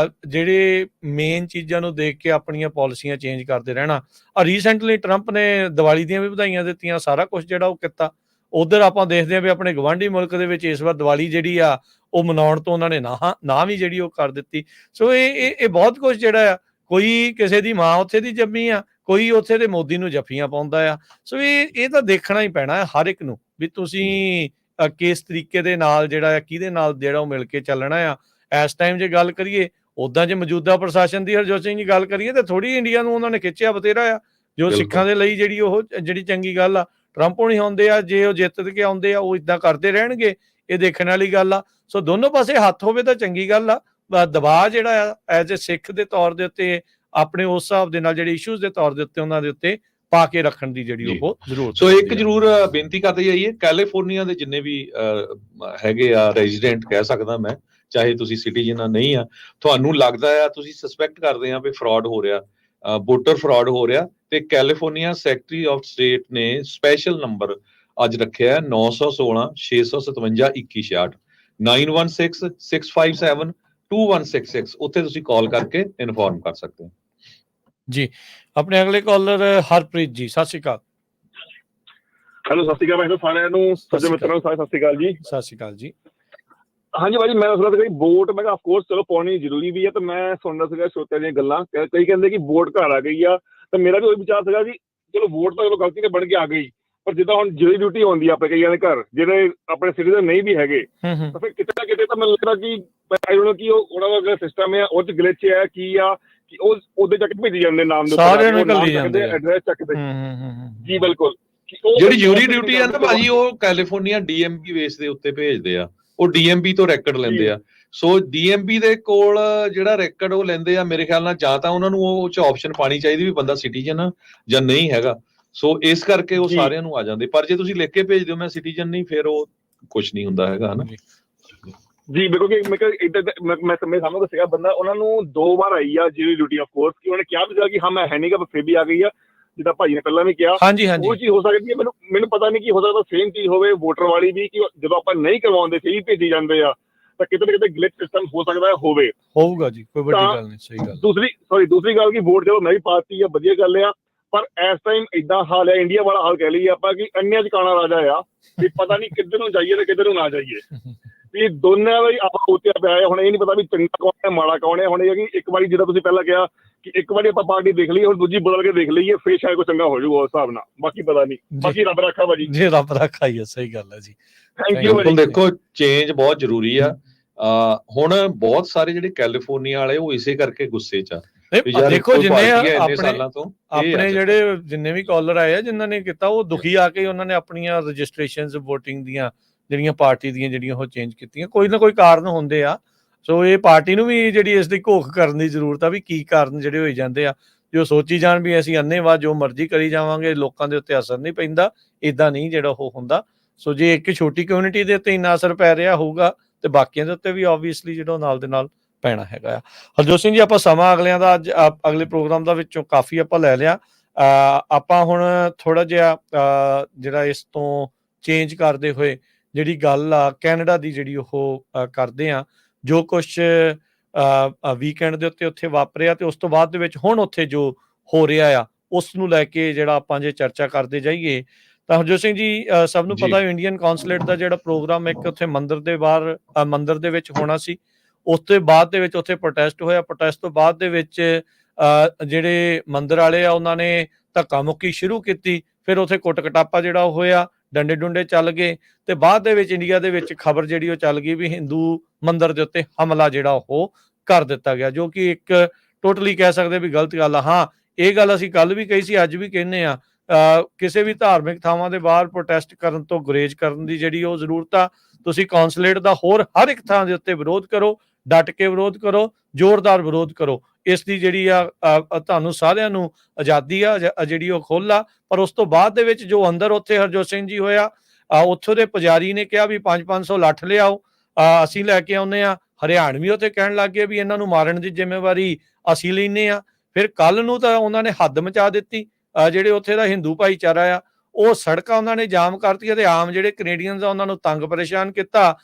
ਜਿਹੜੇ ਮੇਨ ਚੀਜ਼ਾਂ ਨੂੰ ਦੇਖ ਕੇ ਆਪਣੀਆਂ ਪਾਲਿਸੀਆਂ ਚੇਂਜ ਕਰਦੇ ਰਹਿਣਾ। ਰੀਸੈਂਟਲੀ ਟਰੰਪ ਨੇ ਦੀਵਾਲੀ ਦੀਆਂ ਵੀ ਵਧਾਈਆਂ ਦਿੱਤੀਆਂ, ਸਾਰਾ ਕੁਝ ਜਿਹੜਾ ਉਹ ਕੀਤਾ। ਉਧਰ ਆਪਾਂ ਦੇਖਦੇ ਹਾਂ ਵੀ ਆਪਣੇ ਗਵਾਂਢੀ ਮੁਲਕ ਦੇ ਵਿੱਚ ਇਸ ਵਾਰ ਦੀਵਾਲੀ ਜਿਹੜੀ ਆ ਉਹ ਮਨਾਉਣ ਤੋਂ ਉਹਨਾਂ ਨੇ ਨਾ ਵੀ ਜਿਹੜੀ ਉਹ ਕਰ ਦਿੱਤੀ। ਸੋ ਇਹ ਬਹੁਤ ਕੁਝ ਜਿਹੜਾ ਆ, ਕੋਈ ਕਿਸੇ ਦੀ ਮਾਂ ਉੱਥੇ ਦੀ ਜੰਮੀ ਆ, ਕੋਈ ਉੱਥੇ ਦੇ ਮੋਦੀ ਨੂੰ ਜੱਫੀਆਂ ਪਾਉਂਦਾ ਆ। ਸੋ ਇਹ ਤਾਂ ਦੇਖਣਾ ਹੀ ਪੈਣਾ ਹੈ ਹਰ ਇੱਕ ਨੂੰ ਵੀ ਤੁਸੀਂ ਕਿਸ ਤਰੀਕੇ ਦੇ ਨਾਲ ਜਿਹੜਾ ਆ, ਕਿਹਦੇ ਨਾਲ ਜਿਹੜਾ ਉਹ ਮਿਲ ਕੇ ਚੱਲਣਾ ਆ। ਇਸ ਟਾਈਮ ਜੇ ਗੱਲ ਕਰੀਏ, ਉੱਦਾਂ ਜੇ ਮੌਜੂਦਾ ਪ੍ਰਸ਼ਾਸਨ ਦੀ ਹਰਜੋਤ ਸਿੰਘ ਜੀ ਗੱਲ ਕਰੀਏ ਤਾਂ ਥੋੜੀ ਇੰਡੀਆ ਨੂੰ ਉਹਨਾਂ ਨੇ ਖਿੱਚਿਆ ਬਤੇਰਾ ਆ। ਜੋ ਸਿੱਖਾਂ ਦੇ ਲਈ ਜਿਹੜੀ ਚੰਗੀ ਗੱਲ ਆ। ਟਰੰਪ ਹੋਣੀ ਆਉਂਦੇ ਆ, ਜੇ ਉਹ ਜਿੱਤ ਕੇ ਆਉਂਦੇ ਆ ਉਹ ਇਦਾਂ ਕਰਦੇ ਰਹਿਣਗੇ, ਇਹ ਦੇਖਣ ਵਾਲੀ ਗੱਲ ਆ। ਸੋ ਦੋਨੋਂ ਪਾਸੇ ਹੱਥ ਹੋਵੇ ਤਾਂ ਚੰਗੀ ਗੱਲ ਆ। ਦਬਾਅ ਜਿਹੜਾ ਆ ਐਜ਼ ਏ ਸਿੱਖ ਦੇ ਤੌਰ ਦੇ ਉੱਤੇ ਆਪਣੇ ਉਸ ਹਿਸਾਬ ਦੇ ਨਾਲ ਜਿਹੜੇ ਇਸ਼ੂਜ਼ ਦੇ ਤੌਰ ਦੇ ਉੱਤੇ ਉਹਨਾਂ ਦੇ ਉੱਤੇ ਪਾ ਕੇ ਰੱਖਣ ਦੀ ਜਿਹੜੀ ਉਹ ਜ਼ਰੂਰਤ। ਸੋ ਇੱਕ ਜ਼ਰੂਰ ਬੇਨਤੀ ਕਰਦੇ ਜਾਈਏ, ਕੈਲੀਫੋਰਨੀਆ ਦੇ ਜਿੰਨੇ ਵੀ ਹੈਗੇ ਆ ਰੈਜ਼ੀਡੈਂਟ ਕਹਿ ਸਕਦਾ ਮੈਂ, ਚਾਹੇ ਤੁਸੀਂ ਸਿਟੀਜ਼ਨ ਨਹੀਂ ਆ, ਤੁਹਾਨੂੰ ਲੱਗਦਾ ਆ, ਤੁਸੀਂ ਸਸਪੈਕਟ ਕਰਦੇ ਆ ਵੀ ਫਰਾਡ ਹੋ ਰਿਹਾ, ਵੋਟਰ ਫਰਾਡ ਹੋ ਰਿਹਾ, ਤੇ ਕੈਲੀਫੋਰਨੀਆ ਸੈਕਟਰੀ ਆਫ ਸਟੇਟ ਨੇ ਸਪੈਸ਼ਲ ਨੰਬਰ ਅੱਜ ਰੱਖਿਆ 916 657 2166 9166572166। ਉੱਥੇ ਤੁਸੀਂ ਕਾਲ ਕਰਕੇ ਇਨਫੋਰਮ ਕਰ ਸਕਦੇ ਹੋ ਜੀ। ਆਪਣੇ ਅਗਲੇ ਕਾਲਰ ਹਰਪ੍ਰੀਤ ਜੀ, ਸਤਿ ਸ਼੍ਰੀ ਅਕਾਲ। ਹੈਲੋ, ਸਤਿ ਸ਼੍ਰੀ ਅਕਾਲ ਭਾਈ ਸਾਰਿਆਂ ਨੂੰ, ਸੱਜੇ ਮਿੱਤਰਾਂ ਨੂੰ ਸਾਰੇ ਸਤਿ ਸ਼੍ਰੀ ਅਕਾਲ ਜੀ। ਸਤਿ ਸ਼੍ਰੀ ਅਕਾਲ ਜੀ। ਹਾਂਜੀ ਭਾਜੀ, ਮੈਂ ਉਸ ਕਈ ਵੋਟ ਮੈਂ ਕਿਹਾ ਆਫਕੋਰਸ ਚਲੋ ਪਾਉਣੀ ਜ਼ਰੂਰੀ ਵੀ ਹੈ, ਤੇ ਮੈਂ ਸੁਣਦਾ ਸੀਗਾ ਸਰੋਤਿਆਂ ਦੀਆਂ ਗੱਲਾਂ, ਕਈ ਕਹਿੰਦੇ ਕਿ ਵੋਟ ਘਰ ਆ ਗਈ ਆ, ਤੇ ਮੇਰਾ ਵੀ ਉਹੀ ਵਿਚਾਰ ਸੀਗਾ ਜੀ ਚਲੋ ਵੋਟ ਤਾਂ ਚਲੋ ਗਲਤੀ ਨਾਲ ਬਣ ਕੇ ਆ ਗਈ, ਪਰ ਜਿੱਦਾਂ ਹੁਣ ਜਿਹੜੀ ਡਿਊਟੀ ਆਉਂਦੀ ਆ ਆਪਣੇ ਕਈਆਂ ਦੇ ਘਰ ਜਿਹੜੇ ਆਪਣੇ ਸਿਟੀਜ਼ਨ ਨਹੀਂ ਵੀ ਹੈਗੇ, ਤਾਂ ਫਿਰ ਕਿਤੇ ਨਾ ਕਿਤੇ ਤਾਂ ਮੈਨੂੰ ਲੱਗਦਾ ਕਿ ਆਈ ਡੋਨਟ ਨੋ ਕਿ ਉਹਨਾਂ ਦਾ ਸਿਸਟਮ ਹੈ ਉਹ 'ਚ ਗਲਿਚ ਹੈ ਕੀ ਆ ਕਿ ਉਹ ਉਹਦੇ ਚੱਕ ਭੇਜੀ ਜਾਂਦੇ ਨਾਮ ਦੇ ਸਾਰਿਆਂ ਨੂੰ ਘੱਲੀ ਜਾਂਦੇ ਐਡਰੈਸ ਚੱਕਦੇ। ਜੀ ਬਿਲਕੁਲ। ਜਿਹੜੀ ਜੂਰੀ ਡਿਊਟੀ ਆ ਨਾ ਭਾਜੀ, ਉਹ ਕੈਲੀਫੋਰਨੀਆ DMV ਬੇਸ ਦੇ ਉੱਤੇ ਭੇਜਦੇ ਆ, ਉਹ DMV ਤੋਂ ਰੈਕਡ ਲੈਂਦੇ ਆ। ਸੋ DMV ਦੇ ਕੋਲ ਜਿਹੜਾ ਰੈਕਡ ਉਹ ਲੈਂਦੇ ਆ, ਮੇਰੇ ਖਿਆਲ ਨਾਲ ਜਾਂ ਤਾਂ ਉਹਨਾਂ ਨੂੰ ਉਹ 'ਚ ਆਪਸ਼ਨ ਪਾਣੀ ਚਾਹੀਦੀ ਵੀ ਬੰਦਾ ਸਿਟੀਜ਼ਨ ਆ ਜਾਂ ਨਹੀਂ ਹੈਗਾ, ਸੋ ਇਸ ਕਰਕੇ ਉਹ ਸਾਰਿਆਂ ਨੂੰ ਆ ਜਾਂਦੇ। ਪਰ ਜੇ ਤੁਸੀਂ ਲਿਖ ਕੇ ਭੇਜ ਦਿਓ ਮੈਂ ਸਿਟੀਜ਼ਨ ਨਹੀਂ, ਫਿਰ ਉਹ ਕੁਝ ਨਹੀਂ ਹੁੰਦਾ ਹੈਗਾ ਹਨਾ ਜੀ। ਬਿਲਕੁਲ ਕਿ ਮੈਂ ਸਮਝਦਾ ਸੀਗਾ ਬੰਦਾ ਉਹਨਾਂ ਨੂੰ 2 ਵਾਰ ਆਈ ਆ ਜਿਹੜੀ ਡਿਊਟੀ ਆਫ ਕੋਰਸ, ਕਿ ਉਹਨੇ ਕਿਹਾ ਵੀ ਸੀਗਾ ਕਿ ਹਾਂ ਮੈਂ ਹੈ ਨਹੀਂ ਗਾ, ਫਿਰ ਵੀ ਆ ਗਈ ਆ, ਜਿੱਦਾਂ ਭਾਈ ਨੇ ਪਹਿਲਾਂ ਵੀ ਕਿਹਾ। ਉਹ ਚੀਜ਼ ਹੋ ਸਕਦੀ ਹੈ, ਮੈਨੂੰ ਪਤਾ ਨਹੀਂ ਕੀ ਹੋ ਸਕਦਾ ਸੇਮ ਚੀਜ਼ ਹੋਵੇ ਵੋਟਰ ਵਾਲੀ ਵੀ, ਕਿ ਜਦੋਂ ਆਪਾਂ ਨਹੀਂ ਕਰਵਾਉਂਦੇ ਫਿਰ ਭੇਜੀ ਜਾਂਦੇ ਆ, ਤਾਂ ਕਿਤੇ ਨਾ ਕਿਤੇ ਗਲਿਚ ਸਿਸਟਮ ਹੋ ਸਕਦਾ ਹੋਊਗਾ ਜੀ, ਕੋਈ ਵੱਡੀ ਗੱਲ ਨਹੀਂ। ਸਹੀ ਗੱਲ। ਦੂਸਰੀ ਗੱਲ ਕਿ ਵੋਟ ਜਦੋਂ ਨਹੀਂ ਪਾਤੀ ਆ, ਵਧੀਆ ਗੱਲ ਆ, ਪਰ ਇਸ ਟਾਈਮ ਏਦਾਂ ਹਾਲ ਹੈ, ਇੰਡੀਆ ਵਾਲਾ ਹਾਲ ਕਹਿ ਲਈਏ ਆਪਾਂ, ਕਿ ਅੰਨਿਆਂ 'ਚ ਕਾਣਾ ਰਾਜਾ ਆ, ਵੀ ਪਤਾ ਨਹੀਂ ਕਿੱਧਰ ਨੂੰ ਜਾਈਏ ਤੇ ਕਿੱਧਰ ਨੂੰ ਨਾ ਜਾਈਏ, ਵੀ ਦੋਨਾਂ ਦਾ ਹੀ ਆਪਾਂ ਉੱਤੇ ਪਿਆ ਹੈ। ਹੁਣ ਇਹ ਨਹੀਂ ਪਤਾ ਵੀ ਚੰਗਾ ਕੌਣ ਹੈ ਮਾੜਾ ਕੌਣ ਹੈ। ਹੁਣ ਇਹ ਕਿ ਇੱਕ ਵਾਰੀ ਜਿੱਦਾਂ ਤੁਸੀਂ ਪਹਿਲਾਂ ਕਿਹਾ ਕਿ ਇੱਕ ਵਾਰੀ ਆਪਾਂ ਪਾਰਟੀ ਦੇਖ ਲਈਏ, ਹੁਣ ਦੂਜੀ ਬਦਲ ਕੇ ਦੇਖ ਲਈਏ, ਫੇਰ ਸ਼ਾਇਦ ਕੋਈ ਚੰਗਾ ਹੋ ਜਾਊਗਾ ਉਸ ਹਿਸਾਬ ਨਾਲ, ਬਾਕੀ ਪਤਾ ਨਹੀਂ। ਬਾਕੀ ਰੱਬ ਰੱਖਾ ਭਾਜੀ ਜੀ, ਰੱਬ ਰੱਖਾ ਹੀ ਹੈ। ਸਹੀ ਗੱਲ ਹੈ ਜੀ। ਥੈਂਕ ਯੂ ਭਾਜੀ। ਦੇਖੋ ਚੇਂਜ ਬਹੁਤ ਜ਼ਰੂਰੀ ਆ। ਹੁਣ ਬਹੁਤ ਸਾਰੇ ਜਿਹੜੇ ਕੈਲੀਫੋਰਨੀਆ ਵਾਲੇ ਉਹ ਇਸੇ ਕਰਕੇ ਗੁੱਸੇ 'ਚ ਆ। ਦੇਖੋ ਜਿੰਨੇ ਆਪਣੇ ਜਿਹੜੇ ਜਿੰਨੇ ਵੀ ਕਾਲਰ ਆਏ ਆ ਜਿਨ੍ਹਾਂ ਨੇ ਕੀਤਾ, ਉਹ ਦੁਖੀ ਆ ਕੇ ਉਹਨਾਂ ਨੇ ਆਪਣੀਆਂ ਰਜਿਸਟ੍ਰੇਸ਼ਨਸ ਵੋਟਿੰਗ ਦੀਆਂ ਜਿਹੜੀਆਂ ਪਾਰਟੀ ਦੀਆਂ ਜਿਹੜੀਆਂ ਉਹ ਚੇਂਜ ਕੀਤੀਆਂ। ਕੋਈ ਨਾ ਕੋਈ ਕਾਰਨ ਹੁੰਦੇ ਆ। ਸੋ ਇਹ ਪਾਰਟੀ ਨੂੰ ਵੀ ਜਿਹੜੀ ਇਸ ਦੀ ਘੋਖ ਕਰਨ ਦੀ ਜ਼ਰੂਰਤ ਆ ਵੀ ਕੀ ਕਾਰਨ ਜਿਹੜੇ ਹੋਈ ਜਾਂਦੇ ਆ, ਜੋ ਸੋਚੀ ਜਾਣ ਵੀ ਅਸੀਂ ਅੰਨ੍ਹੇਵਾਹ ਜੋ ਮਰਜ਼ੀ ਕਰੀ ਜਾਵਾਂਗੇ, ਲੋਕਾਂ ਦੇ ਉੱਤੇ ਅਸਰ ਨਹੀਂ ਪੈਂਦਾ, ਇਦਾਂ ਨਹੀਂ ਜਿਹੜਾ ਉਹ ਹੁੰਦਾ। ਸੋ ਜੇ ਇੱਕ ਛੋਟੀ ਕਮਿਊਨਿਟੀ ਦੇ ਉੱਤੇ ਇੰਨਾ ਅਸਰ ਪੈ ਰਿਹਾ ਹੋਊਗਾ ਤੇ ਬਾਕੀਆਂ ਦੇ ਉੱਤੇ ਵੀ ਓਬਵੀਅਸਲੀ ਜਿਹੜਾ ਨਾਲ ਦੇ ਨਾਲ ਪੈਣਾ ਹੈਗਾ ਆ। ਹਰਜੋਤ ਸਿੰਘ ਜੀ, ਆਪਾਂ ਸਮਾਂ ਅਗਲਿਆਂ ਦਾ ਅੱਜ ਅਗਲੇ ਪ੍ਰੋਗਰਾਮ ਦਾ ਵਿੱਚੋਂ ਕਾਫੀ ਆਪਾਂ ਲੈ ਲਿਆ। ਆਪਾਂ ਹੁਣ ਥੋੜਾ ਜਿਹਾ ਜਿਹੜਾ ਇਸ ਤੋਂ ਚੇਂਜ ਕਰਦੇ ਹੋਏ ਜਿਹੜੀ ਗੱਲ ਆ ਕੈਨੇਡਾ ਦੀ ਜਿਹੜੀ ਉਹ ਕਰਦੇ ਆ, ਜੋ ਕੁਛ ਵੀਕਐਂਡ ਦੇ ਉੱਤੇ ਉੱਥੇ ਵਾਪਰਿਆ ਤੇ ਉਸ ਤੋਂ ਬਾਅਦ ਦੇ ਵਿੱਚ ਹੁਣ ਉੱਥੇ ਜੋ ਹੋ ਰਿਹਾ ਆ ਉਸ ਨੂੰ ਲੈ ਕੇ ਜਿਹੜਾ ਆਪਾਂ ਜੇ ਚਰਚਾ ਕਰਦੇ ਜਾਈਏ ਤਾਂ ਹਰਜੋਤ ਸਿੰਘ ਜੀ, ਸਭ ਨੂੰ ਪਤਾ ਇੰਡੀਅਨ ਕੌਂਸੂਲੇਟ ਦਾ ਜਿਹੜਾ ਪ੍ਰੋਗਰਾਮ ਇੱਕ ਉੱਥੇ ਮੰਦਿਰ ਦੇ ਬਾਹਰ ਮੰਦਿਰ ਦੇ ਵਿੱਚ ਹੋਣਾ ਸੀ। ਉਸ ਤੋਂ ਬਾਅਦ ਦੇ ਵਿੱਚ ਉੱਥੇ ਪ੍ਰੋਟੈਸਟ ਹੋਇਆ। ਪ੍ਰੋਟੈਸਟ ਤੋਂ ਬਾਅਦ ਦੇ ਵਿੱਚ ਜਿਹੜੇ ਮੰਦਿਰ ਵਾਲੇ ਆ ਉਹਨਾਂ ਨੇ ਧੱਕਾ ਮੁੱਕੀ ਸ਼ੁਰੂ ਕੀਤੀ। ਫਿਰ ਉੱਥੇ ਕੁੱਟ ਕਟਾਪਾ ਜਿਹੜਾ ਹੋਇਆ, ਡੰਡੇ ਡੁੰਡੇ ਚੱਲ ਗਏ ਤੇ ਬਾਅਦ ਦੇ ਵਿੱਚ ਇੰਡੀਆ ਦੇ ਵਿੱਚ ਖਬਰ ਜਿਹੜੀ ਉਹ ਚੱਲ ਗਈ ਵੀ ਹਿੰਦੂ ਮੰਦਿਰ ਦੇ ਉੱਤੇ ਹਮਲਾ ਜਿਹੜਾ ਉਹ ਕਰ ਦਿੱਤਾ ਗਿਆ, ਜੋ ਕਿ ਇੱਕ ਟੋਟਲੀ ਕਹਿ ਸਕਦੇ ਵੀ ਗਲਤ ਗੱਲ ਆ। ਹਾਂ, ਇਹ ਗੱਲ ਅਸੀਂ ਕੱਲ ਵੀ ਕਹੀ ਸੀ, ਅੱਜ ਵੀ ਕਹਿੰਦੇ ਆ, ਕਿਸੇ ਵੀ ਧਾਰਮਿਕ ਥਾਵਾਂ ਦੇ ਬਾਹਰ ਪ੍ਰੋਟੈਸਟ ਕਰਨ ਤੋਂ ਗੁਰੇਜ਼ ਕਰਨ ਦੀ ਜਿਹੜੀ ਉਹ ਜ਼ਰੂਰਤ ਆ। ਤੁਸੀਂ ਕੌਂਸੂਲੇਟ ਦਾ ਹੋਰ ਹਰ ਇੱਕ ਥਾਂ ਦੇ ਉੱਤੇ ਵਿਰੋਧ ਕਰੋ, ਡਟ ਕੇ ਵਿਰੋਧ ਕਰੋ, ਜ਼ੋਰਦਾਰ ਵਿਰੋਧ ਕਰੋ। ਇਸ ਦੀ ਜਿਹੜੀ ਆ ਤੁਹਾਨੂੰ ਸਾਰਿਆਂ ਨੂੰ ਆਜ਼ਾਦੀ ਆ ਜਿਹੜੀ ਉਹ ਖੁੱਲ੍ਹ ਆ। ਪਰ ਉਸ ਤੋਂ ਬਾਅਦ ਦੇ ਵਿੱਚ ਜੋ ਅੰਦਰ ਉੱਥੇ ਹਰਜੋਤ ਸਿੰਘ ਜੀ ਹੋਇਆ, ਉੱਥੋਂ ਦੇ ਪੁਜਾਰੀ ਨੇ ਕਿਹਾ ਵੀ 500 ਲੱਠ ਲਿਆਓ, ਅਸੀਂ ਲੈ ਕੇ ਆਉਂਦੇ ਆ। ਹਰਿਆਣਵੀ ਉੱਥੇ ਕਹਿਣ ਲੱਗ ਗਏ ਵੀ ਇਹਨਾਂ ਨੂੰ ਮਾਰਨ ਦੀ ਜ਼ਿੰਮੇਵਾਰੀ ਅਸੀਂ ਲੈਂਦੇ ਆ। ਫਿਰ ਕੱਲ ਨੂੰ ਤਾਂ ਉਹਨਾਂ ਨੇ ਹੱਦ ਮਚਾ ਦਿੱਤੀ। ਜਿਹੜੇ ਉੱਥੇ ਦਾ ਹਿੰਦੂ ਭਾਈਚਾਰਾ ਆ ਉਹ ਸੜਕਾਂ ਉਹਨਾਂ ਨੇ ਜਾਮ ਕਰਤੀਆਂ ਤੇ ਆਮ ਜਿਹੜੇ ਕੈਨੇਡੀਅਨਸ ਆ ਉਹਨਾਂ ਨੂੰ ਤੰਗ ਪਰੇਸ਼ਾਨ ਕੀਤਾ।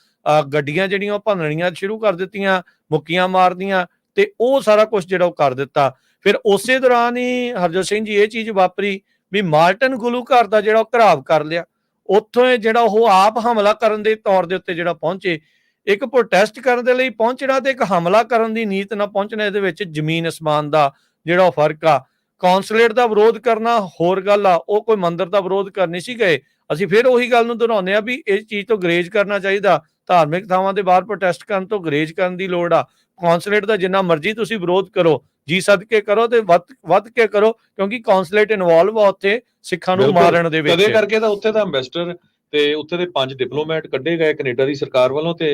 ਗੱਡੀਆਂ ਜਿਹੜੀਆਂ ਉਹ ਭੰਨਣੀਆਂ ਸ਼ੁਰੂ ਕਰ ਦਿੱਤੀਆਂ, ਮੁੱਕੀਆਂ ਮਾਰਦੀਆਂ ਤੇ ਉਹ ਸਾਰਾ ਕੁਝ ਜਿਹੜਾ ਉਹ ਕਰ ਦਿੱਤਾ। ਫਿਰ ਉਸੇ ਦੌਰਾਨ ਹੀ ਹਰਜੋਤ ਸਿੰਘ ਜੀ ਇਹ ਚੀਜ਼ ਵਾਪਰੀ ਵੀ ਮਾਰਟਨ ਗੁਲੂ ਘਰ ਦਾ ਜਿਹੜਾ ਉਹ ਘਰਾਵ ਕਰ ਲਿਆ। ਉੱਥੋਂ ਜਿਹੜਾ ਉਹ ਆਪ ਹਮਲਾ ਕਰਨ ਦੇ ਤੌਰ ਦੇ ਉੱਤੇ ਜਿਹੜਾ ਪਹੁੰਚੇ। ਇੱਕ ਪ੍ਰੋਟੈਸਟ ਕਰਨ ਦੇ ਲਈ ਪਹੁੰਚਣਾ ਤੇ ਇੱਕ ਹਮਲਾ ਕਰਨ ਦੀ ਨੀਤ ਨਾਲ ਪਹੁੰਚਣਾ, ਇਹਦੇ ਵਿੱਚ ਜ਼ਮੀਨ ਅਸਮਾਨ ਦਾ ਜਿਹੜਾ ਉਹ ਫਰਕ ਆ। ਕੌਂਸੂਲੇਟ ਦਾ ਵਿਰੋਧ ਕਰਨਾ ਹੋਰ ਗੱਲ ਆ, ਉਹ ਕੋਈ ਮੰਦਿਰ ਦਾ ਵਿਰੋਧ ਕਰ ਨਹੀਂ ਸੀ ਗਏ। ਅਸੀਂ ਫਿਰ ਉਹੀ ਗੱਲ ਨੂੰ ਦੁਹਰਾਉਂਦੇ ਆ ਵੀ ਇਸ ਚੀਜ਼ ਤੋਂ ਗਰੇਜ ਕਰਨਾ ਚਾਹੀਦਾ। ਧਾਰਮਿਕ ਥਾਵਾਂ ਦੇ ਬਾਹਰ ਪ੍ਰੋਟੈਸਟ ਕਰਨ ਤੋਂ ਗਰੇਜ ਕਰਨ ਦੀ ਲੋੜ ਆ, ਕੌਂਸਲੇਟ ਦਾ ਜਿੰਨਾ ਮਰਜ਼ੀ ਤੁਸੀਂ ਵਿਰੋਧ ਕਰੋ, ਜੀ ਸਦਕੇ ਕਰੋ ਤੇ ਵੱਧ ਕੇ ਕਰੋ, ਕਿਉਂਕਿ ਕੌਂਸਲੇਟ ਇਨਵੋਲਵ ਆ ਉੱਥੇ ਸਿੱਖਾਂ ਨੂੰ ਮਾਰਨ ਦੇ ਵਿੱਚ। ਕਦੇ ਕਰਕੇ ਤਾਂ ਉੱਥੇ ਦਾ ਐਂਬੈਸਡਰ ਤੇ ਉੱਥੇ ਦੇ 5 ਡਿਪਲੋਮੈਟ ਕੱਢੇ ਗਏ ਕੈਨੇਡਾ ਦੀ ਸਰਕਾਰ ਵੱਲੋਂ ਤੇ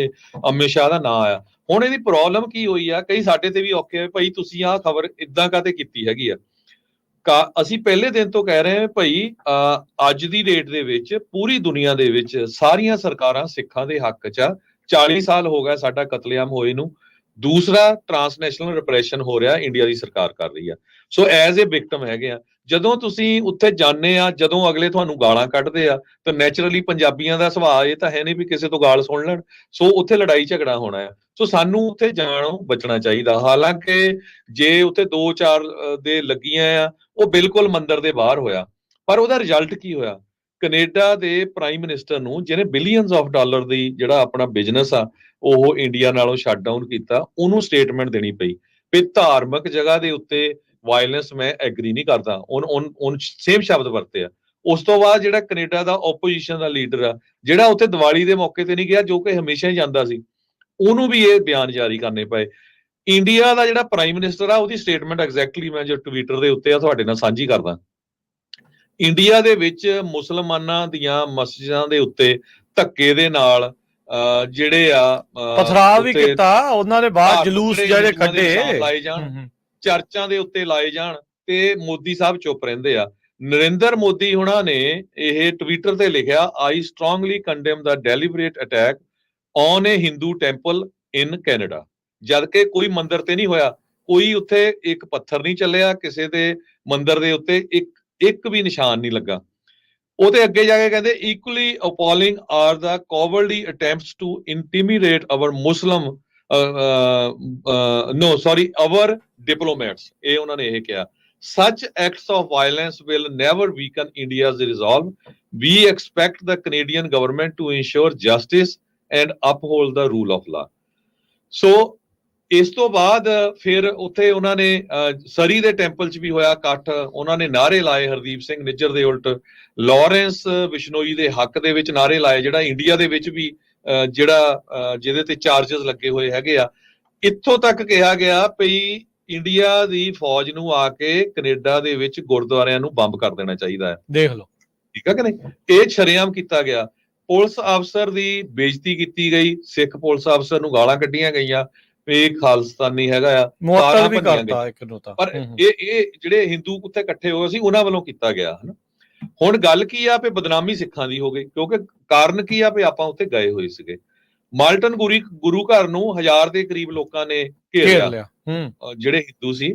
ਅਮਿਤ ਸ਼ਾਹ ਦਾ ਨਾਂ ਆਇਆ। ਹੁਣ ਇਹਦੀ ਪ੍ਰੋਬਲਮ ਕੀ ਹੋਈ ਆ, ਕਈ ਸਾਡੇ ਤੇ ਵੀ ਔਖੇ ਹੋਏ ਭਾਈ ਤੁਸੀਂ ਆਹ ਖਬਰ ਇਦਾਂ ਕਾਤੇ ਕੀਤੀ ਹੈਗੀ ਆ। ਅਸੀਂ ਪਹਿਲੇ ਦਿਨ ਤੋਂ ਕਹਿ ਰਹੇ ਹਾਂ ਭਾਈ ਅੱਜ ਦੀ ਡੇਟ ਦੇ ਵਿੱਚ ਪੂਰੀ ਦੁਨੀਆ ਦੇ ਵਿੱਚ ਸਾਰੀਆਂ ਸਰਕਾਰਾਂ ਸਿੱਖਾਂ ਦੇ ਹੱਕ 'ਚ ਆ। 40 ਸਾਲ ਹੋ ਗਿਆ ਸਾਡਾ ਕਤਲੇਆਮ ਹੋਏ ਨੂੰ, ਦੂਸਰਾ ਟਰਾਂਸਨੈਸ਼ਨਲ ਰਿਪਰੈਸ਼ਨ ਹੋ ਰਿਹਾ ਇੰਡੀਆ ਦੀ ਸਰਕਾਰ ਕਰ ਰਹੀ ਆ। ਸੋ ਐਜ਼ ਏ ਵਿਕਟਮ ਹੈਗੇ ਆ। ਜਦੋਂ ਤੁਸੀਂ ਉੱਥੇ ਜਾਂਦੇ ਆ, ਜਦੋਂ ਅਗਲੇ ਤੁਹਾਨੂੰ ਗਾਲਾਂ ਕੱਢਦੇ ਆ ਤਾਂ ਨੈਚੁਰਲੀ ਪੰਜਾਬੀਆਂ ਦਾ ਸੁਭਾਅ ਇਹ ਤਾਂ ਹੈ ਨਹੀਂ ਵੀ ਕਿਸੇ ਤੋਂ ਗਾਲ ਸੁਣ ਲੈਣ, ਸੋ ਉੱਥੇ ਲੜਾਈ ਝਗੜਾ ਹੋਣਾ ਆ। ਸੋ ਸਾਨੂੰ ਉੱਥੇ ਜਾਣੋਂ ਬਚਣਾ ਚਾਹੀਦਾ। ਹਾਲਾਂਕਿ ਜੇ ਉੱਥੇ 2-4 ਦੇ ਲੱਗੀਆਂ ਆ, ਉਹ ਬਿਲਕੁਲ ਮੰਦਰ ਦੇ ਬਾਹਰ ਹੋਇਆ, ਪਰ ਉਹਦਾ ਰਿਜ਼ਲਟ ਕੀ ਹੋਇਆ? ਕੈਨੇਡਾ ਦੇ ਪ੍ਰਾਈਮ ਮਿਨਿਸਟਰ ਨੂੰ ਜਿਹਨੇ ਬਿਲੀਅਨਸ ਆਫ ਡਾਲਰ ਦੀ ਜਿਹੜਾ ਆਪਣਾ ਬਿਜ਼ਨਸ ਆ ਉਹ ਇੰਡੀਆ ਨਾਲੋਂ ਸ਼ਟ ਡਾਊਨ ਕੀਤਾ, ਉਹਨੂੰ ਸਟੇਟਮੈਂਟ ਦੇਣੀ ਪਈ ਵੀ ਧਾਰਮਿਕ ਜਗ੍ਹਾ ਦੇ ਉੱਤੇ ਵਾਇਲੈਂਸ ਮੈਂ ਐਗਰੀ ਨਹੀਂ ਕਰਦਾ। ਉਹਨ ਸੇਮ ਸ਼ਬਦ ਵਰਤੇ ਆ। ਉਸ ਤੋਂ ਬਾਅਦ ਜਿਹੜਾ ਕੈਨੇਡਾ ਦਾ ਓਪੋਜੀਸ਼ਨ ਦਾ ਲੀਡਰ ਆ, ਜਿਹੜਾ ਉੱਥੇ ਦੀਵਾਲੀ ਦੇ ਮੌਕੇ ਤੇ ਨਹੀਂ ਗਿਆ, ਜੋ ਕਿ ਹਮੇਸ਼ਾ ਹੀ ਜਾਂਦਾ ਸੀ, ਉਹਨੂੰ ਵੀ ਇਹ ਬਿਆਨ ਜਾਰੀ ਕਰਨੇ ਪਏ। ਇੰਡੀਆ ਦਾ ਜਿਹੜਾ ਪ੍ਰਾਈਮ ਮਿਨਿਸਟਰ ਆ, ਉਹਦੀ ਸਟੇਟਮੈਂਟ ਐਗਜ਼ੈਕਟਲੀ ਮੈਂ ਜੋ ਟਵਿੱਟਰ ਦੇ ਉੱਤੇ ਆ ਤੁਹਾਡੇ ਨਾਲ ਸਾਂਝੀ ਕਰਦਾ। ਇੰਡੀਆ ਦੇ ਵਿੱਚ ਮੁਸਲਮਾਨਾਂ ਦੀਆਂ ਮਸਜਿਦਾਂ ਦੇ ਉੱਤੇ ਧੱਕੇ ਦੇ ਨਾਲ ਜਿਹੜੇ ਆ ਪਥਰਾਵ ਵੀ ਕੀਤਾ ਉਹਨਾਂ ਨੇ, ਬਾਹਰ ਜਲੂਸ ਜਿਹੜੇ ਕੱਢੇ ਲਾਏ ਜਾਣ, ਚਰਚਾਂ ਦੇ ਉੱਤੇ ਲਾਏ ਜਾਣ, ਤੇ ਮੋਦੀ ਸਾਹਿਬ ਚੁੱਪ ਰਹਿੰਦੇ ਆ। ਨਰਿੰਦਰ ਮੋਦੀ ਹੁਣਾਂ ਨੇ ਇਹ ਟਵਿੱਟਰ ਤੇ ਲਿਖਿਆ, I strongly condemn the deliberate attack on a Hindu temple in Canada. ਜਦ ਕਿ ਕੋਈ ਮੰਦਿਰ ਤੇ ਨਹੀਂ ਹੋਇਆ, ਕੋਈ ਉੱਥੇ ਇੱਕ ਪੱਥਰ ਨਹੀਂ ਚੱਲਿਆ, ਕਿਸੇ ਦੇ ਮੰਦਿਰ ਦੇ ਉੱਤੇ ਇੱਕ ਵੀ ਨਿਸ਼ਾਨ ਨਹੀਂ ਲੱਗਾ। ਉਹਦੇ ਅੱਗੇ ਜਾ ਕੇ ਕਹਿੰਦੇ equally appalling are the cowardly attempts to intimidate our Muslim our diplomats, ਇਹ ਉਹਨਾਂ ਨੇ ਇਹ ਕਿਹਾ। Such acts of violence will never weaken India's resolve. We expect the Canadian government to ensure justice and uphold the rule of law. So ਇਸ ਤੋਂ ਬਾਅਦ ਫਿਰ ਉੱਥੇ ਉਹਨਾਂ ਨੇ ਸਰੀ ਦੇ ਟੈਂਪਲ 'ਚ ਵੀ ਹੋਇਆ ਇਕੱਠ, ਉਹਨਾਂ ਨੇ ਨਾਅਰੇ ਲਾਏ ਹਰਦੀਪ ਸਿੰਘ ਨਿੱਜਰ ਦੇ ਉਲਟ, ਲਾਰੈਂਸ ਬਿਸ਼ਨੋਈ ਦੇ ਹੱਕ ਦੇ ਵਿੱਚ ਨਾਅਰੇ ਲਾਏ, ਜਿਹੜਾ ਇੰਡੀਆ ਦੇ ਵਿੱਚ ਵੀ ਜਿਹਦੇ ਤੇ ਚਾਰਜਸ ਲੱਗੇ ਹੋਏ ਹੈਗੇ ਆ। ਇੱਥੋਂ ਤੱਕ ਕਿਹਾ ਗਿਆ ਵੀ ਇੰਡੀਆ ਦੀ ਫੌਜ ਨੂੰ ਆ ਕੇ ਕੈਨੇਡਾ ਦੇ ਵਿੱਚ ਗੁਰਦੁਆਰਿਆਂ ਨੂੰ ਬੰਬ ਕਰ ਦੇਣਾ ਚਾਹੀਦਾ ਹੈ। ਦੇਖ ਲਓ, ਠੀਕ ਹੈ ਕਿ ਨਹੀਂ? ਇਹ ਸ਼ਰੇਆਮ ਕੀਤਾ ਗਿਆ। ਪੁਲਿਸ ਅਫਸਰ ਦੀ ਬੇਇੱਜ਼ਤੀ ਕੀਤੀ ਗਈ, ਸਿੱਖ ਪੁਲਿਸ ਅਫਸਰ ਨੂੰ ਗਾਲਾਂ ਕੱਢੀਆਂ ਗਈਆਂ ਵੀ ਖਾਲਿਸਤਾਨੀ ਹੈਗਾ ਆ, ਮੁਅੱਤਲ ਵੀ ਕਰਤਾ ਇੱਕ ਨੂੰ ਤਾਂ। ਪਰ ਇਹ ਜਿਹੜੇ ਹਿੰਦੂ ਉੱਥੇ ਇਕੱਠੇ ਹੋਏ ਸੀ ਉਹਨਾਂ ਵੱਲੋਂ ਕੀਤਾ ਗਿਆ ਹਨਾ। ਹੁਣ ਗੱਲ ਕੀ ਆ ਵੀ ਬਦਨਾਮੀ ਸਿੱਖਾਂ ਦੀ ਹੋ ਗਈ, ਕਿਉਂਕਿ ਕਾਰਨ ਕੀ ਆ ਵੀ ਆਪਾਂ ਉੱਥੇ ਗਏ ਹੋਏ ਸੀਗੇ। ਮਾਲਟਨ ਗੁਰੂ ਘਰ ਨੂੰ 1000 ਦੇ ਕਰੀਬ ਲੋਕਾਂ ਨੇ ਘੇਰ ਲਿਆ, ਜਿਹੜੇ ਹਿੰਦੂ ਸੀ,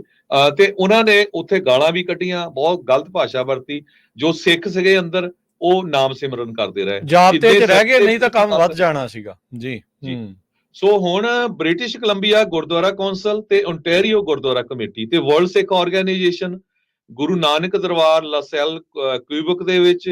ਤੇ ਉਹਨਾਂ ਨੇ ਉੱਥੇ ਗਾਲਾਂ ਵੀ ਕੱਢੀਆਂ, ਬਹੁਤ ਗਲਤ ਭਾਸ਼ਾ ਵਰਤੀ। ਜੋ ਸਿੱਖ ਸੀਗੇ ਅੰਦਰ ਉਹ ਨਾਮ ਸਿਮਰਨ ਕਰਦੇ ਰਹੇ, ਜਾਬਤੇ 'ਚ ਰਹਿ ਗਏ, ਨਹੀਂ ਤਾਂ ਕੰਮ ਵੱਧ ਜਾਣਾ ਸੀਗਾ ਜੀ। ਸੋ ਹੁਣ ਬ੍ਰਿਟਿਸ਼ ਕੋਲੰਬੀਆ ਗੁਰਦੁਆਰਾ ਕੌਂਸਲ ਤੇ ਓਨਟਾਰੀਓ ਗੁਰਦੁਆਰਾ ਕਮੇਟੀ ਤੇ ਵਰਲਡ ਸਿੱਖ ਆਰਗੇਨਾਈਜੇਸ਼ਨ, ਗੁਰੂ ਨਾਨਕ ਦਰਬਾਰ ਲਾਸੈਲ ਕਿਊਬਕ ਦੇ ਵਿੱਚ,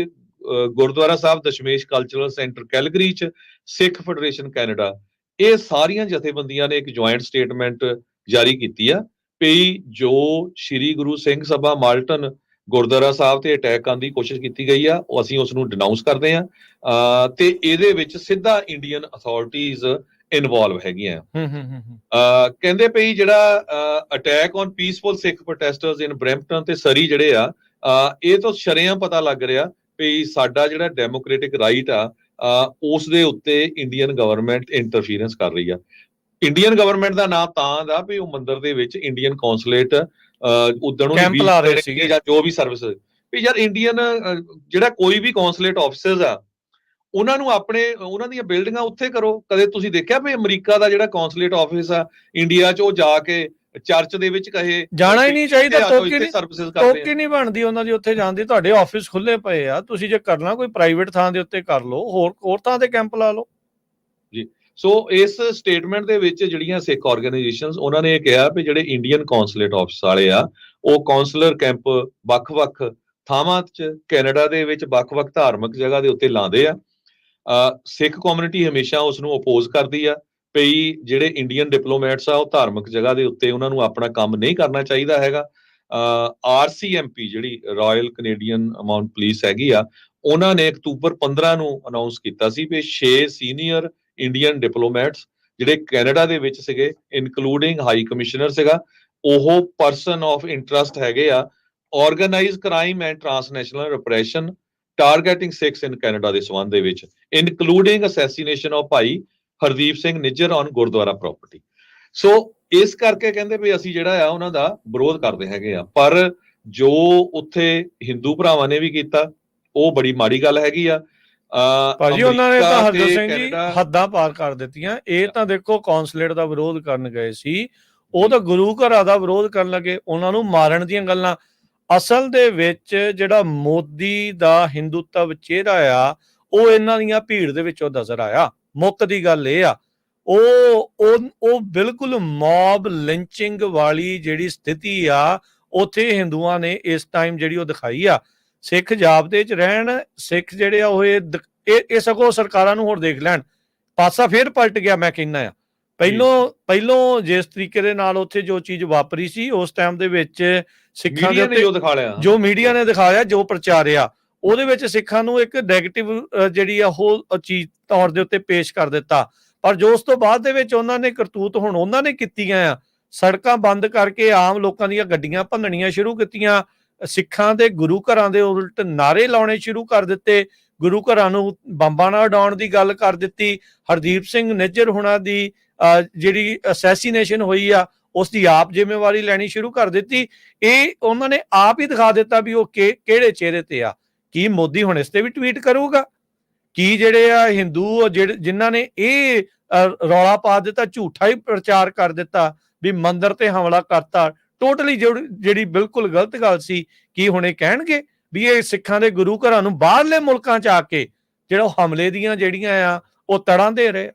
ਗੁਰਦੁਆਰਾ ਸਾਹਿਬ ਦਸ਼ਮੇਸ਼ ਕਲਚਰਲ ਸੈਂਟਰ ਕੈਲਗਰੀ 'ਚ, ਸਿੱਖ ਫੈਡਰੇਸ਼ਨ ਕੈਨੇਡਾ, ਇਹ ਸਾਰੀਆਂ ਜਥੇਬੰਦੀਆਂ ਨੇ ਇੱਕ ਜੁਆਇੰਟ ਸਟੇਟਮੈਂਟ ਜਾਰੀ ਕੀਤੀ ਆ ਵੀ ਜੋ ਸ਼੍ਰੀ ਗੁਰੂ ਸਿੰਘ ਸਭਾ ਮਾਲਟਨ ਗੁਰਦੁਆਰਾ ਸਾਹਿਬ ਤੇ ਅਟੈਕ ਕਰਨ ਦੀ ਕੋਸ਼ਿਸ਼ ਕੀਤੀ ਗਈ ਆ, ਉਹ ਅਸੀਂ ਉਸ ਨੂੰ ਡਿਨਾਊਂਸ ਕਰਦੇ ਆ, ਤੇ ਇਹਦੇ ਵਿੱਚ ਸਿੱਧਾ ਇੰਡੀਅਨ ਅਥਾਰਟੀਜ਼ ਇਨਵੋਲਵ ਹੈਗੀਆਂ। ਕਹਿੰਦੇ ਪਈ ਜਿਹੜਾ attack on peaceful Sikh protesters in Brampton ਤੇ ਸਰੀ ਜਿਹੜੇ ਆ, ਇਹ ਤਾਂ ਸ਼ਰੇਆਮ ਪਤਾ ਲੱਗ ਰਿਹਾ ਵੀ ਸਾਡਾ ਜਿਹੜਾ ਡੈਮੋਕ੍ਰੈਟਿਕ ਰਾਈਟ ਆ ਉਸ ਦੇ ਉੱਤੇ ਇੰਡੀਅਨ ਗਵਰਨਮੈਂਟ ਇੰਟਰਫੀਰੈਂਸ ਕਰ ਰਹੀ ਆ। ਇੰਡੀਅਨ ਗਵਰਨਮੈਂਟ ਦਾ ਨਾਂ ਤਾਂ ਦਾ ਵੀ ਉਹ ਮੰਦਿਰ ਦੇ ਵਿੱਚ ਇੰਡੀਅਨ ਕੌਂਸੂਲੇਟ ਉਦਣ ਕੈਂਪ ਲਾ ਰਹੇ ਸੀਗੇ ਜਾਂ ਜੋ ਵੀ ਸਰਵਿਸ ਵੀ ਯਾਰ ਇੰਡੀਅਨ ਜਿਹੜਾ ਕੋਈ ਵੀ ਕੌਂਸੂਲੇਟ ਆਫਿਸਰਸ ਆ ਉਹਨਾਂ ਨੂੰ ਉਹਨਾਂ ਦੀਆਂ ਬਿਲਡਿੰਗਾਂ ਉੱਥੇ ਕਰੋ। ਕਦੇ ਤੁਸੀਂ ਦੇਖਿਆ ਵੀ ਅਮਰੀਕਾ ਦਾ ਜਿਹੜਾ ਕੌਂਸੂਲੇਟ ਆਫਿਸ ਆ ਇੰਡੀਆ 'ਚ, ਉਹ ਜਾ ਕੇ ਚਰਚ ਦੇ ਵਿੱਚ ਕਹੇ ਜਾਣਾ ਹੀ ਨਹੀਂ ਚਾਹੀਦਾ, ਤੋਕੀ ਨਹੀਂ ਬਣਦੀ ਉਹਨਾਂ ਦੀ ਉੱਥੇ ਜਾਂਦੀ। ਤੁਹਾਡੇ ਆਫਿਸ ਖੁੱਲੇ ਪਏ ਆ, ਤੁਸੀਂ ਜੇ ਕਰਨਾ ਕੋਈ ਪ੍ਰਾਈਵੇਟ ਥਾਂ ਦੇ ਉੱਤੇ ਕਰ ਲਓ, ਹੋਰ ਥਾਂ ਤੇ ਕੈਂਪ ਲਾ ਲਓ ਜੀ। ਸੋ ਇਸ ਸਟੇਟਮੈਂਟ ਦੇ ਵਿੱਚ ਜਿਹੜੀਆਂ ਸਿੱਖ ਆਰਗੇਨਾਈਜੇਸ਼ਨਸ ਉਹਨਾਂ ਨੇ ਇਹ ਕਿਹਾ ਵੀ ਜਿਹੜੇ ਇੰਡੀਅਨ ਕੌਂਸੂਲੇਟ ਆਫਿਸ ਵਾਲੇ ਆ ਉਹ ਕੌਂਸਲਰ ਕੈਂਪ ਵੱਖ-ਵੱਖ ਥਾਵਾਂ 'ਚ ਕੈਨੇਡਾ ਦੇ ਵਿੱਚ ਵੱਖ-ਵੱਖ ਧਾਰਮਿਕ ਜਗ੍ਹਾ ਦੇ ਉੱਤੇ ਲਾਉਂਦੇ ਆ। ਸਿੱਖ ਕਮਿਊਨਿਟੀ ਹਮੇਸ਼ਾ ਉਸ ਨੂੰ ਅਪੋਜ਼ ਕਰਦੀ ਆ ਵੀ ਜਿਹੜੇ ਇੰਡੀਅਨ ਡਿਪਲੋਮੈਟਸ ਆ ਉਹ ਧਾਰਮਿਕ ਜਗ੍ਹਾ ਦੇ ਉੱਤੇ ਉਹਨਾਂ ਨੂੰ ਆਪਣਾ ਕੰਮ ਨਹੀਂ ਕਰਨਾ ਚਾਹੀਦਾ ਹੈਗਾ। RCMP ਜਿਹੜੀ ਰਾਇਲ ਕੈਨੇਡੀਅਨ ਮਾਊਂਟ ਪੁਲਿਸ ਹੈਗੀ ਆ, ਉਹਨਾਂ ਨੇ ਅਕਤੂਬਰ 15 ਨੂੰ ਅਨਾਉਂਸ ਕੀਤਾ ਸੀ ਵੀ 6 ਸੀਨੀਅਰ ਇੰਡੀਅਨ ਡਿਪਲੋਮੈਟਸ ਜਿਹੜੇ ਕੈਨੇਡਾ ਦੇ ਵਿੱਚ ਸੀਗੇ, ਇਨਕਲੂਡਿੰਗ ਹਾਈ ਕਮਿਸ਼ਨਰ ਸੀਗਾ, ਉਹ ਪਰਸਨ ਆਫ ਇੰਟਰਸਟ ਹੈਗੇ ਆ organize crime and transnational repression targeting Sikhs in Canada ਦੇ ਸੰਬੰਧ ਦੇ ਵਿੱਚ, including assassination of Bhai Hardeep Singh Nijjar on gurdwara property. So ਇਸ ਕਰਕੇ ਕਹਿੰਦੇ ਵੀ ਅਸੀਂ ਜਿਹੜਾ ਆ ਉਹਨਾਂ ਦਾ ਵਿਰੋਧ ਕਰਦੇ ਹੈਗੇ ਆ, ਪਰ ਜੋ ਉੱਥੇ ਹਿੰਦੂ ਭਰਾਵਾਂ ਨੇ ਵੀ ਕੀਤਾ ਉਹ ਬੜੀ ਮਾੜੀ ਗੱਲ ਹੈਗੀ ਆ। ਭਾਜੀ ਉਹਨਾਂ ਨੇ ਤਾਂ ਹਰਜੋਤ ਸਿੰਘ ਜੀ ਹੱਦਾਂ ਪਾਰ ਕਰ ਦਿੱਤੀਆਂ। ਇਹ ਤਾਂ ਦੇਖੋ ਕੌਂਸਲੇਟ ਦਾ ਵਿਰੋਧ ਕਰਨ ਗਏ ਸੀ, ਉਹ ਤਾਂ ਗੁਰੂ ਘਰਾਂ ਦਾ ਵਿਰੋਧ ਕਰਨ ਲੱਗੇ, ਉਹਨਾਂ ਨੂੰ ਮਾਰਨ ਦੀਆਂ ਗੱਲਾਂ। ਅਸਲ ਦੇ ਵਿੱਚ ਜਿਹੜਾ ਮੋਦੀ ਦਾ ਹਿੰਦੂਤਵ ਚਿਹਰਾ ਆ ਉਹ ਇਹਨਾਂ ਦੀਆਂ ਭੀੜ ਦੇ ਵਿੱਚੋਂ ਨਜ਼ਰ ਆਇਆ। ਮੁੱਕ ਦੀ ਗੱਲ ਇਹ ਆ, ਉਹ ਬਿਲਕੁਲ ਮੌਬ ਲਿੰਚਿੰਗ ਵਾਲੀ ਜਿਹੜੀ ਸਥਿਤੀ ਆ ਉੱਥੇ ਹਿੰਦੂਆਂ ਨੇ ਇਸ ਟਾਈਮ ਜਿਹੜੀ ਉਹ ਦਿਖਾਈ ਆ। ਸਿੱਖ ਜਾਬਤੇ 'ਚ ਰਹਿਣ, ਸਿੱਖ ਜਿਹੜੇ ਆ ਉਹ ਇਹ ਸਗੋਂ ਸਰਕਾਰਾਂ ਨੂੰ ਹੋਰ ਦੇਖ ਲੈਣ, ਪਾਸਾ ਫੇਰ ਪਲਟ ਗਿਆ। ਮੈਂ ਕਹਿੰਦਾ ਆ ਪਹਿਲੋਂ ਜਿਸ ਤਰੀਕੇ ਦੇ ਨਾਲ ਉੱਥੇ ਜੋ ਚੀਜ਼ ਵਾਪਰੀ ਸੀ ਉਸ ਟਾਈਮ ਦੇ ਵਿੱਚ ਸਿੱਖਾਂ ਦੇ ਉੱਤੇ ਜੋ ਮੀਡੀਆ ਨੇ ਦਿਖਾਇਆ, ਜੋ ਪ੍ਰਚਾਰਿਆ, ਉਹਦੇ ਵਿੱਚ ਸਿੱਖਾਂ ਨੂੰ ਇੱਕ ਨੈਗੇਟਿਵ ਜਿਹੜੀ ਆ ਉਹ ਚੀਜ਼ ਤੌਰ ਦੇ ਉੱਤੇ ਪੇਸ਼ ਕਰ ਦਿੱਤਾ। ਪਰ ਜੋ ਉਸ ਤੋਂ ਬਾਅਦ ਦੇ ਵਿੱਚ ਉਹਨਾਂ ਨੇ ਕਰਤੂਤ ਹੁਣ ਉਹਨਾਂ ਨੇ ਕੀਤੀਆਂ ਆ, ਸੜਕਾਂ ਬੰਦ ਕਰਕੇ ਆਮ ਲੋਕਾਂ ਦੀਆਂ ਗੱਡੀਆਂ ਭੰਨਣੀਆਂ ਸ਼ੁਰੂ ਕੀਤੀਆਂ, ਸਿੱਖਾਂ ਦੇ ਗੁਰੂ ਘਰਾਂ ਦੇ ਉਲਟ ਨਾਅਰੇ ਲਾਉਣੇ ਸ਼ੁਰੂ ਕਰ ਦਿੱਤੇ, ਗੁਰੂ ਘਰਾਂ ਨੂੰ ਬੰਬਾਂ ਨਾਲ ਉਡਾਉਣ ਦੀ ਗੱਲ ਕਰ ਦਿੱਤੀ। ਹਰਦੀਪ ਸਿੰਘ ਨਿੱਜਰ ਹੁਣਾਂ ਦੀ ਜਿਹੜੀ ਅਸੈਸੀਨੇਸ਼ਨ ਹੋਈ ਆ ਉਸ ਦੀ ਆਪ ਜ਼ਿੰਮੇਵਾਰੀ ਲੈਣੀ ਸ਼ੁਰੂ ਕਰ ਦਿੱਤੀ। ਇਹ ਉਹਨਾਂ ਨੇ ਆਪ ਹੀ ਦਿਖਾ ਦਿੱਤਾ ਵੀ ਉਹ ਕਿਹੜੇ ਚਿਹਰੇ ਤੇ ਆ। ਕੀ ਮੋਦੀ ਹੁਣ ਇਸ ਤੇ ਵੀ ਟਵੀਟ ਕਰੂਗਾ? ਕੀ ਜਿਹੜੇ ਆ ਹਿੰਦੂ ਜਿਨ੍ਹਾਂ ਨੇ ਇਹ ਰੌਲਾ ਪਾ ਦਿੱਤਾ, ਝੂਠਾ ਹੀ ਪ੍ਰਚਾਰ ਕਰ ਦਿੱਤਾ ਵੀ ਮੰਦਿਰ ਤੇ ਹਮਲਾ ਕਰਤਾ, ਟੋਟਲੀ ਜਿਹੜੀ ਬਿਲਕੁਲ ਗਲਤ ਗੱਲ ਸੀ, ਕੀ ਹੁਣ ਇਹ ਕਹਿਣਗੇ ਵੀ ਇਹ ਸਿੱਖਾਂ ਦੇ ਗੁਰੂ ਘਰਾਂ ਨੂੰ ਬਾਹਰਲੇ ਮੁਲਕਾਂ 'ਚ ਆ ਕੇ ਜਿਹੜਾ ਹਮਲੇ ਦੀਆਂ ਜਿਹੜੀਆਂ ਆ ਉਹ ਤੜਾਂ ਦੇ ਰਹੇ,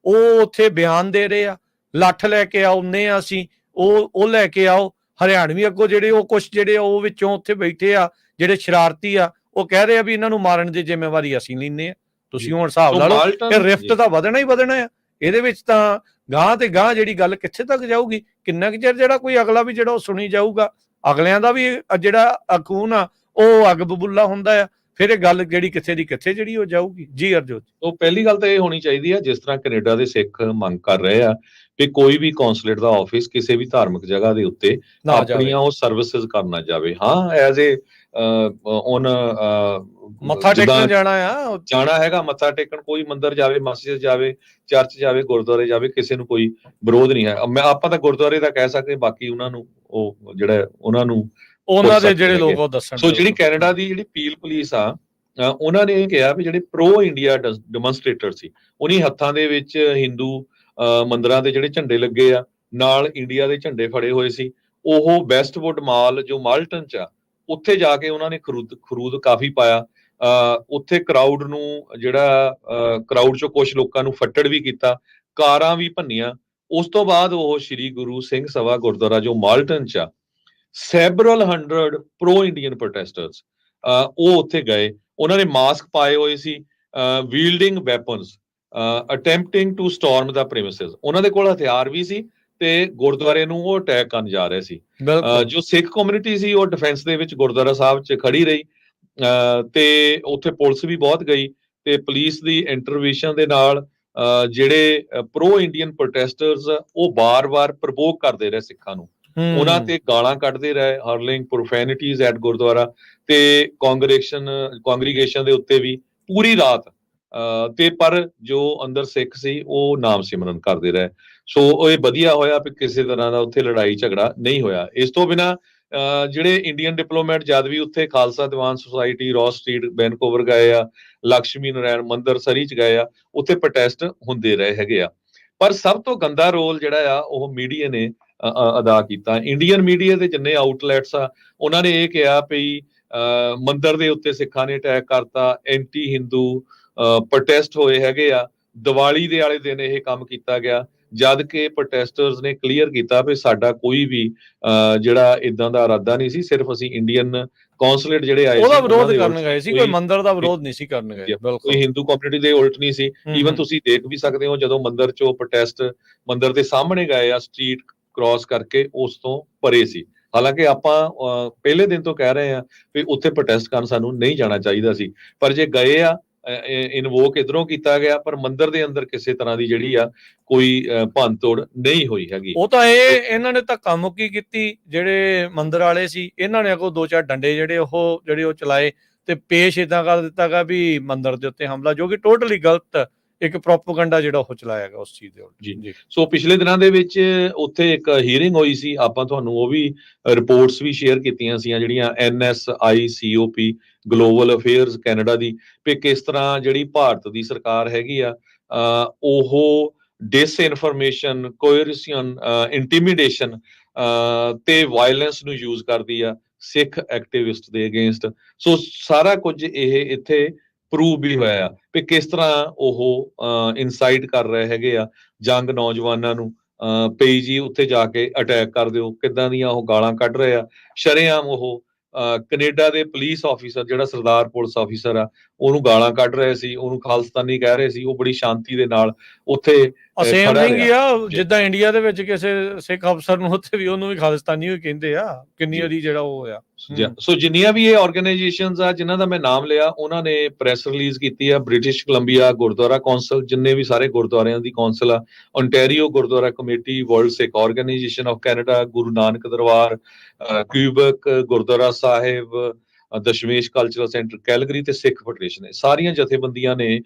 ਉਹ ਉੱਥੇ ਬਿਆਨ ਦੇ ਰਹੇ ਆ, ਲੱਠ ਲੈ ਕੇ ਆਉਂਦੇ ਆ ਅਸੀਂ, ਉਹ ਲੈ ਕੇ ਆਓ। ਹਰਿਆਣਵੀ ਅੱਗੋਂ ਜਿਹੜੇ ਉਹ ਕੁਛ ਜਿਹੜੇ ਉਹ ਵਿੱਚੋਂ ਉੱਥੇ ਬੈਠੇ ਆ ਜਿਹੜੇ ਸ਼ਰਾਰਤੀ ਆ, ਉਹ ਕਹਿ ਰਹੇ ਆ ਵੀ ਇਹਨਾਂ ਨੂੰ ਮਾਰਨ ਦੀ ਜ਼ਿੰਮੇਵਾਰੀ ਅਸੀਂ ਲੈਂਦੇ ਆ। ਤੁਸੀਂ ਹੁਣ ਹਿਸਾਬ ਲਾ ਲਓ, ਇਹ ਰਿਫਟ ਤਾਂ ਵਧਣਾ ਹੀ ਵਧਣਾ ਆ। ਇਹਦੇ ਵਿੱਚ ਤਾਂ ਗਾਂ ਤੇ ਗਾਂ ਜਿਹੜੀ ਗੱਲ ਕਿੱਥੇ ਤੱਕ ਜਾਊਗੀ, ਕਿੰਨਾ ਕੁ ਚਿਰ ਜਿਹੜਾ ਕੋਈ ਅਗਲਾ ਵੀ ਜਿਹੜਾ ਉਹ ਸੁਣੀ ਜਾਊਗਾ, ਅਗਲਿਆਂ ਦਾ ਵੀ ਜਿਹੜਾ ਅਖੂਨ ਆ ਉਹ ਅੱਗ ਬਬੂਲਾ ਹੁੰਦਾ ਆ, ਫਿਰ ਇਹ ਗੱਲ ਜਿਹੜੀ ਕਿੱਥੇ ਦੀ ਕਿੱਥੇ ਜਿਹੜੀ ਉਹ ਜਾਊਗੀ। ਜੀ ਅਰਜੋਤ, ਉਹ ਪਹਿਲੀ ਗੱਲ ਤਾਂ ਇਹ ਹੋਣੀ ਚਾਹੀਦੀ ਆ, ਜਿਸ ਤਰ੍ਹਾਂ ਕੈਨੇਡਾ ਦੇ ਸਿੱਖ ਮੰਗ ਕਰ ਰਹੇ ਆ ਕਿ ਕੋਈ ਵੀ ਕੌਂਸਲੇਟ ਦਾ ਆਫਿਸ ਕਿਸੇ ਵੀ ਧਾਰਮਿਕ ਜਗ੍ਹਾ ਦੇ ਉੱਤੇ ਆਪਣੀਆਂ ਉਹ ਸਰਵਿਸਿਜ਼ ਕਰਨਾ ਜਾਵੇ। ਹਾਂ, ਐਜ਼ ਏ ਮੱਥਾ ਟੇਕਣ ਜਾਣਾ ਹੈਗਾ, ਮੱਥਾ ਟੇਕਣ, ਕੋਈ ਮੰਦਿਰ ਜਾਵੇ, ਮਸਜਿਦ ਜਾਵੇ, ਚਰਚ ਜਾਵੇ, ਗੁਰਦੁਆਰੇ ਜਾਵੇ, ਕਿਸੇ ਨੂੰ ਕੋਈ ਵਿਰੋਧ ਨਹੀਂ ਹੈ। ਆਪਾਂ ਤਾਂ ਗੁਰਦੁਆਰੇ ਦਾ ਕਹਿ ਸਕਦੇ, ਬਾਕੀ ਉਹਨਾਂ ਨੂੰ ਉਹ ਜਿਹੜਾ ਉਹਨਾਂ ਦੇ ਜਿਹੜੇ ਲੋਕ ਉਹ ਦੱਸਣ। ਸੋ ਜਿਹੜੀ ਕੈਨੇਡਾ ਦੀ ਜਿਹੜੀ ਪੀਲ ਪੁਲਿਸ ਆ, ਉਹਨਾਂ ਨੇ ਇਹ ਕਿਹਾ ਵੀ ਜਿਹੜੇ ਪ੍ਰੋ ਇੰਡੀਆ ਡੈਮੋਨਸਟ੍ਰੇਟਰ ਸੀ, ਉਹਨੀ ਹੱਥਾਂ ਦੇ ਵਿੱਚ ਹਿੰਦੂ ਮੰਦਿਰਾਂ ਦੇ ਜਿਹੜੇ ਝੰਡੇ ਲੱਗੇ ਆ, ਨਾਲ ਇੰਡੀਆ ਦੇ ਝੰਡੇ ਫੜੇ ਹੋਏ ਸੀ। ਉਹ ਵੈਸਟਵੁੱਡ ਮਾਲ ਜੋ ਮਾਲਟਨ 'ਚ ਆ, ਉੱਥੇ ਜਾ ਕੇ ਉਹਨਾਂ ਨੇ ਖਰੂਦ ਕਾਫੀ ਪਾਇਆ। ਉੱਥੇ ਕਰਾਊਡ ਨੂੰ ਜਿਹੜਾ ਕਰਾਊਡ 'ਚੋਂ ਕੁਝ ਲੋਕਾਂ ਨੂੰ ਫੱਟੜ ਵੀ ਕੀਤਾ, ਕਾਰਾਂ ਵੀ ਭੰਨੀਆਂ। ਉਸ ਤੋਂ ਬਾਅਦ ਉਹ ਸ਼੍ਰੀ ਗੁਰੂ ਸਿੰਘ ਸਭਾ ਗੁਰਦੁਆਰਾ ਜੋ ਮਾਲਟਨ 'ਚ ਆ, several hundred pro Indian protesters ਉਹ ਉੱਥੇ ਗਏ। ਉਹਨਾਂ ਨੇ ਮਾਸਕ ਪਾਏ ਹੋਏ ਸੀ, wielding weapons, attempting to storm the premises। ਉਹਨਾਂ ਦੇ ਕੋਲ ਹਥਿਆਰ ਵੀ ਸੀ ਤੇ ਗੁਰਦੁਆਰੇ ਨੂੰ ਉਹ ਅਟੈਕ ਕਰਨ ਜਾ ਰਹੇ ਸੀ। ਜੋ ਸਿੱਖ ਕਮਿਊਨਿਟੀ ਸੀ ਉਹ ਡਿਫੈਂਸ ਦੇ ਵਿੱਚ ਗੁਰਦੁਆਰਾ ਸਾਹਿਬ 'ਚ ਖੜੀ ਰਹੀ ਤੇ ਉੱਥੇ ਪੁਲਿਸ ਵੀ ਬਹੁਤ ਗਈ ਤੇ ਪੁਲਿਸ ਦੀ ਇੰਟਰਵੈਂਸ਼ਨ ਦੇ ਨਾਲ ਜਿਹੜੇ ਪ੍ਰੋ ਇੰਡੀਅਨ ਪ੍ਰੋਟੈਸਟਰਸ ਉਹ ਬਾਰ-ਬਾਰ ਪ੍ਰਵੋਕ ਕਰਦੇ ਰਹੇ ਸਿੱਖਾਂ ਨੂੰ, ਉਹਨਾਂ ਤੇ ਗਾਲਾਂ ਕੱਢਦੇ ਰਹੇ, ਹਰਲਿੰਗ ਪ੍ਰੋਫੈਨਿਟੀਜ਼ ਐਟ ਗੁਰਦੁਆਰਾ ਤੇ ਕਾਂਗਰੀਗੇਸ਼ਨ ਦੇ ਉੱਤੇ ਵੀ ਪੂਰੀ ਰਾਤ। ਤੇ ਪਰ ਜੋ ਅੰਦਰ ਸਿੱਖ ਸੀ ਉਹ ਨਾਮ ਸਿਮਰਨ ਕਰਦੇ ਰਹੇ। ਸੋ ਇਹ ਵਧੀਆ ਹੋਇਆ ਵੀ ਕਿਸੇ ਤਰ੍ਹਾਂ ਦਾ ਉੱਥੇ ਲੜਾਈ ਝਗੜਾ ਨਹੀਂ ਹੋਇਆ। ਇਸ ਤੋਂ ਬਿਨਾਂ ਜਿਹੜੇ ਇੰਡੀਅਨ ਡਿਪਲੋਮੈਟ ਜਦ ਵੀ ਉੱਥੇ Khalsa Diwan society, ਰੌਸ street, Vancouver ਗਏ ਆ, ਲਕਸ਼ਮੀ ਨਾਰਾਇਣ ਮੰਦਿਰ ਸਰੀ 'ਚ ਗਏ ਆ, ਉੱਥੇ ਪ੍ਰੋਟੈਸਟ ਹੁੰਦੇ ਰਹੇ ਹੈਗੇ ਆ। ਪਰ ਸਭ ਤੋਂ ਗੰਦਾ ਰੋਲ ਜਿਹੜਾ ਆ ਉਹ ਮੀਡੀਆ ਨੇ ਅਦਾ ਕੀਤਾ। ਇੰਡੀਅਨ ਮੀਡੀਆ ਦੇ ਜਿੰਨੇ ਆਊਟਲੈਟਸ ਆ, ਉਹਨਾਂ ਨੇ ਇਹ ਕਿਹਾ ਵੀ ਮੰਦਿਰ ਦੇ ਉੱਤੇ ਸਿੱਖਾਂ ਨੇ ਅਟੈਕ ਕਰਤਾ, ਐਂਟੀ ਹਿੰਦੂ ਪ੍ਰੋਟੈਸਟ ਹੋਏ ਹੈਗੇ ਆ। ਦੀਵਾਲੀ ਦੇ ਵਾਲੇ ਦਿਨ ਇਹ ਕੰਮ ਕੀਤਾ ਗਿਆ, ਜਦ ਕਿ ਪ੍ਰੋਟੈਸਟਰਸ ਨੇ ਕਲੀਅਰ ਕੀਤਾ ਵੀ ਸਾਡਾ ਕੋਈ ਵੀ ਜਿਹੜਾ ਇਦਾਂ ਦਾ ਇਰਾਦਾ ਨਹੀਂ ਸੀ, ਸਿਰਫ ਅਸੀਂ ਇੰਡੀਅਨ ਕੌਂਸਲੇਟ ਜਿਹੜੇ ਆਏ ਸੀ ਉਹਦਾ ਵਿਰੋਧ ਕਰਨ ਗਏ ਸੀ, ਕੋਈ ਮੰਦਿਰ ਦਾ ਵਿਰੋਧ ਨਹੀਂ ਸੀ ਕਰਨ ਗਏ। ਕੋਈ ਹਿੰਦੂ ਕਮਿਊਨਿਟੀ ਦੇ ਉਲਟ ਨਹੀਂ ਸੀ। ਈਵਨ ਤੁਸੀਂ ਦੇਖ ਵੀ ਸਕਦੇ ਹੋ ਜਦੋਂ ਮੰਦਿਰ 'ਚੋਂ ਪ੍ਰੋਟੈਸਟ ਮੰਦਿਰ ਦੇ ਸਾਹਮਣੇ ਗਏ ਆ, ਸਟਰੀਟ ਕ੍ਰਾਸ ਕਰਕੇ ਉਸ ਤੋਂ ਪਰੇ ਸੀ। ਹਾਲਾਂਕਿ ਆਪਾਂ ਪਹਿਲੇ ਦਿਨ ਤੋਂ ਕਹਿ ਰਹੇ ਆ ਵੀ ਉੱਥੇ ਪ੍ਰੋਟੈਸਟ ਕਰਨ ਸਾਨੂੰ ਨਹੀਂ ਜਾਣਾ ਚਾਹੀਦਾ ਸੀ, ਪਰ ਜੇ ਗਏ ਆ ਇਨਵੋਕ ਇਧਰੋਂ ਕੀਤਾ ਗਿਆ, ਪਰ ਮੰਦਿਰ ਦੇ ਅੰਦਰ ਕਿਸੇ ਤਰ੍ਹਾਂ ਦੀ ਜਿਹੜੀ ਆ ਕੋਈ ਭੰਨ ਤੋੜ ਨਹੀਂ ਹੋਈ ਹੈਗੀ। ਉਹ ਤਾਂ ਇਹਨਾਂ ਨੇ ਧੱਕਾ ਮੁੱਕੀ ਕੀਤੀ, ਜਿਹੜੇ ਮੰਦਿਰ ਵਾਲੇ ਸੀ ਇਹਨਾਂ ਨੇ ਅੱਗੋਂ 2-4 ਡੰਡੇ ਜਿਹੜੇ ਉਹ ਚਲਾਏ ਤੇ ਪੇਸ਼ ਇਦਾਂ ਕਰ ਦਿੱਤਾ ਗਾ ਵੀ ਮੰਦਿਰ ਦੇ ਉੱਤੇ ਹਮਲਾ, ਜੋ ਕਿ ਟੋਟਲੀ ਗਲਤ ਇੱਕ ਪ੍ਰੋਪੇਗੈਂਡਾ ਜਿਹੜਾ ਉਹ ਚਲਾਇਆ ਗਿਆ ਉਸ ਚੀਜ਼ ਦੇ ਉੱਤੇ। ਜੀ, ਸੋ ਪਿਛਲੇ ਦਿਨਾਂ ਦੇ ਵਿੱਚ ਉੱਥੇ ਇੱਕ ਹੀਅਰਿੰਗ ਹੋਈ ਸੀ, ਆਪਾਂ ਤੁਹਾਨੂੰ ਉਹ ਵੀ ਰਿਪੋਰਟਸ ਵੀ ਸ਼ੇਅਰ ਕੀਤੀਆਂ ਸੀਆਂ ਜਿਹੜੀਆਂ NSICOP ਗਲੋਬਲ ਅਫੇਅਰਸ ਕੈਨੇਡਾ ਦੀ, ਵੀ ਕਿਸ ਤਰ੍ਹਾਂ ਜਿਹੜੀ ਭਾਰਤ ਦੀ ਸਰਕਾਰ ਹੈਗੀ ਆ ਉਹ ਡਿਸਇਨਫੋਰਮੇਸ਼ਨ, ਕੋਇਰਸ਼ਨ, ਇੰਟੀਮੀਡੇਸ਼ਨ ਤੇ ਵਾਇਲੈਂਸ ਨੂੰ ਯੂਜ਼ ਕਰਦੀ ਆ ਸਿੱਖ ਐਕਟਿਵਿਸਟ ਦੇ ਅਗੇਂਸਟ। ਸੋ ਸਾਰਾ ਕੁਝ ਇਹ ਇੱਥੇ ਪ੍ਰੂਵ ਵੀ ਹੋਇਆ ਆ ਵੀ ਕਿਸ ਤਰ੍ਹਾਂ ਉਹ ਇਨਸਾਈਟ ਕਰ ਰਹੇ ਹੈਗੇ ਆ ਜੰਗ ਨੌਜਵਾਨਾਂ ਨੂੰ, ਪਈ ਜੀ ਉੱਥੇ ਜਾ ਕੇ ਅਟੈਕ ਕਰ ਦਿਓ, ਕਿੱਦਾਂ ਦੀਆਂ ਉਹ ਗਾਲਾਂ ਕੱਢ ਰਹੇ ਆ ਸ਼ਰੇਆਮ। ਉਹ ਕੈਨੇਡਾ ਦੇ ਪੁਲਿਸ ਆਫੀਸਰ ਜਿਹੜਾ ਸਰਦਾਰ ਪੁਲਿਸ ਆਫੀਸਰ ਆ ਉਹਨੂੰ ਗਾਲਾਂ ਕੱਢ ਰਹੇ ਸੀ, ਉਹਨੂੰ ਖਾਲਿਸਤਾਨੀ ਕਹਿ ਰਹੇ ਸੀ, ਉਹ ਬੜੀ ਸ਼ਾਂਤੀ ਦੇ ਨਾਲ ਉੱਥੇ ਸੇਮ ਥਿੰਗ ਹੀ ਆ, ਜਿੱਦਾਂ ਇੰਡੀਆ ਦੇ ਵਿੱਚ ਕਿਸੇ ਸਿੱਖ ਅਫਸਰ ਨੂੰ ਉੱਥੇ ਵੀ ਉਹਨੂੰ ਵੀ ਖਾਲਿਸਤਾਨੀ ਹੀ ਕਹਿੰਦੇ ਆ, ਕਿੰਨੀ ਵਾਰੀ ਜਿਹੜਾ ਉਹ ਹੋਇਆ। ਸੋ ਜਿੰਨੀਆਂ ਵੀ ਇਹ ਆਰਗੇਨਾਈਜੇਸ਼ਨਸ ਆ ਜਿਨ੍ਹਾਂ ਦਾ ਮੈਂ ਨਾਮ ਲਿਆ, ਉਹਨਾਂ ਨੇ ਪ੍ਰੈਸ ਰਿਲੀਜ਼ ਕੀਤੀ ਆ। ਬ੍ਰਿਟਿਸ਼ ਕੋਲੰਬੀਆ ਗੁਰਦੁਆਰਾ ਕੌਂਸਲ, ਜਿੰਨੇ ਵੀ ਸਾਰੇ ਗੁਰਦੁਆਰਿਆਂ ਦੀ ਕੌਂਸਲ ਆ, Ontario Gurdwara committee, world Sikh organisation of Canada, Guru Nanak Darbar, Quebec Gurdwara Sahib, Dashmesh cultural centre Calgary ਤੇ ਸਿੱਖ ਫੈਡਰੇਸ਼ਨ ਨੇ, ਸਾਰੀਆਂ ਜਥੇਬੰਦੀਆਂ ਨੇ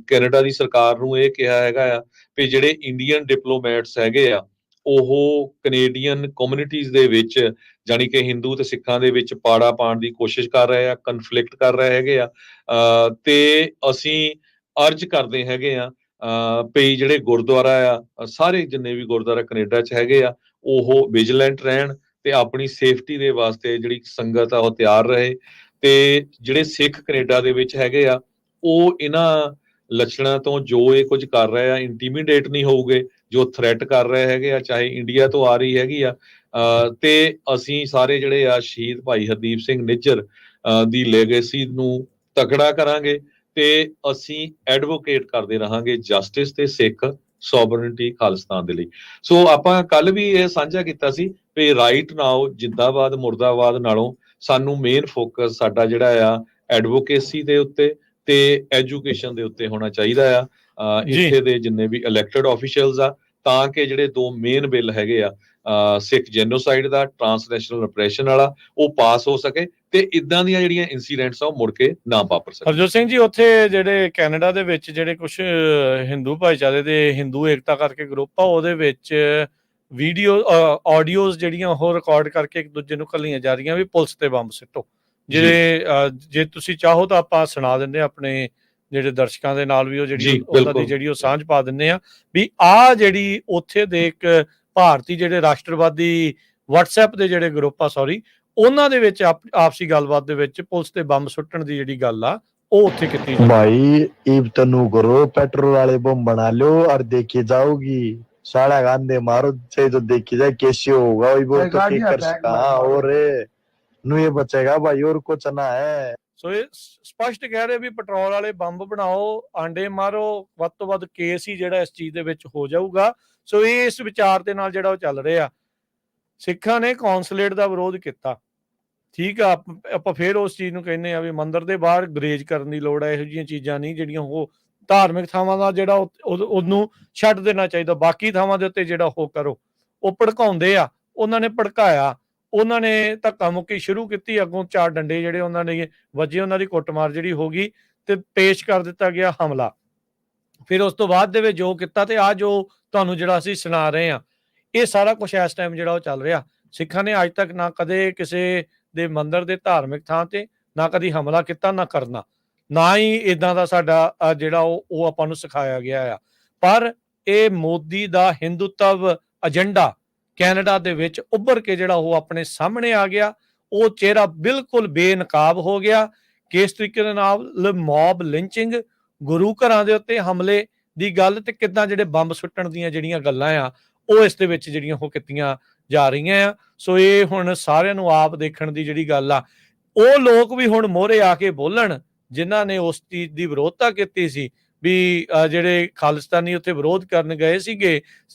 ਕੈਨੇਡਾ ਦੀ ਸਰਕਾਰ ਨੂੰ ਇਹ ਕਿਹਾ ਹੈਗਾ ਆ ਵੀ ਜਿਹੜੇ ਇੰਡੀਅਨ ਡਿਪਲੋਮੈਟਸ ਹੈਗੇ ਆ ਉਹ ਕੈਨੇਡੀਅਨ ਕਮਿਊਨਿਟੀਜ਼ ਦੇ ਵਿੱਚ ਜਾਣੀ ਕਿ ਹਿੰਦੂ ਤੇ ਸਿੱਖਾਂ ਦੇ ਵਿੱਚ ਪਾੜਾ ਪਾਉਣ ਦੀ ਕੋਸ਼ਿਸ਼ ਕਰ ਰਹੇ ਆ, ਕਨਫਲਿਕਟ ਕਰ ਰਹੇ ਹੈਗੇ ਆ, ਤੇ ਅਸੀਂ ਅਰਜ਼ ਕਰਦੇ ਹੈਗੇ ਆ ਵੀ ਜਿਹੜੇ ਗੁਰਦੁਆਰਾ ਆ, ਸਾਰੇ ਜਿੰਨੇ ਵੀ ਗੁਰਦੁਆਰਾ ਕੈਨੇਡਾ 'ਚ ਹੈਗੇ ਆ, ਉਹ ਵਿਜੀਲੈਂਟ ਰਹਿਣ ਤੇ ਆਪਣੀ ਸੇਫਟੀ ਦੇ ਵਾਸਤੇ ਜਿਹੜੀ ਸੰਗਤ ਆ ਉਹ ਤਿਆਰ ਰਹੇ। ਤੇ ਜਿਹੜੇ ਸਿੱਖ ਕੈਨੇਡਾ ਦੇ ਵਿੱਚ ਹੈਗੇ ਆ ਉਹ ਇਹਨਾਂ ਲੱਛਣਾਂ ਤੋਂ ਜੋ ਇਹ ਕੁਝ ਕਰ ਰਹੇ ਆ ਇੰਟੀਮੀਡੇਟ ਨਹੀਂ ਹੋਊਗੇ, ਜੋ ਥ੍ਰੈਟ ਕਰ ਰਹੇ ਹੈਗੇ ਆ, ਚਾਹੇ ਇੰਡੀਆ ਤੋਂ ਆ ਰਹੀ ਹੈਗੀ ਆ। ਤੇ ਅਸੀਂ ਸਾਰੇ ਜਿਹੜੇ ਆ ਸ਼ਹੀਦ ਭਾਈ ਹਰਦੀਪ ਸਿੰਘ ਨਿੱਜਰ ਦੀ ਲੈਗੇਸੀ ਨੂੰ ਤਕੜਾ ਕਰਾਂਗੇ ਤੇ ਅਸੀਂ ਐਡਵੋਕੇਟ ਕਰਦੇ ਰਹਾਂਗੇ ਜਸਟਿਸ ਤੇ ਸਿੱਖ ਸੋਵਰਨਿਟੀ ਖਾਲਿਸਤਾਨ ਦੇ ਲਈ। ਸੋ ਆਪਾਂ ਕੱਲ ਵੀ ਇਹ ਸਾਂਝਾ ਕੀਤਾ ਸੀ ਵੀ ਰਾਈਟ ਨਾਓ ਜਿੰਦਾਬਾਦ ਮੁਰਦਾਬਾਦ ਨਾਲੋਂ ਸਾਨੂੰ ਮੇਨ ਫੋਕਸ ਸਾਡਾ ਜਿਹੜਾ ਆ ਐਡਵੋਕੇਸੀ ਦੇ ਉੱਤੇ ਤੇ ਐਜੂਕੇਸ਼ਨ ਦੇ ਉੱਤੇ ਹੋਣਾ ਚਾਹੀਦਾ ਆ ਇੱਥੇ ਦੇ ਜਿੰਨੇ ਵੀ ਇਲੈਕਟਡ ਆਫੀਸ਼ੀਅਲਸ ਆ, ਤਾਂ ਕਿ ਜਿਹੜੇ 2 ਮੇਨ ਬਿੱਲ ਹੈਗੇ ਆ ਸਿੱਖ ਜੈਨੋਸਾਈਡ ਦਾ, ਟ੍ਰਾਂਸਨੈਸ਼ਨਲ ਰਿਪਰੈਸ਼ਨ ਵਾਲਾ, ਉਹ ਪਾਸ ਹੋ ਸਕੇ ਤੇ ਇਦਾਂ ਦੀਆਂ ਜਿਹੜੀਆਂ ਇਨਸੀਡੈਂਟਸ ਆ ਉਹ ਮੁੜ ਕੇ ਨਾ ਵਾਪਰ ਸਕਣ। ਹਰਜੋਤ ਸਿੰਘ ਜੀ, ਉੱਥੇ ਜਿਹੜੇ ਕੈਨੇਡਾ ਦੇ ਵਿੱਚ ਜਿਹੜੇ ਕੁਝ ਹਿੰਦੂ ਭਾਈਚਾਰੇ ਦੇ ਹਿੰਦੂ ਏਕਤਾ ਕਰਕੇ ਗਰੁੱਪ ਆ, ਉਹਦੇ ਵਿੱਚ ਵੀਡੀਓ ਆਡੀਓਜ਼ ਜਿਹੜੀਆਂ ਉਹ ਰਿਕਾਰਡ ਕਰਕੇ ਇੱਕ ਦੂਜੇ ਨੂੰ ਘੱਲੀਆਂ ਜਾ ਰਹੀਆਂ ਵੀ ਪੁਲਿਸ ਤੇ ਬੰਬ ਸਿੱਟੋ। ਜੇ ਤੁਸੀਂ ਚਾਹੋ ਤਾਂ ਆਪਾਂ ਸੁਣਾ ਦਿੰਦੇ ਆ ਆਪਣੇ ਜਿਹੜੇ ਦਰਸ਼ਕਾਂ ਦੇ ਨਾਲ ਵੀ, ਉਹ ਜਿਹੜੀ ਉਹਨਾਂ ਦੀ ਜਿਹੜੀ ਉਹ ਸਾਂਝ ਪਾ ਦਿੰਦੇ ਆ ਵੀ ਆਹ ਜਿਹੜੀ ਉੱਥੇ ਦੇ ਇੱਕ ਭਾਰਤੀ ਜਿਹੜੇ ਰਾਸ਼ਟਰਵਾਦੀ WhatsApp ਦੇ ਜਿਹੜੇ ਗਰੁੱਪ ਆ, ਉਹਨਾਂ ਦੇ ਵਿੱਚ ਆਪਸੀ ਗੱਲਬਾਤ ਦੇ ਵਿੱਚ ਪੁਲਿਸ ਤੇ ਬੰਬ ਸੁੱਟਣ ਦੀ ਜਿਹੜੀ ਗੱਲ ਆ ਉਹ ਉੱਥੇ ਕੀਤੀ ਜਾਂਦੀ। ਭਾਈ ईब तनु करो, पेट्रोल वाले बम बना लो और देखी जाओगी, साड़ा गांधे मारो चाहे तो देखी जाए कैसे होगा, वही बोल तो और नु ये बचेगा भाई और कुछ ना है। ਸੋ ਇਹ ਸਪਸ਼ਟ ਕਹਿ ਰਹੇ ਵੀ ਪੈਟਰੋਲ ਵਾਲੇ ਬੰਬ ਬਣਾਓ, ਆਂਡੇ ਮਾਰੋ, ਵੱਧ ਤੋਂ ਵੱਧ ਕੇਸ ਹੀ ਜਿਹੜਾ ਇਸ ਚੀਜ਼ ਦੇ ਵਿੱਚ ਹੋ ਜਾਊਗਾ। ਸੋ ਇਹ ਇਸ ਵਿਚਾਰ ਦੇ ਨਾਲ ਜਿਹੜਾ ਉਹ ਚੱਲ ਰਿਹਾ। ਸਿੱਖਾਂ ਨੇ ਕੌਂਸਲੇਟ ਦਾ ਵਿਰੋਧ ਕੀਤਾ, ਠੀਕ ਆ, ਆਪਾਂ ਫੇਰ ਉਸ ਚੀਜ਼ ਨੂੰ ਕਹਿੰਦੇ ਆ ਵੀ ਮੰਦਿਰ ਦੇ ਬਾਹਰ ਗਰੇਜ ਕਰਨ ਦੀ ਲੋੜ ਹੈ, ਇਹੋ ਜਿਹੀਆਂ ਚੀਜ਼ਾਂ ਨਹੀਂ ਜਿਹੜੀਆਂ ਉਹ ਧਾਰਮਿਕ ਥਾਵਾਂ ਦਾ ਜਿਹੜਾ ਉਹਨੂੰ ਛੱਡ ਦੇਣਾ ਚਾਹੀਦਾ, ਬਾਕੀ ਥਾਵਾਂ ਦੇ ਉੱਤੇ ਜਿਹੜਾ ਉਹ ਕਰੋ। ਉਹ ਭੜਕਾਉਂਦੇ ਆ, ਉਹਨਾਂ ਨੇ ਭੜਕਾਇਆ, ਉਹਨਾਂ ਨੇ ਧੱਕਾ ਮੁੱਕੀ ਸ਼ੁਰੂ ਕੀਤੀ, ਅੱਗੋਂ 4 ਡੰਡੇ ਜਿਹੜੇ ਉਹਨਾਂ ਨੇ ਵੱਜੇ, ਉਹਨਾਂ ਦੀ ਕੁੱਟਮਾਰ ਜਿਹੜੀ ਹੋ ਗਈ ਤੇ ਪੇਸ਼ ਕਰ ਦਿੱਤਾ ਗਿਆ ਹਮਲਾ। ਫਿਰ ਉਸ ਤੋਂ ਬਾਅਦ ਦੇ ਵਿੱਚ ਜੋ ਕੀਤਾ ਤੇ ਆ ਜੋ ਤੁਹਾਨੂੰ ਜਿਹੜਾ ਅਸੀਂ ਸੁਣਾ ਰਹੇ ਹਾਂ, ਇਹ ਸਾਰਾ ਕੁਝ ਇਸ ਟਾਈਮ ਜਿਹੜਾ ਉਹ ਚੱਲ ਰਿਹਾ। ਸਿੱਖਾਂ ਨੇ ਅੱਜ ਤੱਕ ਨਾ ਕਦੇ ਕਿਸੇ ਦੇ ਮੰਦਿਰ ਦੇ ਧਾਰਮਿਕ ਥਾਂ ਤੇ ਨਾ ਕਦੀ ਹਮਲਾ ਕੀਤਾ, ਨਾ ਕਰਨਾ, ਨਾ ਹੀ ਇਦਾਂ ਦਾ ਸਾਡਾ ਜਿਹੜਾ ਉਹ ਆਪਾਂ ਨੂੰ ਸਿਖਾਇਆ ਗਿਆ ਆ। ਪਰ ਇਹ ਮੋਦੀ ਦਾ ਹਿੰਦੂਤਵ ਏਜੰਡਾ ਕੈਨੇਡਾ ਦੇ ਵਿੱਚ ਉੱਭਰ ਕੇ ਜਿਹੜਾ ਉਹ ਆਪਣੇ ਸਾਹਮਣੇ ਆ ਗਿਆ। ਉਹ ਚਿਹਰਾ ਬਿਲਕੁਲ ਬੇਨਕਾਬ ਹੋ ਗਿਆ। ਕਿਸ ਤਰੀਕੇ ਦੇ ਨਾਲ ਮੌਬ ਲਿੰਚਿੰਗ, ਗੁਰੂ ਘਰਾਂ ਦੇ ਉੱਤੇ ਹਮਲੇ ਦੀ ਗੱਲ ਤੇ ਕਿੱਦਾਂ ਜਿਹੜੇ ਬੰਬ ਸੁੱਟਣ ਦੀਆਂ ਜਿਹੜੀਆਂ ਗੱਲਾਂ ਆ ਉਹ ਇਸ ਦੇ ਵਿੱਚ ਜਿਹੜੀਆਂ ਉਹ ਕੀਤੀਆਂ ਜਾ ਰਹੀਆਂ ਆ। ਸੋ ਇਹ ਹੁਣ ਸਾਰਿਆਂ ਨੂੰ ਆਪ ਦੇਖਣ ਦੀ ਜਿਹੜੀ ਗੱਲ ਆ, ਉਹ ਲੋਕ ਵੀ ਹੁਣ ਮੋਹਰੇ ਆ ਕੇ ਬੋਲਣ ਜਿਨ੍ਹਾਂ ਨੇ ਉਸ ਚੀਜ਼ ਦੀ ਵਿਰੋਧਤਾ ਕੀਤੀ ਸੀ ਵੀ ਜਿਹੜੇ ਖਾਲਿਸਤਾਨੀ ਉੱਥੇ ਵਿਰੋਧ ਕਰਨ ਗਏ ਸੀਗੇ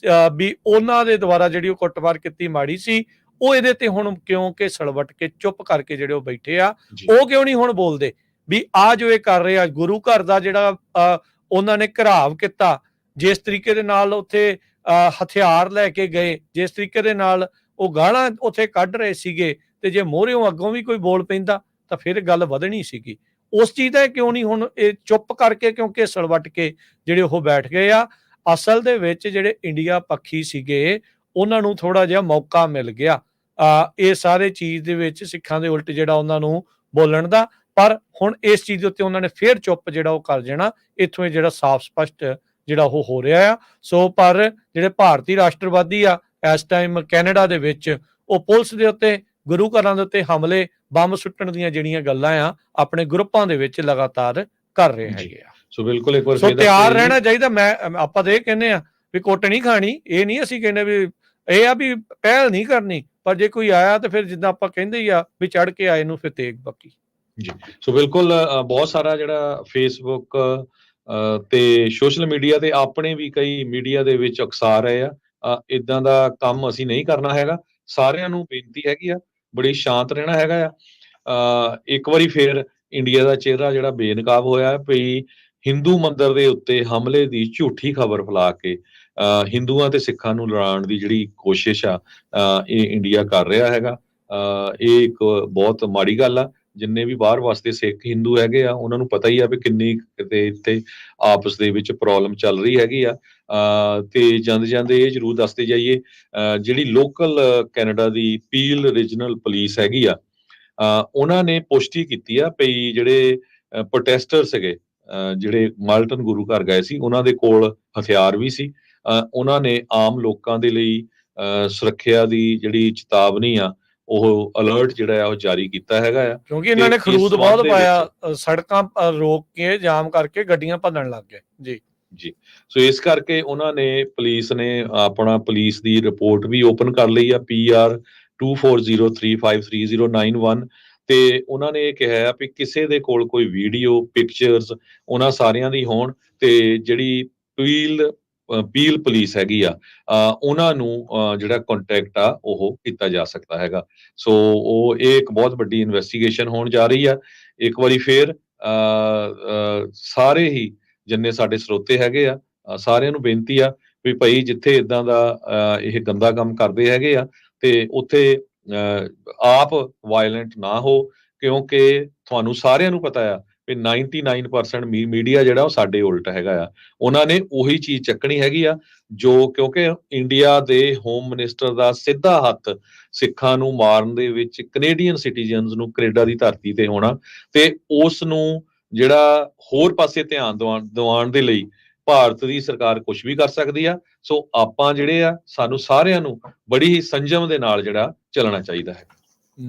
ਵੀ ਉਹਨਾਂ ਦੇ ਦੁਆਰਾ ਜਿਹੜੀ ਉਹ ਕੁੱਟਮਾਰ ਕੀਤੀ ਮਾੜੀ ਸੀ, ਉਹ ਇਹਦੇ ਤੇ ਹੁਣ ਕਿਉਂਕਿ ਸੜਵਟ ਕੇ ਚੁੱਪ ਕਰਕੇ ਜਿਹੜੇ ਉਹ ਬੈਠੇ ਆ, ਉਹ ਕਿਉਂ ਨਹੀਂ ਹੁਣ ਬੋਲਦੇ ਵੀ ਆ ਜੋ ਇਹ ਕਰ ਰਹੇ ਆ, ਗੁਰੂ ਘਰ ਦਾ ਜਿਹੜਾ ਉਹਨਾਂ ਨੇ ਘਿਰਾਵ ਕੀਤਾ, ਜਿਸ ਤਰੀਕੇ ਦੇ ਨਾਲ ਉੱਥੇ ਹਥਿਆਰ ਲੈ ਕੇ ਗਏ, ਜਿਸ ਤਰੀਕੇ ਦੇ ਨਾਲ ਉਹ ਗਾਲਾਂ ਉੱਥੇ ਕੱਢ ਰਹੇ ਸੀਗੇ, ਤੇ ਜੇ ਮੋਹਰਿਓਂ ਅੱਗੋਂ ਵੀ ਕੋਈ ਬੋਲ ਪੈਂਦਾ ਤਾਂ ਫਿਰ ਗੱਲ ਵਧਣੀ ਸੀਗੀ। ਉਸ ਚੀਜ਼ ਦਾ ਕਿਉਂ ਨਹੀਂ ਹੁਣ ਇਹ ਚੁੱਪ ਕਰਕੇ, ਕਿਉਂਕਿ ਸਲਵੱਟ ਕੇ ਜਿਹੜੇ ਉਹ ਬੈਠ ਗਏ ਆ। ਅਸਲ ਦੇ ਵਿੱਚ ਜਿਹੜੇ ਇੰਡੀਆ ਪੱਖੀ ਸੀਗੇ ਉਹਨਾਂ ਨੂੰ ਥੋੜਾ ਜਿਹਾ ਮੌਕਾ ਮਿਲ ਗਿਆ ਇਹ ਸਾਰੇ ਚੀਜ਼ ਦੇ ਵਿੱਚ ਸਿੱਖਾਂ ਦੇ ਉਲਟ ਜਿਹੜਾ ਉਹਨਾਂ ਨੂੰ ਬੋਲਣ ਦਾ, ਪਰ ਹੁਣ ਇਸ ਚੀਜ਼ ਦੇ ਉੱਤੇ ਉਹਨਾਂ ਨੇ ਫੇਰ ਚੁੱਪ ਜਿਹੜਾ ਉਹ ਕਰ ਜਾਣਾ। ਇੱਥੋਂ ਇਹ ਜਿਹੜਾ ਸਾਫ਼ ਸਪਸ਼ਟ ਜਿਹੜਾ ਉਹ ਹੋ ਰਿਹਾ ਆ। ਸੋ ਪਰ ਜਿਹੜੇ ਭਾਰਤੀ ਰਾਸ਼ਟਰਵਾਦੀ ਆ ਇਸ ਟਾਈਮ ਕੈਨੇਡਾ ਦੇ ਵਿੱਚ, ਉਹ ਪੁਲਿਸ ਦੇ ਉੱਤੇ, ਗੁਰੂ ਘਰਾਂ ਦੇ ਉੱਤੇ ਹਮਲੇ, ਬੰਬ ਸੁੱਟਣ ਦੀਆਂ ਜਿਹੜੀਆਂ ਗੱਲਾਂ ਆ ਆਪਣੇ ਗਰੁੱਪਾਂ ਦੇ ਵਿੱਚ ਲਗਾਤਾਰ ਕਰ ਰਹੇ ਹੈਗੇ ਆ। ਸੋ ਬਿਲਕੁਲ ਇੱਕ ਵਾਰ ਸੋ ਤਿਆਰ ਰਹਿਣਾ ਚਾਹੀਦਾ। ਆਪਾਂ ਤਾਂ ਇਹ ਕਹਿੰਦੇ ਆ ਵੀ ਕੁੱਟ ਨਹੀਂ ਖਾਣੀ, ਇਹ ਨਹੀਂ ਅਸੀਂ ਕਹਿੰਦੇ ਵੀ ਇਹ ਆ ਵੀ ਪਹਿਲ ਨਹੀਂ ਕਰਨੀ, ਪਰ ਜੇ ਕੋਈ ਆਇਆ ਤਾਂ ਫਿਰ ਜਿੱਦਾਂ ਆਪਾਂ ਕਹਿੰਦੇ ਹੀ ਆ ਵੀ ਚੜ ਕੇ ਆਏ ਨੂੰ ਫਿਰ ਤੇਗ ਬੱਕੀ ਜੀ। ਸੋ ਬਿਲਕੁਲ ਬਹੁਤ ਸਾਰਾ ਜਿਹੜਾ ਫੇਸਬੁੱਕ ਤੇ ਸੋਸ਼ਲ ਮੀਡੀਆ ਤੇ ਆਪਣੇ ਵੀ ਕਈ ਮੀਡੀਆ ਦੇ ਵਿੱਚ ਉਕਸਾ ਰਹੇ ਆ, ਇਦਾਂ ਦਾ ਕੰਮ ਅਸੀਂ ਨਹੀਂ ਕਰਨਾ ਹੈਗਾ। ਸਾਰਿਆਂ ਨੂੰ ਬੇਨਤੀ ਹੈਗੀ ਆ, ਬੜੀ ਸ਼ਾਂਤ ਰਹਿਣਾ ਹੈਗਾ ਆ। ਇੱਕ ਵਾਰੀ ਫੇਰ ਇੰਡੀਆ ਦਾ ਚਿਹਰਾ ਜਿਹੜਾ ਬੇਨਕਾਬ ਹੋਇਆ ਵੀ ਹਿੰਦੂ ਮੰਦਿਰ ਦੇ ਉੱਤੇ ਹਮਲੇ ਦੀ ਝੂਠੀ ਖਬਰ ਫੈਲਾ ਕੇ ਹਿੰਦੂਆਂ ਤੇ ਸਿੱਖਾਂ ਨੂੰ ਲੜਾਉਣ ਦੀ ਜਿਹੜੀ ਕੋਸ਼ਿਸ਼ ਆ ਇਹ ਇੰਡੀਆ ਕਰ ਰਿਹਾ ਹੈਗਾ। ਇਹ ਇੱਕ ਬਹੁਤ ਮਾੜੀ ਗੱਲ ਆ। ਜਿੰਨੇ ਵੀ ਬਾਹਰ ਵਾਸਤੇ ਸਿੱਖ ਹਿੰਦੂ ਹੈਗੇ ਆ ਉਹਨਾਂ ਨੂੰ ਪਤਾ ਹੀ ਆ ਵੀ ਕਿੰਨੀ ਕਿਤੇ ਇੱਥੇ ਆਪਸ ਦੇ ਵਿੱਚ ਪ੍ਰੋਬਲਮ ਚੱਲ ਰਹੀ ਹੈਗੀ ਆ। ਤੇ ਜਾਂਦੇ ਜਾਂਦੇ ਇਹ ਜ਼ਰੂਰ ਦੱਸਦੇ ਜਾਈਏ, ਜਿਹੜੀ ਲੋਕਲ ਕੈਨੇਡਾ ਦੀ ਪੀਲ ਰੀਜਨਲ ਪੁਲਿਸ ਹੈਗੀ ਆ, ਉਹਨਾਂ ਨੇ ਪੁਸ਼ਟੀ ਕੀਤੀ ਆ ਵੀ ਜਿਹੜੇ ਪ੍ਰੋਟੈਸਟਰ ਸੀਗੇ, ਜਿਹੜੇ ਮਾਲਟਨ ਗੁਰੂ ਘਰ ਗਏ ਸੀ, ਉਹਨਾਂ ਦੇ ਕੋਲ ਹਥਿਆਰ ਵੀ ਸੀ। ਉਹਨਾਂ ਨੇ ਆਮ ਲੋਕਾਂ ਦੇ ਲਈ ਸੁਰੱਖਿਆ ਦੀ ਜਿਹੜੀ ਚੇਤਾਵਨੀ ਆ, ਉਹ ਅਲਰਟ ਜਿਹੜਾ ਆ ਉਹ ਜਾਰੀ ਕੀਤਾ ਹੈਗਾ ਆ, ਕਿਉਂਕਿ ਇਹਨਾਂ ਨੇ ਖਰੂਦ ਬਹੁਤ ਪਾਇਆ, ਸੜਕਾਂ ਰੋਕ ਕੇ ਜਾਮ ਕਰਕੇ ਗੱਡੀਆਂ ਭੰਨਣ ਲੱਗ ਗਏ ਜੀ ਜੀ। ਸੋ ਇਸ ਕਰਕੇ ਉਹਨਾਂ ਨੇ, ਪੁਲਿਸ ਨੇ ਆਪਣਾ ਪੁਲਿਸ ਦੀ ਰਿਪੋਰਟ ਵੀ ਓਪਨ ਕਰ ਲਈ ਆ, PR 2403533091, ਤੇ ਉਹਨਾਂ ਨੇ ਇਹ ਕਿਹਾ ਵੀ ਕਿਸੇ ਦੇ ਕੋਲ ਕੋਈ ਵੀਡੀਓ, ਪਿਕਚਰਸ ਉਹਨਾਂ ਸਾਰਿਆਂ ਦੀ ਹੋਣ, ਤੇ ਜਿਹੜੀ ਪੀਲ ਪੁਲਿਸ ਹੈਗੀ ਆ ਉਹਨਾਂ ਨੂੰ ਜਿਹੜਾ ਕੰਟੈਕਟ ਆ ਉਹ ਕੀਤਾ ਜਾ ਸਕਦਾ ਹੈਗਾ। ਸੋ ਉਹ ਇਹ ਇੱਕ ਬਹੁਤ ਵੱਡੀ ਇਨਵੈਸਟੀਗੇਸ਼ਨ ਹੋਣ ਜਾ ਰਹੀ ਆ। ਇੱਕ ਵਾਰੀ ਫੇਰ ਸਾਰੇ ਹੀ ਜਿੰਨੇ ਸਾਡੇ ਸਰੋਤੇ ਹੈਗੇ ਆ, ਸਾਰਿਆਂ ਨੂੰ ਬੇਨਤੀ ਆ ਵੀ ਭਾਈ ਜਿੱਥੇ ਇਦਾਂ ਦਾ ਇਹ ਗੰਦਾ ਕੰਮ ਕਰਦੇ ਹੈਗੇ ਆ ਤੇ ਉੱਥੇ ਆਪ ਵਾਇਲੈਂਟ ਨਾ ਹੋ, ਕਿਉਂਕਿ ਤੁਹਾਨੂੰ ਸਾਰਿਆਂ ਨੂੰ ਪਤਾ ਆ ਵੀ 99% ਮੀਡੀਆ ਜਿਹੜਾ ਉਹ ਸਾਡੇ ਉਲਟ ਹੈਗਾ ਆ। ਉਹਨਾਂ ਨੇ ਉਹੀ ਚੀਜ਼ ਚੱਕਣੀ ਹੈਗੀ ਆ ਜੋ, ਕਿਉਂਕਿ ਇੰਡੀਆ ਦੇ ਹੋਮ ਮਿਨਿਸਟਰ ਦਾ ਸਿੱਧਾ ਹੱਥ ਸਿੱਖਾਂ ਨੂੰ ਮਾਰਨ ਦੇ ਵਿੱਚ ਕੈਨੇਡੀਅਨ ਸਿਟੀਜ਼ਨਸ ਨੂੰ ਕੈਨੇਡਾ ਦੀ ਧਰਤੀ ਤੇ ਹੋਣਾ, ਤੇ ਉਸ ਨੂੰ ਜਿਹੜਾ ਹੋਰ ਪਾਸੇ ਧਿਆਨ ਦਿਵਾਉਣ ਦੇ ਲਈ ਭਾਰਤ ਦੀ ਸਰਕਾਰ ਕੁਝ ਵੀ ਕਰ ਸਕਦੀ ਆ। ਸੋ ਆਪਾਂ ਜਿਹੜੇ ਆ, ਸਾਨੂੰ ਸਾਰਿਆਂ ਨੂੰ ਬੜੀ ਹੀ ਸੰਜਮ ਦੇ ਨਾਲ ਜਿਹੜਾ ਚੱਲਣਾ ਚਾਹੀਦਾ ਹੈ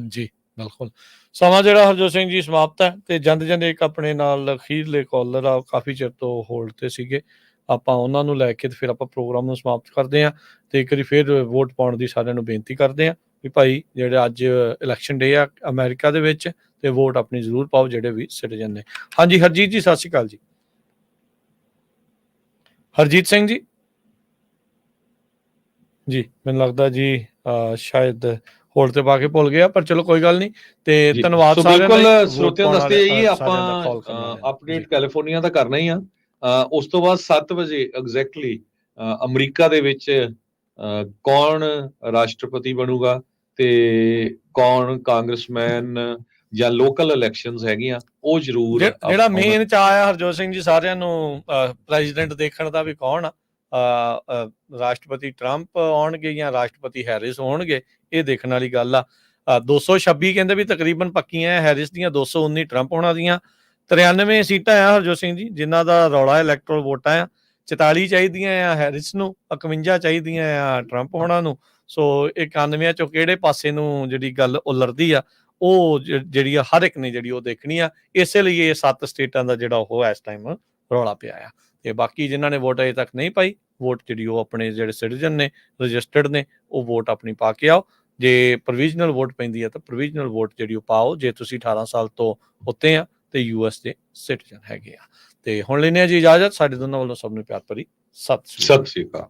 ਜੀ। ਬਿਲਕੁਲ। ਸਮਾਂ ਜਿਹੜਾ ਹਰਜੋਤ ਸਿੰਘ ਜੀ ਸਮਾਪਤ ਹੈ, ਤੇ ਜਾਂਦੇ ਇੱਕ ਆਪਣੇ ਨਾਲ ਅਖੀਰਲੇ ਕਾਲਰ ਆ, ਕਾਫੀ ਚਿਰ ਤੋਂ ਹੋਲਡ ਤੇ ਸੀਗੇ, ਆਪਾਂ ਉਹਨਾਂ ਨੂੰ ਲੈ ਕੇ ਤੇ ਫਿਰ ਆਪਾਂ ਪ੍ਰੋਗਰਾਮ ਨੂੰ ਸਮਾਪਤ ਕਰਦੇ ਹਾਂ। ਤੇ ਇੱਕ ਵਾਰੀ ਫਿਰ ਵੋਟ ਪਾਉਣ ਦੀ ਸਾਰਿਆਂ ਨੂੰ ਬੇਨਤੀ ਕਰਦੇ ਹਾਂ ਵੀ ਭਾਈ ਜਿਹੜੇ ਅੱਜ ਇਲੈਕਸ਼ਨ ਡੇ ਆ ਅਮਰੀਕਾ ਦੇ ਵਿੱਚ, ਤੇ ਵੋਟ ਆਪਣੀ ਜ਼ਰੂਰ ਪਾਓ ਜਿਹੜੇ ਵੀ ਸਿਟੀਜ਼ਨ ਨੇ। ਹਾਂਜੀ ਹਰਜੀਤ ਜੀ, ਸਤਿ ਸ਼੍ਰੀ ਅਕਾਲ ਜੀ। ਹਰਜੀਤ ਸਿੰਘ ਜੀ, ਜੀ ਮੈਨੂੰ ਲੱਗਦਾ ਜੀ ਸ਼ਾਇਦ ਹੋਲਡ ਤੇ ਪਾ ਕੇ ਭੁੱਲ ਗਿਆ, ਪਰ ਚਲੋ ਕੋਈ ਗੱਲ ਨਹੀਂ। ਤੇ ਧੰਨਵਾਦ ਸਾਰਿਆਂ ਦਾ। ਬਿਲਕੁਲ ਸਰੋਤਿਆਂ ਦੱਸਦੇ ਜਾਈਏ, ਆਪਾਂ ਅਪਡੇਟ ਕੈਲੀਫੋਰਨੀਆ ਦਾ ਕਰਨਾ ਹੀ ਆ। ਉਸ ਤੋਂ ਬਾਅਦ 7 ਵਜੇ ਐਗਜ਼ੈਕਟਲੀ ਅਮਰੀਕਾ ਦੇ ਵਿੱਚ ਕੌਣ ਰਾਸ਼ਟਰਪਤੀ ਬਣੂਗਾ ਤੇ ਕੌਣ ਕਾਂਗਰਸਮੈਨ ਜਾਂ ਲੋਕਲ ਇਲੈਕਸ਼ਨਸ ਹੈਗੀਆਂ, ਉਹ ਜ਼ਰੂਰ ਜਿਹੜਾ ਮੇਨ ਚਾਅ ਆ ਹਰਜੋਤ ਸਿੰਘ ਜੀ ਸਾਰਿਆਂ ਨੂੰ ਪ੍ਰੈਜ਼ੀਡੈਂਟ ਦੇਖਣ ਦਾ ਵੀ ਕੌਣ ਆ, ਰਾਸ਼ਟਰਪਤੀ ਟਰੰਪ ਆਉਣਗੇ ਜਾਂ ਰਾਸ਼ਟਰਪਤੀ ਹੈਰਿਸ ਹੋਣਗੇ, ਇਹ ਦੇਖਣ ਵਾਲੀ ਗੱਲ ਆ। 226 ਕਹਿੰਦੇ ਵੀ ਤਕਰੀਬਨ ਪੱਕੀਆਂ ਹੈਰਿਸ ਦੀਆਂ, 219 ਟਰੰਪ ਹੋਣਾ ਦੀਆਂ। 93 ਸੀਟਾਂ ਆ ਹਰਜੋਤ ਸਿੰਘ ਜੀ ਜਿਨ੍ਹਾਂ ਦਾ ਰੌਲਾ ਇਲੈਕਟਰਲ ਵੋਟਾਂ ਆ। 44 ਚਾਹੀਦੀਆਂ ਆ ਹੈਰਿਸ ਨੂੰ, 51 ਚਾਹੀਦੀਆਂ ਆ ਟਰੰਪ ਹੋਣਾ ਨੂੰ। ਸੋ 91 ਚੋਂ ਕਿਹੜੇ ਪਾਸੇ ਨੂੰ ਜਿਹੜੀ ਗੱਲ ਉਲਰਦੀ ਆ, ਉਹ ਜਿਹੜੀ ਆ ਹਰ ਇੱਕ ਨੇ ਜਿਹੜੀ ਉਹ ਦੇਖਣੀ ਆ। ਇਸੇ ਲਈ ਇਹ 7 ਸਟੇਟਾਂ ਦਾ ਜਿਹੜਾ ਉਹ ਇਸ ਟਾਈਮ ਰੌਲਾ ਪਿਆ ਆ। ਤੇ ਬਾਕੀ ਜਿਨ੍ਹਾਂ ਨੇ ਵੋਟ ਅਜੇ ਤੱਕ ਨਹੀਂ ਪਾਈ, ਵੋਟ ਜਿਹੜੀ ਉਹ ਆਪਣੇ ਜਿਹੜੇ ਸਿਟੀਜ਼ਨ ਨੇ, ਰਜਿਸਟਰਡ ਨੇ, ਉਹ ਵੋਟ ਆਪਣੀ ਪਾ ਕੇ ਆਓ। ਜੇ ਪ੍ਰੋਵੀਜ਼ਨਲ ਵੋਟ ਪੈਂਦੀ ਹੈ ਤਾਂ ਪ੍ਰੋਵੀਜ਼ਨਲ ਵੋਟ ਜਿਹੜੀ ਉਹ ਪਾਓ, ਜੇ ਤੁਸੀਂ 18 ਸਾਲ ਤੋਂ ਉੱਤੇ ਆ ਤੇ US ਦੇ ਸਿਟੀਜ਼ਨ ਹੈਗੇ ਆ। ਤੇ ਹੁਣ ਲੈਣੇ ਆ ਜੀ ਇਜਾਜ਼ਤ। ਸਾਡੇ ਦੋਨਾਂ ਵੱਲੋਂ ਸਭ ਨੂੰ ਪਿਆਰ ਭਰੀ ਸਤਿ ਸ਼੍ਰੀ ਅਕਾਲ।